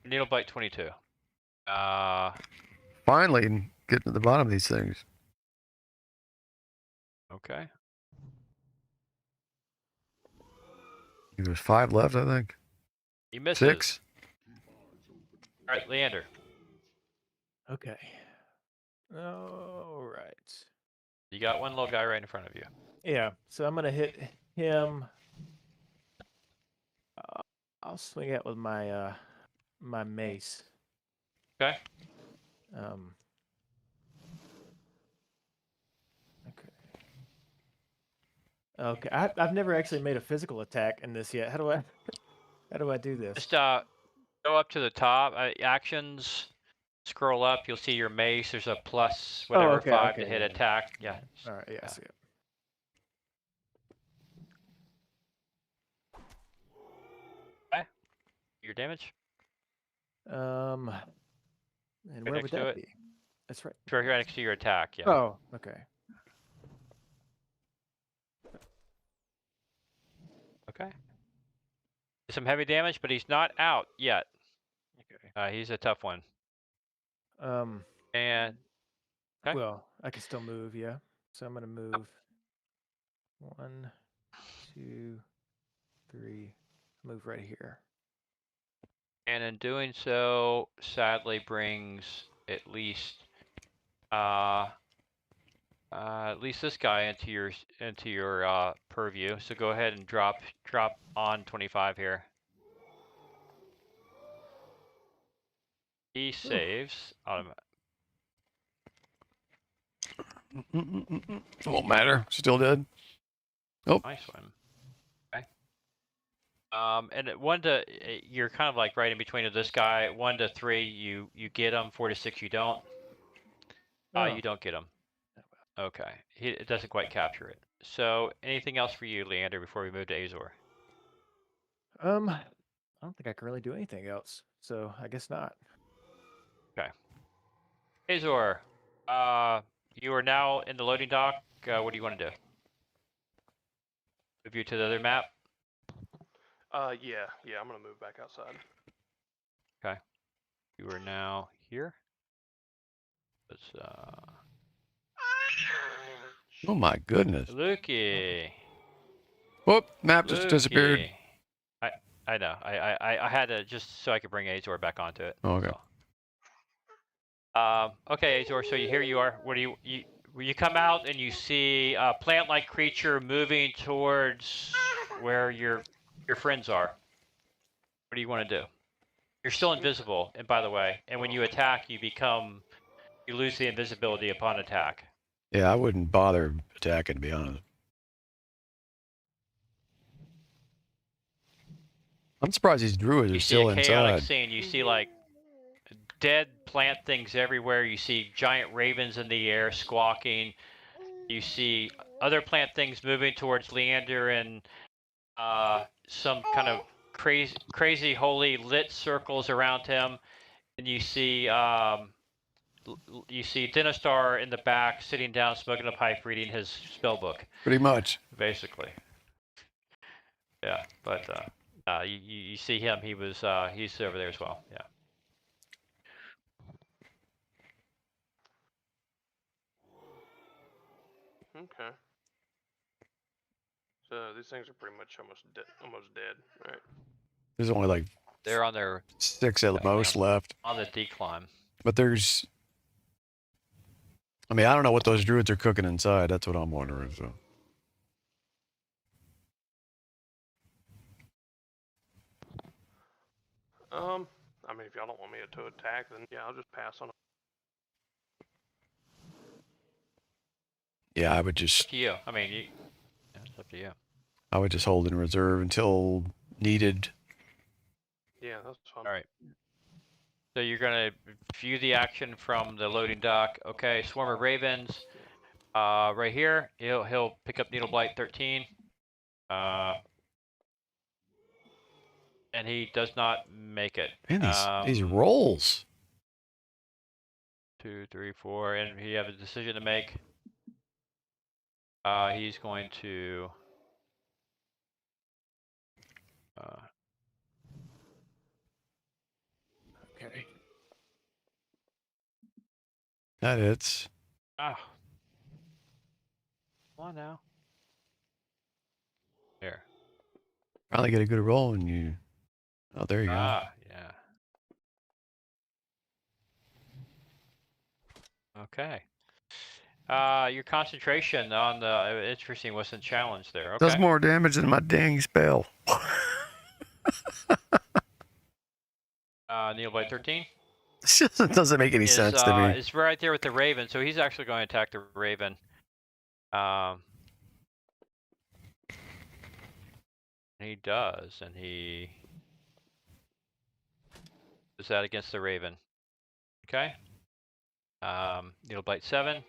Needle Bite 22. Finally, getting to the bottom of these things. Okay. There's 5 left, I think. He misses. 6. All right, Leander. Okay. All right. You got one little guy right in front of you. Yeah, so I'm gonna hit him. I'll swing it with my my mace. Okay. Okay. I've never actually made a physical attack in this yet. How do I do this? Just go up to the top. Actions. Scroll up. You'll see your mace. There's a plus whatever 5 to hit attack. Yeah. All right. Yeah. I see it. Okay. Your damage. And where next would to that it. be? That's right. Right next to your attack. Yeah. Oh, okay. Okay. Some heavy damage, but he's not out yet. Okay. He's a tough one. And okay. Well, I can still move, yeah. So I'm gonna move 1, 2, 3. Move right here. And in doing so, sadly brings at least this guy into your purview. So go ahead and drop on 25 here. He saves. Won't matter. Still dead. Oh, Nice one. Okay. And you're kind of like right in between of this guy. 1 to 3, you get him. 4 to 6, you don't. You don't get him. Okay. It doesn't quite capture it. So anything else for you, Leander, before we move to Azor? I don't think I can really do anything else. So I guess not. Okay. Azor, you are now in the loading dock. What do you want to do? Move you to the other map? Yeah, I'm gonna move back outside. Okay. You are now here. Let's oh my goodness. Lukey. Whoop, map just disappeared. Lukey. I know. I had to just so I could bring Azor back onto it. Okay. So. Okay, Azor. So here you are. What do you come out and you see a plant-like creature moving towards where your friends are. What do you want to do? You're still invisible, and by the way, and when you attack, you lose the invisibility upon attack. Yeah, I wouldn't bother attacking, to be honest. I'm surprised these druids are still You see a chaotic inside. scene. You see like dead plant things everywhere. You see giant ravens in the air squawking. You see other plant things moving towards Leander and some kind of crazy holy lit circles around him. And you see Dinostar in the back sitting down smoking a pipe reading his spell book. Pretty much. Basically. Yeah, but you see him, he's over there as well. Yeah. Okay. So these things are pretty much almost dead, right? There's only like They're on their 6 at the most left. on the decline. But there's, I mean, I don't know what those druids are cooking inside. That's what I'm wondering. So. I mean, if y'all don't want me to attack, then yeah, I'll just pass on. Yeah, I would just. Up to you. I mean, it's up to you. I would just hold in reserve until needed. Yeah, that's fine. All right. So you're gonna view the action from the loading dock. Okay, swarm of ravens. Right here, he'll pick up Needle Blight 13. And he does not make it. Man, these rolls. 2, 3, 4, and he has a decision to make. He's going to. Okay. That hits. Ah. Come on now. There. Finally get a good roll and you. Oh, there you go. Ah, yeah. Okay. Your concentration on the interesting wasn't challenged there. Okay. Does more damage than my dang spell. Needle Blade 13. It doesn't make any sense to me. It's right there with the Raven, so he's actually going to attack the Raven. He does, and he does that against the Raven. Okay. Needle Blight 7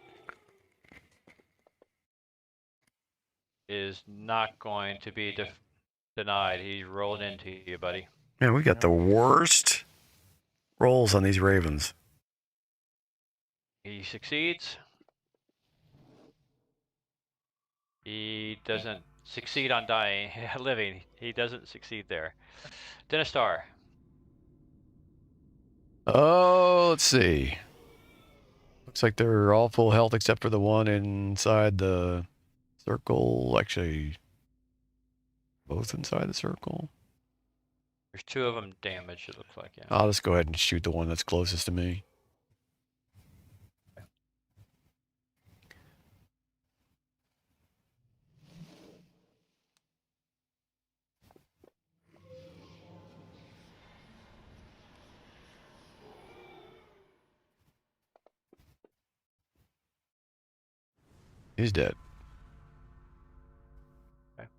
is not going to be denied. He's rolling into you, buddy. Man, we got the worst rolls on these ravens. He succeeds. He doesn't succeed on dying, living. He doesn't succeed there. Dinostar. Oh, let's see. Looks like they're all full health except for the one inside the circle. Actually, both inside the circle. There's 2 of them damaged, it looks like, yeah. I'll just go ahead and shoot the one that's closest to me. He's dead.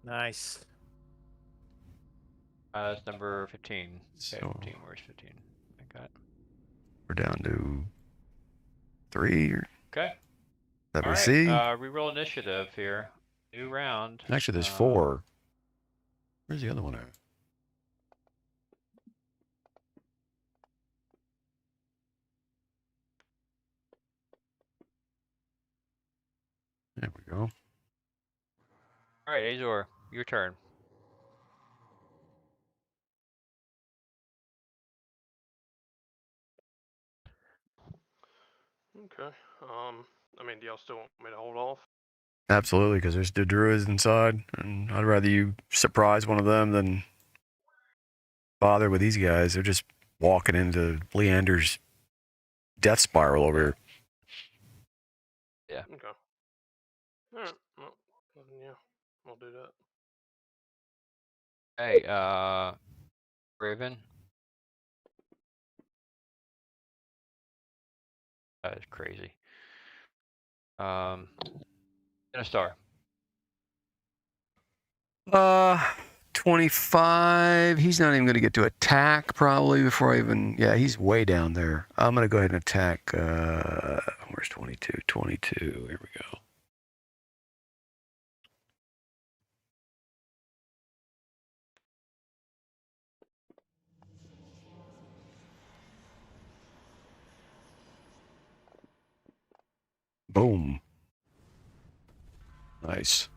Nice. That's number 15. Okay, So 15. Where's 15? I got it. we're down to 3. Okay. That All we right. see. Reroll initiative here. New round. Actually, there's 4. Where's the other one at? There we go. All right, Azor, your turn. Okay. I mean, do y'all still want me to hold off? Absolutely, because there's the druids inside, and I'd rather you surprise one of them than bother with these guys. They're just walking into Leander's death spiral over here. Yeah. Okay. All right. Well, then, yeah, I'll do that. Hey, Raven. That is crazy. Dinostar. 25. He's not even going to get to attack probably before I even. Yeah, he's way down there. I'm going to go ahead and attack. Where's 22? 22. Here we go. Boom. Nice.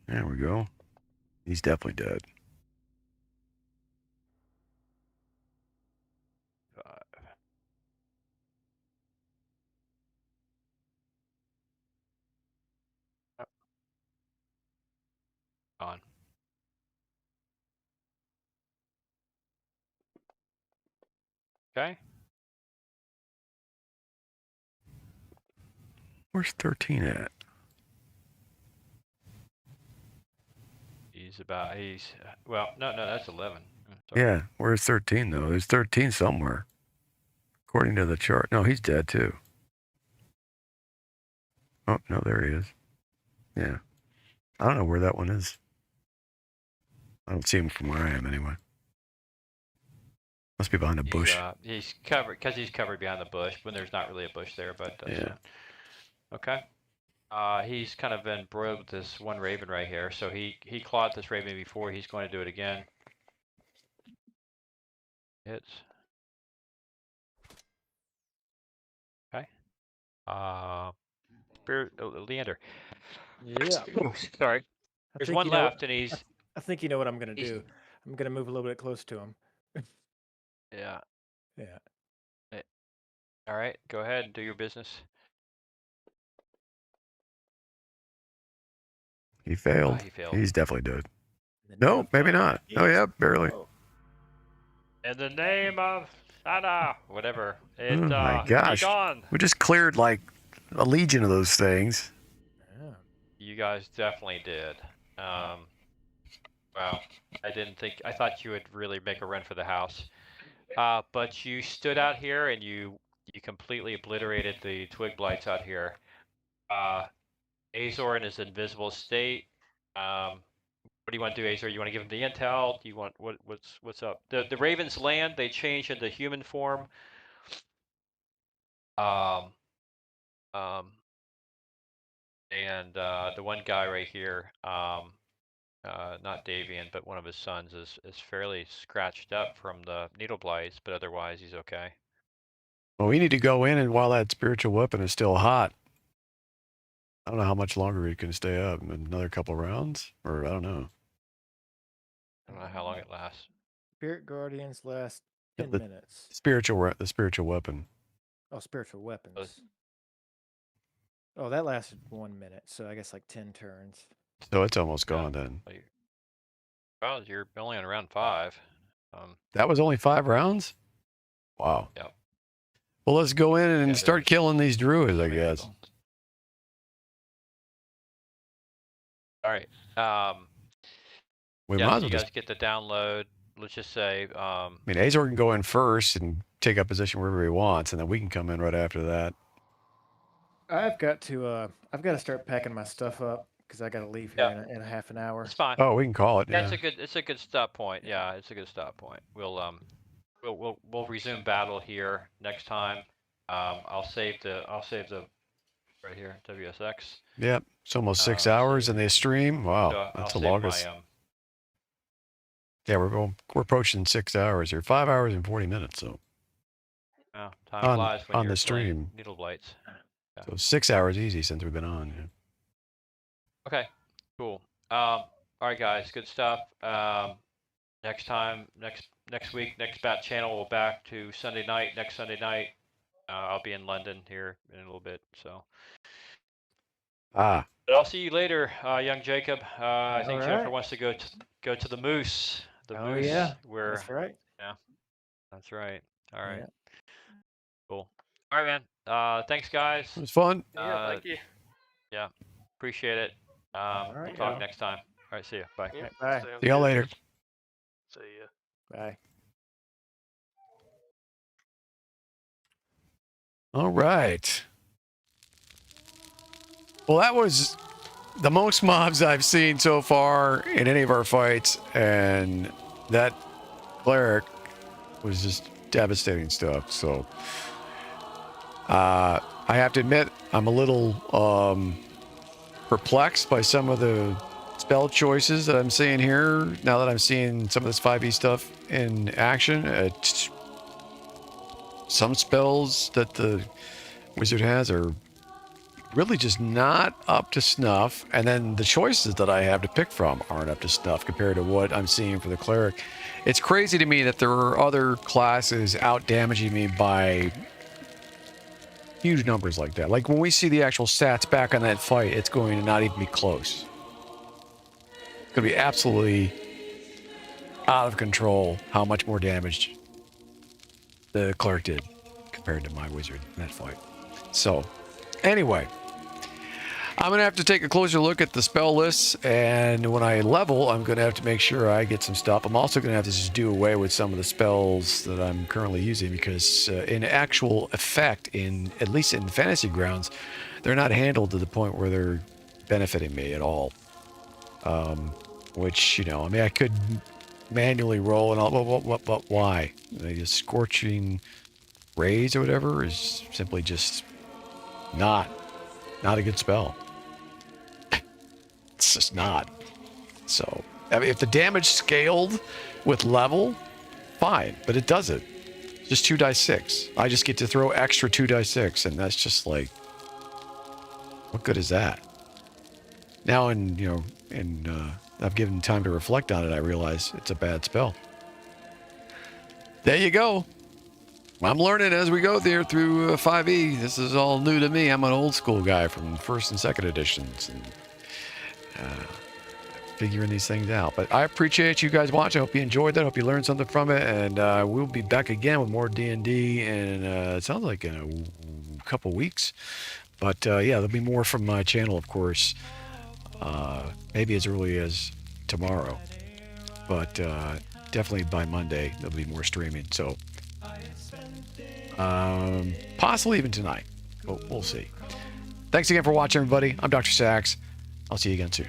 There we go. He's definitely dead. 5. Yep. On. Okay. Where's 13 at? He's well, no, that's 11. Sorry. Yeah, where's 13 though? There's 13 somewhere. According to the chart. No, he's dead too. Oh, no, there he is. Yeah. I don't know where that one is. I don't see him from where I am anyway. Must be behind a bush. He's covered because he's covered behind the bush when there's not really a bush there, but that's Yeah. fine. Okay. He's kind of been broiled with this one raven right here, so he clawed this raven before. He's going to do it again. Hits. Okay. Leander. Yeah. Sorry. I There's think one you know- left, and he's. I think you know what I'm gonna He's- do. I'm gonna move a little bit close to him. Yeah. Yeah. All right. Go ahead and do your business. He failed. He failed. He's definitely dead. In the No, name maybe of- not. Oh, yeah, barely. Oh, In the name of Sada, whatever. It, Oh my be gosh. gone. We just cleared like a legion of those things. yeah. You guys definitely did. Well, I thought you would really make a run for the house. But you stood out here and you completely obliterated the twig blights out here. Azor in his invisible state. What do you want to do, Azor? You want to give him the intel? Do you want what's up? The ravens land. They change into human form. And the one guy right here, not Davian, but one of his sons is fairly scratched up from the needle blights, but otherwise he's okay. Well, we need to go in, and while that spiritual weapon is still hot, I don't know how much longer it can stay up. Another couple rounds, or I don't know. I don't know how long it lasts. Spirit Guardians last Yeah, 10 the minutes. the spiritual weapon. Oh, spiritual weapons. Oh, that lasted 1 minute, so I guess like 10 turns. So it's almost Yeah. gone then. Well, you're only on round 5. That was only 5 rounds? Wow. Yep. Well, let's go in and Yeah, start there's killing these druids, I many guess. people. All right. We Yeah, might as so well you just... guys get the download. Let's just say, I mean, Azor can go in first and take up position wherever he wants, and then we can come in right after that. I've got to start packing my stuff up because I got to leave here in a half an hour. it's fine. Oh, we can call it. Yeah, Yeah. it's a good stop point. Yeah, it's a good stop point. We'll resume battle here next time. I'll save the right here WSX. Yep. It's almost 6 so hours in the stream. Wow, So that's I'll the save longest. my Yeah, we're approaching 6 hours here. 5 hours and 40 minutes. So time On- flies when on you're the playing stream. needle blights. so 6 hours easy since we've been on. Yeah. Okay, cool. All right, guys, good stuff. Next time, next week, next bat channel, we'll back to Sunday night. Next Sunday night, I'll be in London here in a little bit. So, Ah, but I'll see you later, young Jacob. I think All Jennifer right. wants to go to the Moose. The Oh, Moose, yeah. where That's right. that's right. All right, Yeah. cool. All right, man. Thanks, guys. it was fun. Yeah, thank you. Appreciate it. All We'll right, talk y'all. next time. All right, see you. Bye. Yeah, Bye. sounds See y'all good. later. See ya. Bye. All right. Well, that was the most mobs I've seen so far in any of our fights, and that cleric was just devastating stuff. So I have to admit, I'm a little perplexed by some of the spell choices that I'm seeing here. Now that I'm seeing some of this 5e stuff in action, some spells that the wizard has are really just not up to snuff, and then the choices that I have to pick from aren't up to snuff compared to what I'm seeing for the cleric. It's crazy to me that there are other classes out damaging me by huge numbers like that. Like when we see the actual stats back on that fight, it's going to not even be close. It's going to be absolutely out of control how much more damage the cleric did compared to my wizard in that fight. So, anyway, I'm going to have to take a closer look at the spell lists, and when I level, I'm going to have to make sure I get some stuff. I'm also going to have to just do away with some of the spells that I'm currently using because in actual effect, at least in Fantasy Grounds, they're not handled to the point where they're benefiting me at all. Which, I mean, I could manually roll and all, but why? Just Scorching Rays or whatever is simply just not a good spell. It's just not. So, I mean, if the damage scaled with level, fine, but it doesn't. Just 2 die 6. I just get to throw extra 2 die 6, and that's just like, what good is that? Now, I've given time to reflect on it, I realize it's a bad spell. There you go. I'm learning as we go there through 5e. This is all new to me. I'm an old school guy from first and second editions, and figuring these things out. But I appreciate you guys watching. I hope you enjoyed that. I hope you learned something from it, and we'll be back again with more D&D, and it sounds like in a couple weeks. But yeah, there'll be more from my channel, of course. Maybe as early as tomorrow, but definitely by Monday there'll be more streaming. So possibly even tonight. We'll see. Thanks again for watching, everybody. I'm Dr. Sax. I'll see you again soon.